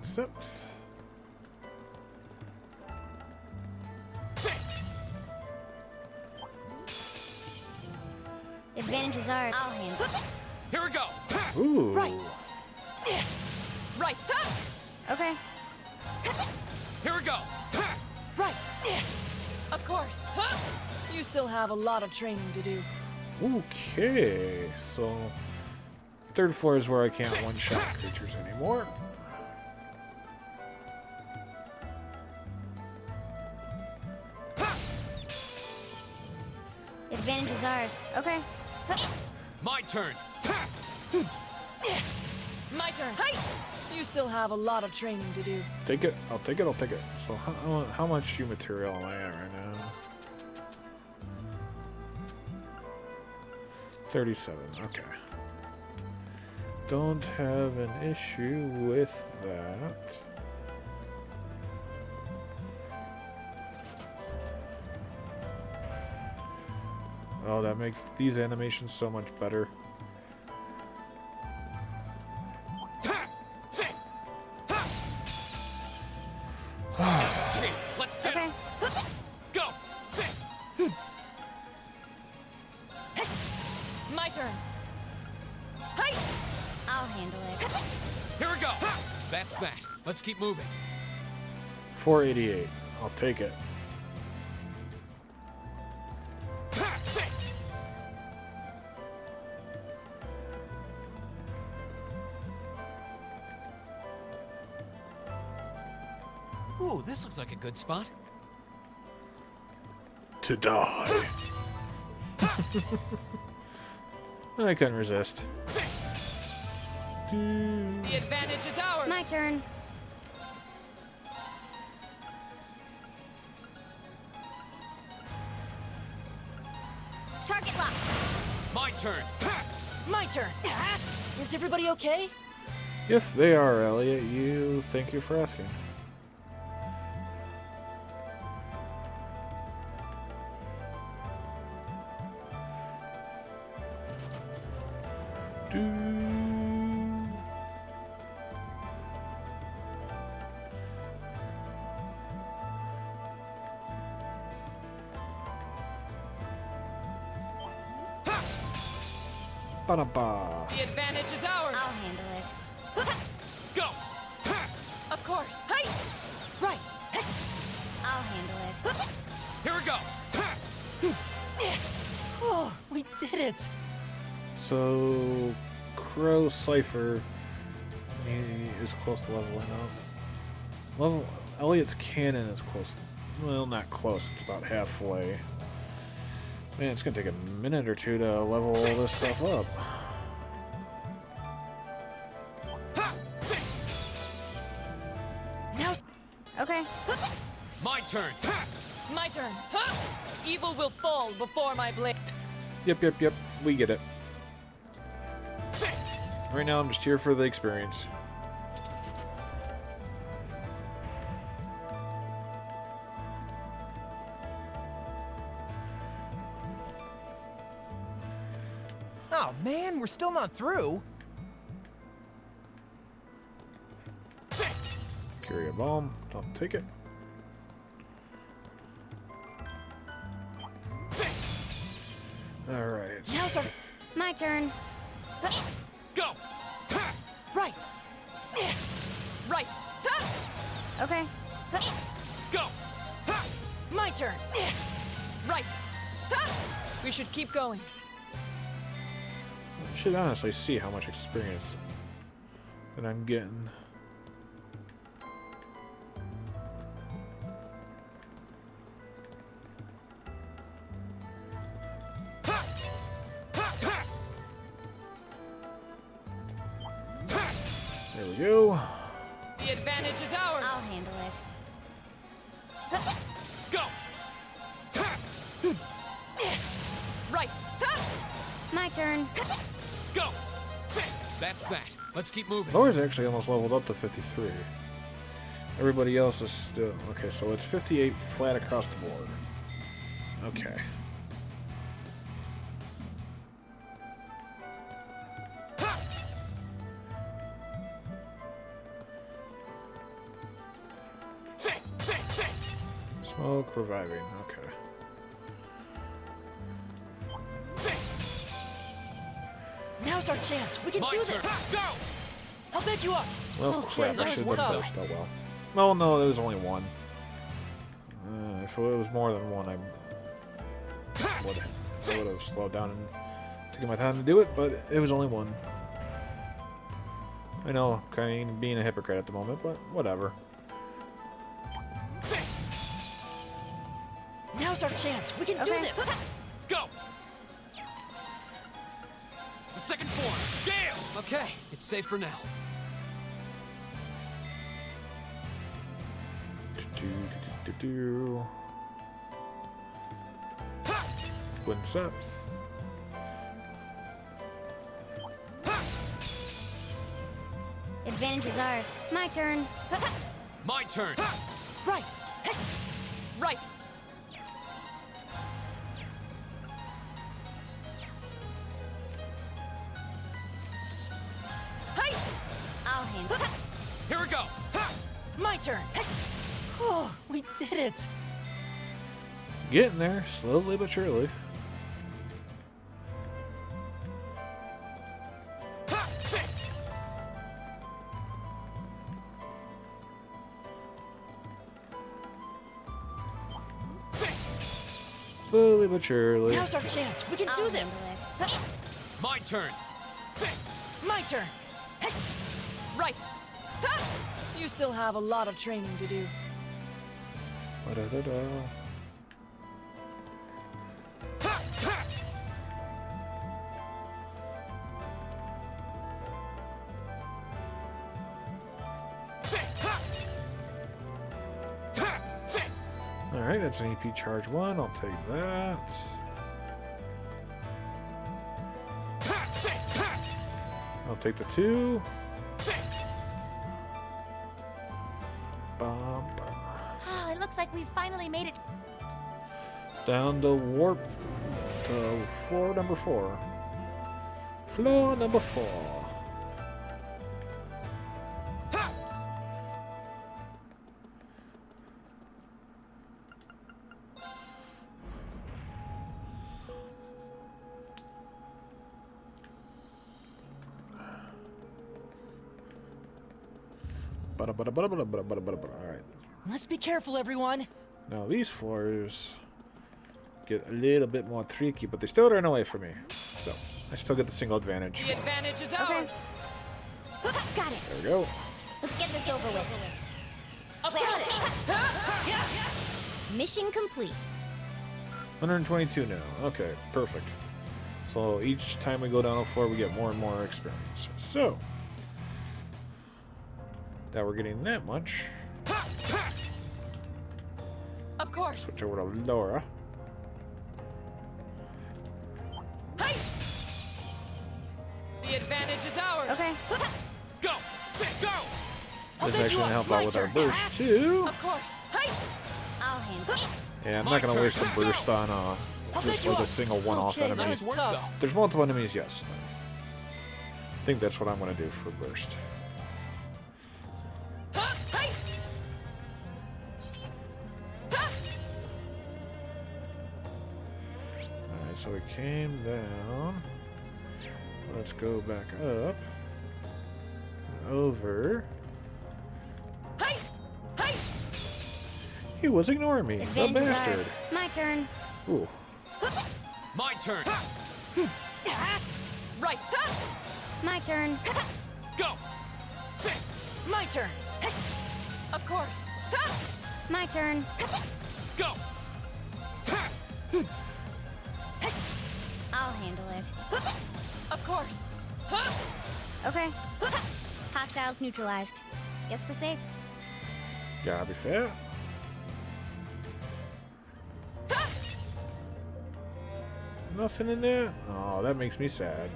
Accept. Advantage is ours. I'll handle it. Here we go. Ooh. Right. Right. Okay. Here we go. Right. Of course. You still have a lot of training to do. Okay, so third floor is where I can't one-shot creatures anymore. Advantage is ours. Okay. My turn. My turn. You still have a lot of training to do. Take it. I'll take it. I'll take it. So how much U material am I at right now? 37. Okay. Don't have an issue with that. Oh, that makes these animations so much better. Chance. Let's get Okay. it. Go. My turn. I'll handle it. Here we go. That's that. Let's keep moving. 488. I'll take it. Ooh, this looks like a good spot. To die. I couldn't resist. The advantage is ours. My turn. Target lock. My turn. My turn. Is everybody okay? Yes, they are, Elliot. Thank you for asking. Ba-da-ba. The advantage is ours. I'll handle it. Go. Of course. Right. I'll handle it. Here we go. Oh, we did it! So, Crow Cypher is close to leveling up. Elliot's cannon is close. Well, not close. It's about halfway. Man, it's gonna take a minute or two to level all this stuff up. Now. Okay. My turn. My turn. Evil will fall before my blade. Yep. We get it. Right now, I'm just here for the experience. Oh man, we're still not through. Carry a bomb. I'll take it. Alright. Now's our. My turn. Go. Right. Right. Okay. Go. My turn. Right. We should keep going. I should honestly see how much experience that I'm getting. we go. The advantage is ours. I'll handle it. Go! Right. My turn. Go! That's that. Let's keep moving. Laura's actually almost leveled up to 53. Everybody else is still... Okay, so it's 58 flat across the board. Okay. Smoke reviving, okay. Now's our chance. We can do this. Go! I'll back you up. Well, Okay, crap, I that should was have tough. burst. Oh well. Well, no, there was only one. If it was more than one, I would have slowed down and taken my time to do it, but it was only one. I know, kind of being a hypocrite at the moment, but whatever. Now's our chance. We can do this. Go! The second form. Gale! Okay, it's safe for now. Quinceps. Advantage is ours. My turn. My turn. Right. Right. I'll handle it. Here we go. My turn. Oh, we did it. Getting there, slowly but surely. Slowly but surely. Now's our chance. We can do this. My turn. My turn. Right. You still have a lot of training to do. Ba-da-da-da. Alright, that's an EP charge 1. I'll take that. I'll take the 2. Bum, bum. Oh, it looks like we've finally made it. Down to warp to floor number 4. Floor number 4. Alright. Let's be careful, everyone. Now these floors get a little bit more tricky, but they still run away from me. So, I still get the single advantage. The advantage is ours. Got it. There we go. Let's get this over with. Got it. Mission complete. 122 now. Okay, perfect. So each time we go down a floor, we get more and more experience. So, that we're getting that much. Of course. Switch over to Laura. The advantage is ours. Okay. Go! Go! This is actually going to help out with our burst, too. Of course. I'll handle it. Yeah, I'm not going to waste a burst on just like a single one-off Okay, enemy. that was tough. If there's multiple enemies, yes. I think that's what I'm going to do for burst. Alright, so we came down. Let's go back up. And over. He was ignoring me. The Advantage is bastard. ours. My turn. Ooh. My turn. Right. My turn. Go! My turn. Of course. My turn. Go! I'll handle it. Of course. Okay. Hostiles neutralized. Guess we're safe. Gotta be fair. Nothing in there? Oh, that makes me sad.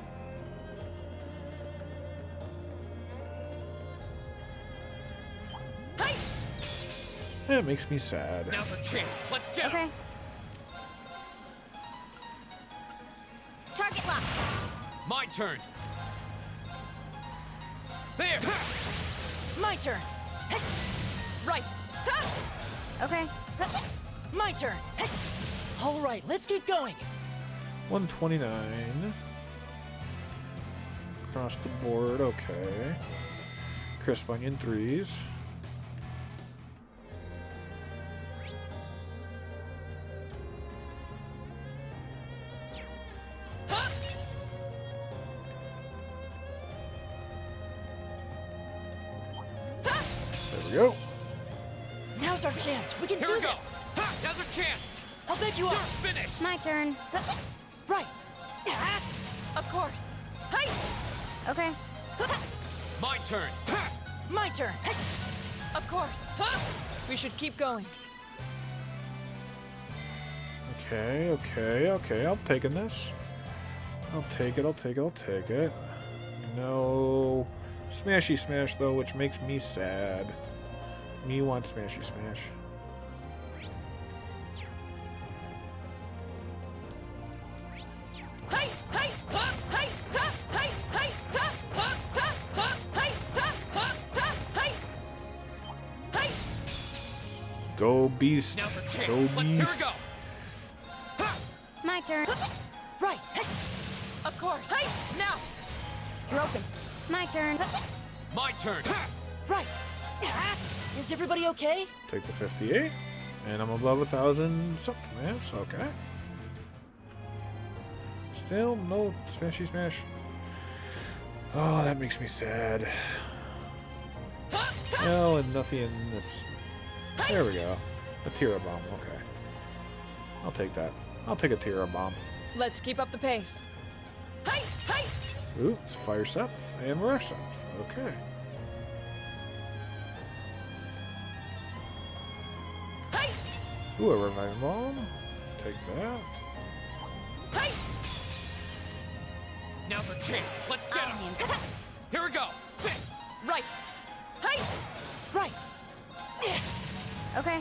That makes me sad. Now's our chance. Let's get him. Target locked. My turn. There. My turn. Right. Okay. My turn. All right, let's keep going. 129. Across the board, okay. Crisp onion 3s. There we go. Now's our chance. We can Here do we go. this. Now's our chance. I'll bet you up. You're finished. My turn. Right. Of course. Hey! Okay. My turn. My turn. Of course. We should keep going. Okay, okay, okay. I'm taking this. I'll take it, I'll take it, I'll take it. No. Smashy smash, though, which makes me sad. Me want smashy smash. Go beast. Now's our chance. Go Let's beast. here we go. My turn. Right. Of course. Hey! Now! You're open. My turn. My turn. Right. Is everybody okay? Take the 58. And I'm above 1,000 something, yes, okay. Still no smashy smash. Oh, that makes me sad. No, and nothing in this. There we go. A Tira bomb, okay. I'll take that. I'll take a Tira bomb. Let's keep up the pace. Ooh, it's Fire Septh and Rush Septh. Okay. Ooh, a Revive Bomb. Take that. Now's our chance. Let's get him. Here we go. Sit. Right. Hey! Right. Okay.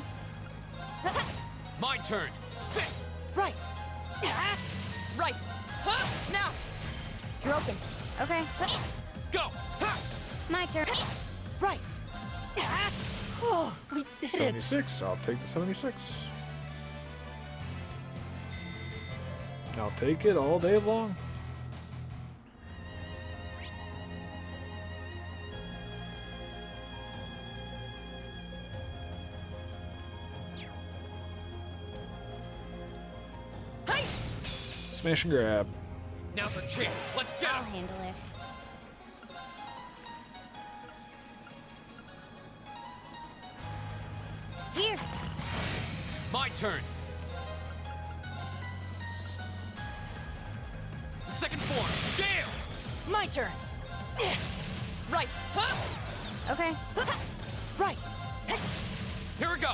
My turn. Sit. Right. Right. Now! You're open. Okay. Go. My turn. Right. Oh, we did it. 76. I'll take the 76. I'll take it all day long. Smash and grab. Now's our chance. Let's get I'll him. handle it. Here. My turn. Second form. Gale. My turn. Right. Okay. Right. Here we go.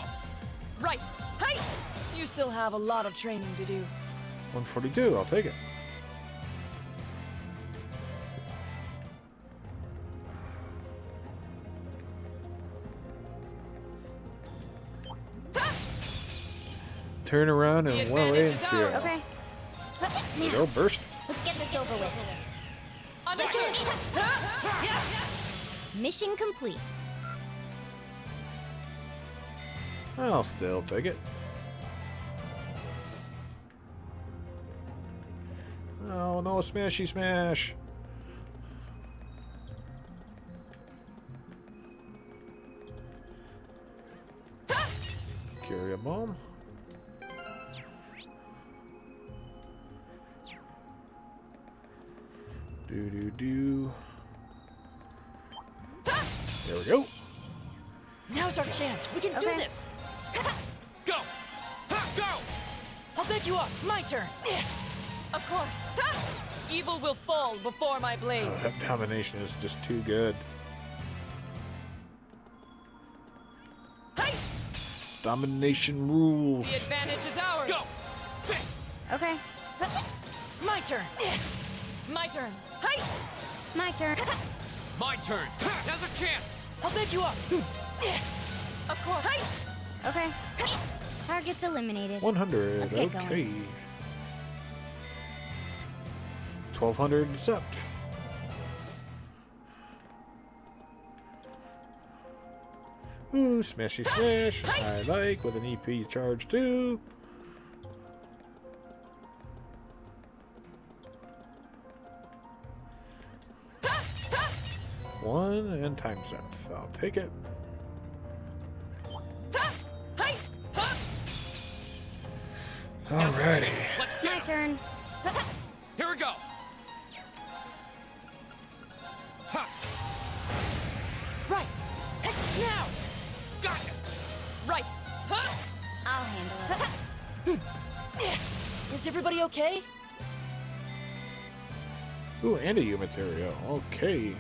Right. Hey! You still have a lot of training to do. 142. I'll take it. Turn around and one away and fear. Okay. There we go, burst. Let's get this over with. Understood. Mission complete. I'll still take it. Oh no, smashy smash. Carry a bomb. Do. There we go. Now's our chance. We can do Okay. this. Go. Go. I'll bet you up. My turn. Of course. Evil will fall before my blade. That domination is just too good. Domination rules. The advantage is ours. Go! Okay. My turn. My turn. Hi. My turn. My turn. Now's our chance. I'll pick you up. Of course. Hi. Okay. Target's eliminated. 100. Let's get Okay. going. 1200 accept. Ooh, smashy smash. I like with an EP charge too. One and time set. I'll take it. Alrighty. Let's get My him. turn. Here we go. Right. Now. Got it. Right. I'll handle it. Is everybody okay? Ooh, and a U material. Okay.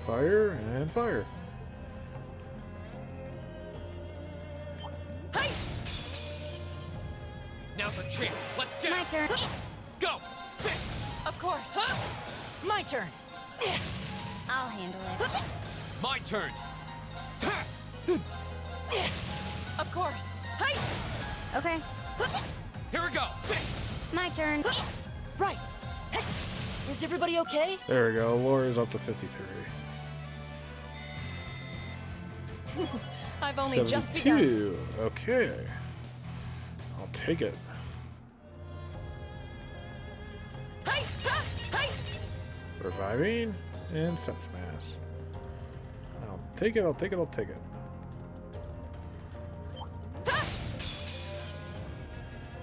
Fire and fire. Now's our chance. Let's get My him. turn. Go. Of course. My turn. I'll handle it. My turn. Of course. Okay. Here we go. My turn. Right. Is everybody okay? There we go. Laura's up to 53. I've only just begun. 72. Okay. I'll take it. Reviving and sense mass. I'll take it, I'll take it, I'll take it.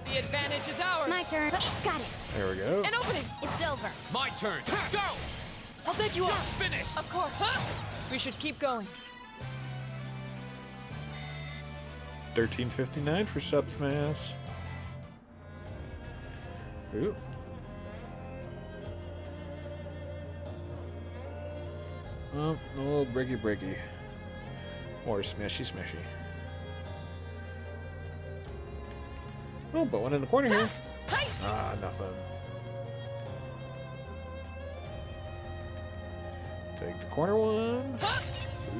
The advantage is ours. My turn. Got it. There we go. An opening. It's over. My turn. Go. I'll pick you up. Finished. Of course. We should keep going. 1359 for subs mass. Ooh. Oh, a little breaky breaky. Or smashy smashy. Oh, but one in the corner here. Ah, nothing. Take the corner one.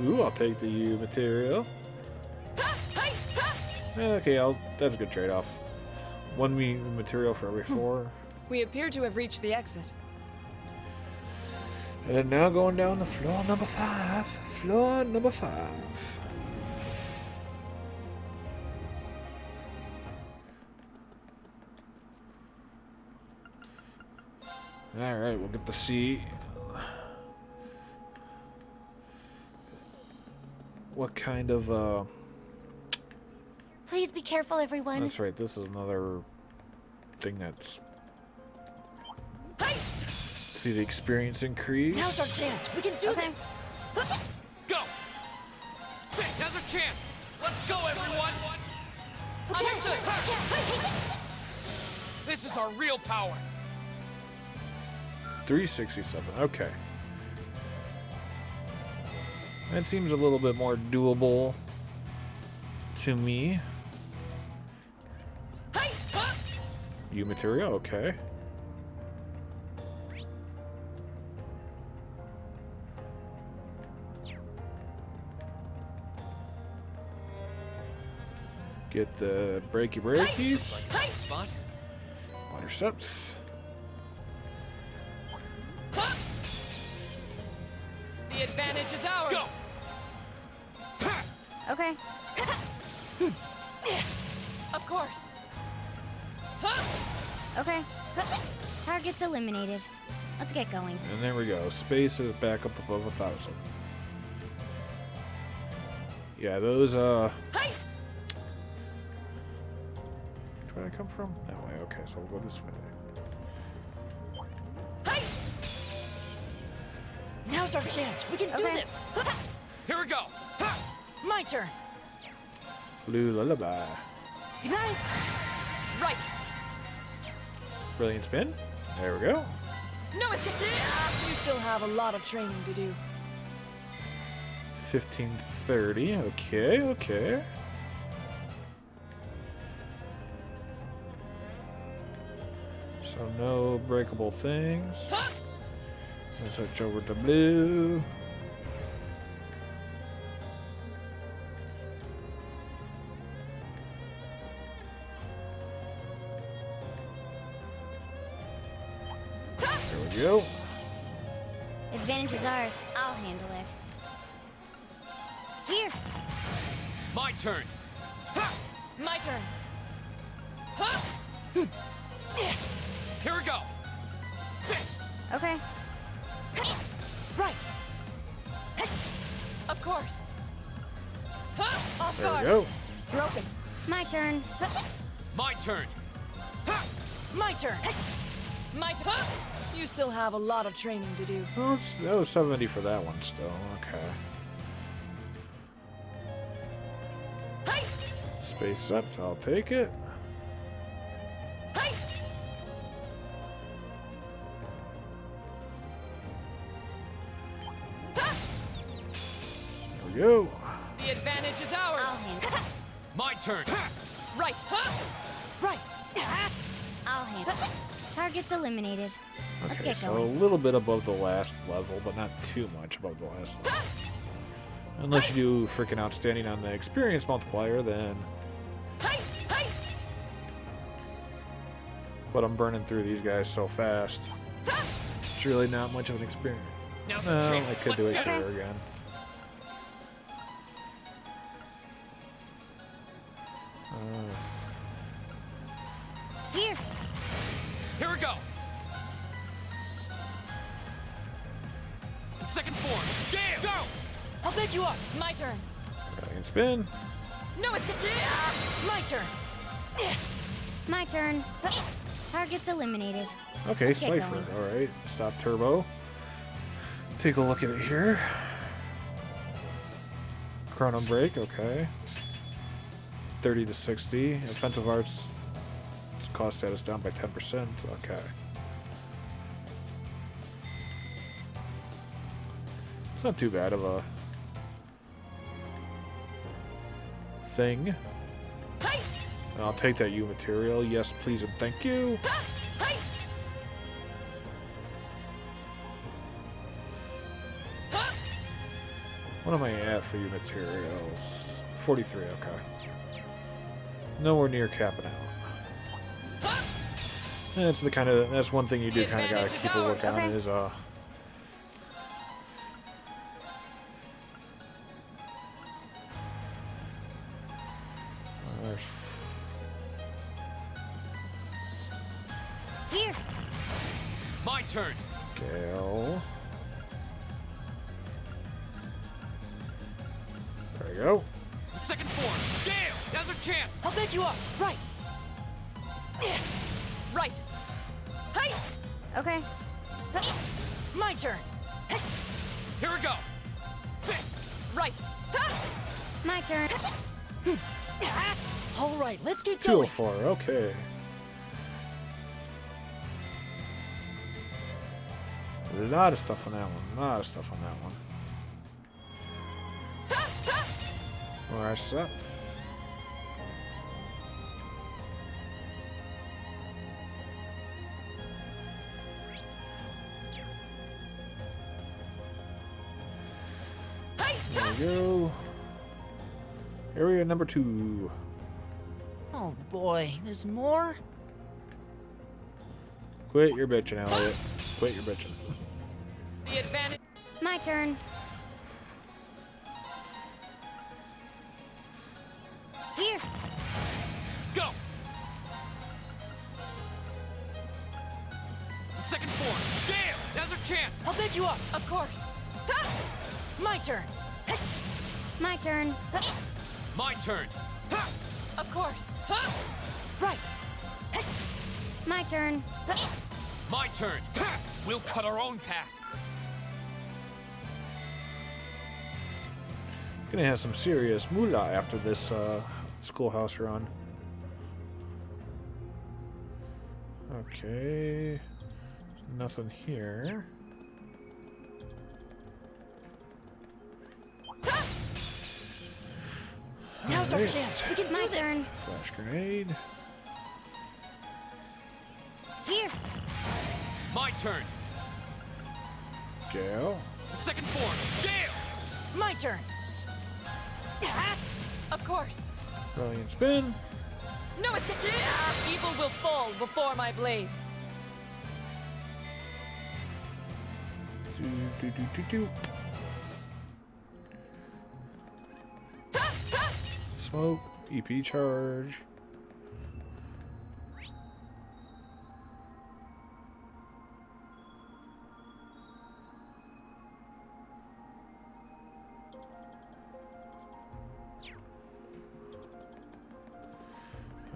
Ooh, I'll take the U material. Okay, that's a good trade-off. One material for every 4. We appear to have reached the exit. And then now going down to floor number 5. Floor number 5. Alright, we'll get to see what kind of Please be careful, everyone. that's right, this is another thing that's see the experience increase. Now's our chance. We can do this. Go. Now's our chance. Let's go, everyone. Understood. This is our real power. 367, okay. That seems a little bit more doable to me. U material, okay. Get the breaky breakies. Like a spot. Water steps. The advantage is ours. Go. Okay. Of course. Okay. Target's eliminated. Let's get going. And there we go. Space is back up above 1,000. Yeah, those, where did I come from? That way, okay, so we'll go this way. Now's our chance. We can do this. Here we go. My turn. Blue lullaby. Good night. Right. Brilliant spin. There we go. No escape! You still have a lot of training to do. 1530. Okay, okay. So no breakable things. Let's switch over to blue. There we go. Advantage is ours. I'll handle it. Here. My turn. My turn. Here we go. Okay. Right. Of course. Off There we guard. go. Broken. My turn. My turn. My turn. My turn. You still have a lot of training to do. Oh, that was 70 for that one still. Okay. Space up, I'll take it. There we go. The advantage is ours. I'll handle it. My turn. Right. Right. I'll handle it. Target's eliminated. Let's Okay, get so a going. little bit above the last level, but not too much above the last level. Unless you do freaking outstanding on the experience multiplier, then. But I'm burning through these guys so fast. It's really not much of an experience. Now's No, our I chance. could do it Let's get here again. Here. Here we go. Second form. Gale. Go. I'll pick you up. My turn. I can spin. No escape. My turn. My turn. Target's eliminated. Okay, Let's get Cypher. going. Alright, stop turbo. Take a look at it here. Chrono break, okay. 30 to 60. Offensive arts cost status down by 10%. Okay. It's not too bad of a thing. And I'll take that U material. Yes, please, and thank you. What am I at for U materials? 43, okay. Nowhere near capping out. That's the kind of, that's one thing you do kind of gotta keep a look on is Here. My turn. Gale. There we go. Second form. Gale. Now's our chance. I'll pick you up. Right. Right. Hey. Okay. My turn. Here we go. Right. My turn. All right, let's keep going. 204, okay. A lot of stuff on that one. A lot of stuff on that one. Alright, so. There we go. Area number 2. Oh boy, there's more? Quit your bitching, Elliot. Quit your bitching. The advantage. My turn. Here. Go. Second form. Gale. Now's our chance. I'll pick you up. Of course. My turn. My turn. My turn. Of course. Right. My turn. My turn. We'll cut our own path. Gonna have some serious moolah after this schoolhouse run. Nothing here. Now's our chance. We can do My this. turn. Flash grenade. Here. My turn. Gale. Second form. Gale. My turn. Of course. Brilliant spin. No escape. Yeah! Evil will fall before my blade. Do, do, do, do, do. Smoke. EP charge.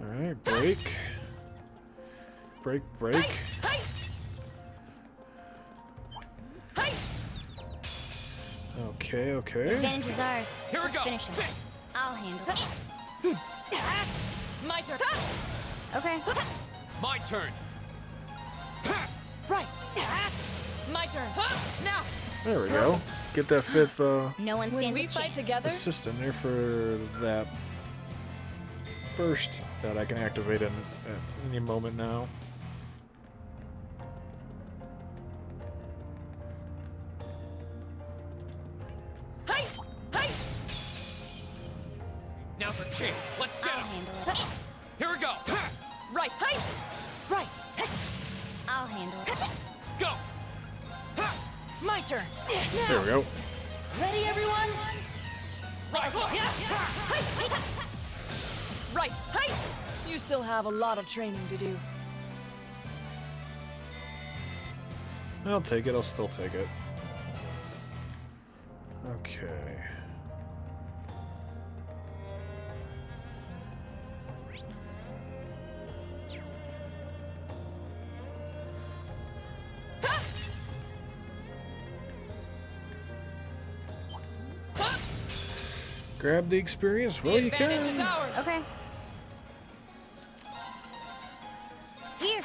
Alright, break. Break, break. Okay, okay. Advantage is ours. Here we Let's go. finish him. I'll handle it. My turn. Okay. My turn. Right. My turn. Now. There we go. Get that fifth No one When stands we a fight chance. together, assist in there for that burst that I can activate at any moment now. Now's our chance. Let's get I'll him. handle it. Here we go. right. Right. I'll handle it. Go. My turn. There we go. Ready, everyone? Right. Right. You still have a lot of training to do. I'll take it. I'll still take it. Okay. Grab the experience while The you advantage is can. ours. Okay. Here.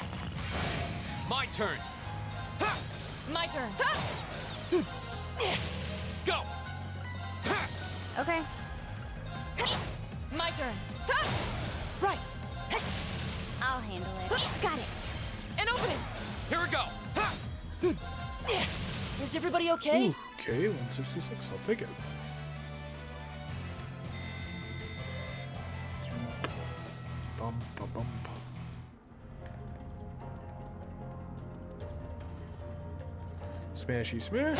My turn. My turn. Go. Okay. My turn. Right. I'll handle it. Got it. An opening. Here we go. Is everybody okay? Ooh, okay, 166. I'll take it. Bum, ba, bum. Smashy smash.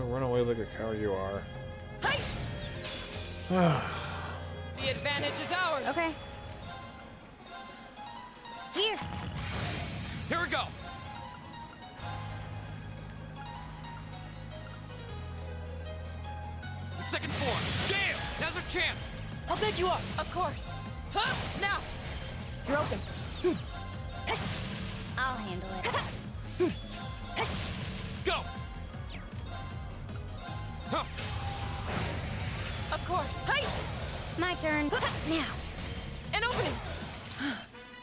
Run away like a coward you are. The advantage is ours. Okay. Here. Here we go. Second form. Gale. Now's our chance. I'll beg you up. Of course. Now. You're open. I'll handle it. Go. Of course. My turn. Now. An opening.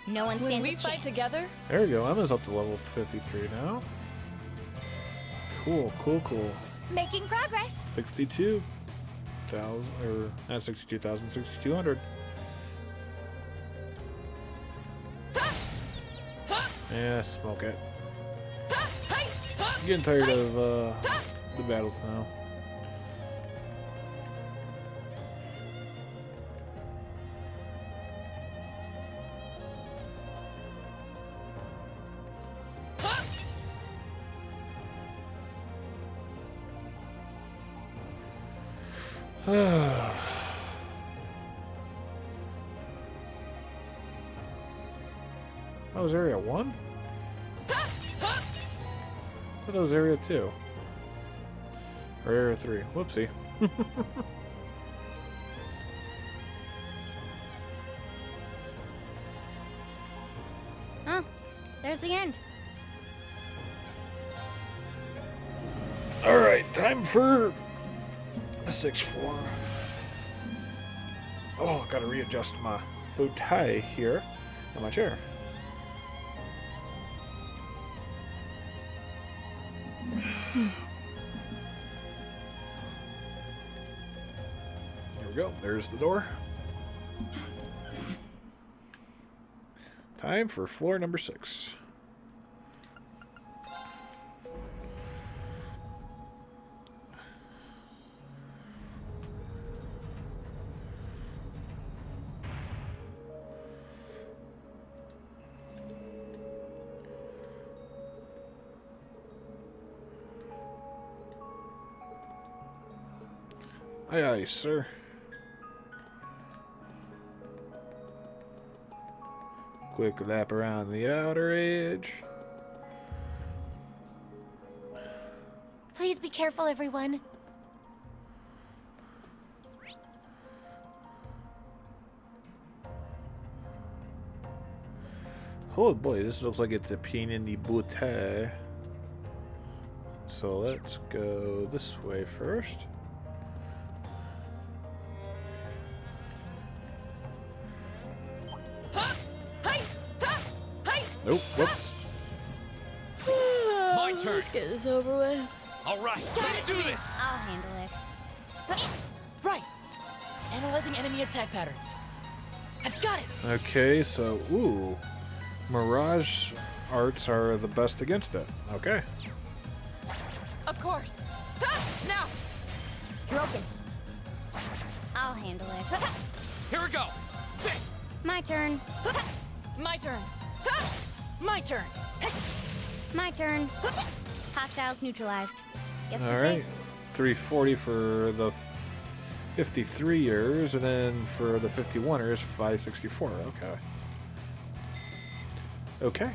No one When stands we a fight chance. together, There we go. Emma's up to level 53 now. Cool, cool, cool. Making progress. 62,000, or not 62,000, 6,200. Yeah, smoke it. I'm getting tired of the battles now. That was area 1? I thought that was area 2. Or area 3. Whoopsie. Oh, there's the end. Alright, time for the 6th floor. Oh, gotta readjust my bow tie here on my chair. Here we go. There's the door. Time for floor number 6. Aye, aye, sir. Quick lap around the outer edge. Please be careful, everyone. Oh boy, this looks like it's a pain in the bouteille. So let's go this way first. Nope, whoops. My turn. Let's get this over with. All right, let's do this. I'll handle it. Right. Analyzing enemy attack patterns. I've got it. Okay, so, ooh. Mirage arts are the best against it. Okay. Of course. Now. You're open. I'll handle it. Here we go. Sit. My turn. My turn. My turn. My turn. Hostiles neutralized. Guess we're Alright. safe. 340 for the 53ers, and then for the 51ers, 564. Okay. Okay.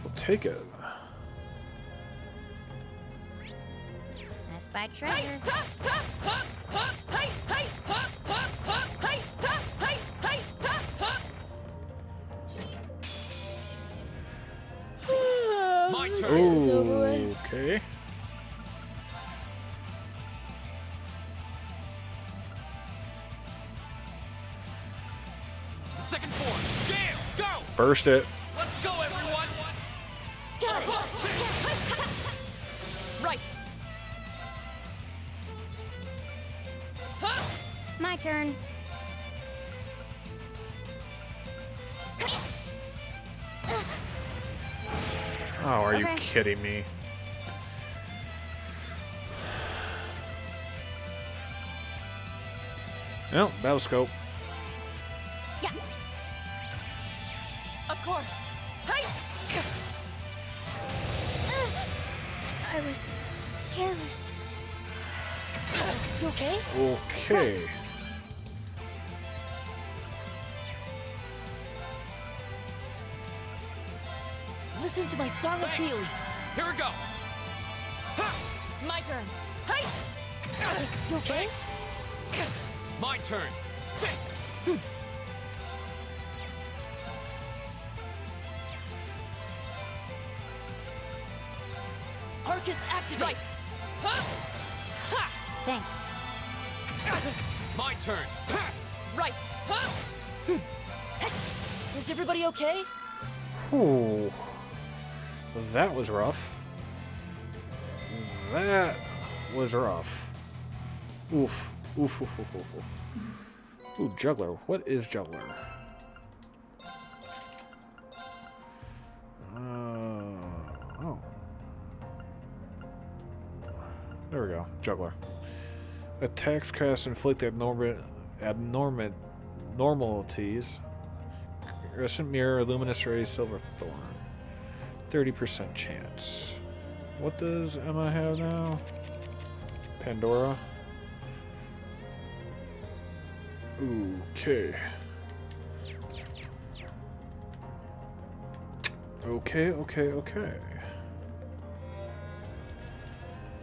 We'll take it. I spy treasure. My turn. Okay. Second form. Gale, go. Burst it. Let's go, everyone. Got it. Right. My turn. Oh, are you Okay. kidding me? Well, battle scope. Yeah. Of course. Hey. I was careless. You okay? Okay. Listen to my song of Thanks. healing. Here we go. My turn. Hey. You okay? My turn. Sit. Arcus activate. Right. Thanks. My turn. Right. Is everybody okay? Ooh. That was rough. That was rough. Oof. Oof, oof, oof, oof, oof. Ooh, juggler. What is juggler? Oh. There we go. Juggler. Attacks cast inflict abnormalities. Crescent mirror, luminous ray, silver thorn. 30% chance. What does Emma have now? Pandora. Okay. Okay.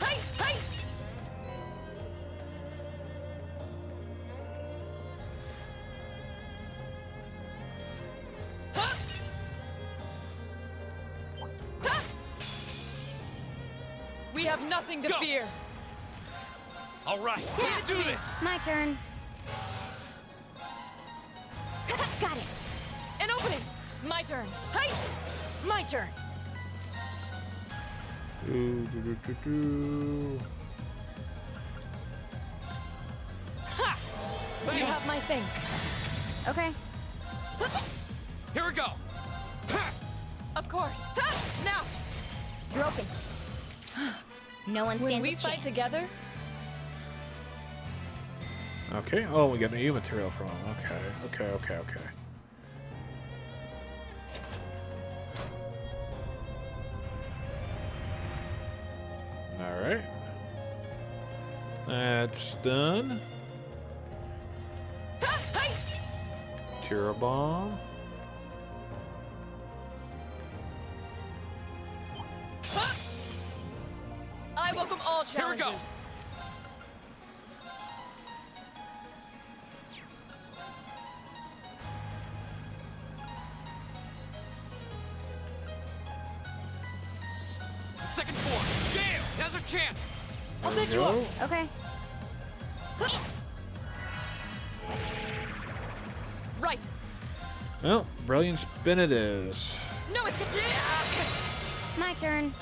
Hey. Hey. We have nothing to fear. All right, let's do this. My turn. Got it. An opening. My turn. Hey! My turn. Ha! You have my things. Okay. Here we go. Of course. Now. You're open. No one stands When we a fight chance. together, Okay. Oh, we got new material from him. Okay. All right. That's done. Tira bomb. I welcome all Here we challengers. go. Second form. Gale, now's our chance. I'll pick you up. Okay. Right. Well, brilliant spin it is. No, it's My turn.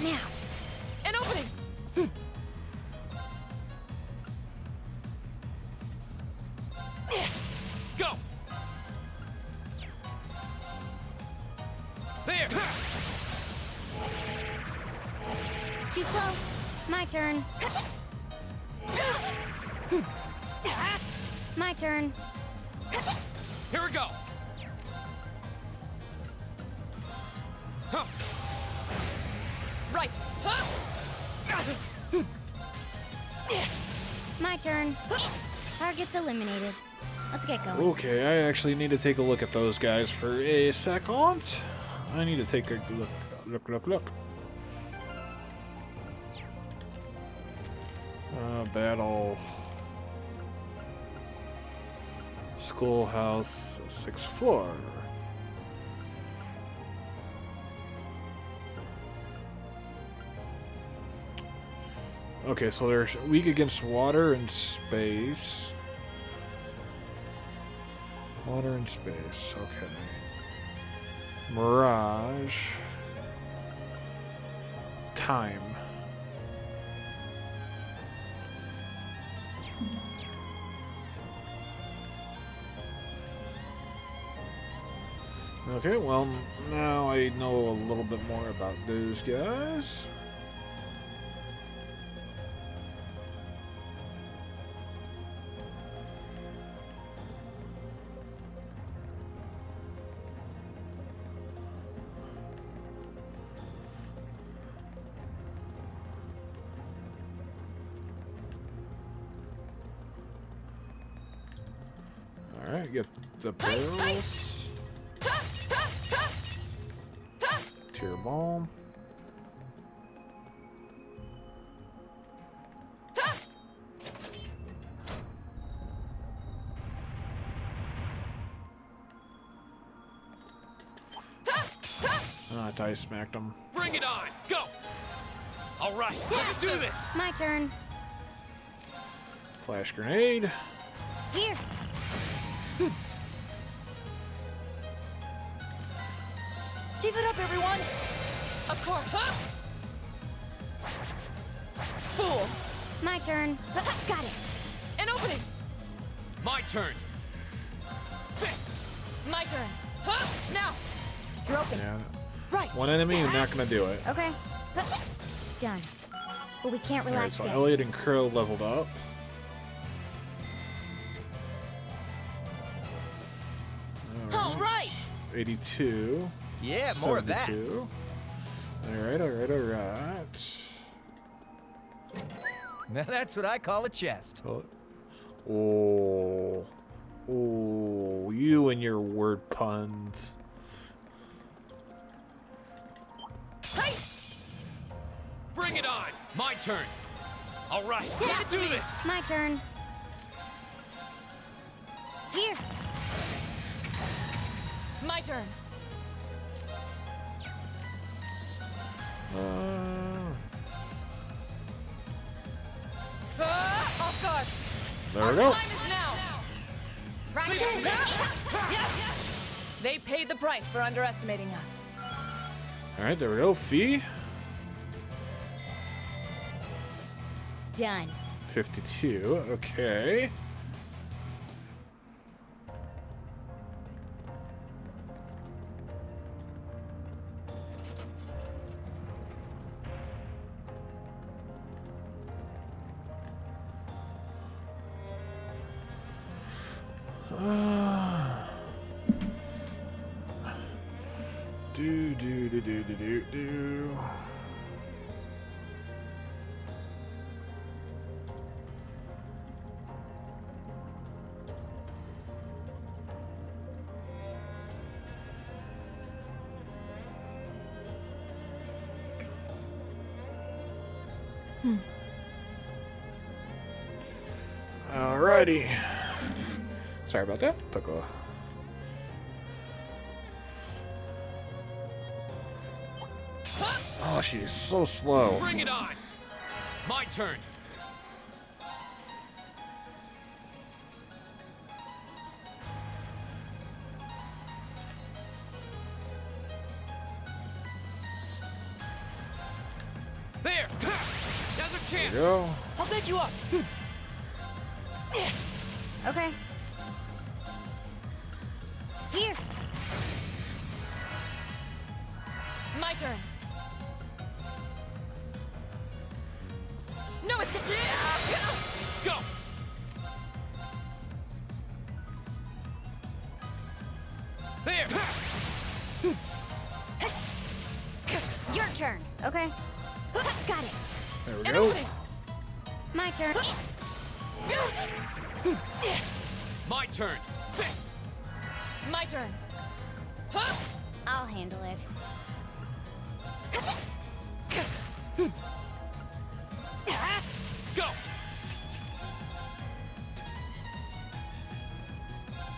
Now. an opening. Go. There. Too slow. My turn. My turn. Here we go. Huh. Right. My turn. Target's eliminated. Let's get going. Okay, I actually need to take a look at those guys for a second. I need to take a look. Battle. Schoolhouse, 6th floor. Okay, so they're weak against water and space. Water and space, okay. Mirage. Time. Okay, well, now I know a little bit more about those guys. Alright, get the barrels. Tear bomb. Ah, I smacked him. Bring it on. Go. All right, let's do this. My turn. Flash grenade. Here. Keep it up, everyone. Of course. Fool. My turn. Got it. An opening. My turn. My turn. Now. You're open. Yeah. Right. One enemy is not gonna do it. Okay. Done. But we can't Alright, relax so yet. Elliot and Crow leveled up. All right. 82. Yeah, more of that. 72. Alright. Now that's what I call a chest. Oh, you and your word puns. Hey. Bring it on. My turn. All right, let's do this. My turn. Here. My turn. Off guard. There Our we go. time is now. They paid the price for underestimating us. Alright, there we go. Fee. Done. 52. Okay. Do. Alrighty. Sorry about that. Took a... Oh, she is so slow. Bring it on! My turn. There! Now's our chance! There we go. I'll pick you up. Okay. Here. My turn. No escape. Go! There! Your turn. Okay. Got it. There we go. My turn. My turn. My turn. I'll handle it. Go!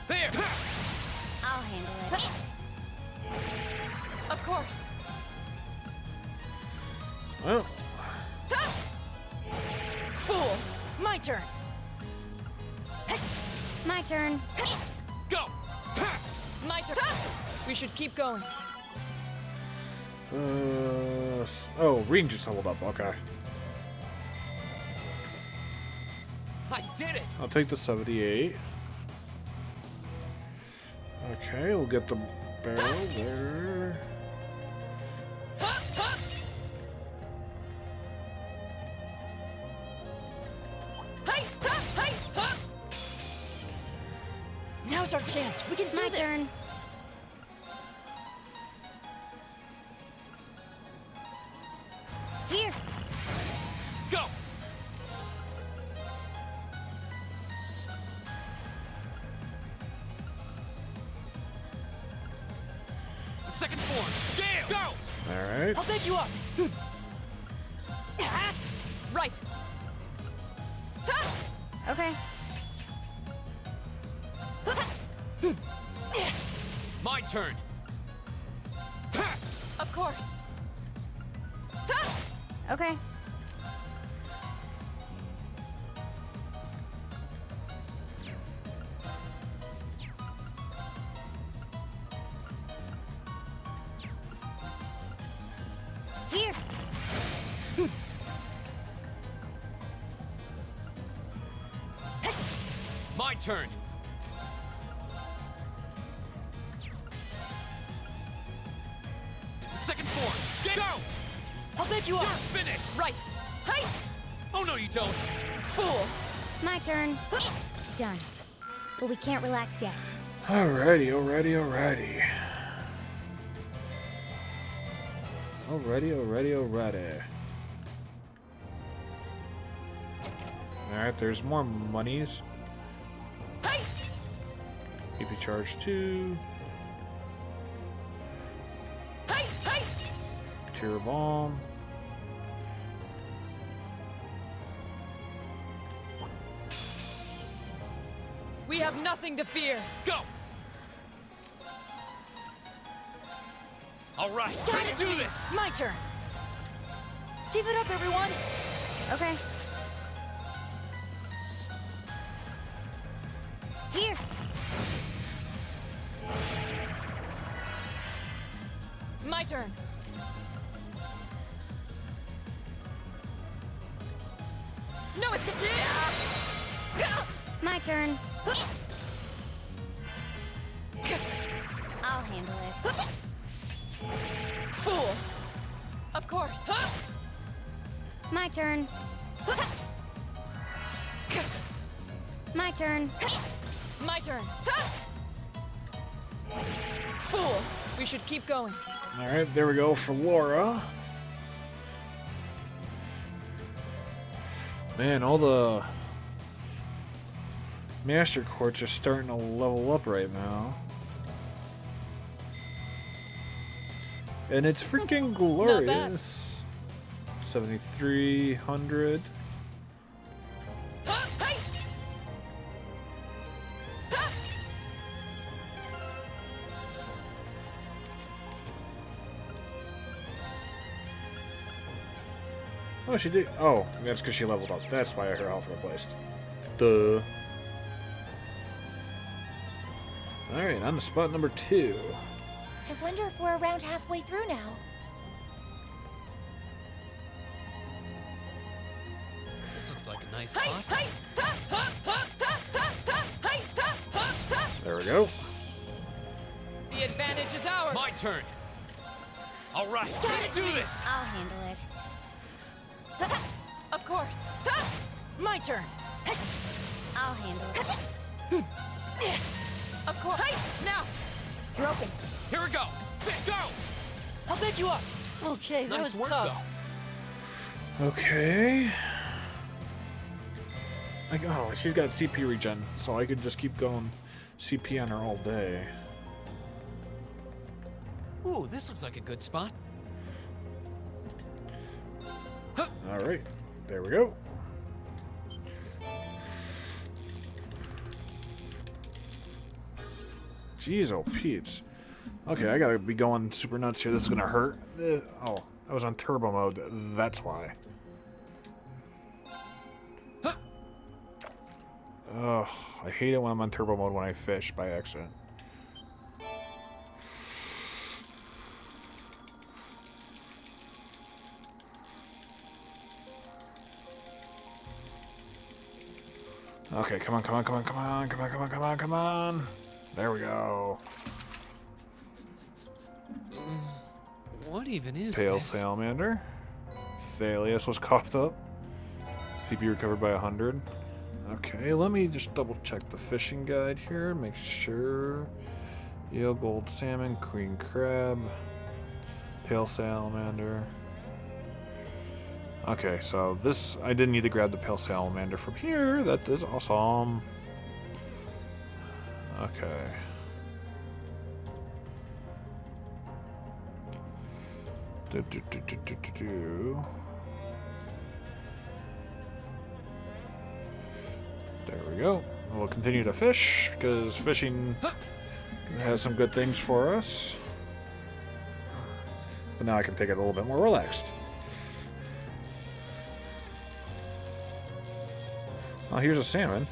There! I'll handle it. Of course. Well, Fool. My turn. My turn. Go! My turn. We should keep going. oh, Reen just leveled up. Okay. I did it! I'll take the 78. Okay, we'll get the barrel there. Now's our chance. We can do My this. turn. Here. Go! The second form. Gale! Go! Alright. I'll pick you up. Right. Okay. My turn. Of course. Okay. Here. My turn. The second form. Go! I'll pick you up. You're finished! Right. Hey! Oh, no, you don't. Fool. My turn. Done. But we can't relax yet. Alrighty. Alrighty. Alright, there's more monies. Hey! EP charge 2. Hey! Hey! Tier bomb. We have nothing to fear. Go! All right, let's do this! My turn. Keep it up, everyone. Okay. Here. My turn. I'll handle it. Fool! Of course. My turn. My turn. My turn. Fool! We should keep going. Alright, there we go for Laura. Man, all the Master Quartz are starting to level up right now. And it's freaking glorious. 7,300. Oh, she did. Oh, that's because she leveled up. That's why her health replaced. Duh. Alright, on to spot number 2. I wonder if we're around halfway through now. This looks like a nice spot. There we go. The advantage is ours. My turn. All right, let's do this. I'll handle it. Of course. My turn. I'll handle it. Of course. Now. You're open. Here we go. Sit, go. I'll pick you up. Okay, that Nice was work, tough. Okay. Oh, she's got CP regen, so I could just keep going CP on her all day. Ooh, this looks like a good spot. Alright, there we go. Jeez, oh Pete's. Okay, I gotta be going super nuts here. This is gonna hurt. Oh, I was on turbo mode. That's why. Ugh, I hate it when I'm on turbo mode when I fish by accident. Okay, come on, come on, come on, come on, come on, come on, come on, come on. There we go. What even is Pale this? Salamander. Thalius was coughed up. CP recovered by 100. Okay, let me just double check the fishing guide here. Make sure. Yellow gold salmon, queen crab, pale salamander. Okay, so this, I didn't need to grab the pale salamander from here. That is awesome. Okay. There we go. We'll continue to fish, because fishing has some good things for us. But now I can take it a little bit more relaxed. Oh, here's a salmon.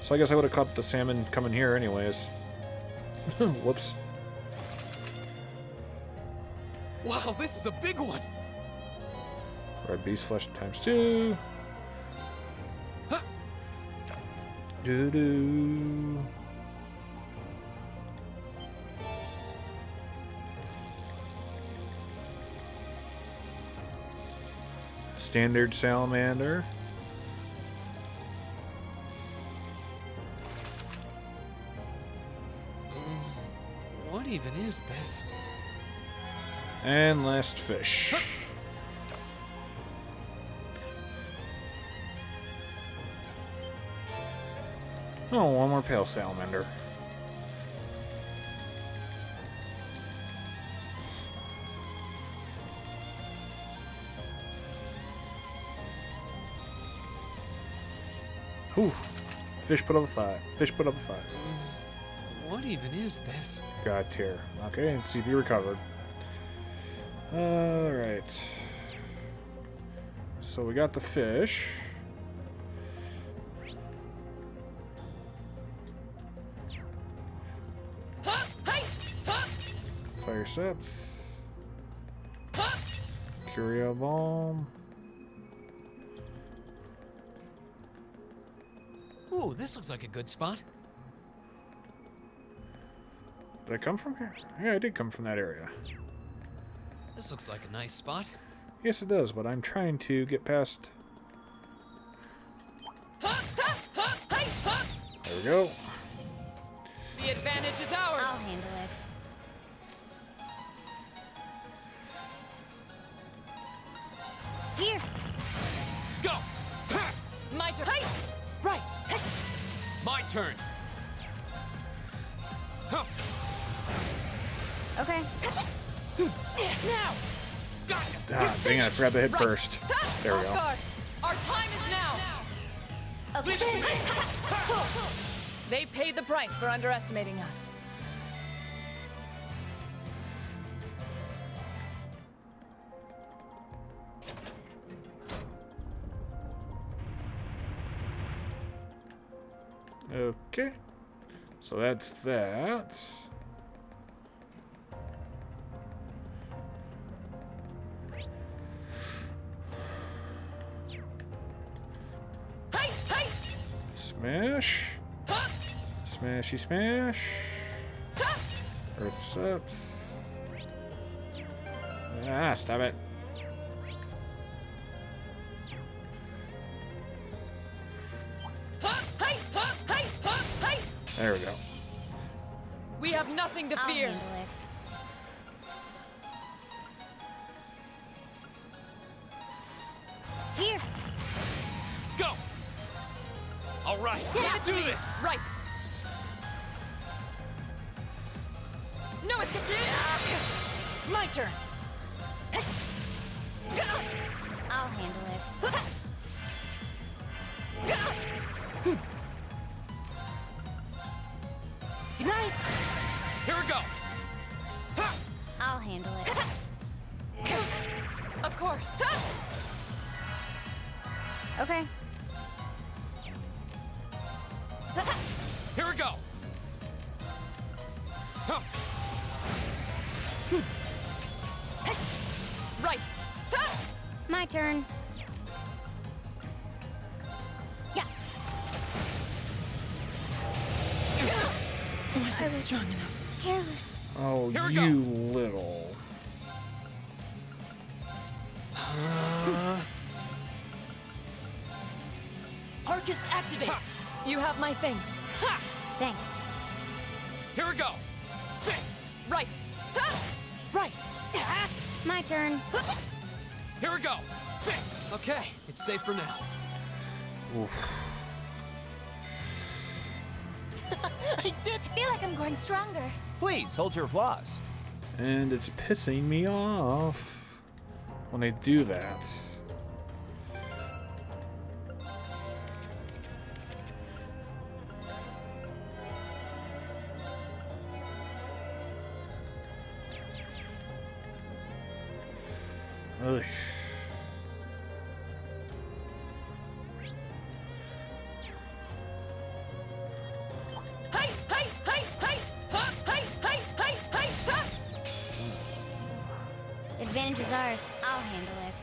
So I guess I would have caught the salmon coming here anyways. Whoops. Wow, this is a big one. Red beast flesh ×2. Doo-doo. Standard salamander. What even is this? And last fish. Oh, one more pale salamander. Whew. Fish put up a fight. Fish put up a fight. What even is this? God tier. Okay, and CP recovered. Alright. So we got the fish. Fire Seps. Curio Balm. Ooh, this looks like a good spot. Did I come from here? Yeah, I did come from that area. This looks like a nice spot. Yes, it does, but I'm trying to get past... There we go. The advantage is ours. I'll handle it. Here. Go! My turn. Hey! Right. Hey! My turn. Huh. Okay. Now! Ah, dang it, I forgot to hit first. There we go. Our time is now. Leave it to me. They paid the price for underestimating us. Okay. So that's that. Smash. Smashy smash. Earth's up. Ah, stop it. There we go. We have nothing to I'll fear. handle it. Here. Go! All right, let's do this! Right. No escape. My turn. I'll handle it. Good night. Here we go! I'll handle it. Of course. Okay. Here we go! Huh. Right. My turn. Yeah. I was strong enough. Careless. Oh, Here we you go. little. Arcus, activate! You have my things. Thanks. Here we go! Sit! Right. Right! My turn. Here we go! Sit! Okay, it's safe for now. Oof. I did feel like I'm growing stronger. Please, hold your applause. And it's pissing me off when they do that. Ugh. Advantage is ours. I'll handle it.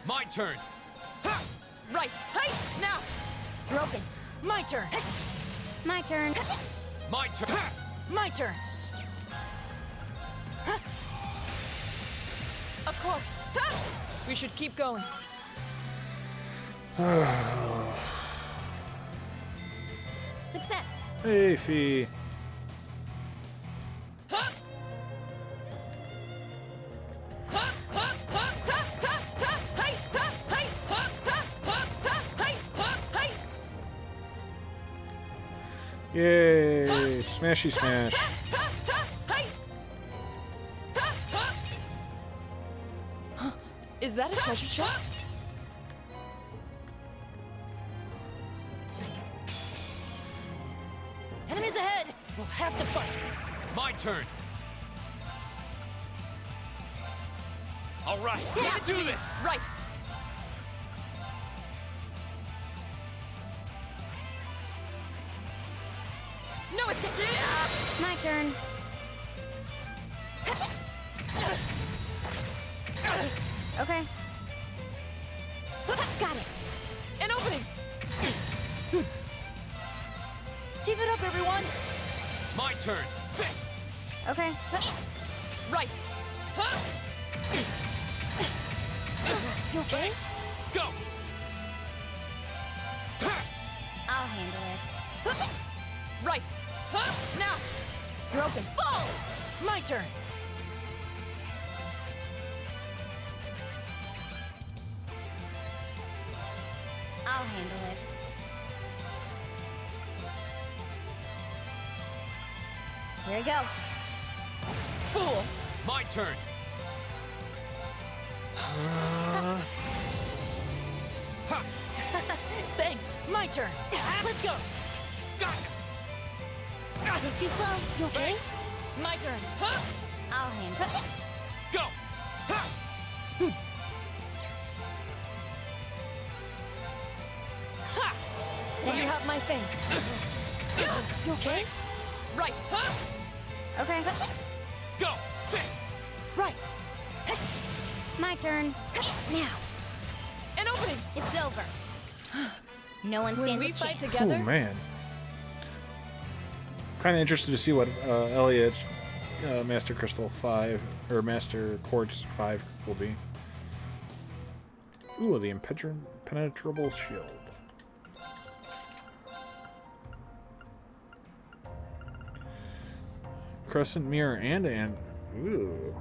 My turn! Right. Hey, now. Broken. My turn. My turn. My turn! My turn. Of course. We should keep going. Success. Hey, Fee. Yay! Smashy smash. Is that a treasure chest? Enemies ahead! We'll have to fight. My turn! All right, Give let's it to do me. this! Right. No escape. My turn. Okay. Got it. An opening. everyone! My turn. Okay. Right. You okay? Go. I'll handle it. Right. Now. You're open. Full! My turn! I'll handle it. Here we go. Fool! My turn. Thanks! My turn! Let's go! Too slow. You okay? My turn. I'll handle it. Go. You have my thanks. You okay? Right. Okay. Go. Right. My turn. Now. An opening. It's over. No one When stands we a fight chance. together. Oh man. Kind of interested to see what Elliot's Master Crystal 5 or Master Quartz 5 will be. Ooh, the impenetrable shield. Crescent mirror and ooh.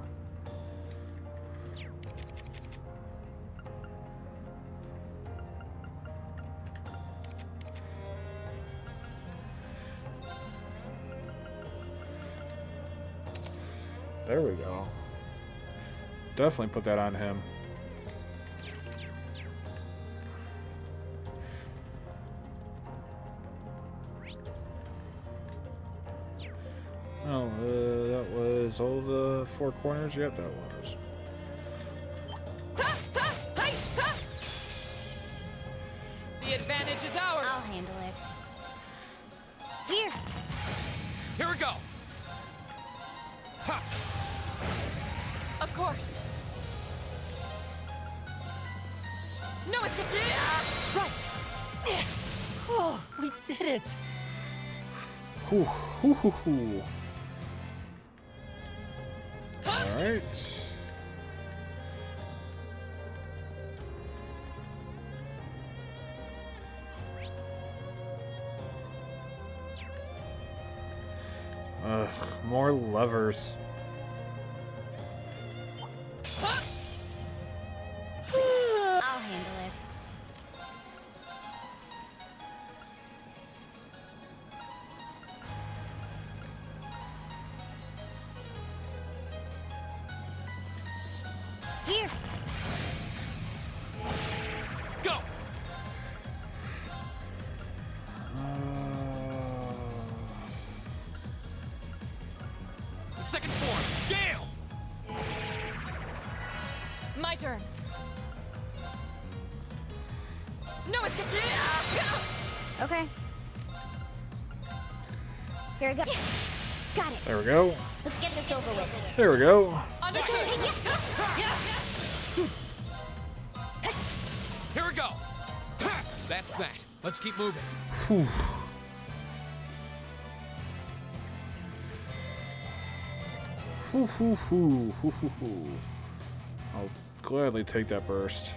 There we go. Definitely put that on him. Oh, that was all the four corners? Yep, that was. The advantage is ours. I'll handle it. Here. Here we go. Of course. No escape. Right. Oh, we did it. Whew, whew, whew, whew. All right. Ugh, more levers. I'll handle it. Here. Go. Second form. Gale. My turn. No escape. Okay. Here we go. Got it. There we go. Let's get this over with. There we go. Understood. Here we go. That's that. Let's keep moving. Whew. Whew, whew, whew, whew, whew, whew. I'll gladly take that burst.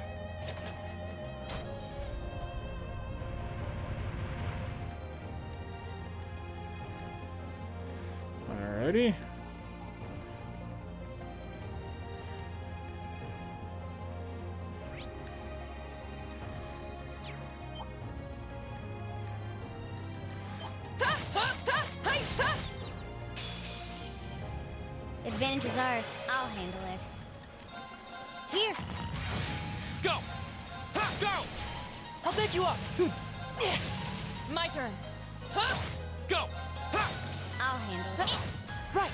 Alrighty. Advantage is ours. I'll handle it. Here. Go. Go. I'll pick you up. My turn. Go. I'll handle it. Right.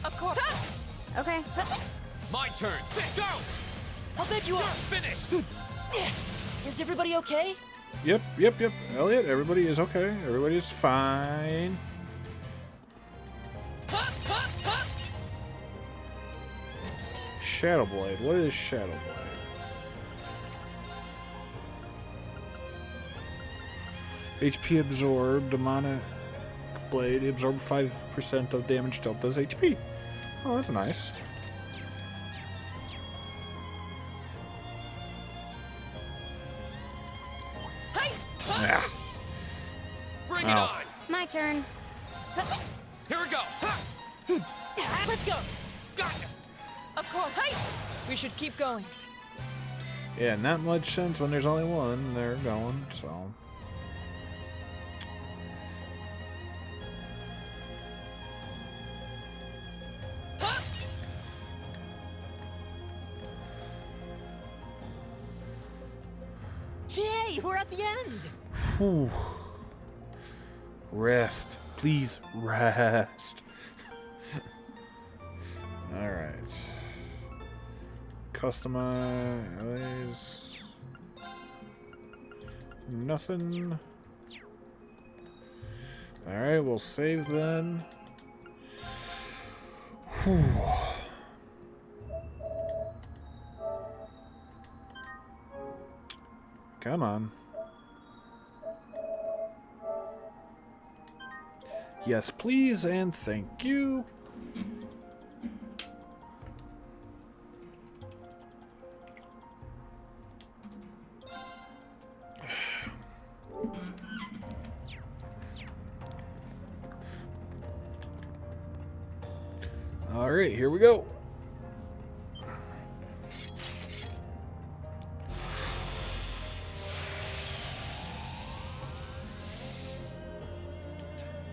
Of course. Okay. My turn. Go. I'll pick you up. Finished. Is everybody okay? Yep, yep, yep. Elliot, everybody is okay. Everybody is fine. Shadow Blade. What is Shadow Blade? HP absorbed. Demonic blade absorbed 5% of damage dealt as HP. Oh, that's nice. Yeah. Bring it on! My turn. Here we go! Let's go! Got ya! Of course. Hey! We should keep going. Yeah, not much sense when there's only one there going, so. Yay, we're at the end! Whew. Rest. Please rest. Alright. Customize. Nothing. Alright, we'll save then. Whew. Come on. Yes, please, and thank you. All right, here we go.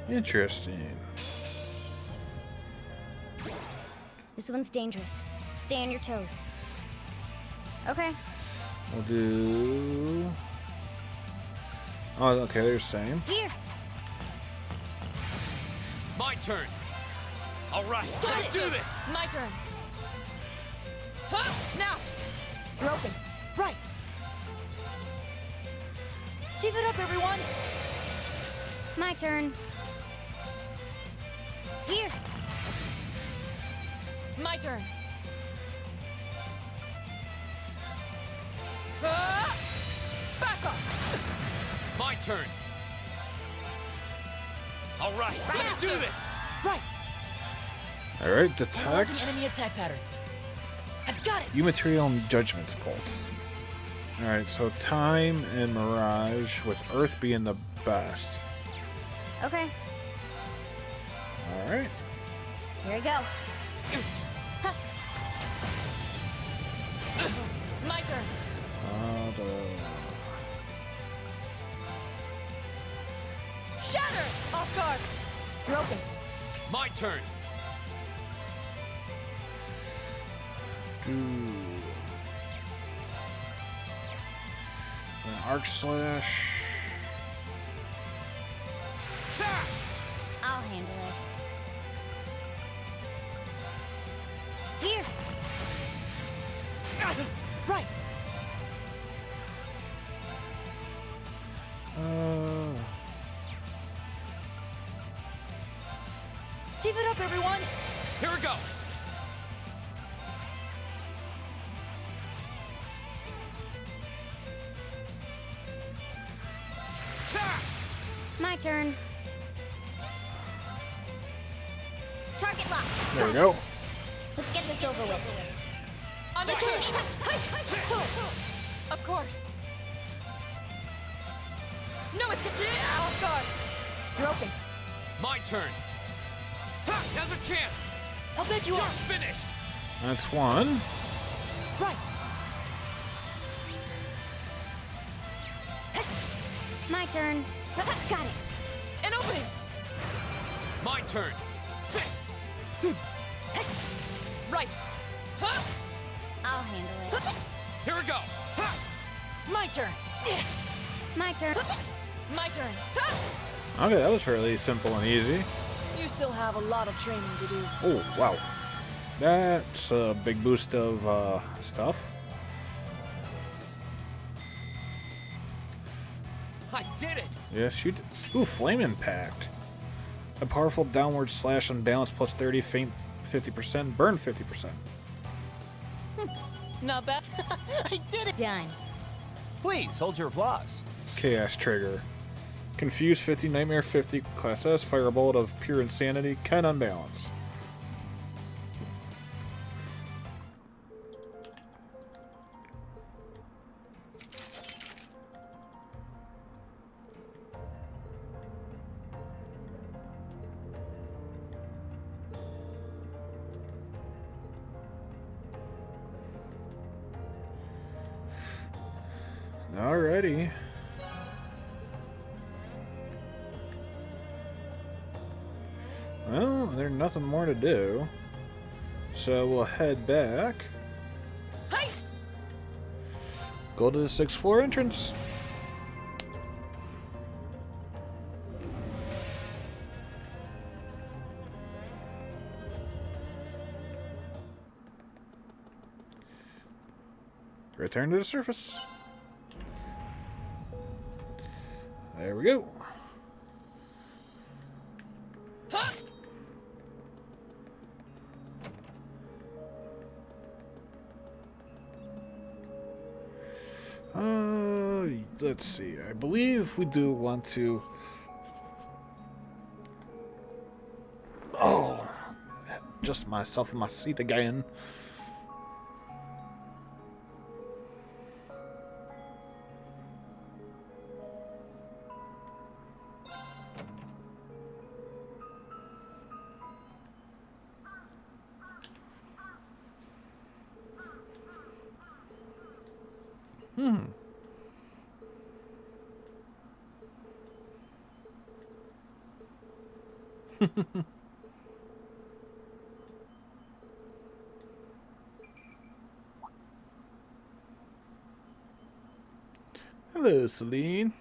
Interesting. This one's dangerous. Stay on your toes. Okay. We'll do... Oh, okay, they're the same. Here. My turn! Alright, let's do this! My turn. Huh? Now! You're open. Right. Keep it up, everyone! My turn. Here. My turn. Back up! My turn! Alright, let's do this! Right. Alright, Analyzing detect. enemy attack patterns. I've got it! You material and judgment bolt. Alright, so time and mirage, with earth being the best. Okay. Alright. Here we go. My turn. Shatter! Off guard. You're open. My turn. An arc slash. I'll handle it. Here. Right. Keep it up, everyone! Here we go! My turn. Target lock. There we go. Let's get this over with. Understood. Of course. No escape. Off guard. You're open. My turn. Ha! Now's a chance. I'll bet you You're are. finished. That's one. Right. My turn. Got it. An opening. My turn. Right. Huh? I'll handle it. Here we go. My turn. My turn. My turn. Okay, that was fairly simple and easy. You still have a lot of training to do. Oh, wow. That's a big boost of stuff. I did it. Yes, you did. Ooh, Flame Impact. A powerful downward slash on balance plus 30, faint 50%, burn 50%. Not bad. I did it! Done. Please hold your applause. Chaos Trigger. Confuse 50, Nightmare 50, Class S, fire a bullet of pure insanity, can unbalance. Alrighty. Well, there's nothing more to do. So we'll head back. Hi. Go to the 6th floor entrance. Return to the surface. There we go. Let's see. I believe we do want to... Oh! Just myself in my seat again. Hello, Celine.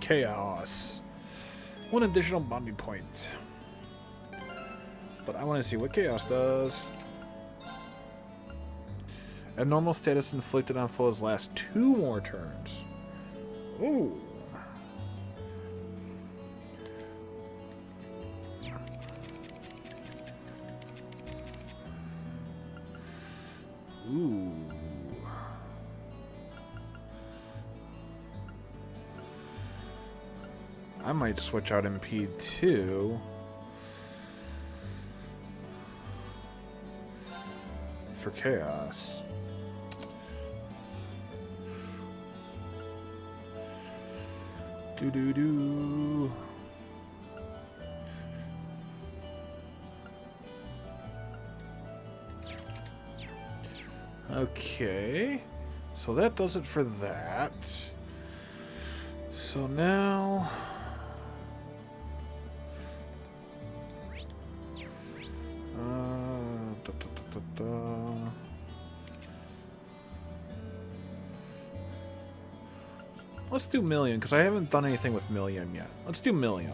Chaos. One additional bonding point. But I want to see what Chaos does. Abnormal status inflicted on foes last 2 more turns. Ooh. Ooh. I might switch out Impede too. For Chaos. Do. Okay. So that does it for that. So now... Let's do Million, because I haven't done anything with Million yet. Let's do Million.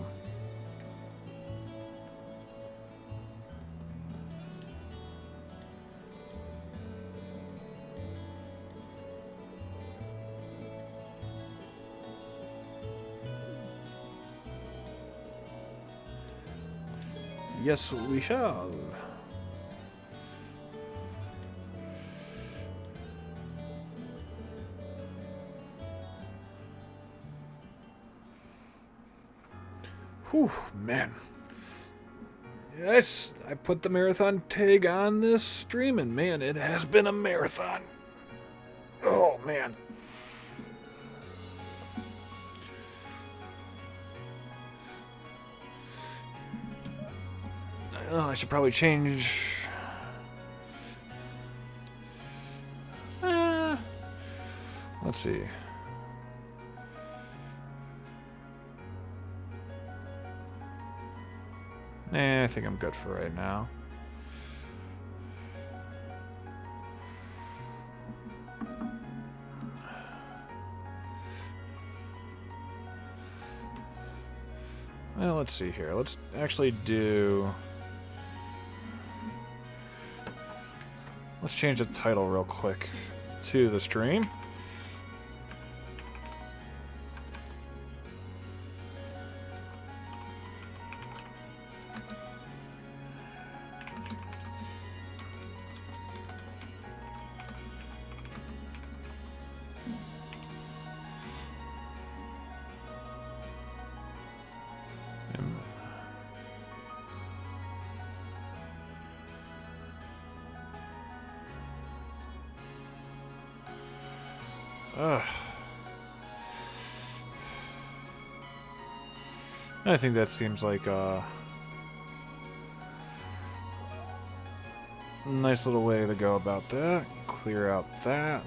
Yes, we shall. Whew, man. Yes, I put the marathon tag on this stream, and man, it has been a marathon. Oh, man. Oh, I should probably change. Let's see. Nah, I think I'm good for right now. Well, let's see here. Let's actually do... Let's change the title real quick to the stream. I think that seems like a nice little way to go about that. Clear out that.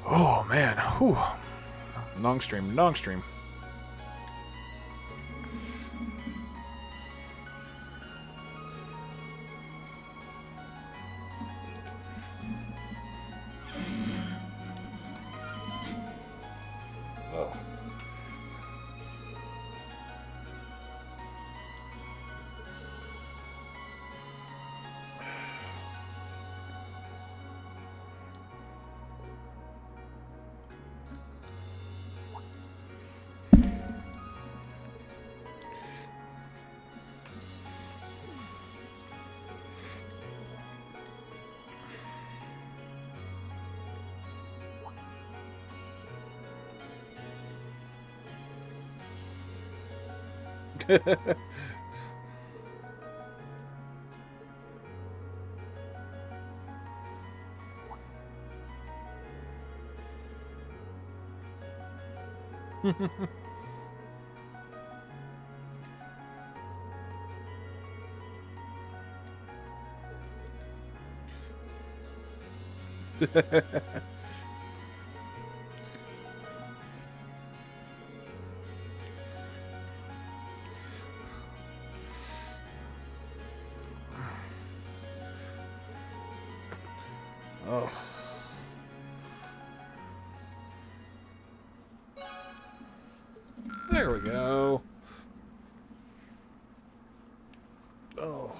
Oh man, whew. Long stream, long stream. Oh. There we go. Oh.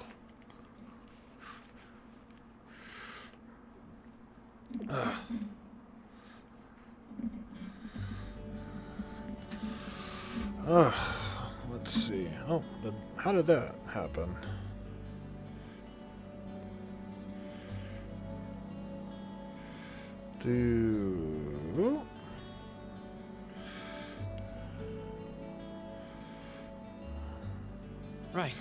Let's see. Oh, how did that happen? Right.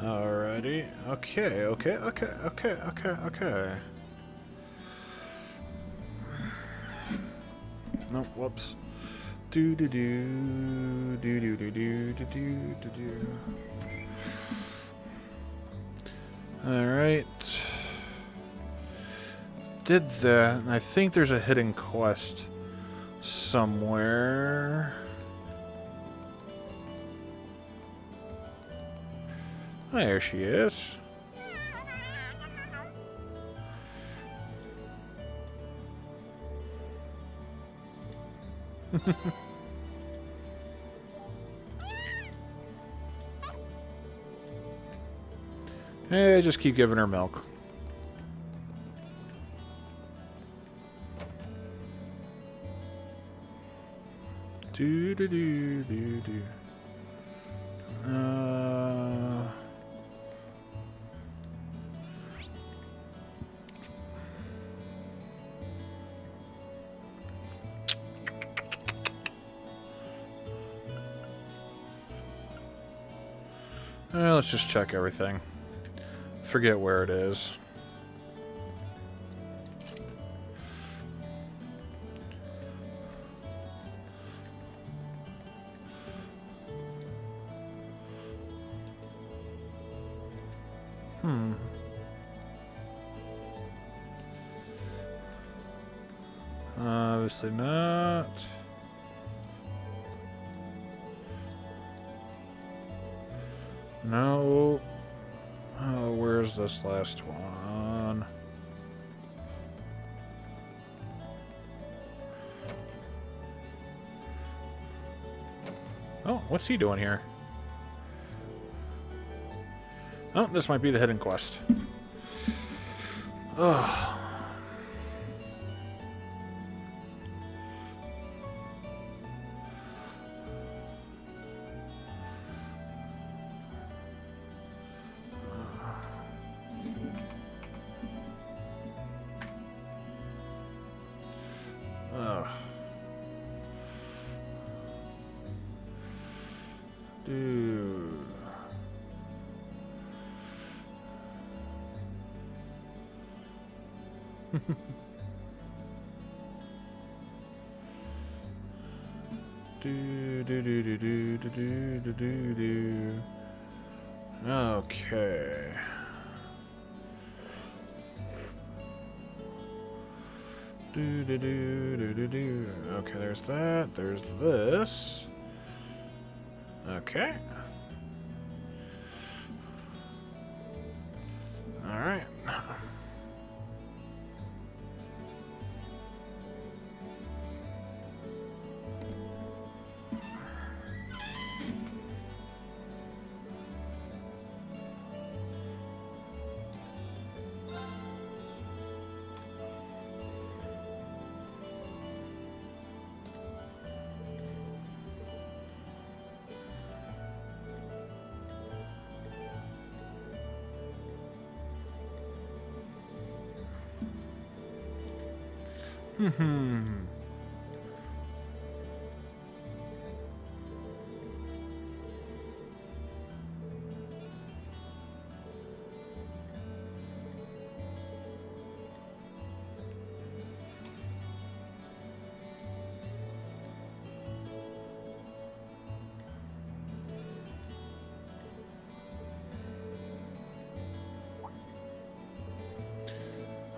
Alrighty. Okay. No, whoops. Do. Alright. Did that, and I think there's a hidden quest somewhere. There she is. Just keep giving her milk. Do do do do do. Let's just check everything. Forget where it is. Obviously not. No. Oh, where's this last one? Oh, what's he doing here? Oh, this might be the hidden quest. Ugh. Dude. do do do do do do do do do. Okay. Do do do do do do. Okay, there's that. There's this. Okay. All right.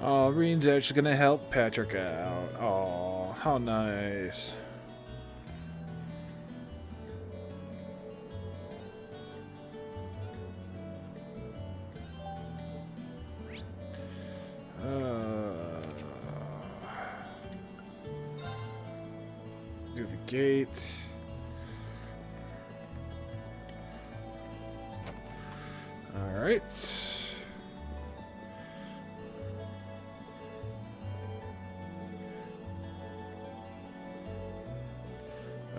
Oh, Reen's actually gonna help Patrick out. Oh, how nice. Do the gate. All right.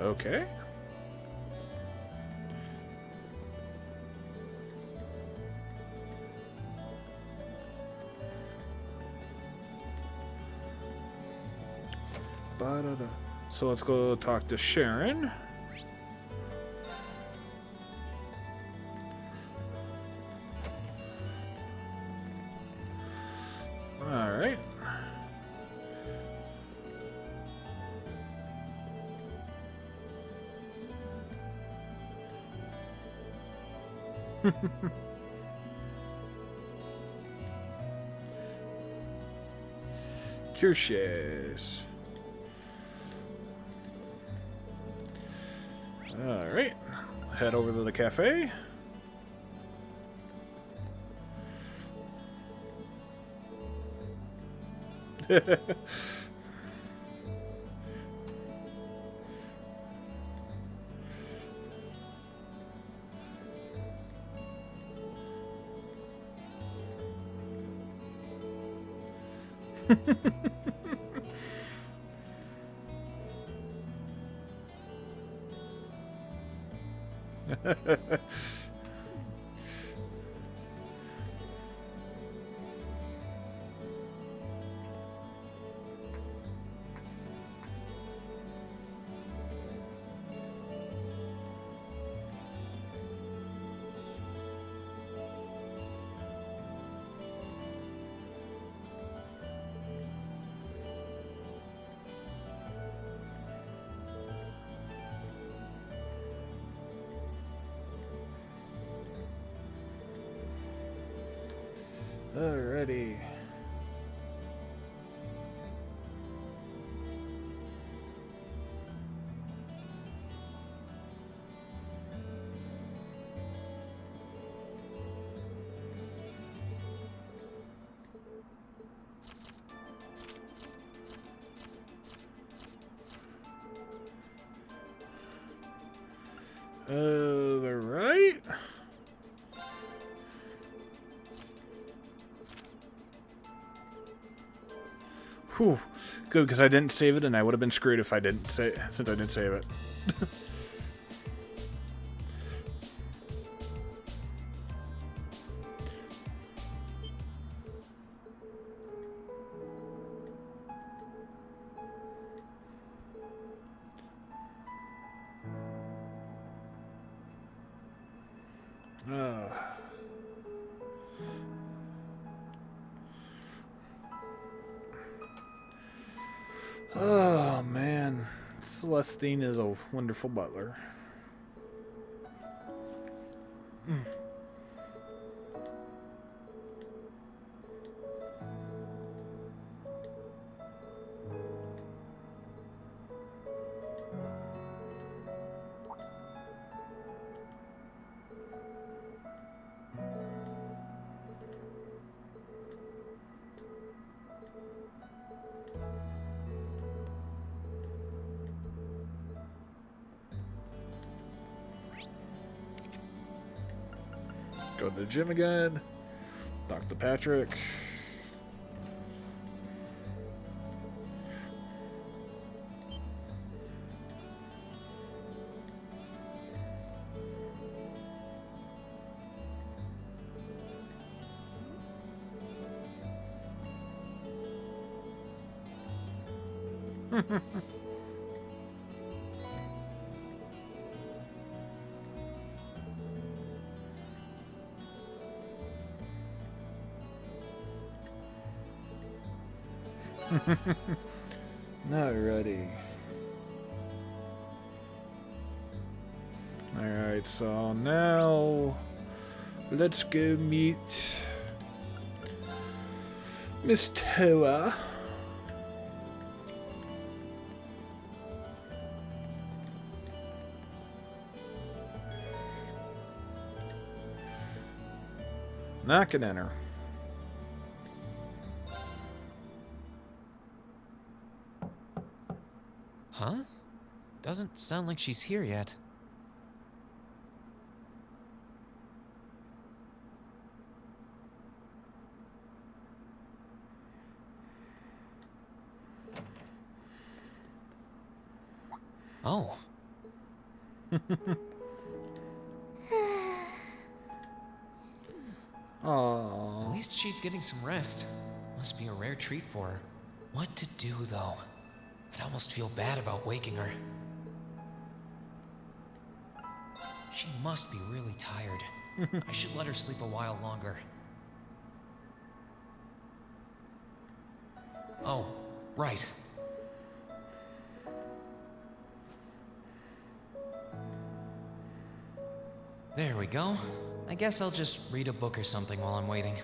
Okay. Ba-da-da. So let's go talk to Sharon. All right. Kirsch's. All right. Head over to the cafe. Alrighty. Alright. Whew. Good, because I didn't save it, and I would have been screwed if I didn't since I didn't save it. Oh, man. Celestine is a wonderful butler. Go to the gym again. Dr. Patrick. Alrighty. Alright, so now let's go meet Miss Toa. Knock and enter. Huh? Doesn't sound like she's here yet. Oh. Aww. At least she's getting some rest. Must be a rare treat for her. What to do, though? I'd almost feel bad about waking her. She must be really tired. I should let her sleep a while longer. Oh, right. There we go. I guess I'll just read a book or something while I'm waiting.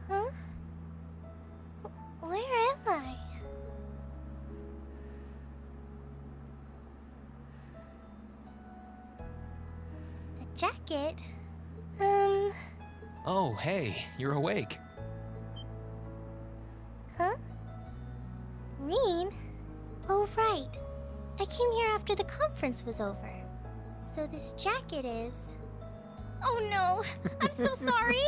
Huh? Where am I? The jacket? Oh, hey, you're awake. Huh? Reen? came here after the conference was over. So this jacket is... Oh no! I'm so sorry!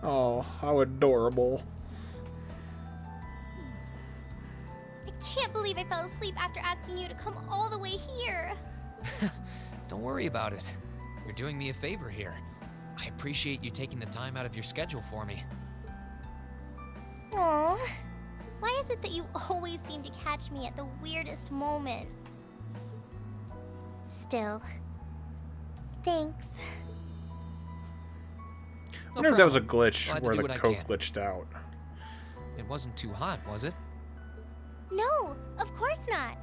Oh, how adorable. I can't believe I fell asleep after asking you to come all the way here. Don't worry about it. You're doing me a favor here. I appreciate you taking the time out of your schedule for me. Aww. Why is it that you always seem to catch me at the weirdest moments? Still, thanks. I wonder if that was a glitch Glad to where do the what I coke can. glitched out. It wasn't too hot, was it? No, of course not.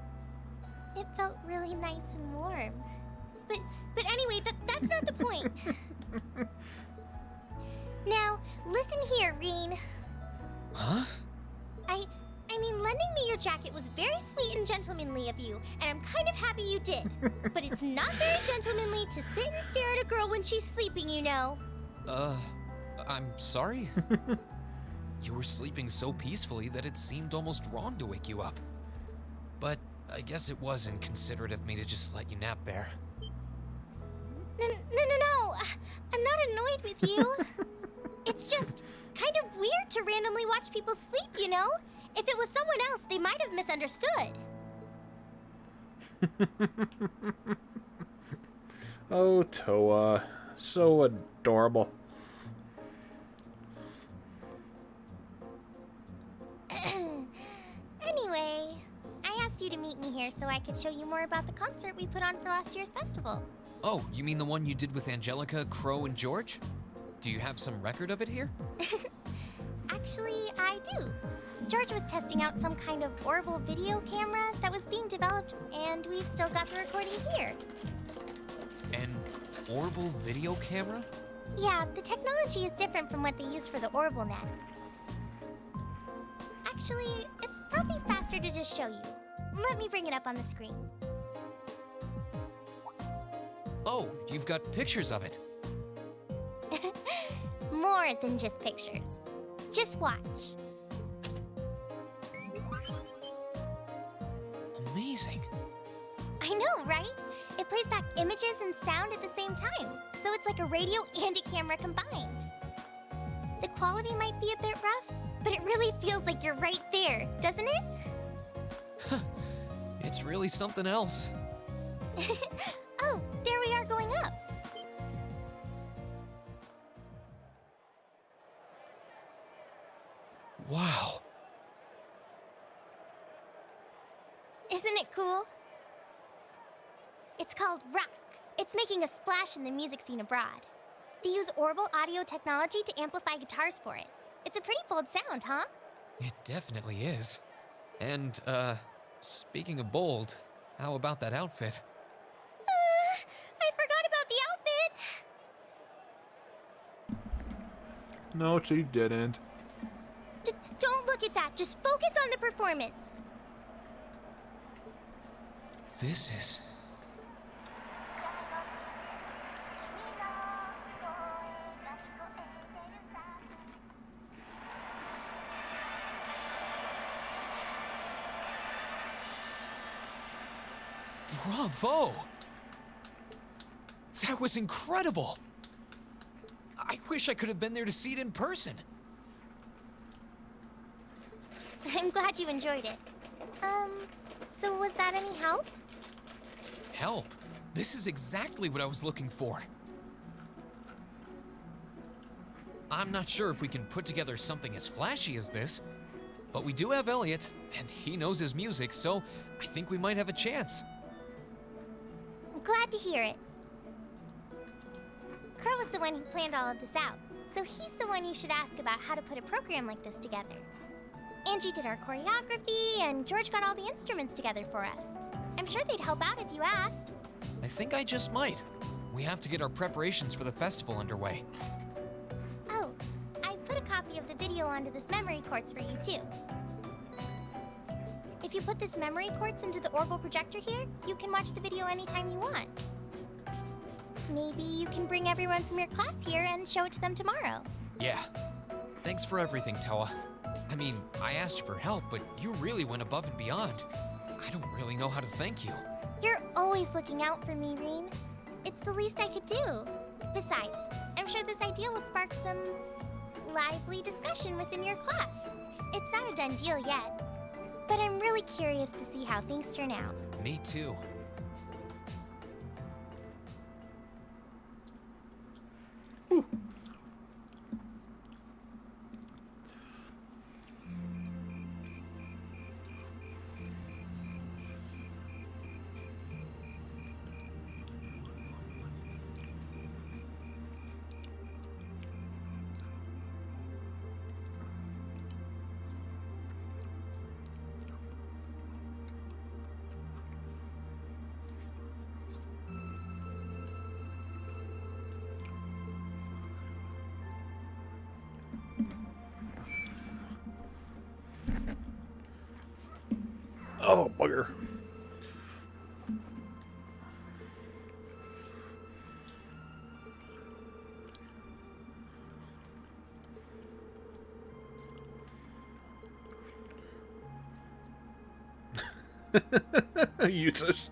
It felt really nice and warm. But anyway, that's not the point. Now, listen here, Reen. Huh? I mean, lending me your jacket was very sweet and gentlemanly of you, and I'm kind of happy you did. But it's not very gentlemanly to sit and stare at a girl when she's sleeping, you know. I'm sorry? You were sleeping so peacefully that it seemed almost wrong to wake you up. But I guess it was inconsiderate of me to just let you nap there. No. I'm not annoyed with you. It's just kind of weird to randomly watch people sleep, you know? If it was someone else, they might have misunderstood. Oh, Toa. So adorable. Anyway, I asked you to meet me here so I could show you more about the concert we put on for last year's festival. Oh, you mean the one you did with Angelica, Crow, and George? Do you have some record of it here? Actually, I do. George was testing out some kind of orbital video camera that was being developed, and we've still got the recording here. An orbital video camera? Yeah, the technology is different from what they use for the orbital net. Actually, it's probably faster to just show you. Let me bring it up on the screen. Oh, you've got pictures of it. More than just pictures. Just watch. Amazing. I know, right? It plays back images and sound at the same time, so it's like a radio and a camera combined. The quality might be a bit rough, but it really feels like you're right there, doesn't it? It's really something else. Oh, there we are going up. Wow. Isn't it cool? It's called Rock. It's making a splash in the music scene abroad. They use orbital audio technology to amplify guitars for it. It's a pretty bold sound, huh? It definitely is. And, speaking of bold, how about that outfit? I forgot about the outfit. No, she didn't. Don't look at that. Just focus on the performance. This is... Bravo! That was incredible! I wish I could have been there to see it in person. I'm glad you enjoyed it. So was that any help? Help? This is exactly what I was looking for. I'm not sure if we can put together something as flashy as this, but we do have Elliot, and he knows his music, so I think we might have a chance. I'm glad to hear it. Crow was the one who planned all of this out, so he's the one you should ask about how to put a program like this together. Angie did our choreography, and George got all the instruments together for us. I'm sure they'd help out if you asked. I think I just might. We have to get our preparations for the festival underway. Oh, I put a copy of the video onto this memory quartz for you, too. If you put this memory quartz into the orbital projector here, you can watch the video anytime you want. Maybe you can bring everyone from your class here and show it to them tomorrow. Yeah. Thanks for everything, Toa. I mean, I asked for help, but you really went above and beyond. I don't really know how to thank you. You're always looking out for me, Reen. It's the least I could do. Besides, I'm sure this idea will spark some lively discussion within your class. It's not a done deal yet, but I'm really curious to see how things turn out. Me too. Oh, bugger. Useless.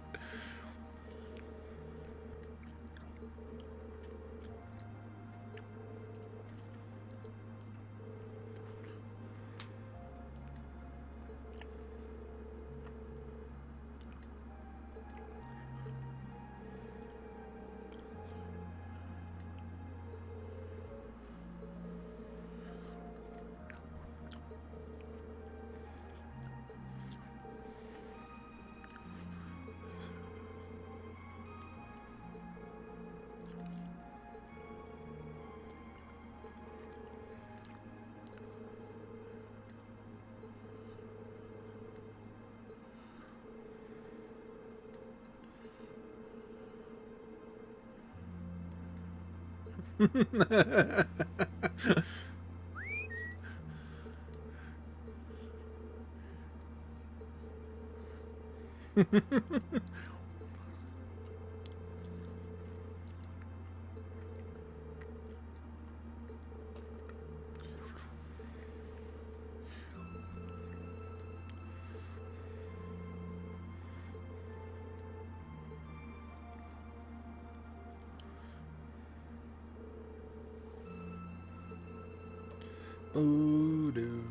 Ooh, dude.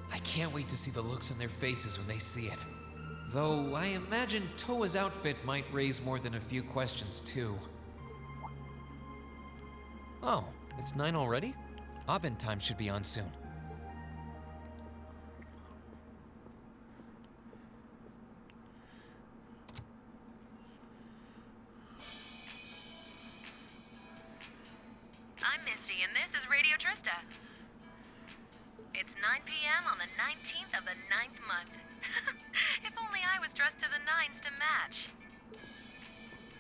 I can't wait to see the looks on their faces when they see it. Though I imagine Toa's outfit might raise more than a few questions too. Oh, it's 9 already? Abin time should be on soon. I'm Misty, and this is Radio Trista. It's 9 p.m. on the 19th of the 9th month. If only I was dressed to the nines to match.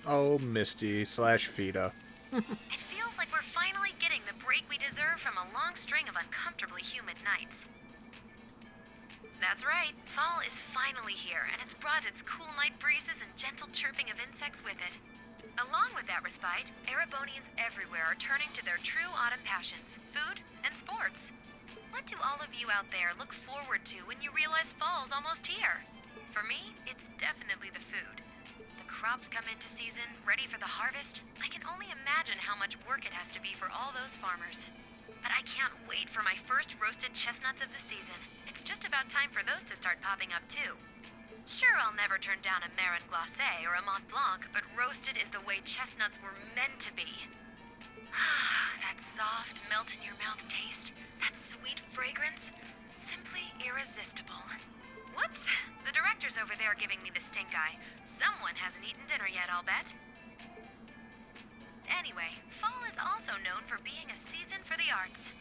Oh, Misty / Fita. It feels like we're finally getting the break we deserve from a long string of uncomfortably humid nights. That's right, fall is finally here, and it's brought its cool night breezes and gentle chirping of insects with it. Along with that respite, Erebonians everywhere are turning to their true autumn passions, food and sports. What do all of you out there look forward to when you realize fall's almost here? For me, it's definitely the food. The crops come into season, ready for the harvest. I can only imagine how much work it has to be for all those farmers. But I can't wait for my first roasted chestnuts of the season. It's just about time for those to start popping up too. Sure, I'll never turn down a Marron Glacé or a Mont Blanc, but roasted is the way chestnuts were meant to be. That soft, melt-in-your-mouth taste, that sweet fragrance, simply irresistible. Whoops, the director's over there giving me the stink eye. Someone hasn't eaten dinner yet, I'll bet. Anyway, fall is also known for being a season for the arts.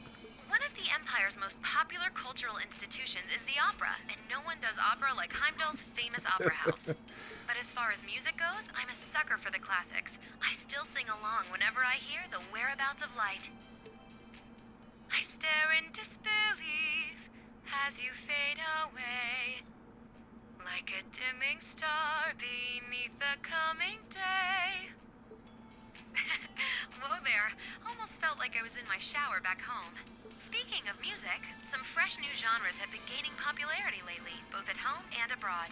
One of the Empire's most popular cultural institutions is the opera, and no one does opera like Heimdall's famous opera house. But as far as music goes, I'm a sucker for the classics. I still sing along whenever I hear The Whereabouts of Light. I stare in disbelief as you fade away, like a dimming star beneath the coming day. Whoa there, almost felt like I was in my shower back home. Speaking of music, some fresh new genres have been gaining popularity lately, both at home and abroad.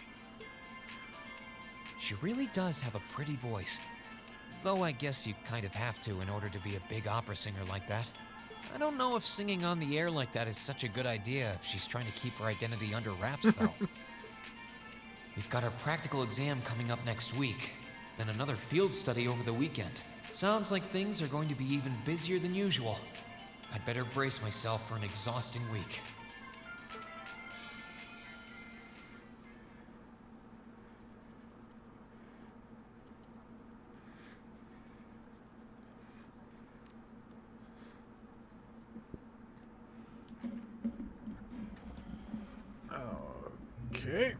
She really does have a pretty voice. Though I guess you kind of have to in order to be a big opera singer like that. I don't know if singing on the air like that is such a good idea if she's trying to keep her identity under wraps, though. We've got our practical exam coming up next week, then another field study over the weekend. Sounds like things are going to be even busier than usual. I'd better brace myself for an exhausting week. Okay.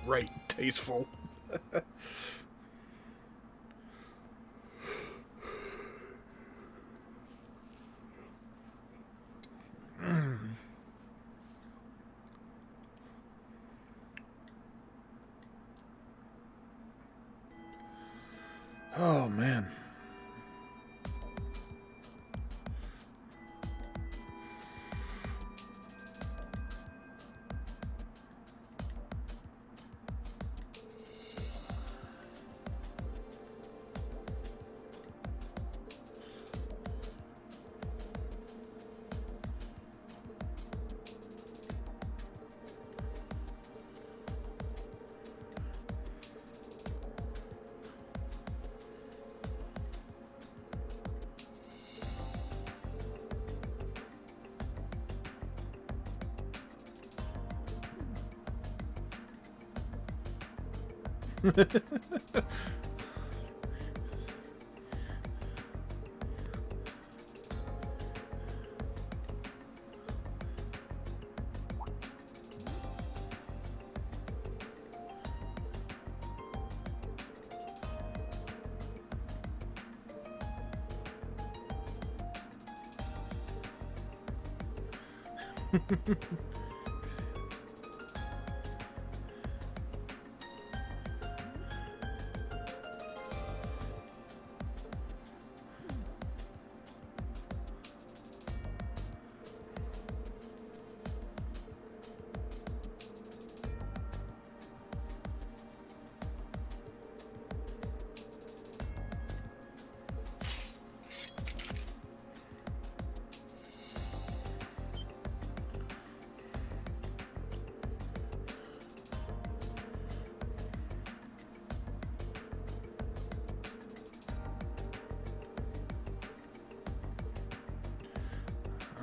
Right, tasteful. Oh, man.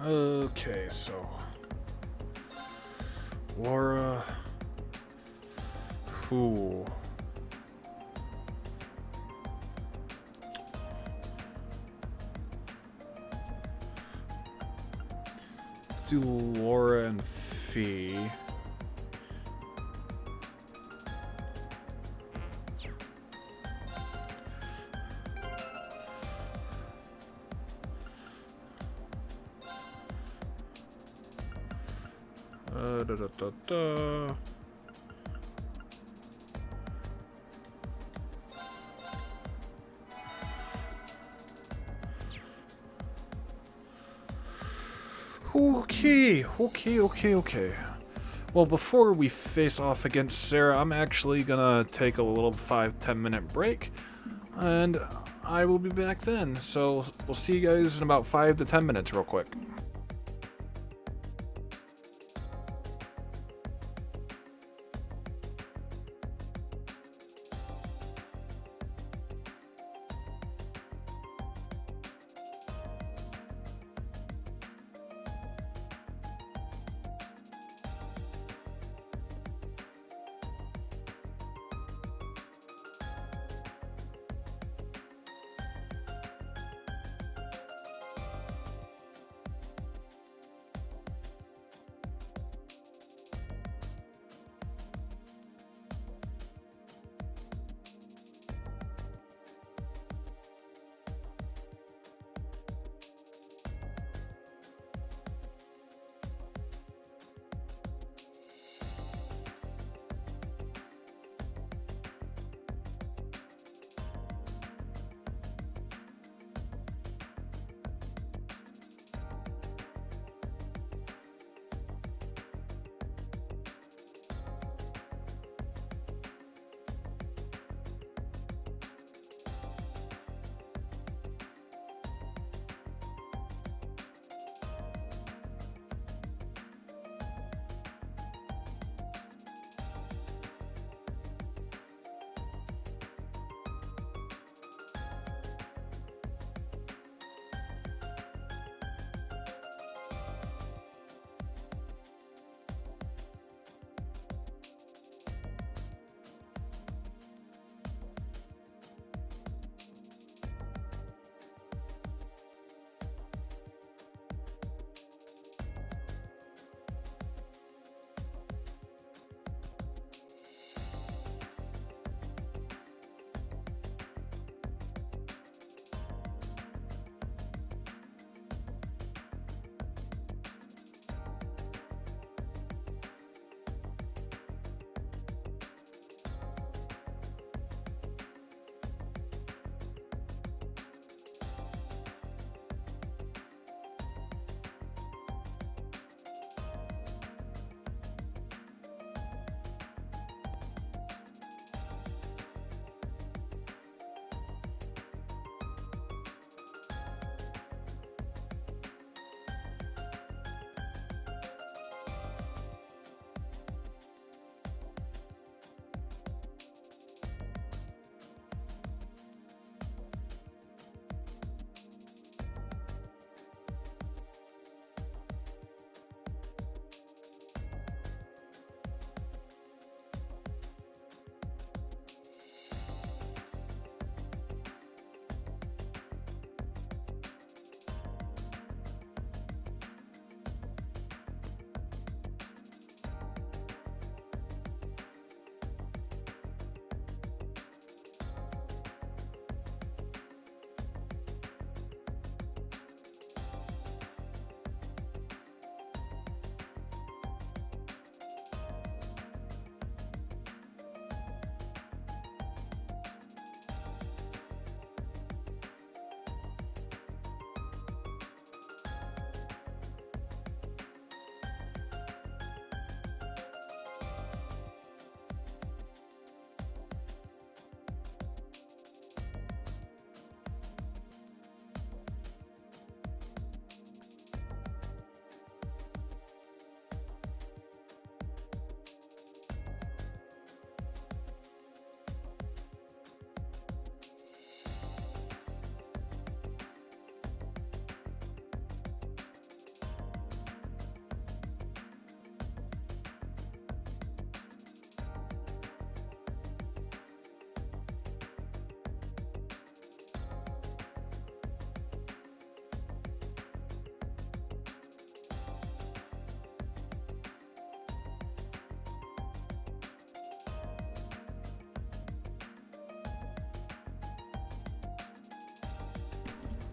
Okay, so Laura, who? Let's do Laura and Fee. Da, da, da, da. Okay. Well, before we face off against Sarah, I'm actually gonna take a little 5-10 minute break, and I will be back then. So we'll see you guys in about 5 to 10 minutes real quick.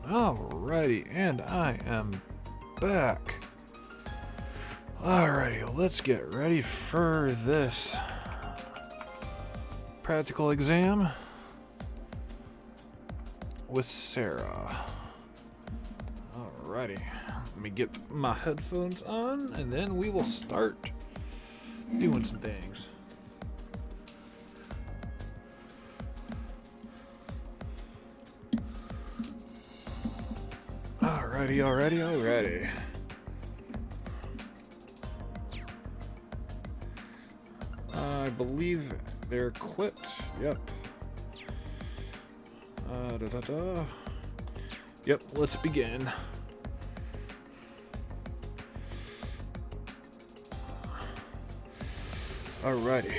Alrighty, and I am back. Alrighty, let's get ready for this practical exam with Sarah. Alrighty, let me get my headphones on and then we will start doing some things. Alrighty. I believe they're equipped. Yep. Yep, let's begin. Alrighty.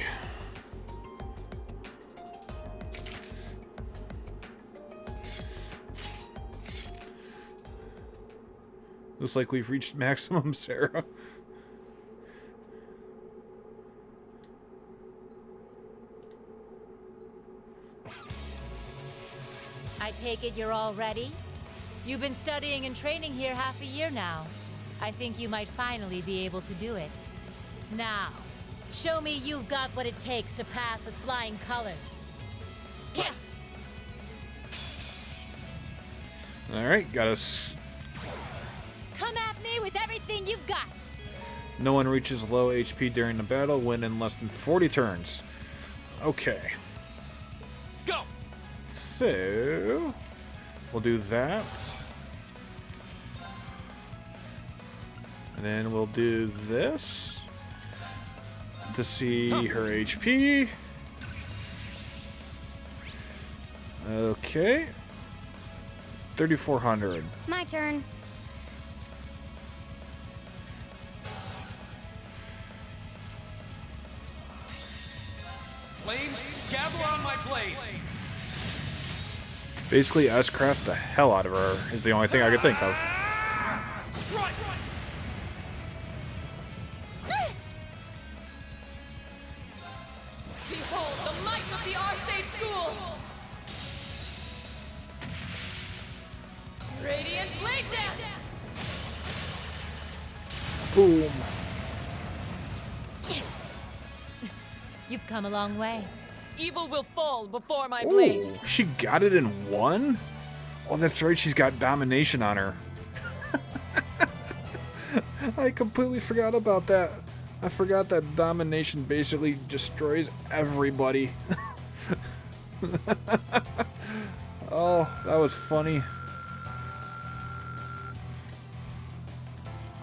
Looks like we've reached maximum, Sarah. I take it you're all ready? You've been studying and training here half a year now. I think you might finally be able to do it. Now, show me you've got what it takes to pass with flying colors. Yeah. Alright, got us. Come at me with everything you've got. No one reaches low HP during the battle, win in less than 40 turns. Okay. Go! So, we'll do that. And then we'll do this to see her HP. Okay. 3,400. My turn. Flames, gather on my blade. Basically, S-craft the hell out of her is the only thing I could think of. Strike! Behold the might of the Arcade School! Radiant Blade Dance! Boom. You've come a long way. Evil will fall before my blade. Ooh, she got it in one? Oh, that's right, she's got domination on her. I completely forgot about that. I forgot that domination basically destroys everybody. Oh, that was funny.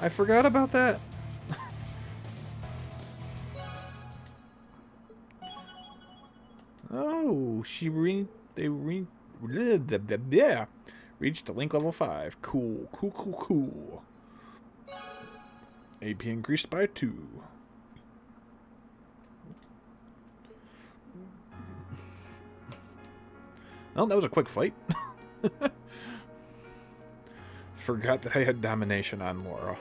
I forgot about that. Oh, they reached link level 5. Cool. AP increased by 2. Well, that was a quick fight. Forgot that I had domination on Laura.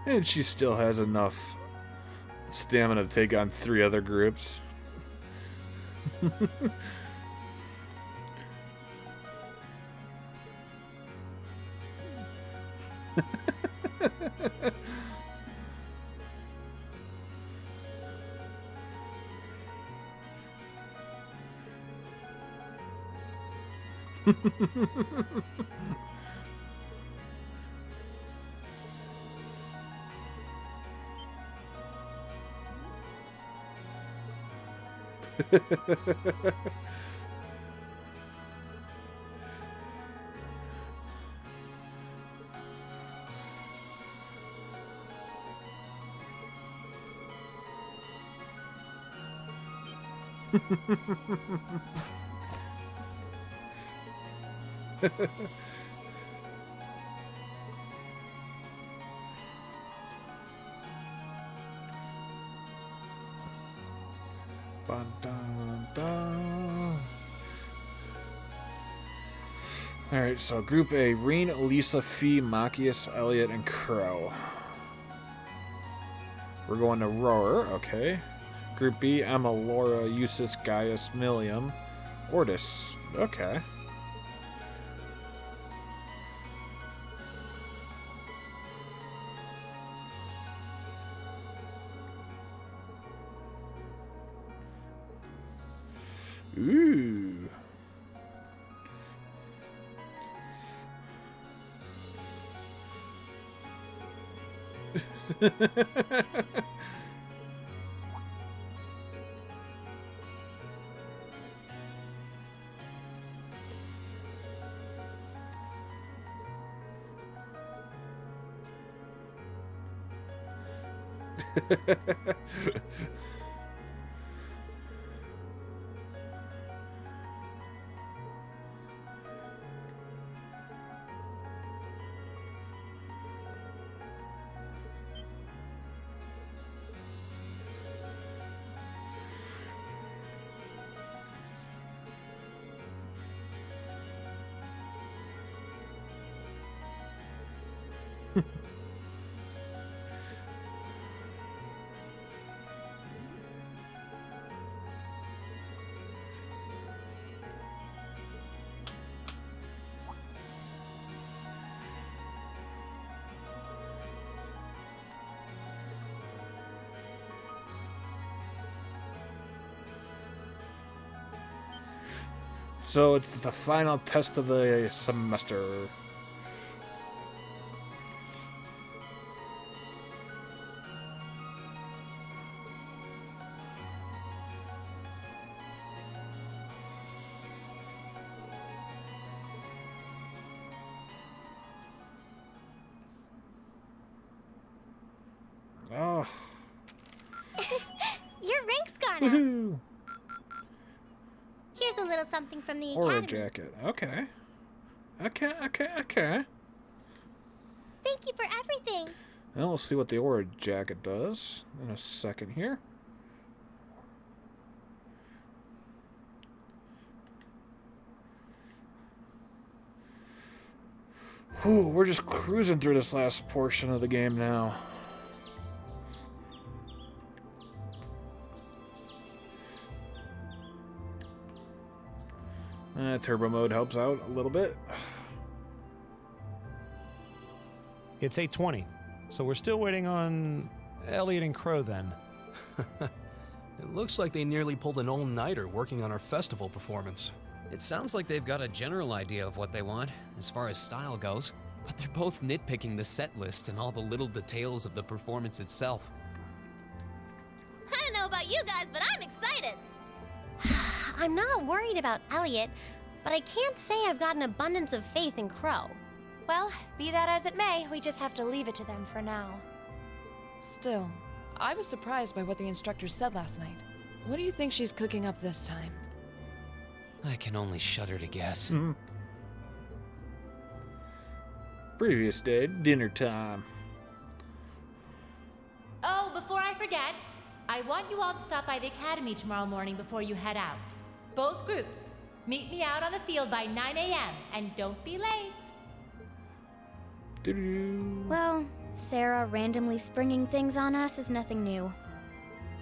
And she still has enough stamina to take on 3 other groups. Dun, dun, dun. Alright, so Group A, Reen, Elisa, Fee, Machias, Elliot, and Crow. We're going to Roar, okay. Group B, Emma, Laura, Eustace, Gaius, Milliam, Ortis, okay. Ooh. So it's the final test of the semester. Oh. Your rank's gone up. Woohoo. Here's a little something from the Aura academy. jacket. Okay. Okay. Thank you for everything. And we'll see what the aura jacket does in a second here. Whew, we're just cruising through this last portion of the game now. Turbo mode helps out a little bit. It's 8:20, so we're still waiting on Elliot and Crow then. It looks like they nearly pulled an all-nighter working on our festival performance. It sounds like they've got a general idea of what they want, as far as style goes. But they're both nitpicking the set list and all the little details of the performance itself. I don't know about you guys, but I'm excited. I'm not worried about Elliot, but I can't say I've got an abundance of faith in Crow. Well, be that as it may, we just have to leave it to them for now. Still, I was surprised by what the instructor said last night. What do you think she's cooking up this time? I can only shudder to guess. Previous day, dinner time. Oh, before I forget, I want you all to stop by the academy tomorrow morning before you head out. Both groups. Meet me out on the field by 9 a.m. and don't be late. Well, Sarah randomly springing things on us is nothing new.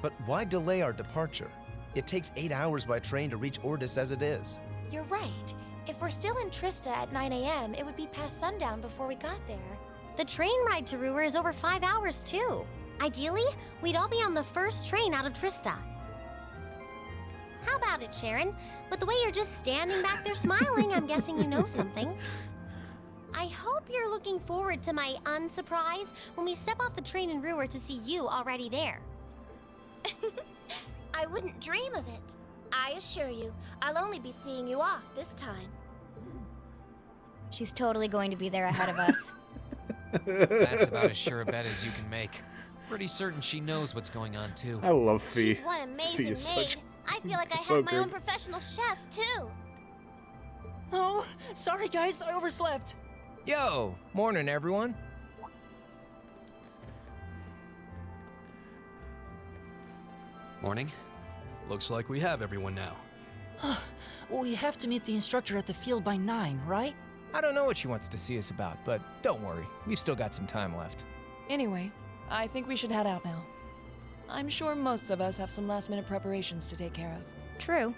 But why delay our departure? It takes 8 hours by train to reach Ortis as it is. You're right. If we're still in Trista at 9 a.m., it would be past sundown before we got there. The train ride to Ruhr is over 5 hours, too. Ideally, we'd all be on the first train out of Trista. How about it, Sharon? With the way you're just standing back there smiling, I'm guessing you know something. I hope you're looking forward to my unsurprise when we step off the train in Ruhr to see you already there. I wouldn't dream of it. I assure you, I'll only be seeing you off this time. She's totally going to be there ahead of us. That's about as sure a bet as you can make. Pretty certain she knows what's going on, too. I love Fee. She's one Fee amazing is maid. such- I feel like I so have my good. own professional chef, too. Oh, sorry guys, I overslept. Yo, morning everyone. Morning. Looks like we have everyone now. We have to meet the instructor at the field by 9, right? I don't know what she wants to see us about, but don't worry, we've still got some time left. Anyway, I think we should head out now. I'm sure most of us have some last-minute preparations to take care of. True.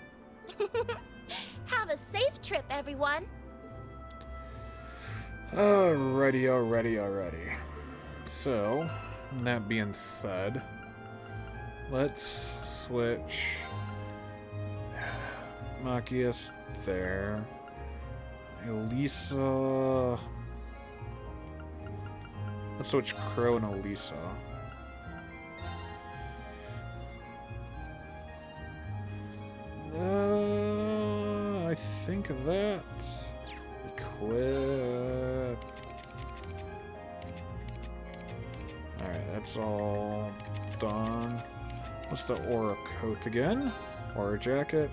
Have a safe trip, everyone. Alrighty. So, that being said, let's switch Machias there. Elisa. Let's switch Crow and Elisa. I think that equip. Alright, that's all done. What's the aura coat again? Aura jacket.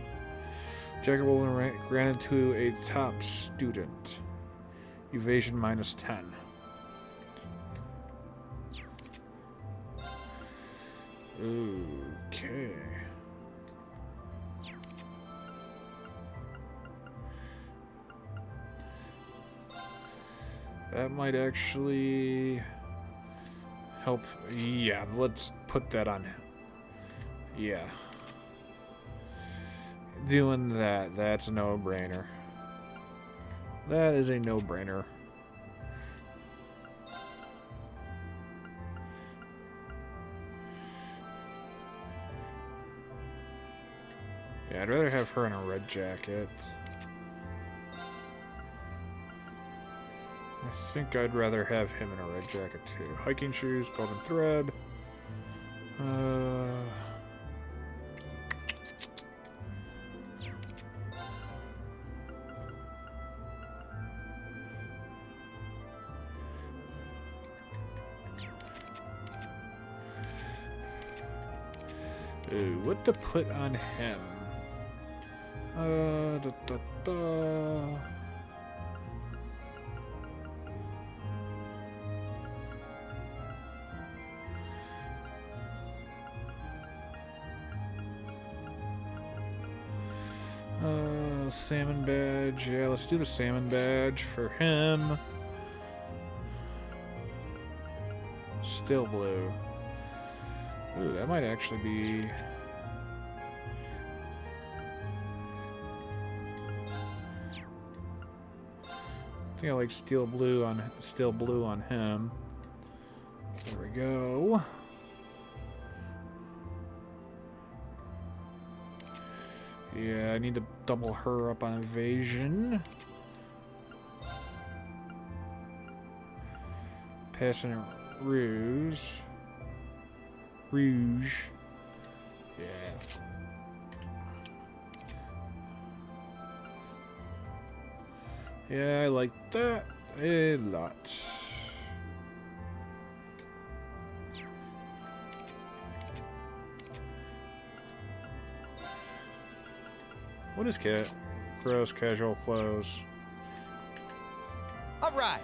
Jacket will be granted to a top student. Evasion -10. Okay. That might actually help. Yeah, let's put that on. Yeah. Doing that, that's a no-brainer. That is a no-brainer. Yeah, I'd rather have her in a red jacket. I think I'd rather have him in a red jacket too. Hiking shoes, golden thread. Ooh, what to put on him? Salmon badge. Yeah, let's do the salmon badge for him. Still blue. Ooh, that might actually be... I think I like steel blue on him. There we go. Yeah, I need to double her up on evasion. Passing Rouge. Yeah. Yeah, I like that a lot. What is Crow's casual clothes? All right.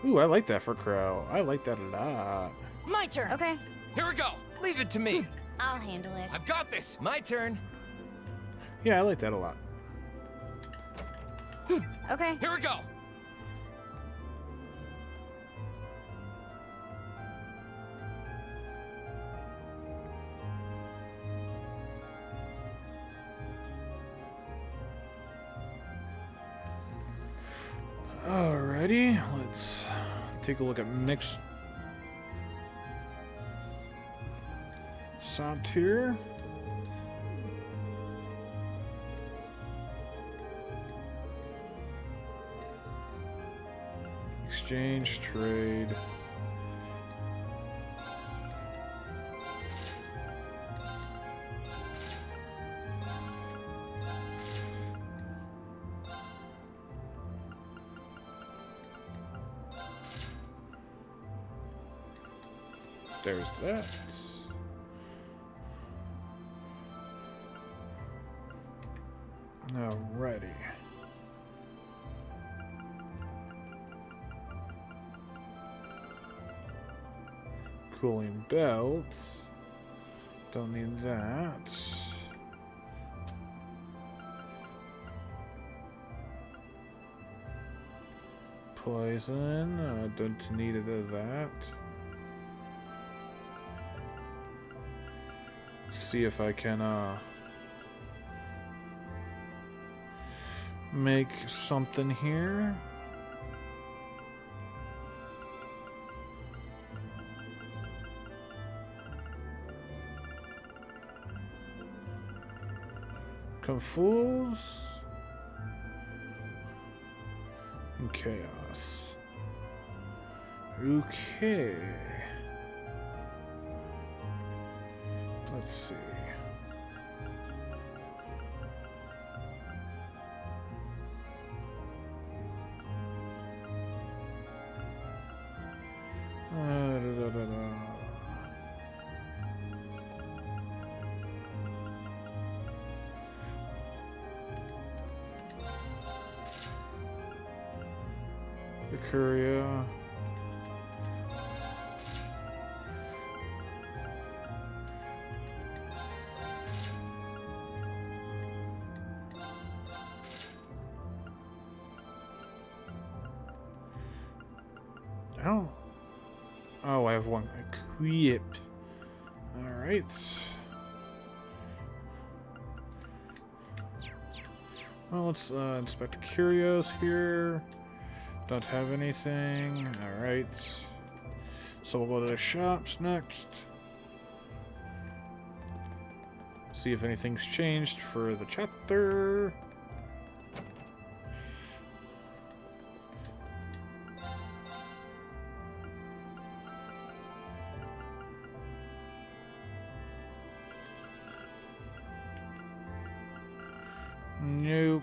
Ooh, I like that for Crow. I like that a lot. My turn. Okay. Here we go. Leave it to me. I'll handle it. I've got this. My turn. Yeah, I like that a lot. Okay. Here we go. Alrighty, let's take a look at mixed sound here. Exchange, trade. There's that. Alrighty. cooling belt. Don't need that. Poison. Don't need it as that. See if I can make something here. Confools and chaos. Okay. Let's see. The courier. Oh, I have one equipped. Alright. Well, let's inspect the curios here. Don't have anything. Alright. So we'll go to the shops next. See if anything's changed for the chapter. Nope.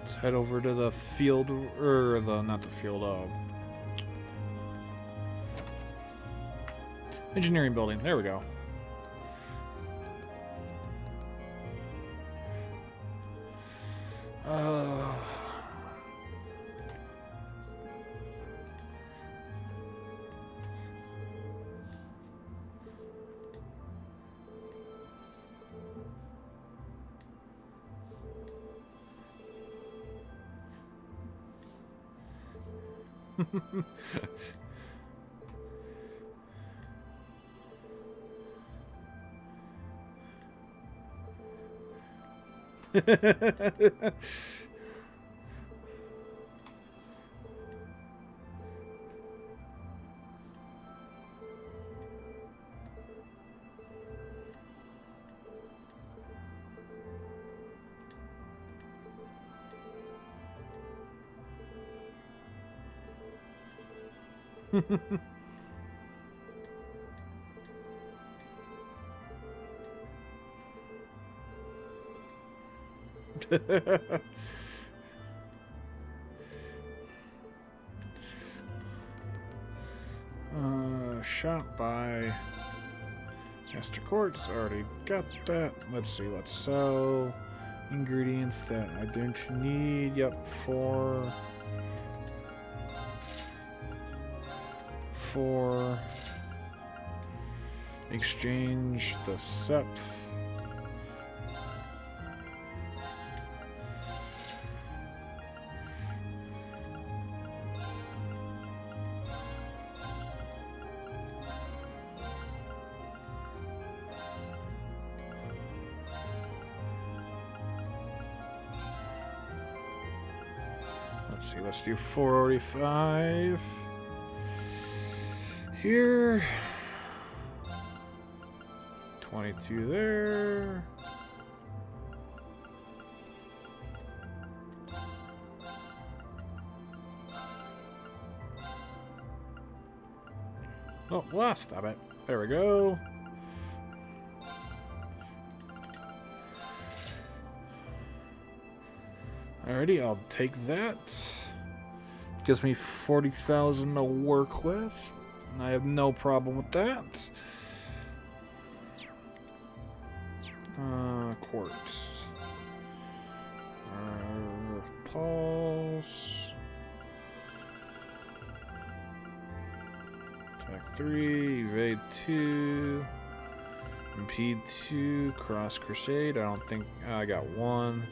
Let's head over to the field, or not the field, engineering building. There we go. Shop by Master Quartz. Already got that. Let's see. Let's sell ingredients that I don't need. Yep, for exchange the septh. Let's see, let's do 445 here. 22 there. Oh, well, stop it. There we go. Alrighty, I'll take that. Gives me 40,000 to work with. I have no problem with that. Quartz. Pulse. Attack 3, evade 2, impede 2, cross crusade. I don't think I got 1.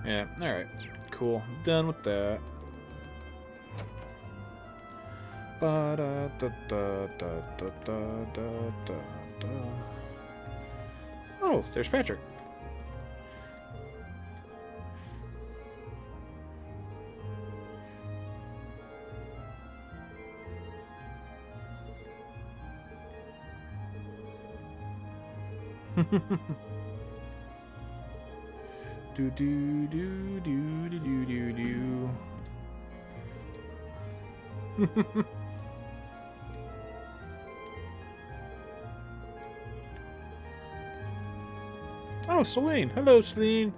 Yeah, alright. Cool. Done with that. Oh, there's Patrick. Do do do do do do do do. Oh, Celine. Hello, Celine.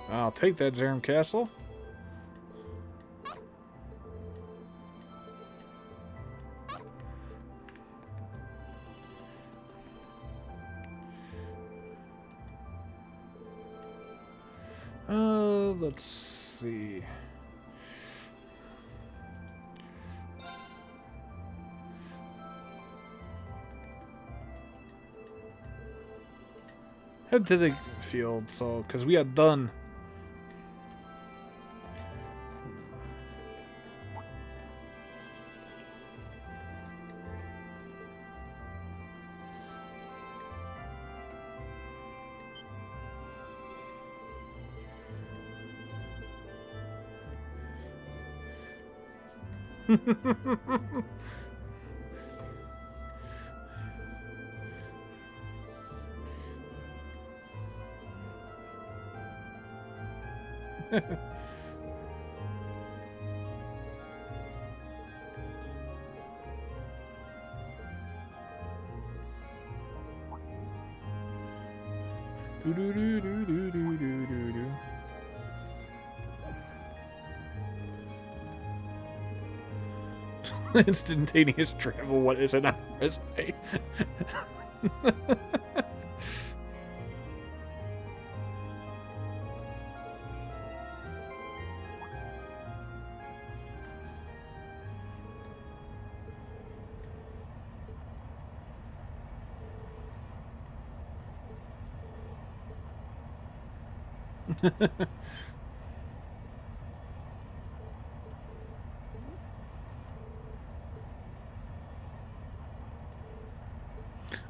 I'll take that, Zerum Castle. Let's see. Head to the field, so because we had done. Do do do do do do do do do. Instantaneous travel. What is it on resume?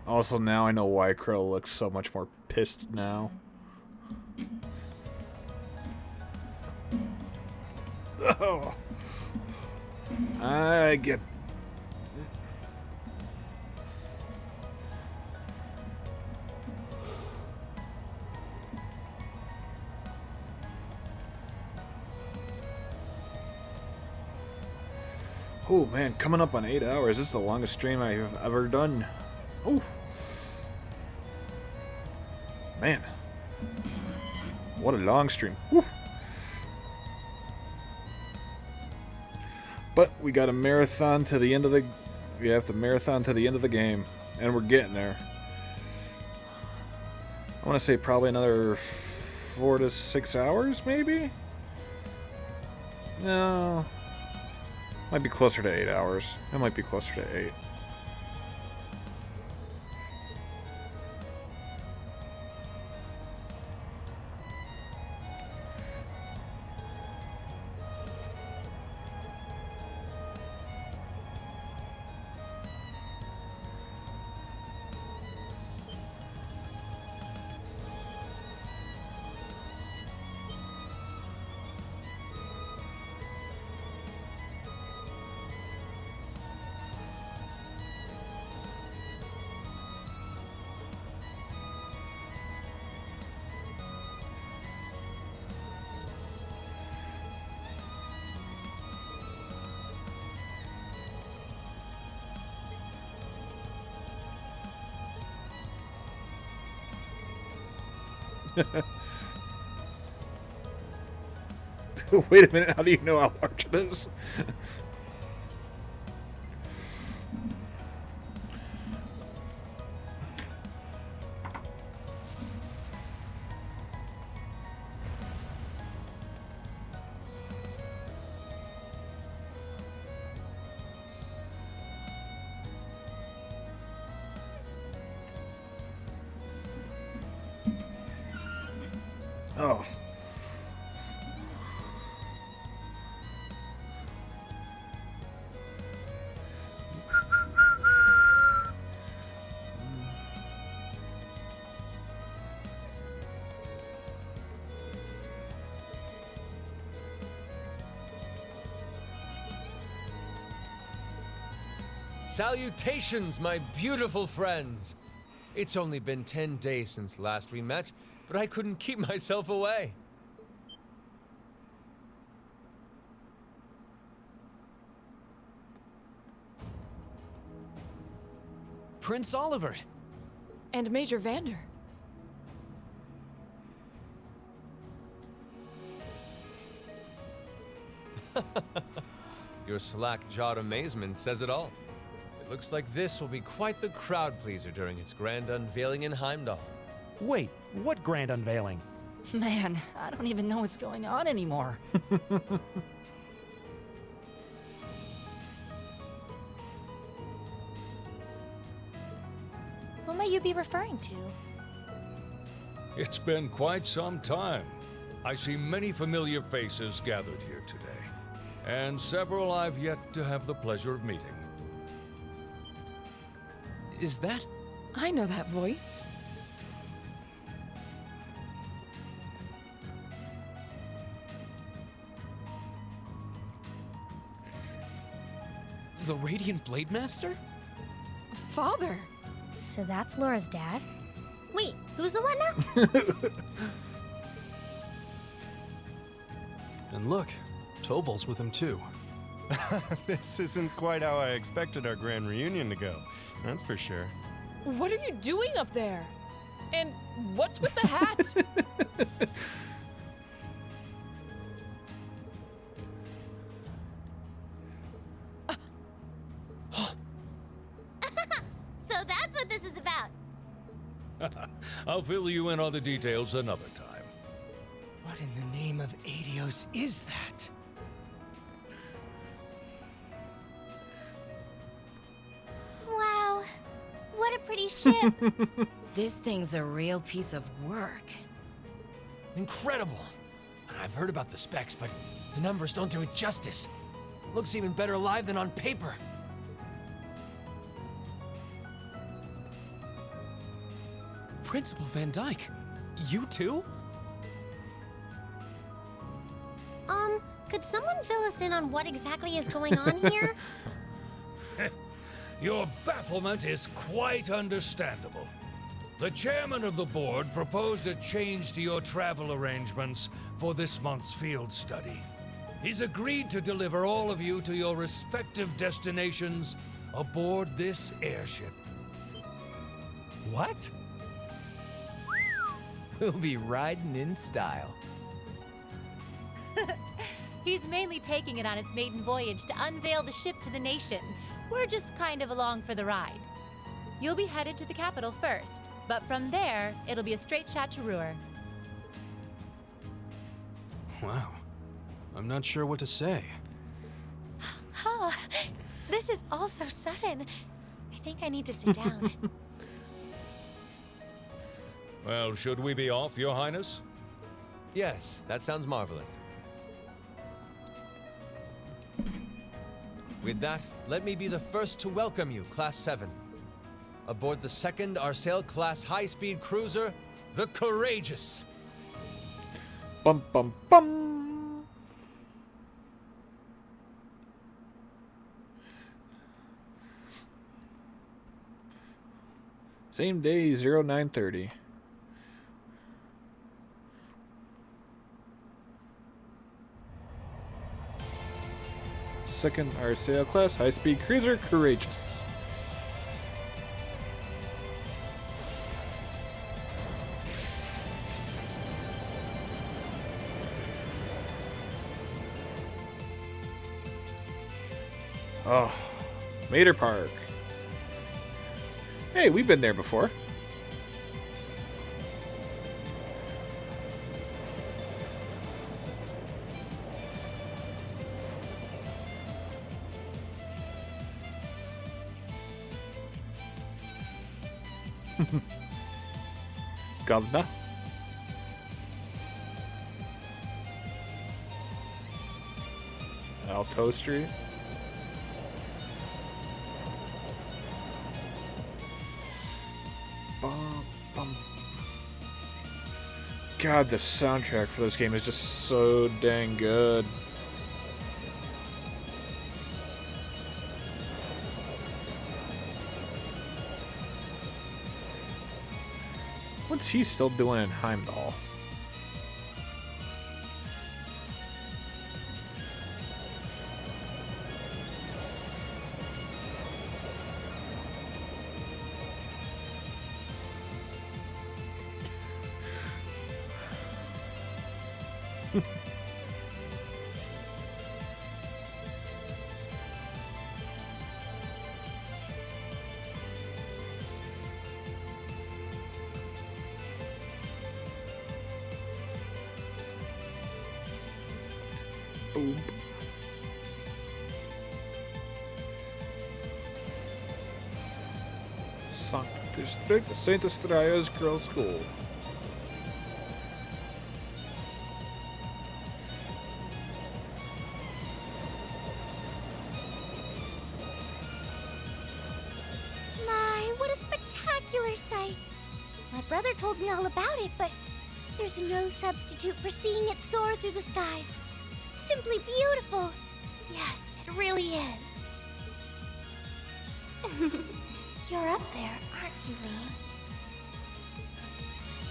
Also, now I know why Krill looks so much more pissed now. Oh, I get. Oh man, coming up on 8 hours. This is the longest stream I've ever done. Oh. Man. What a long stream. Woo. But we got a marathon to the end of the... We have to marathon to the end of the game. And we're getting there. I want to say probably another 4 to 6 hours, maybe? No. Might be closer to 8 hours. It might be closer to 8. Wait a minute, how do you know how large it is? Oh. Salutations, my beautiful friends! It's only been 10 days since last we met, but I couldn't keep myself away. Prince Olivert. And Major Vander. Your slack-jawed amazement says it all. It looks like this will be quite the crowd-pleaser during its grand unveiling in Heimdall. Wait, what grand unveiling? Man, I don't even know what's going on anymore. Who might you be referring to? It's been quite some time. I see many familiar faces gathered here today, and several I've yet to have the pleasure of meeting. Is that? I know that voice. The Radiant Blade Master? Father! So that's Laura's dad? Wait, who's the one now? And look, Toval's with him too. This isn't quite how I expected our grand reunion to go, that's for sure. What are you doing up there? And what's with the hat? So that's what this is about. I'll fill you in on the details another time. What in the name of Adios is that? Wow, what a pretty ship. This thing's a real piece of work. Incredible! And I've heard about the specs, but the numbers don't do it justice. Looks even better alive than on paper. Principal Van Dyke, you too? Could someone fill us in on what exactly is going on here? Your bafflement is quite understandable. The chairman of the board proposed a change to your travel arrangements for this month's field study. He's agreed to deliver all of you to your respective destinations aboard this airship. What? We'll be riding in style. He's mainly taking it on its maiden voyage to unveil the ship to the nation. We're just kind of along for the ride. You'll be headed to the capital first, but from there, it'll be a straight shot to Ruhr. Wow. I'm not sure what to say. Huh. This is all so sudden. I think I need to sit down. Well, should we be off, Your Highness? Yes, that sounds marvelous. With that, let me be the first to welcome you, Class 7. Aboard the second Arsail-class high-speed cruiser, the Courageous. Bum bum bum. Same day, 0930. Second Arsail class high-speed cruiser, Courageous. Oh, Mater Park. Hey, we've been there before. Governor. Alto Street. God, the soundtrack for this game is just so dang good. What's he still doing in Heimdall? Boom. Sankt District, Saint Estraia's Girls' School. My, what a spectacular sight! My brother told me all about it, but there's no substitute for seeing it soar through the skies. Simply beautiful. Yes, it really is. You're up there, aren't you, Lee?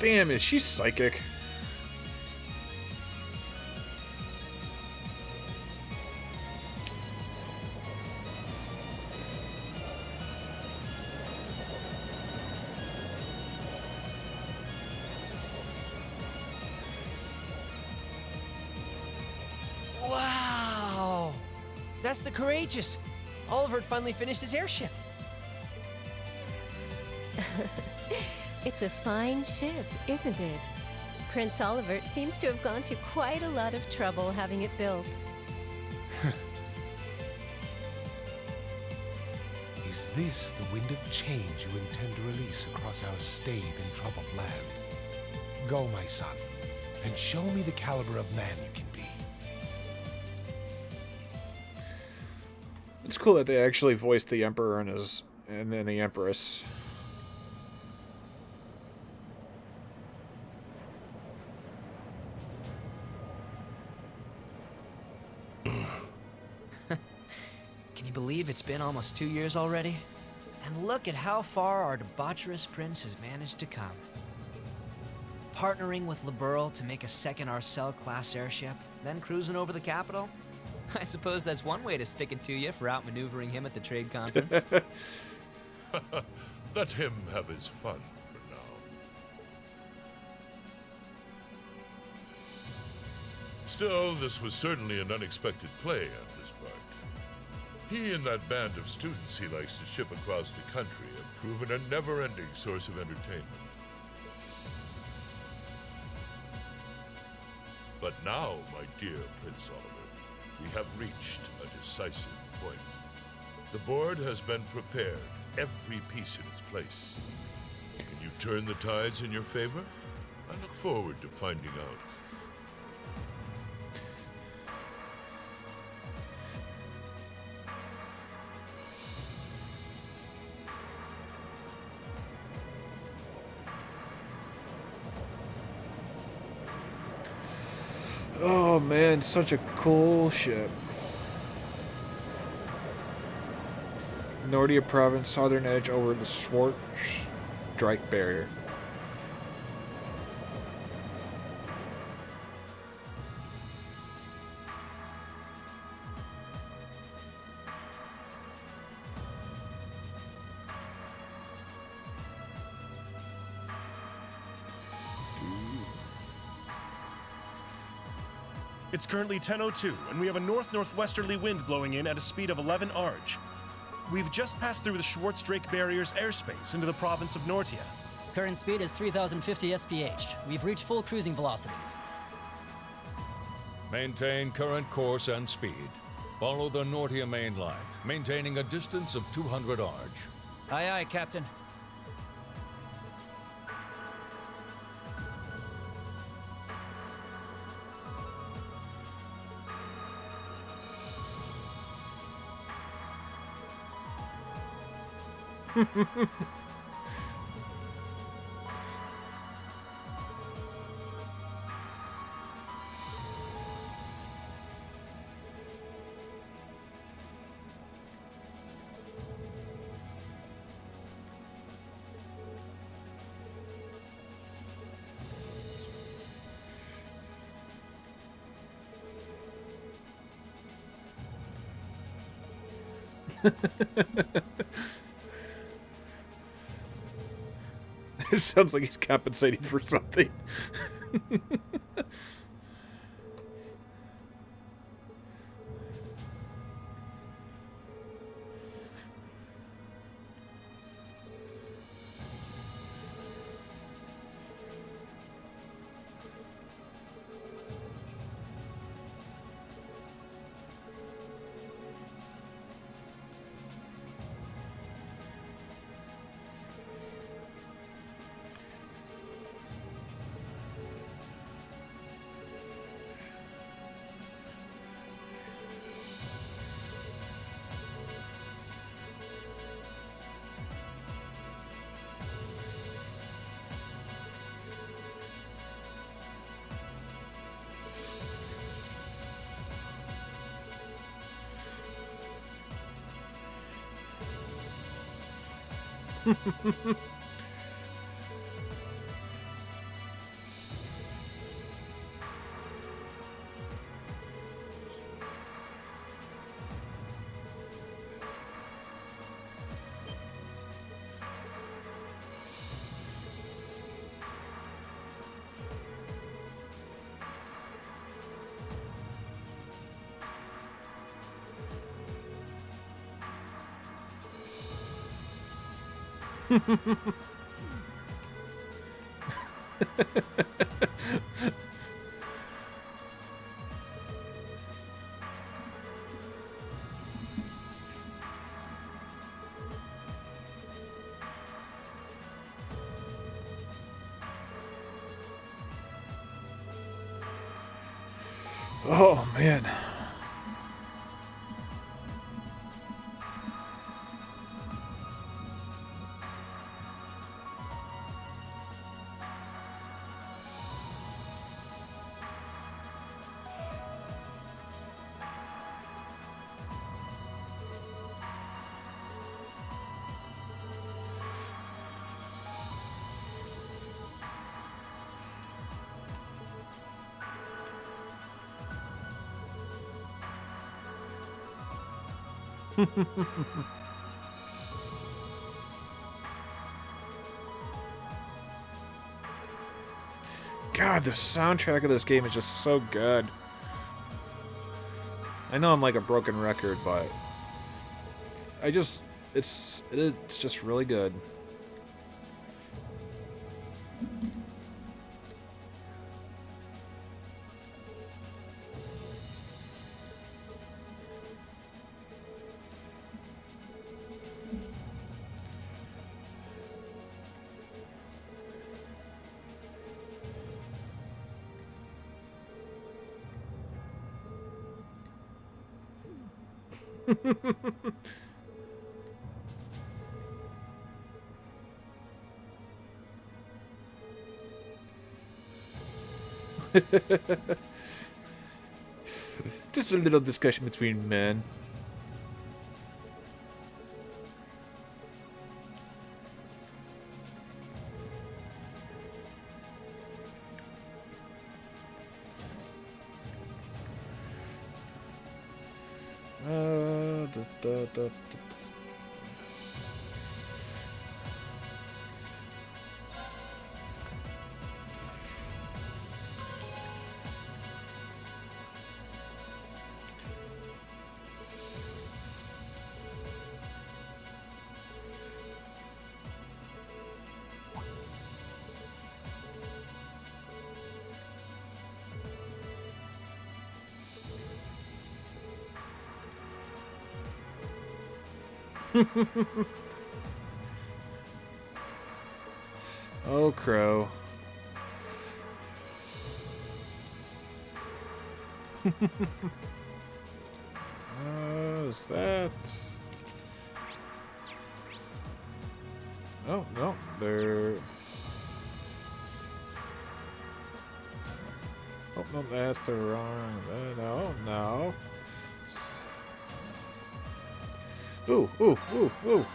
Damn, is she psychic? Wow! That's the Courageous. Oliver finally finished his airship. It's a fine ship, isn't it? Prince Oliver seems to have gone to quite a lot of trouble having it built. Is this the wind of change you intend to release across our staid and troubled land? Go, my son, and show me the caliber of man you can be. It's cool that they actually voiced the Emperor and then the Empress. Can you believe it's been almost 2 years already? And look at how far our debaucherous prince has managed to come. Partnering with Liberl to make a second Arcel-class airship, then cruising over the capital? I suppose that's one way to stick it to you for outmaneuvering him at the trade conference. Let him have his fun for now. Still, this was certainly an unexpected play on his part. He and that band of students he likes to ship across the country have proven a never-ending source of entertainment. But now, my dear Prince Oliver, we have reached a decisive point. The board has been prepared, every piece in its place. Can you turn the tides in your favor? I look forward to finding out. Oh man, such a cool ship. Nordia Province, southern edge over the Schwarz Strike Barrier. It's currently 10:02, and we have a north-northwesterly wind blowing in at a speed of 11 arg. We've just passed through the Schwartz-Drake Barrier's airspace into the province of Nortia. Current speed is 3,050 SPH. We've reached full cruising velocity. Maintain current course and speed. Follow the Nortia main line, maintaining a distance of 200 arg. Aye, aye, Captain. It sounds like he's compensating for something. Oh, man. God, the soundtrack of this game is just so good. I know I'm like a broken record, but it's just really good. Just a little discussion between men. Da. Oh, Crow. Is that... Oh, no, there... Oh, no, that's the wrong... no, no. Ooh, ooh, ooh, ooh.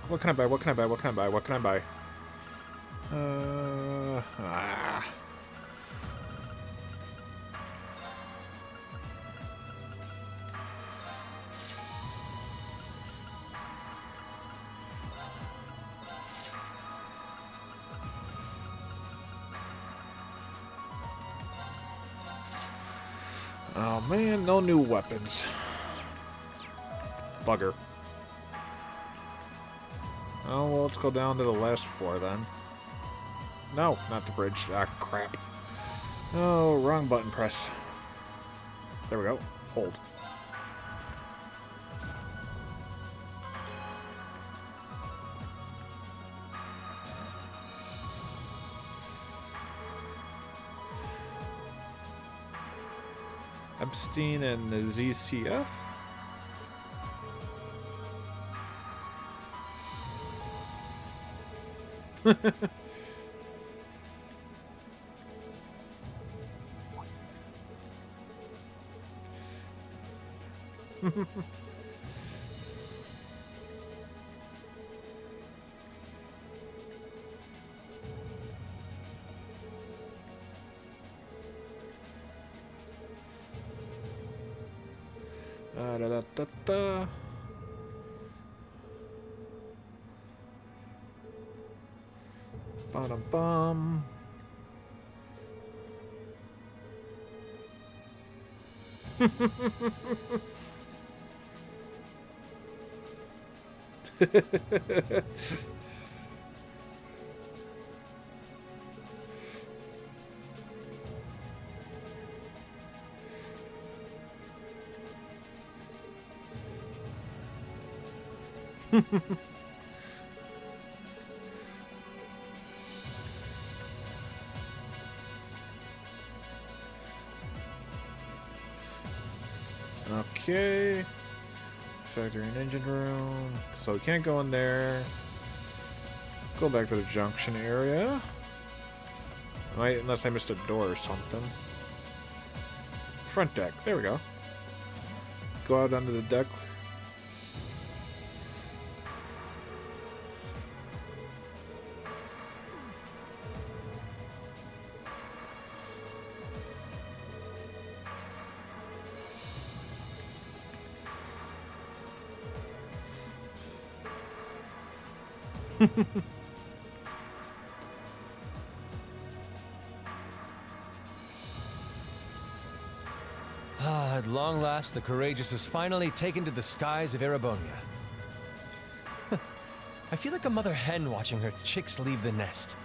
What can I buy? What can I buy? What can I buy? What can I buy? Oh man, no new weapons. Bugger. Oh, well, let's go down to the last floor then. No, not the bridge. Ah, crap. Oh, wrong button press. There we go. Hold. Epstein and the ZCF? Da da da da. Bum bum. Okay. Factory and engine room. So we can't go in there. Go back to the junction area. Right, unless I missed a door or something. Front deck. There we go. Go out onto the deck. At long last, the Courageous is finally taken to the skies of Erebonia. I feel like a mother hen watching her chicks leave the nest.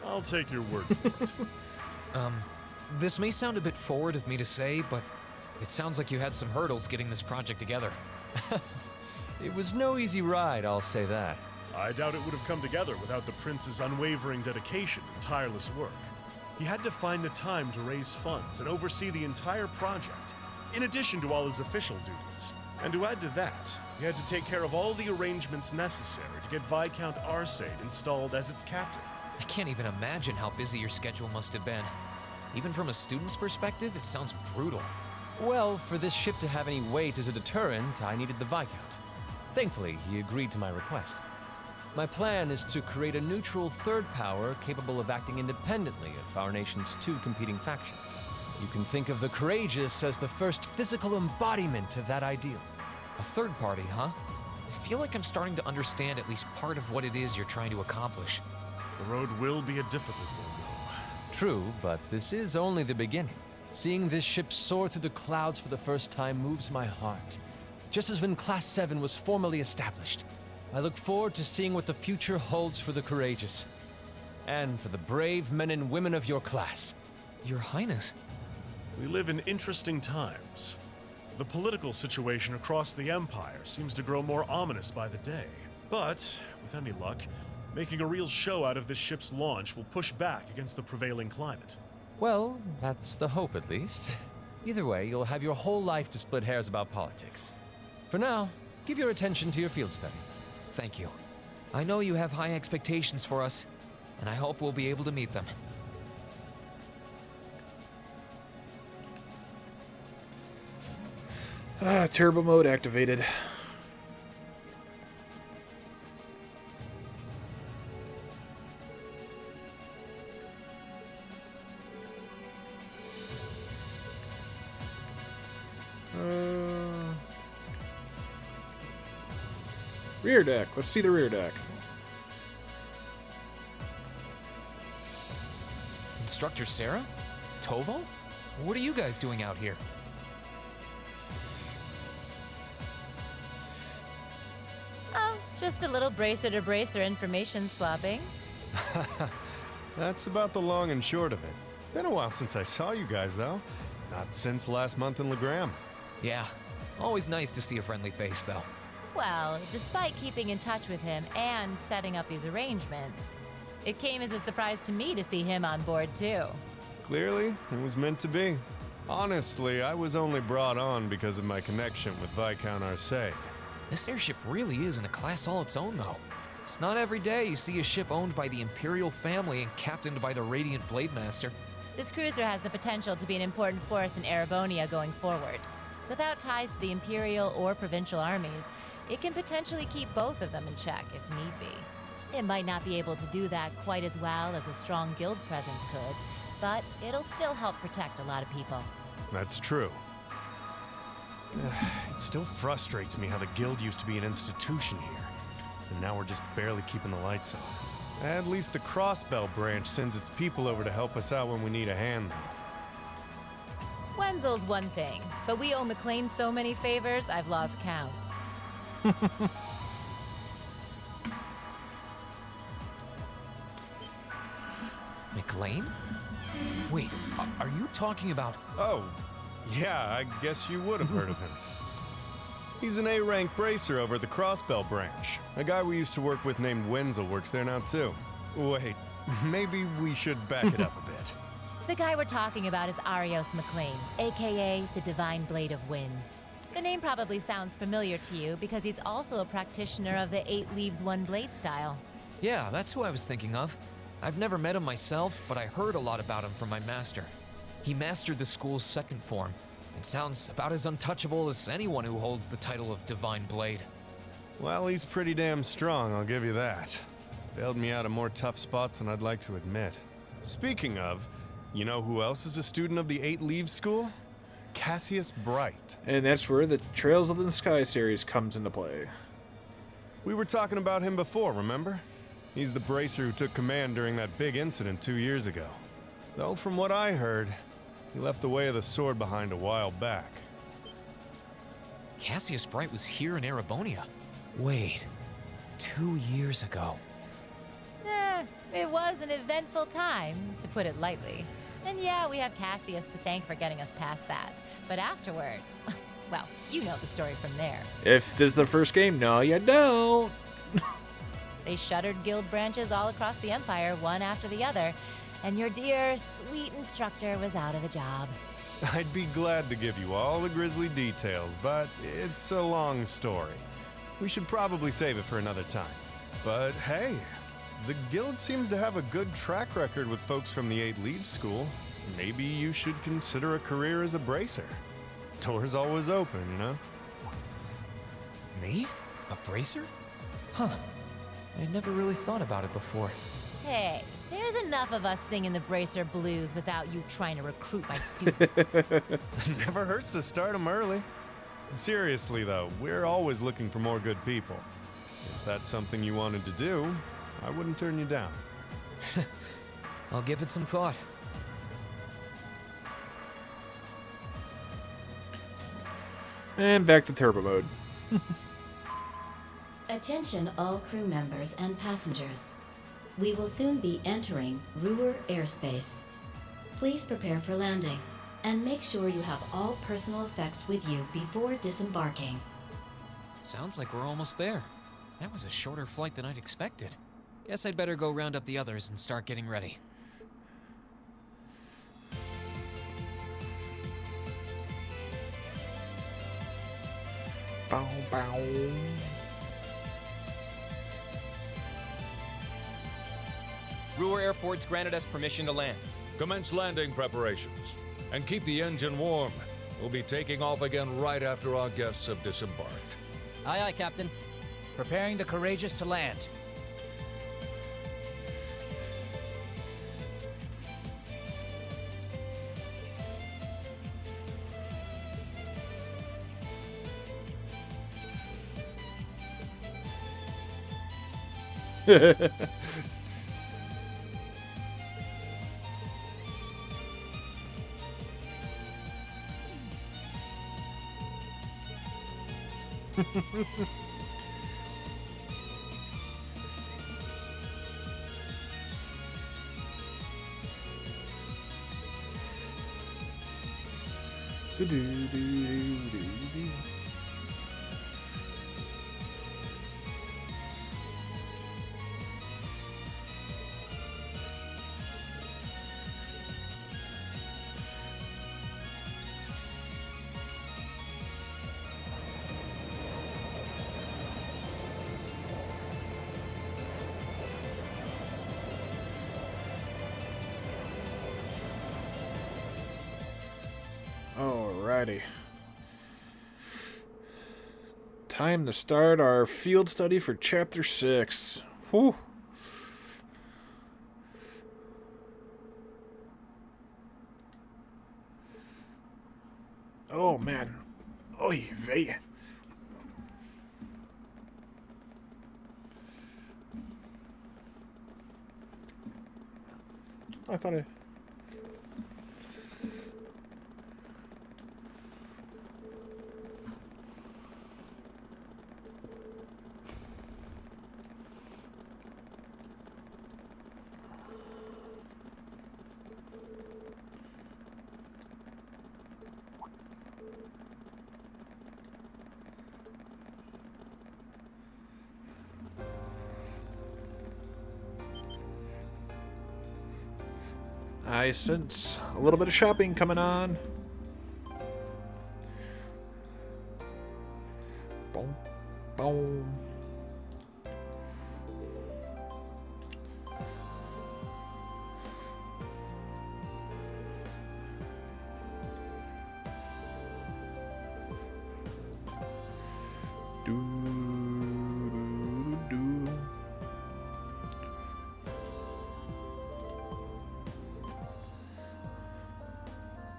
I'll take your word for it. This may sound a bit forward of me to say, but it sounds like you had some hurdles getting this project together. It was no easy ride, I'll say that. I doubt it would have come together without the Prince's unwavering dedication and tireless work. He had to find the time to raise funds and oversee the entire project, in addition to all his official duties. And to add to that, he had to take care of all the arrangements necessary to get Viscount Arcade installed as its captain. I can't even imagine how busy your schedule must have been. Even from a student's perspective, it sounds brutal. Well, for this ship to have any weight as a deterrent, I needed the Viscount. Thankfully, he agreed to my request. My plan is to create a neutral third power capable of acting independently of our nation's two competing factions. You can think of the Courageous as the first physical embodiment of that ideal. A third party, huh? I feel like I'm starting to understand at least part of what it is you're trying to accomplish. The road will be a difficult one, though. True, but this is only the beginning. Seeing this ship soar through the clouds for the first time moves my heart. Just as when Class 7 was formally established. I look forward to seeing what the future holds for the Courageous. And for the brave men and women of your class. Your Highness. We live in interesting times. The political situation across the Empire seems to grow more ominous by the day. But, with any luck, making a real show out of this ship's launch will push back against the prevailing climate. Well, that's the hope at least. Either way, you'll have your whole life to split hairs about politics. For now, give your attention to your field study. Thank you. I know you have high expectations for us, and I hope we'll be able to meet them. Turbo mode activated. Rear deck. Let's see the rear deck. Instructor Sarah? Tovo? What are you guys doing out here? Oh, just a little bracer-to-bracer information swapping. That's about the long and short of it. Been a while since I saw you guys, though. Not since last month in Legram. Yeah, always nice to see a friendly face, though. Well, despite keeping in touch with him and setting up these arrangements, it came as a surprise to me to see him on board, too. Clearly, it was meant to be. Honestly, I was only brought on because of my connection with Viscount Arcee. This airship really is in a class all its own, though. It's not every day you see a ship owned by the Imperial family and captained by the Radiant Blade Master. This cruiser has the potential to be an important force in Erebonia going forward. Without ties to the Imperial or Provincial armies, it can potentially keep both of them in check if need be. It might not be able to do that quite as well as a strong guild presence could, but it'll still help protect a lot of people. That's true. It still frustrates me how the guild used to be an institution here, and now we're just barely keeping the lights on. At least the Crossbell branch sends its people over to help us out when we need a hand, though. Wenzel's one thing, but we owe McLean so many favors, I've lost count. McLean? Wait, are you talking about... Oh, yeah, I guess you would have heard of him. He's an A-rank bracer over at the Crossbell branch. A guy we used to work with named Wenzel works there now, too. Wait, maybe we should back it up a bit. The guy we're talking about is Arios McLean, aka the Divine Blade of Wind. The name probably sounds familiar to you because he's also a practitioner of the 8 Leaves 1 Blade style. Yeah, that's who I was thinking of. I've never met him myself, but I heard a lot about him from my master. He mastered the school's second form, and sounds about as untouchable as anyone who holds the title of Divine Blade. Well, he's pretty damn strong, I'll give you that. Bailed me out of more tough spots than I'd like to admit. Speaking of, you know who else is a student of the 8 Leaves School? Cassius Bright. And that's where the Trails of the Sky series comes into play. We were talking about him before, remember? He's the bracer who took command during that big incident 2 years ago. Though from what I heard, he left the way of the sword behind a while back. Cassius Bright was here in Erebonia. Wait, 2 years ago. It was an eventful time, to put it lightly. And yeah, we have Cassius to thank for getting us past that. But afterward, well, you know the story from there. If this is the first game, no, you don't. They shuttered guild branches all across the Empire, one after the other, and your dear, sweet instructor was out of a job. I'd be glad to give you all the grisly details, but it's a long story. We should probably save it for another time. But hey, the guild seems to have a good track record with folks from the 8 Leaves School. Maybe you should consider a career as a bracer. Door's always open, you know? Me? A bracer? Huh. I never really thought about it before. Hey, there's enough of us singing the bracer blues without you trying to recruit my students. Never hurts to start them early. Seriously, though, we're always looking for more good people. If that's something you wanted to do, I wouldn't turn you down. I'll give it some thought. And back to turbo mode. Attention all crew members and passengers. We will soon be entering Ruhr airspace. Please prepare for landing. And make sure you have all personal effects with you before disembarking. Sounds like we're almost there. That was a shorter flight than I'd expected. Guess I'd better go round up the others and start getting ready. Bow, bow. Ruhr Airport's granted us permission to land. Commence landing preparations. And keep the engine warm. We'll be taking off again right after our guests have disembarked. Aye, aye, Captain. Preparing the Courageous to land. Alrighty. Time to start our field study for Chapter 6. Whew. Oh, man. Oy vey. I thought I... I sense a little bit of shopping coming on. Boom, boom.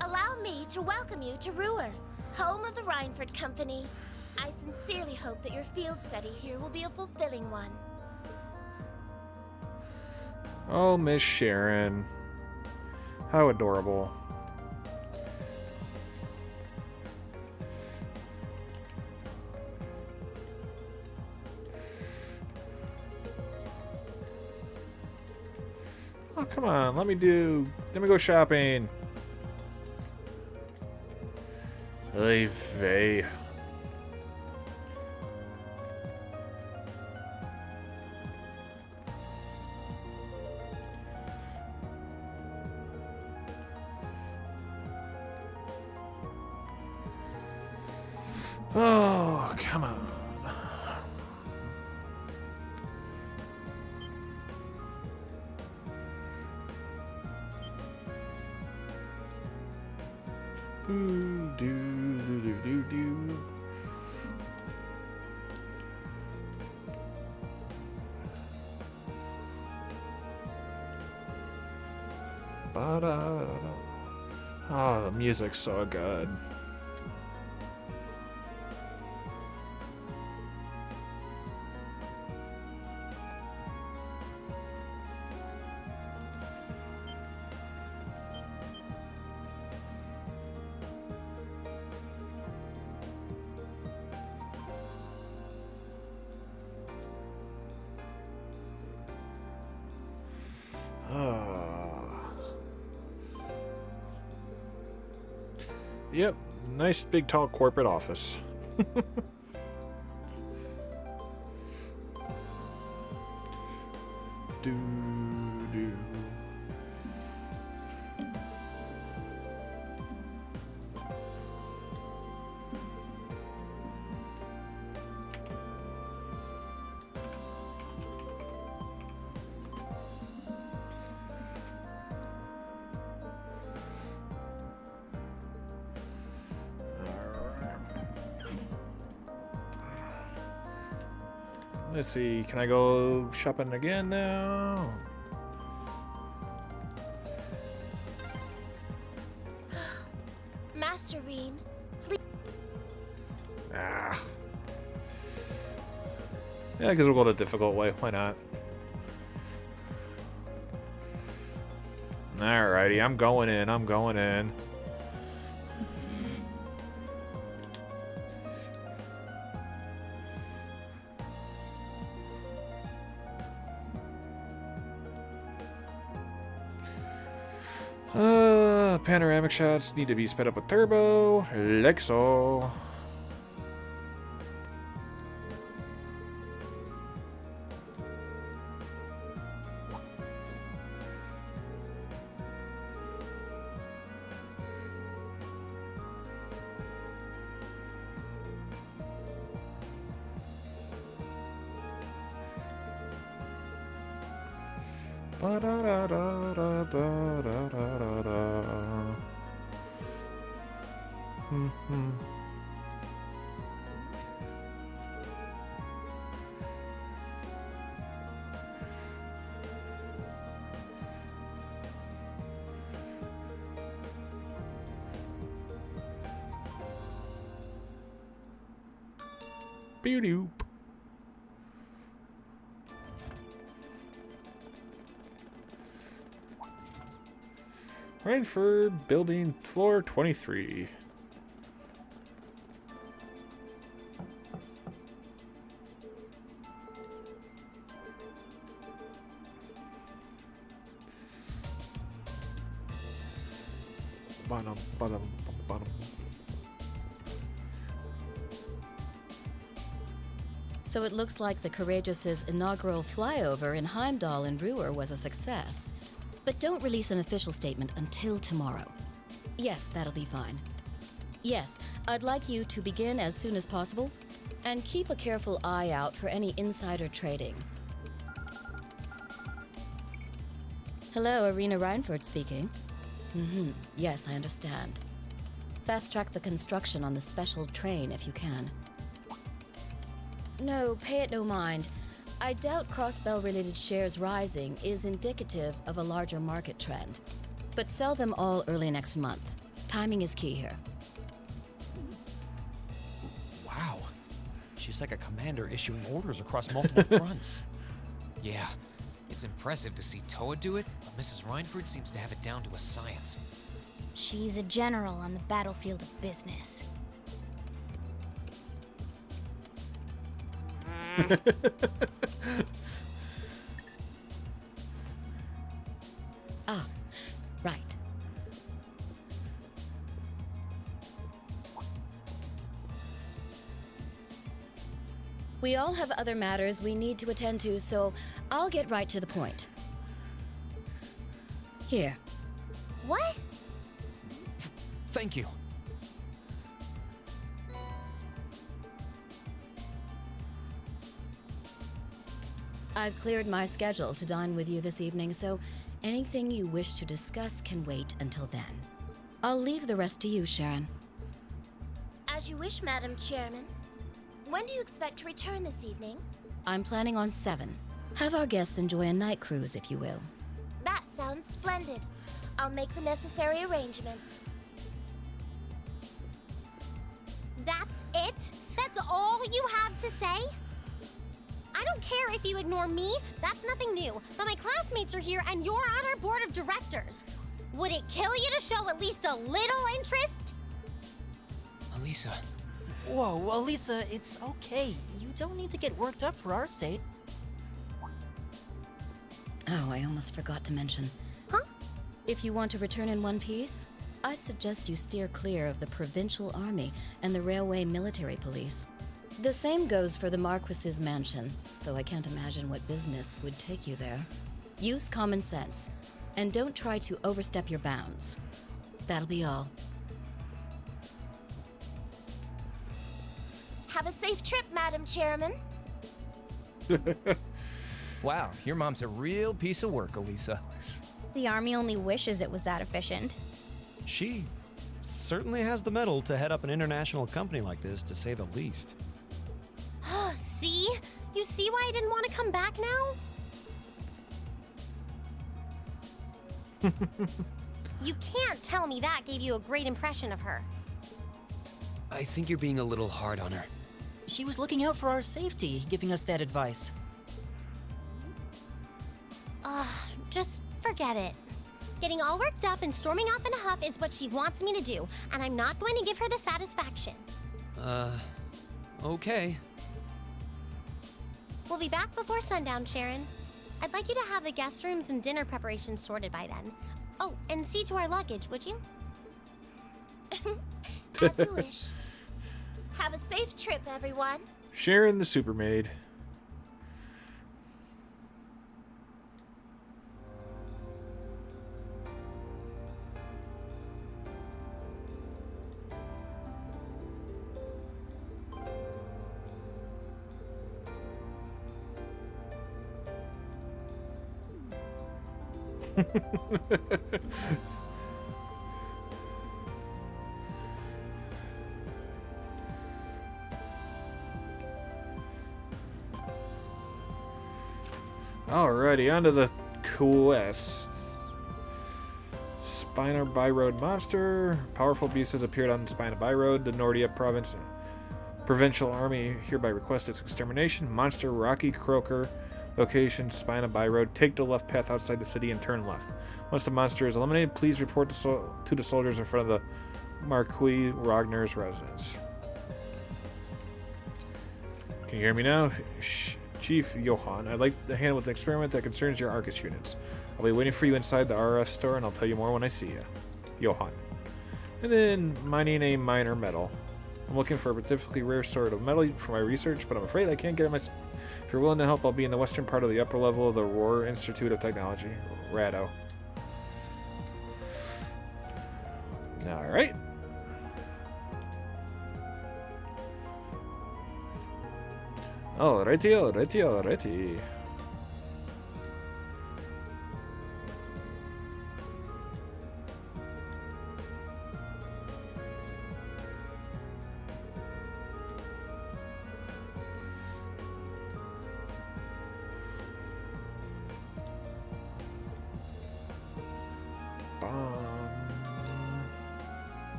Allow me to welcome you to Ruhr, home of the Reinford Company. I sincerely hope that your field study here will be a fulfilling one. Oh, Miss Sharon. How adorable. Oh, come on. Let me go shopping. Oy vey. Oh, come on. Ooh, do. Ba-da-da. Oh, the music's so good. Yep, nice big tall corporate office. do do. Let's see, can I go shopping again now? Master Reen, please. Ah. Yeah, I guess we'll go the difficult way. Why not? Alrighty, I'm going in. I'm going in. Panoramic shots need to be sped up with turbo, like so. Beauty. Rainford building floor 23. Bottom, bottom, bottom. So it looks like the Courageous' inaugural flyover in Heimdall and Ruhr was a success. But don't release an official statement until tomorrow. Yes, that'll be fine. Yes, I'd like you to begin as soon as possible, and keep a careful eye out for any insider trading. Hello, Irina Reinford speaking. Yes, I understand. Fast-track the construction on the special train if you can. No, pay it no mind. I doubt Crossbell-related shares rising is indicative of a larger market trend. But sell them all early next month. Timing is key here. Wow. She's like a commander issuing orders across multiple fronts. Yeah, it's impressive to see Toa do it, but Mrs. Reinford seems to have it down to a science. She's a general on the battlefield of business. Ah, right. We all have other matters we need to attend to, so I'll get right to the point. Here. What? Thank you. I've cleared my schedule to dine with you this evening, so anything you wish to discuss can wait until then. I'll leave the rest to you, Sharon. As you wish, Madam Chairman. When do you expect to return this evening? I'm planning on 7. Have our guests enjoy a night cruise, if you will. That sounds splendid. I'll make the necessary arrangements. That's it? That's all you have to say? I don't care if you ignore me, that's nothing new, but my classmates are here and you're on our board of directors. Would it kill you to show at least a little interest? Elisa. Whoa, Elisa, it's okay. You don't need to get worked up for our sake. Oh, I almost forgot to mention. Huh? If you want to return in one piece, I'd suggest you steer clear of the Provincial Army and the Railway Military Police. The same goes for the Marquis's mansion, though I can't imagine what business would take you there. Use common sense, and don't try to overstep your bounds. That'll be all. Have a safe trip, Madam Chairman. Wow, your mom's a real piece of work, Elisa. The Army only wishes it was that efficient. She certainly has the mettle to head up an international company like this, to say the least. See? You see why I didn't want to come back now? You can't tell me that gave you a great impression of her. I think you're being a little hard on her. She was looking out for our safety, giving us that advice. Just forget it. Getting all worked up and storming off in a huff is what she wants me to do, and I'm not going to give her the satisfaction. Okay. We'll be back before sundown, Sharon. I'd like you to have the guest rooms and dinner preparations sorted by then. Oh, and see to our luggage, would you? As you wish. Have a safe trip, everyone. Sharon the Supermaid. Alrighty, on to the quest. Spina Byroad monster. Powerful beast has appeared on Spina Byroad. The Nordia Provincial Army hereby requests its extermination. Monster Rocky Croaker. Location Spina Byroad. Take the left path outside the city and turn left. Once the monster is eliminated, please report to the soldiers in front of the Marquis Ragnar's residence. Can you hear me now? Chief Johan, I'd like to handle with an experiment that concerns your Arcus units. I'll be waiting for you inside the RS store, and I'll tell you more when I see you. Johan. And then, mining a minor metal. I'm looking for a particularly rare sort of metal for my research, but I'm afraid I can't get it myself. If you're willing to help, I'll be in the western part of the upper level of the Roar Institute of Technology. Rado. Alright. Alrighty.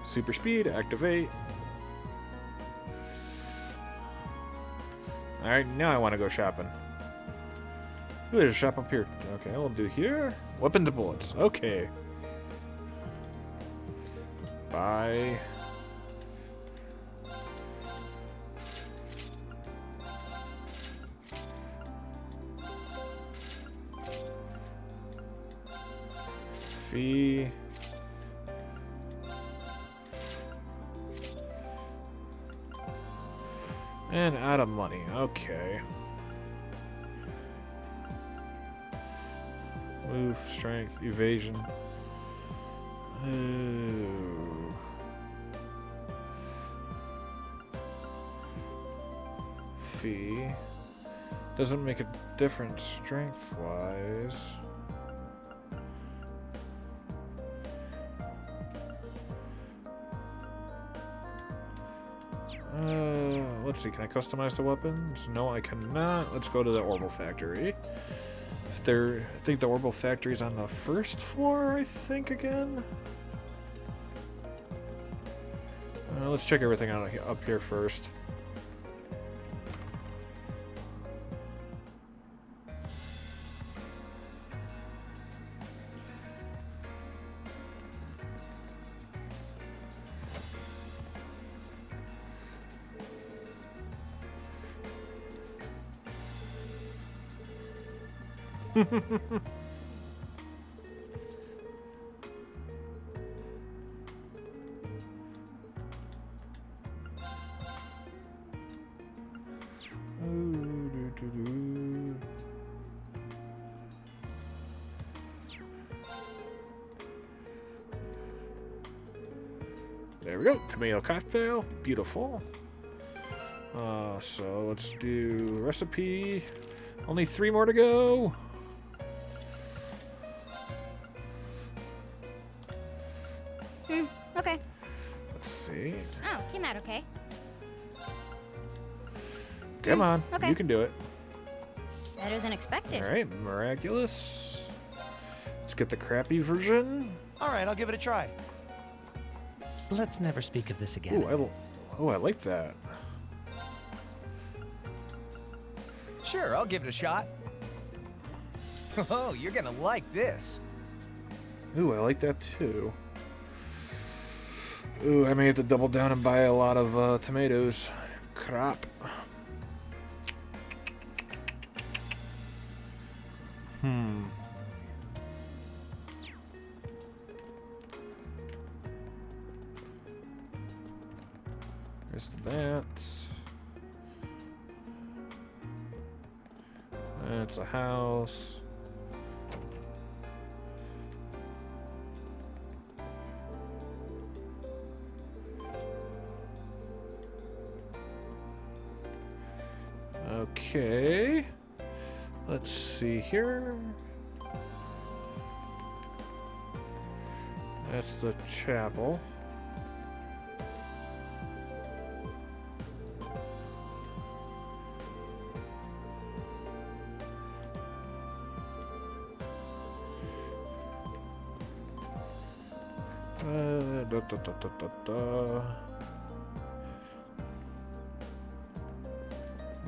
Super speed, activate. Alright, now I want to go shopping. Ooh, there's a shop up here. Okay, we'll do here. Weapons and bullets. Okay. Buy. Fee. And out of money. Okay. Move, strength, evasion. Ooh. Fee. Doesn't make a difference strength-wise. Let's see, can I customize the weapons? No, I cannot. Let's go to the Orbital Factory. I think the Orbital Factory is on the first floor, I think, again. Let's check everything out up here first. There we go. Tomato cocktail. Beautiful. So let's do recipe. Only 3 more to go. Okay. Let's see. Oh, came out okay. Come on. Okay. You can do it. Better than expected. All right. Miraculous. Let's get the crappy version. All right, I'll give it a try. Let's never speak of this again. I like that. Sure, I'll give it a shot. Oh, you're gonna like this. Ooh, I like that too. Ooh, I may have to double down and buy a lot of tomatoes. Crap. There's that. That's a house. Okay. Let's see here. That's the chapel.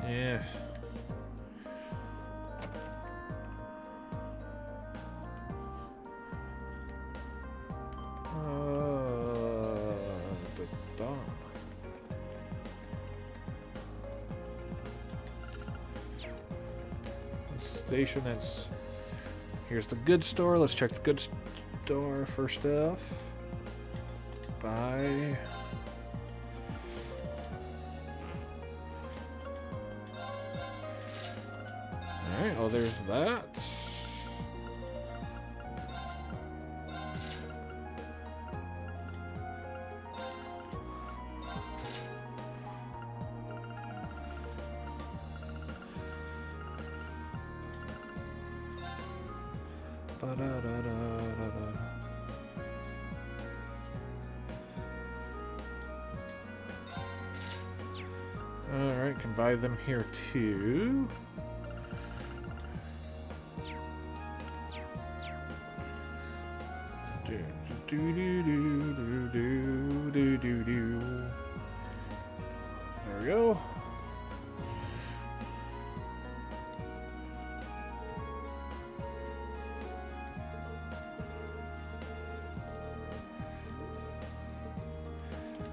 Yeah. Station. That's here's the goods store. Let's check the goods store first off. Buy. Alright, well there's that. Alright, can buy them here too. There we go.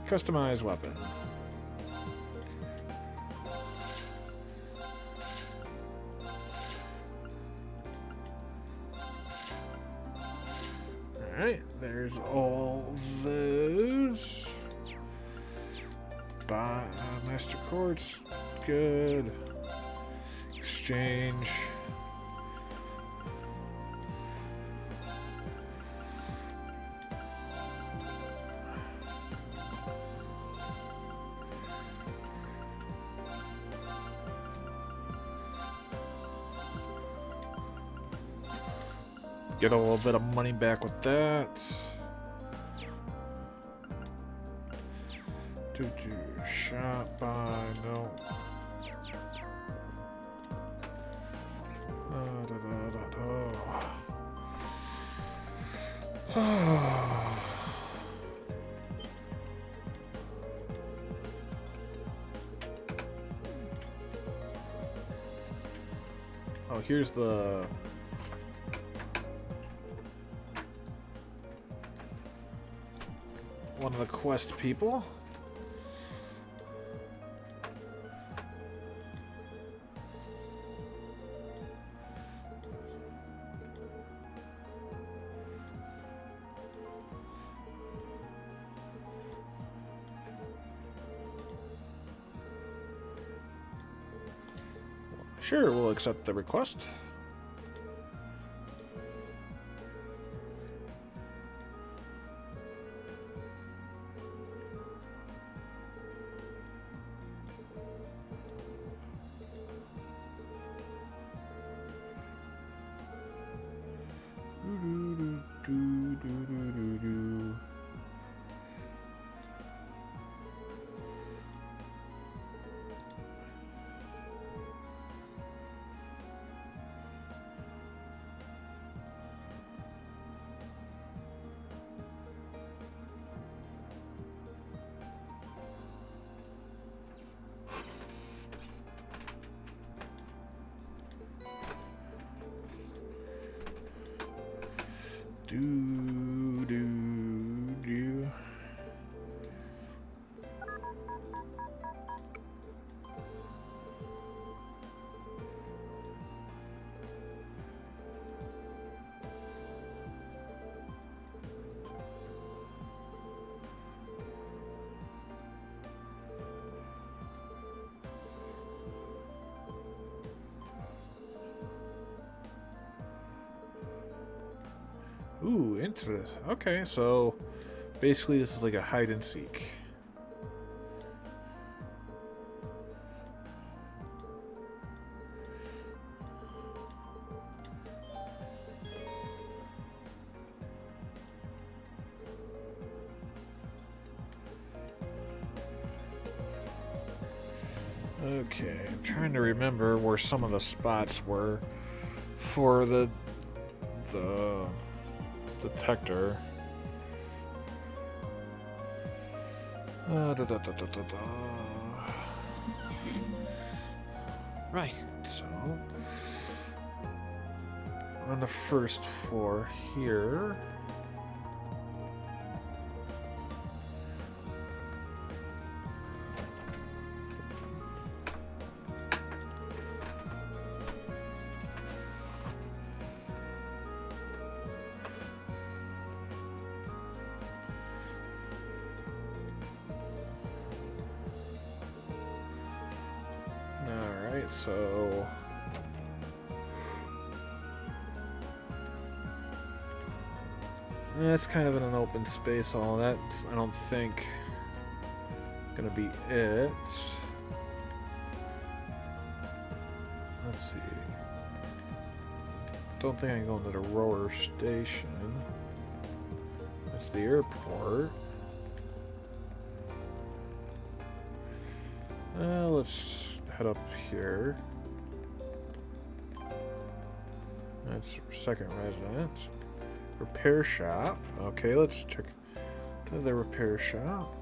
Customize weapon. Alright, there's all those. Buy Master Quartz. Good. Exchange. Get a little bit of money back with that. Shop buy, no. Oh, here's the one of the quest people. Sure, we'll accept the request. Do. Ooh, interesting. Okay, so basically this is like a hide and seek. Okay, I'm trying to remember where some of the spots were for the detector. Right. So, on the first floor here. So that's kind of in an open space. All that's, I don't think, gonna be it. Let's see. Don't think I can go into the rower station. That's the airport. Let's head up here. That's second residence. Repair shop. Okay, let's check to the repair shop.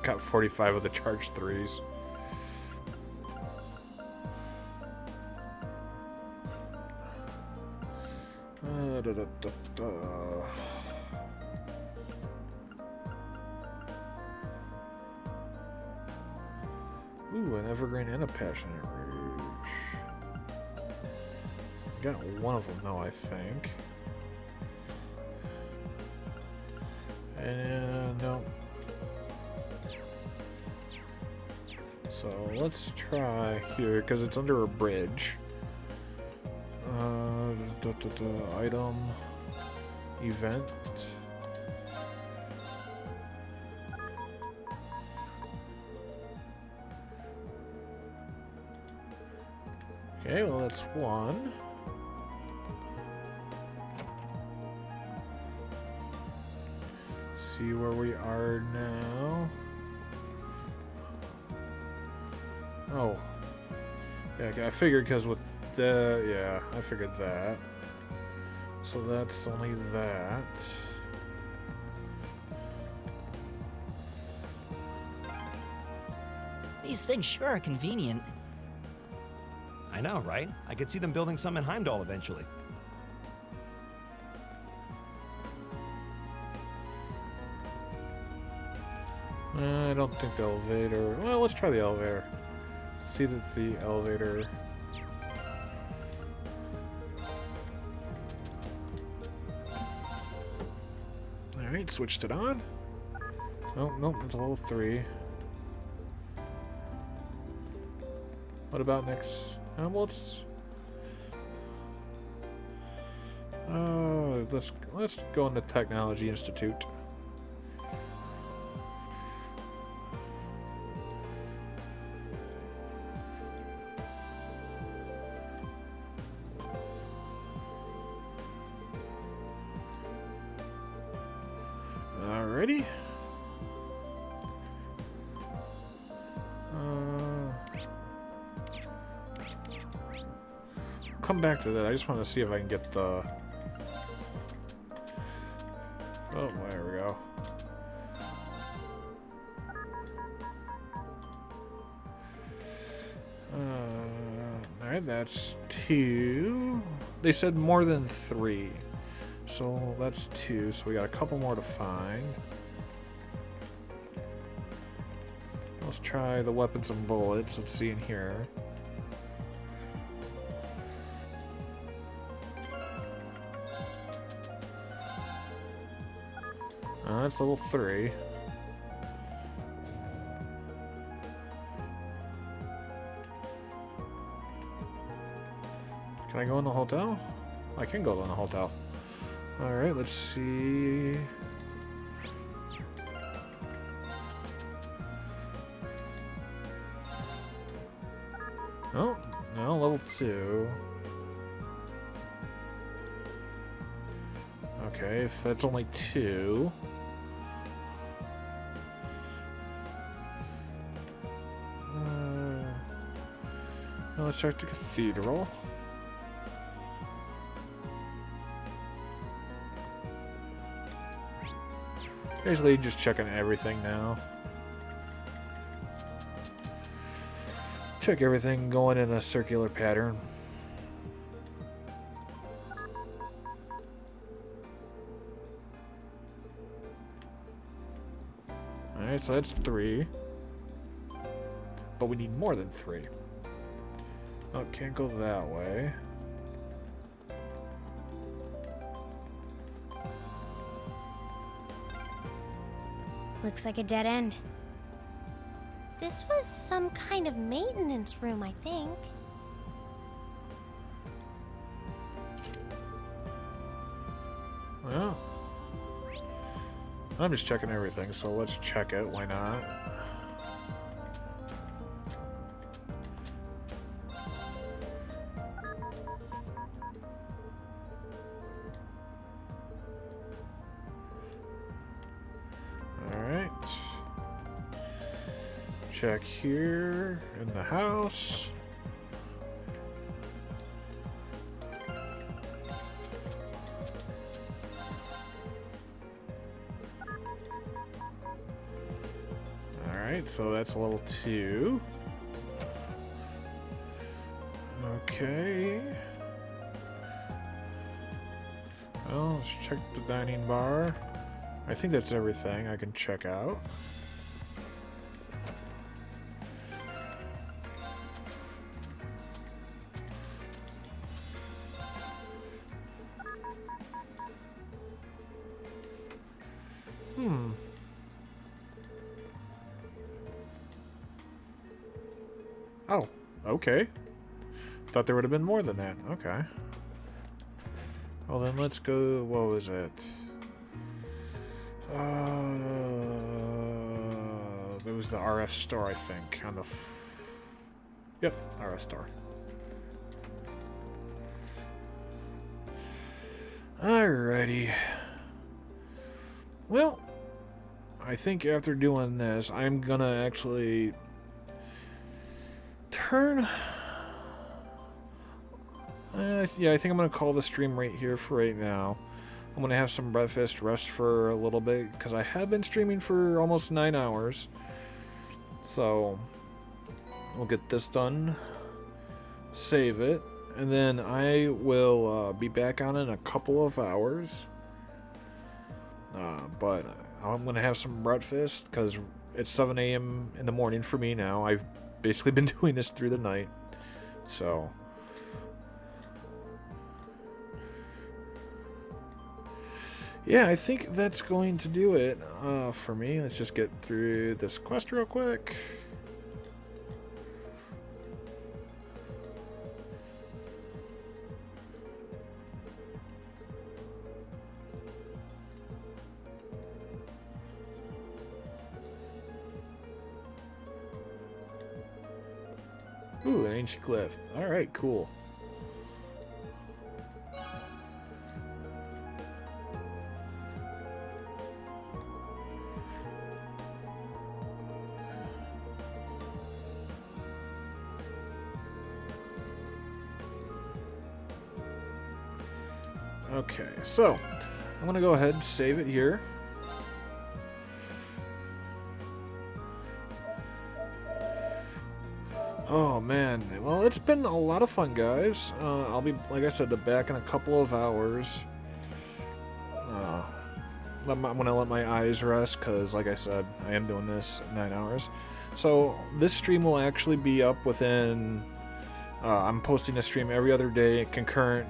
Got 45 of the charge 3s. Ooh, an evergreen and a passionate rouge. Got one of them though, I think. And no. So let's try here because it's under a bridge. Item event. Okay, well that's one. See where we are now. Oh. Yeah, I figured because with the... Yeah, I figured that. So that's only that. These things sure are convenient. I know, right? I could see them building some in Heimdall eventually. I don't think the elevator... Well, let's try the elevator. See that the elevator... Alright, switched it on. Oh, nope, it's a level 3. What about next? Well, let's go into Technology Institute. Alrighty. Come back to that. I just want to see if I can get the... Oh, there we go. Alright, that's 2. They said more than 3. So that's 2. So we got a couple more to find. Let's try the weapons and bullets. Let's see in here. That's level 3. Can I go in the hotel? I can go in the hotel. Alright, let's see. Oh, no, level 2. Okay, if that's only 2. Let's start the cathedral. Basically, just checking everything now. Check everything going in a circular pattern. Alright, so that's 3. But we need more than 3. Oh, can't go that way. Looks like a dead end. This was some kind of maintenance room, I think. Well, I'm just checking everything, so let's check it. Why not? Alright. Check here in the house. Alright, so that's level 2. Okay. Well, let's check the dining bar. I think that's everything I can check out. Oh, okay. Thought there would have been more than that. Okay. Well, then let's go. What was it? There was the RF store, I think, on the. Yep, RF store. Alrighty. Well, I think after doing this, I'm gonna actually turn. Yeah, I think I'm gonna call the stream right here for right now. I'm gonna have some breakfast, rest for a little bit, because I have been streaming for almost 9 hours. So we'll get this done, save it, and then I will be back on in a couple of hours. But I'm gonna have some breakfast because it's 7 a.m. in the morning for me now. I've basically been doing this through the night, so. Yeah, I think that's going to do it for me. Let's just get through this quest real quick. Ooh, an ancient cliff. Alright, cool. Okay, so I'm going to go ahead and save it here. Oh man, well, it's been a lot of fun, guys. I'll be, like I said, back in a couple of hours. I'm going to let my eyes rest because, like I said, I am doing this 9 hours. So this stream will actually be up within... I'm posting a stream every other day concurrent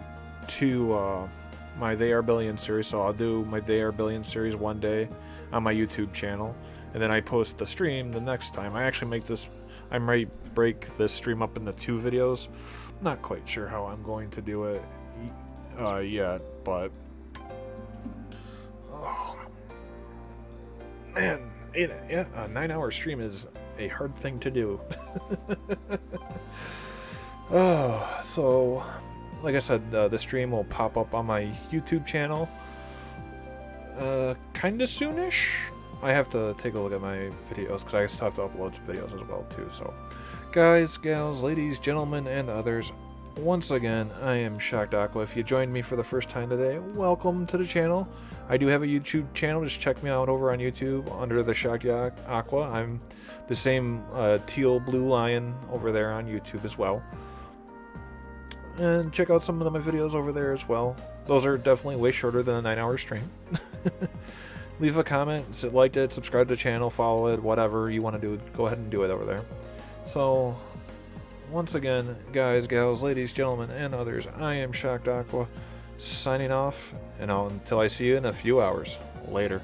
to my They Are Billions series. So I'll do my They Are Billions series one day on my YouTube channel. And then I post the stream the next time. I actually make this... I might break this stream up into 2 videos. I'm not quite sure how I'm going to do it yet, but... Oh, man, a 9-hour stream is a hard thing to do. Oh, so, like I said, the stream will pop up on my YouTube channel kind of soonish. I have to take a look at my videos because I still have to upload some videos as well too. So, guys, gals, ladies, gentlemen, and others, once again, I am Shocked Aqua. If you joined me for the first time today, welcome to the channel. I do have a YouTube channel. Just check me out over on YouTube under the Shocked Aqua. I'm the same teal blue lion over there on YouTube as well. And check out some of my videos over there as well. Those are definitely way shorter than a 9-hour stream. Leave a comment, like it, subscribe to the channel, follow it, whatever you want to do, go ahead and do it over there. So, once again, guys, gals, ladies, gentlemen, and others, I am Shocked Aqua, signing off, and until I see you in a few hours. Later.